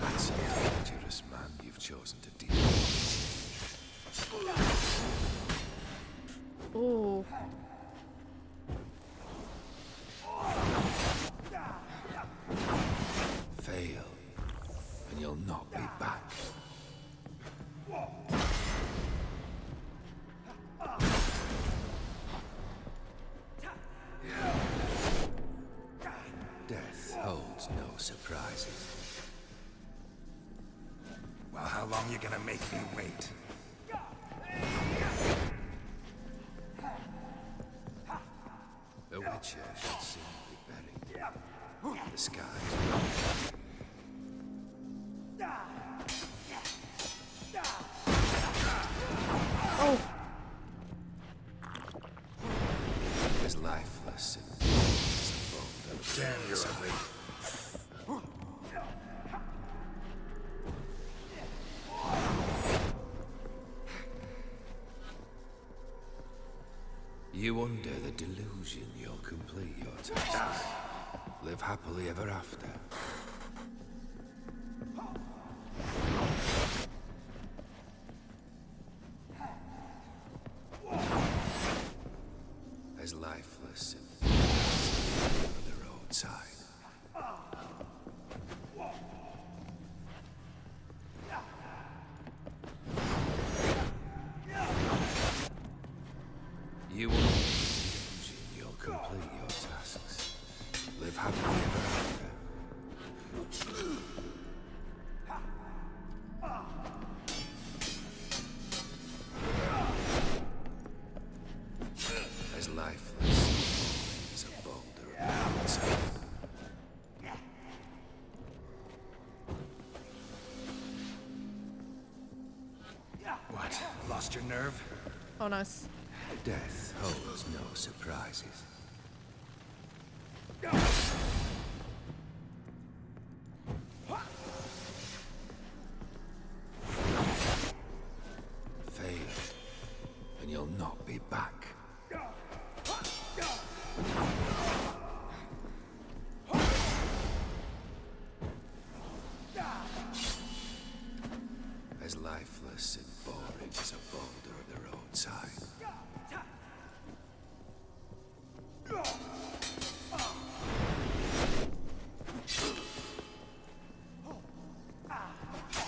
That's a dangerous man you've chosen to deal with. Ooh. Fail, and you'll not be back. Death holds no surprises. Well, how long you gonna make me wait? A witcher should soon be buried. The skies. Oh. As lifeless and damn, you're ugly. You under the delusion you'll complete your task. Live happily ever after. As lifeless and on the roadside. You will you'll complete your tasks. Live happily ever after. As lifeless as a boulder of the outside. What? Lost your nerve? Oh, nice. Death holds no surprises. Fail, and you'll not be back. As lifeless and boring as a boulder on the roadside.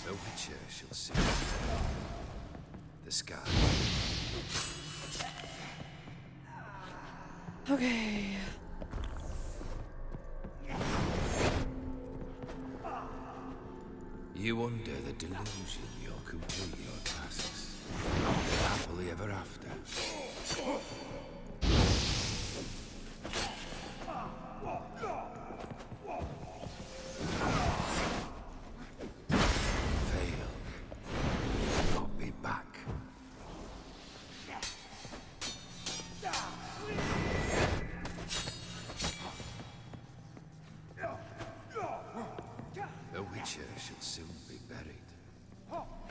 A witcher shall see the sky. Okay. You under the delusion you'll complete your tasks. Live happily ever after. Fail. You'll not be back. A witcher shall soon be buried.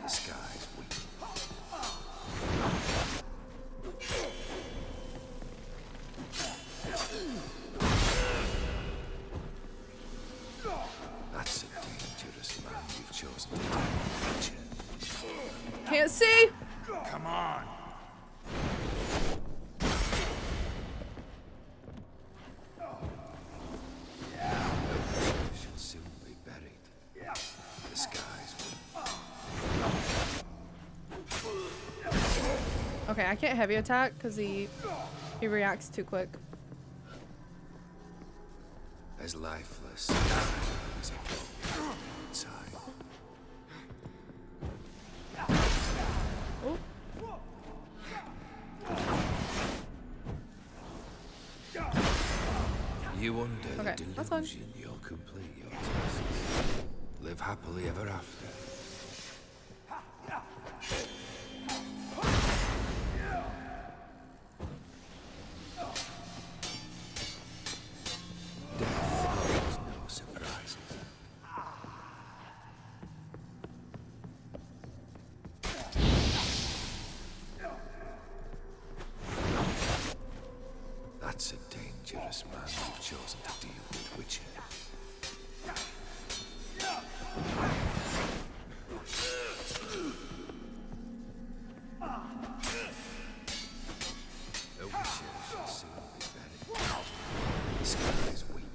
The skies weep. That's a dangerous man you've chosen to die, witcher. Can't see. Come on. Shall soon be buried. The skies will. Okay, I can't heavy attack because he reacts too quick. As lifeless as a boulder outside. Oh. You under Okay, the that's fine. delusion you'll complete your tasks. Live happily ever after. Death holds no surprises. That's a dangerous man you've chosen to deal with, Witcher. A witcher shall soon be buried. The skies weep.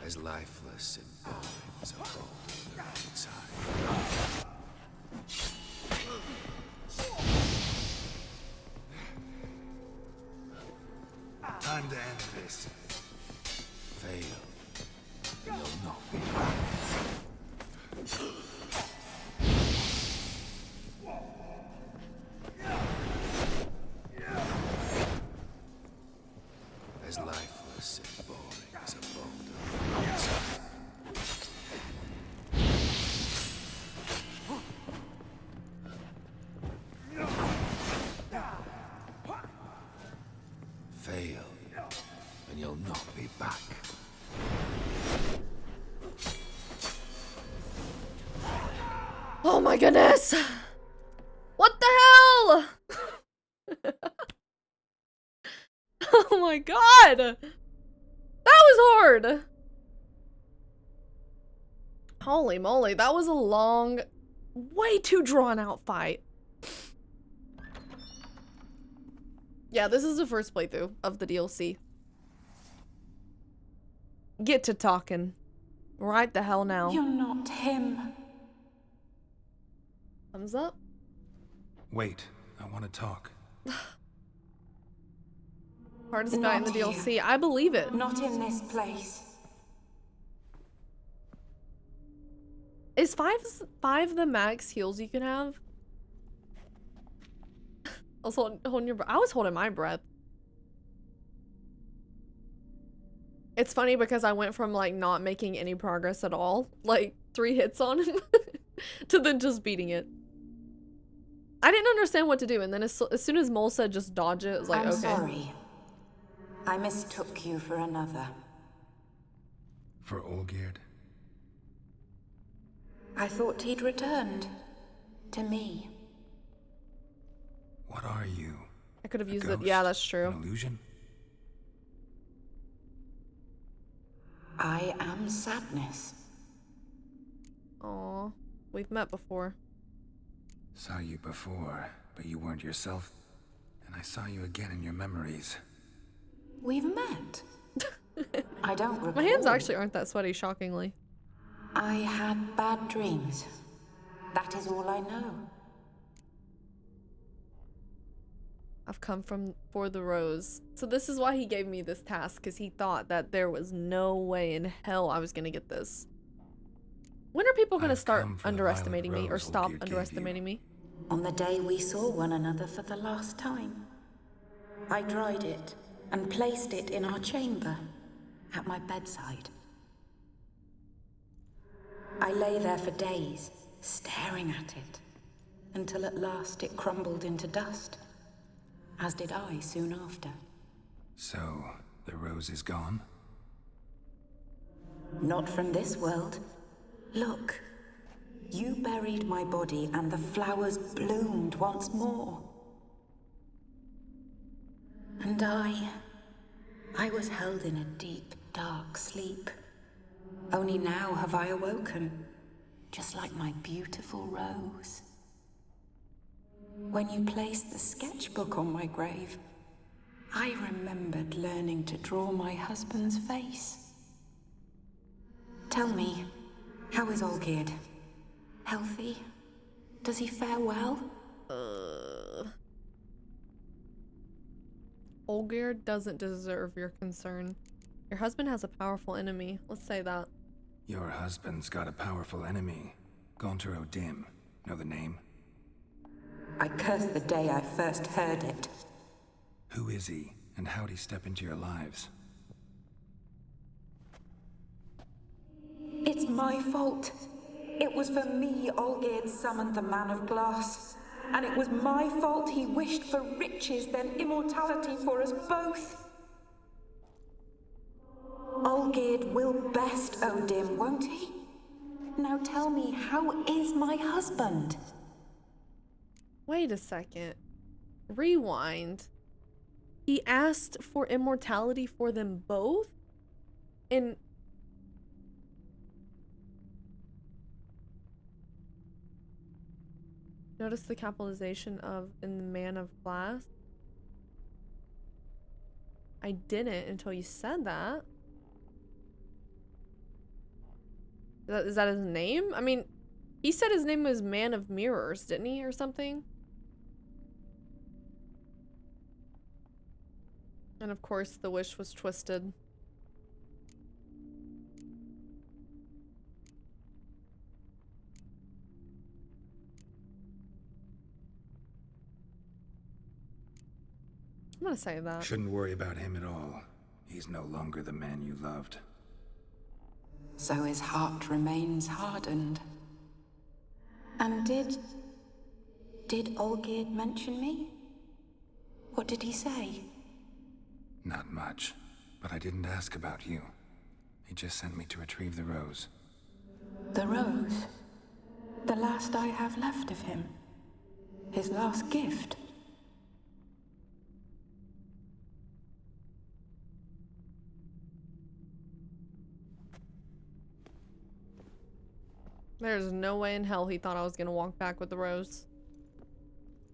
As lifeless and boring as a boulder on the outside. Time to end this. Fail, and you'll not be back. my goodness! What the hell? Oh my god! That was hard! Holy moly, that was a long, way too drawn out fight. Yeah, this is the first playthrough of the DLC. Get to talking. Right the hell now. You're not him. Thumbs up. Wait, I want to talk. Hardest fight in the DLC. I believe it. Not in this place. Is five the max heals you can have? I was holding your breath. I was holding my breath. It's funny because I went from like not making any progress at all, like 3 hits on him, to then just beating it. I didn't understand what to do, and then as soon as Mole said just dodge it, it was like, I'm okay. sorry. I mistook you for another. For Olgierd? I thought he'd returned. To me. What are you? I could have used it. Yeah, that's true. An illusion? I am sadness. Aw, we've met before. Saw you before, but you weren't yourself. And I saw you again in your memories. We've met. I don't recall. My hands actually aren't that sweaty, shockingly. I had bad dreams. That is all I know. I've come for the rose. So this is why he gave me this task, because he thought that there was no way in hell I was gonna get this. When are people gonna start underestimating me or stop underestimating me? On the day we saw one another for the last time. I dried it and placed it in our chamber at my bedside. I lay there for days, staring at it, until at last it crumbled into dust, as did I soon after. So, the rose is gone? Not from this world. Look, you buried my body and the flowers bloomed once more. And I was held in a deep, dark sleep. Only now have I awoken, just like my beautiful rose. When you placed the sketchbook on my grave, I remembered learning to draw my husband's face. Tell me, how is Olgierd? Healthy? Does he fare well? Olgierd doesn't deserve your concern. Your husband has a powerful enemy. Let's say that. Your husband's got a powerful enemy. Gaunter O'Dim. Know the name? I curse the day I first heard it. Who is he, and how'd he step into your lives? It's my fault. It was for me Olgierd summoned the Man of Glass. And it was my fault he wished for riches, then immortality for us both. Olgierd will best O'Dim, won't he? Now tell me, how is my husband? Wait a second. Rewind. He asked for immortality for them both? And notice the capitalization of in the Man of Glass? I didn't until you said that. Is that his name? I mean, he said his name was Man of Mirrors, didn't he, or something? And of course, the wish was twisted. I'm gonna say that. Shouldn't worry about him at all. He's no longer the man you loved. So his heart remains hardened. And did Olgierd mention me? What did he say? Not much, but I didn't ask about you. He just sent me to retrieve the rose. The rose? The last I have left of him. His last gift. There's no way in hell he thought I was gonna walk back with the rose.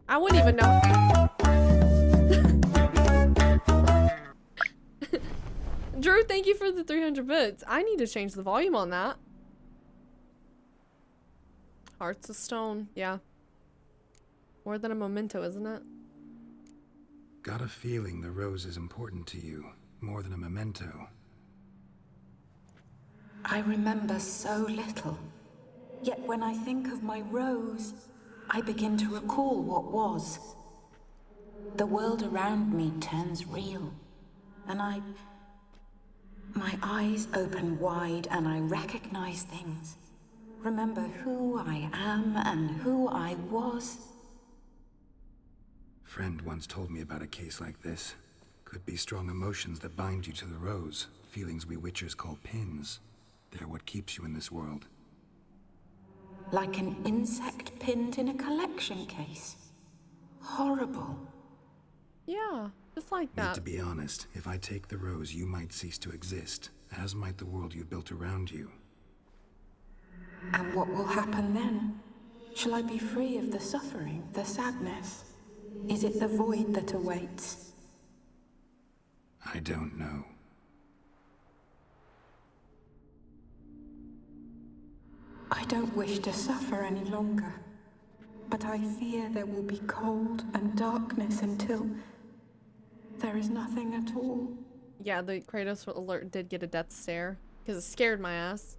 I wouldn't even know. Drew, thank you for the 300 bits. I need to change the volume on that. Hearts of stone, yeah. More than a memento, isn't it? Got a feeling the rose is important to you, more than a memento. I remember so little. Yet when I think of my rose, I begin to recall what was. The world around me turns real, and my eyes open wide and I recognize things. Remember who I am and who I was. Friend once told me about a case like this. Could be strong emotions that bind you to the rose, feelings we witchers call pins. They're what keeps you in this world. Like an insect pinned in a collection case. Horrible. Yeah, just like that. Need to be honest, if I take the rose, you might cease to exist, as might the world you built around you. And what will happen then? Shall I be free of the suffering, the sadness? Is it the void that awaits? I don't know. I don't wish to suffer any longer, but I fear there will be cold and darkness until there is nothing at all. Yeah, the Kratos alert did get a death stare, because it scared my ass.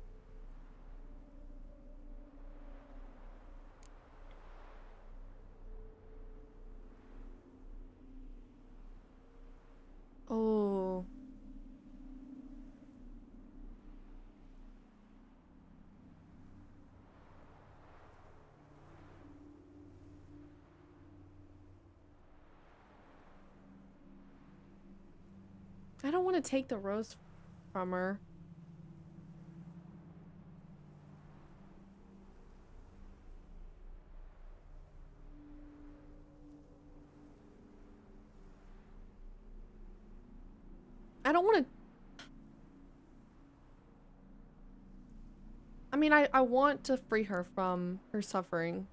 Oh. I don't want to take the rose from her. I don't want to... I mean, I want to free her from her suffering.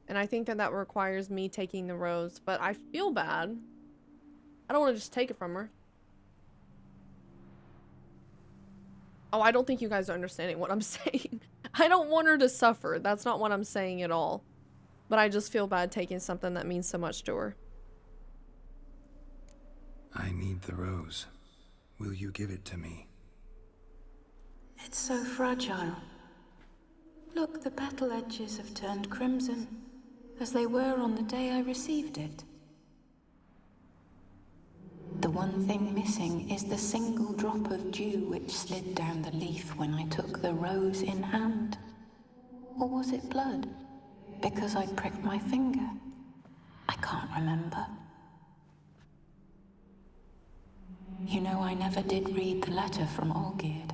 And I think that that requires me taking the rose, but I feel bad. I don't want to just take it from her. Oh, I don't think you guys are understanding what I'm saying. I don't want her to suffer. That's not what I'm saying at all. But I just feel bad taking something that means so much to her. I need the rose. Will you give it to me? It's so fragile. Look, the petal edges have turned crimson, as they were on the day I received it. The one thing missing is the single drop of dew which slid down the leaf when I took the rose in hand. Or was it blood? Because I pricked my finger? I can't remember. You know, I never did read the letter from Olgierd.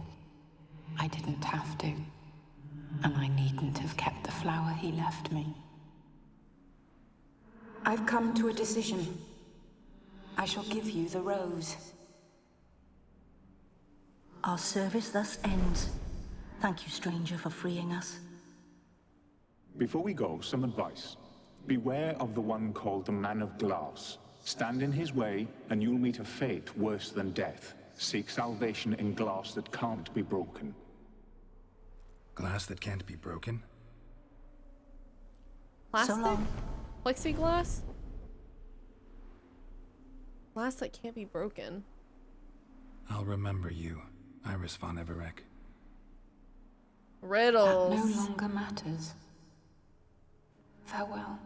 I didn't have to. And I needn't have kept the flower he left me. I've come to a decision. I shall give you the rose. Our service thus ends. Thank you, stranger, for freeing us. Before we go, some advice. Beware of the one called the Man of Glass. Stand in his way, and you'll meet a fate worse than death. Seek salvation in glass that can't be broken. Glass that can't be broken? Plastic? So long. Plexiglass? Glass that can't be broken. I'll remember you, Iris von Everec. Riddles. That no longer matters. Farewell.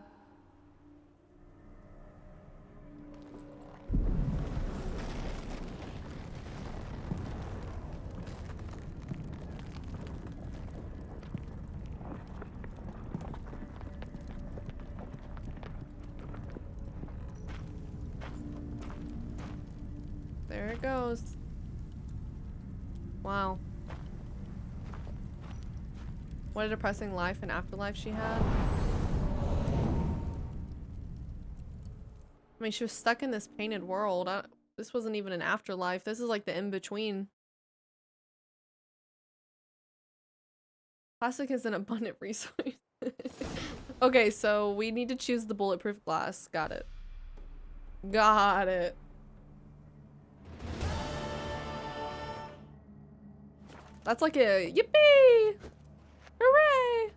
There it goes. Wow. What a depressing life and afterlife she had. I mean, she was stuck in this painted world. This wasn't even an afterlife. This is like the in-between. Plastic is an abundant resource. Okay, so we need to choose the bulletproof glass. Got it. Got it. That's like a yippee! Hooray!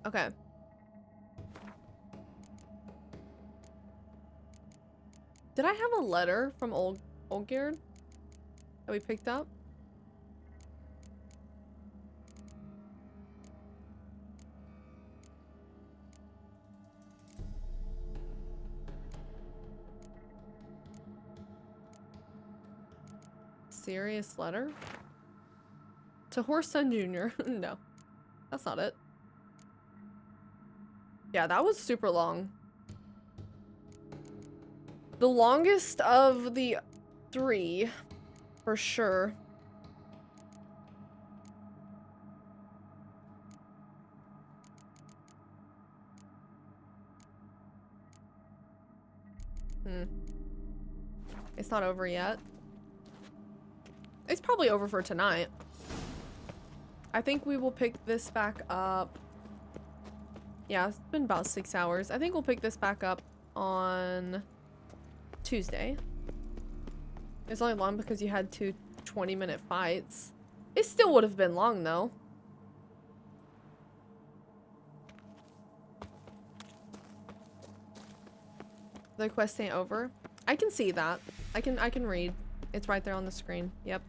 Okay. Did I have a letter from Olgerd that we picked up? Serious letter? To Horseson Jr. No, that's not it. Yeah, that was super long. The longest of the 3, for sure. It's not over yet. It's probably over for tonight. I think we will pick this back up. Yeah, it's been about 6 hours. I think we'll pick this back up on Tuesday. It's only long because you had 2 20-minute fights. It still would have been long though. The quest ain't over. I can see that. I can read. It's right there on the screen. Yep.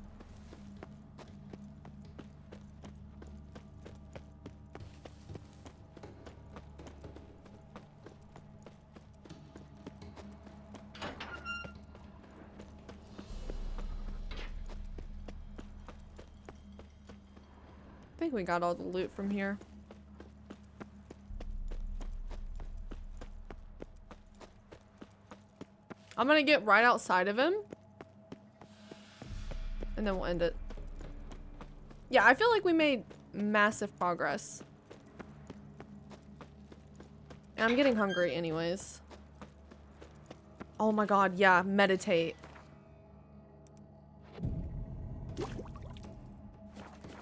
I think we got all the loot from here. I'm gonna get right outside of him. And then we'll end it. Yeah, I feel like we made massive progress. And I'm getting hungry anyways. Oh my god, yeah, meditate.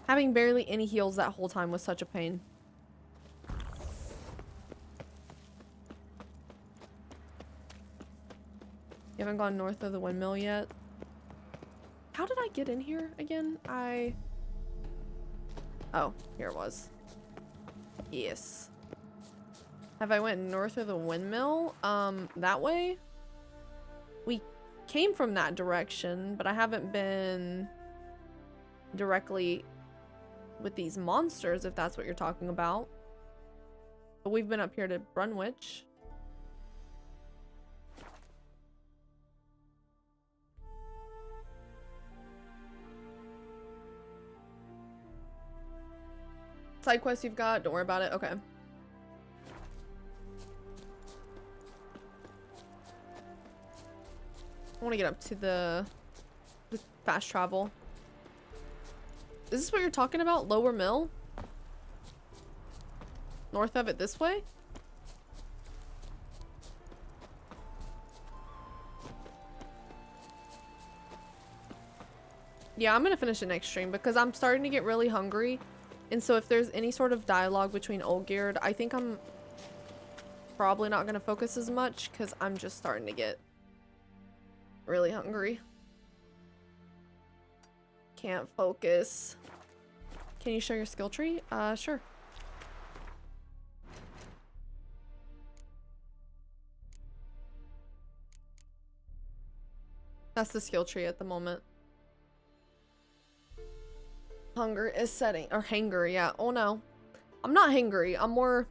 Having barely any heals that whole time was such a pain. You haven't gone north of the windmill yet? How did I get in here again? Oh, here it was. Yes. Have I went north of the windmill? That way? We came from that direction, but I haven't been directly with these monsters, if that's what you're talking about. But we've been up here to Brunwich. Side quest you've got, don't worry about it. Okay. I want to get up to the fast travel. Is this what you're talking about? Lower Mill? North of it this way? Yeah, I'm gonna finish the next stream because I'm starting to get really hungry. And so if there's any sort of dialogue between Olgerd, I think I'm probably not gonna focus as much because I'm just starting to get really hungry. Can't focus. Can you show your skill tree? Sure. That's the skill tree at the moment. Hunger is setting. Or hanger, yeah. Oh no. I'm not hangry. I'm more...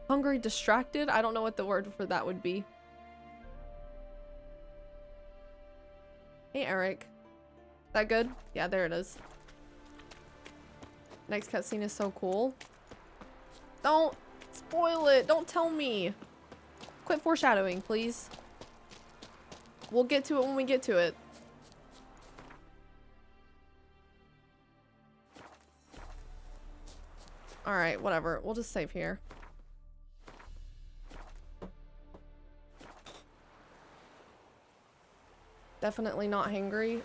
hungry, distracted? I don't know what the word for that would be. Hey, Eric. Is that good? Yeah, there it is. Next cutscene is so cool. Don't spoil it. Don't tell me. Quit foreshadowing, please. We'll get to it when we get to it. Alright, whatever. We'll just save here. Definitely not hangry.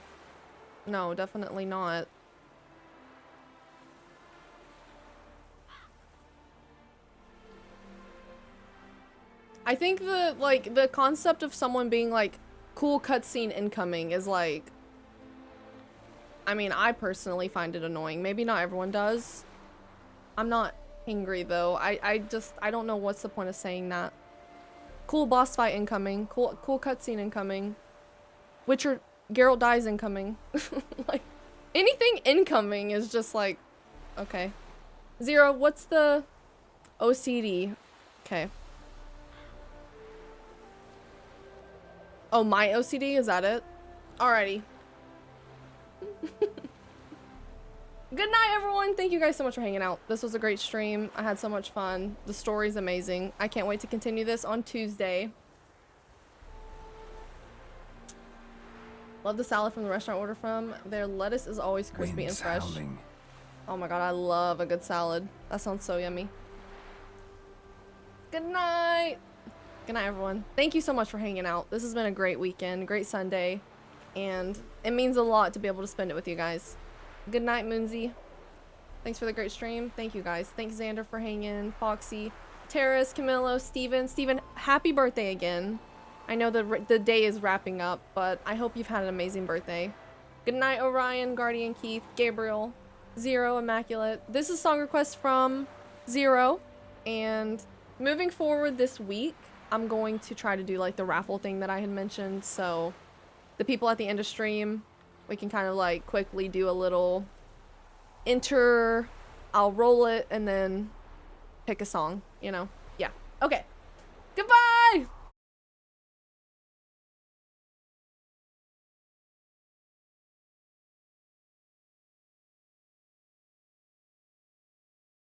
No, definitely not. I think the concept of someone being like, cool cutscene incoming is like, I mean, I personally find it annoying. Maybe not everyone does. I'm not angry though. I don't know what's the point of saying that. Cool boss fight incoming. Cool cutscene incoming. Witcher, Geralt dies incoming. Like, anything incoming is just like, okay. Zero, what's the OCD? Okay. Oh, my OCD? Is that it? Alrighty. Good night, everyone. Thank you guys so much for hanging out. This was a great stream. I had so much fun. The story's amazing. I can't wait to continue this on Tuesday. Love the salad from the restaurant I order from. Their lettuce is always crispy and fresh. Howling. Oh my god, I love a good salad. That sounds so yummy. Good night. Good night, everyone. Thank you so much for hanging out. This has been a great weekend, great Sunday, and it means a lot to be able to spend it with you guys. Good night, Moonsy. Thanks for the great stream. Thank you, guys. Thanks, Xander, for hanging. Foxy, Terrace, Camillo, Steven. Steven, happy birthday again. I know the day is wrapping up, but I hope you've had an amazing birthday. Good night, Orion, Guardian Keith, Gabriel, Zero, Immaculate. This is song request from Zero, and moving forward this week, I'm going to try to do like the raffle thing that I had mentioned, so the people at the end of stream, we can kind of like quickly do a little enter, I'll roll it, and then pick a song, you know? Yeah. Okay. Goodbye!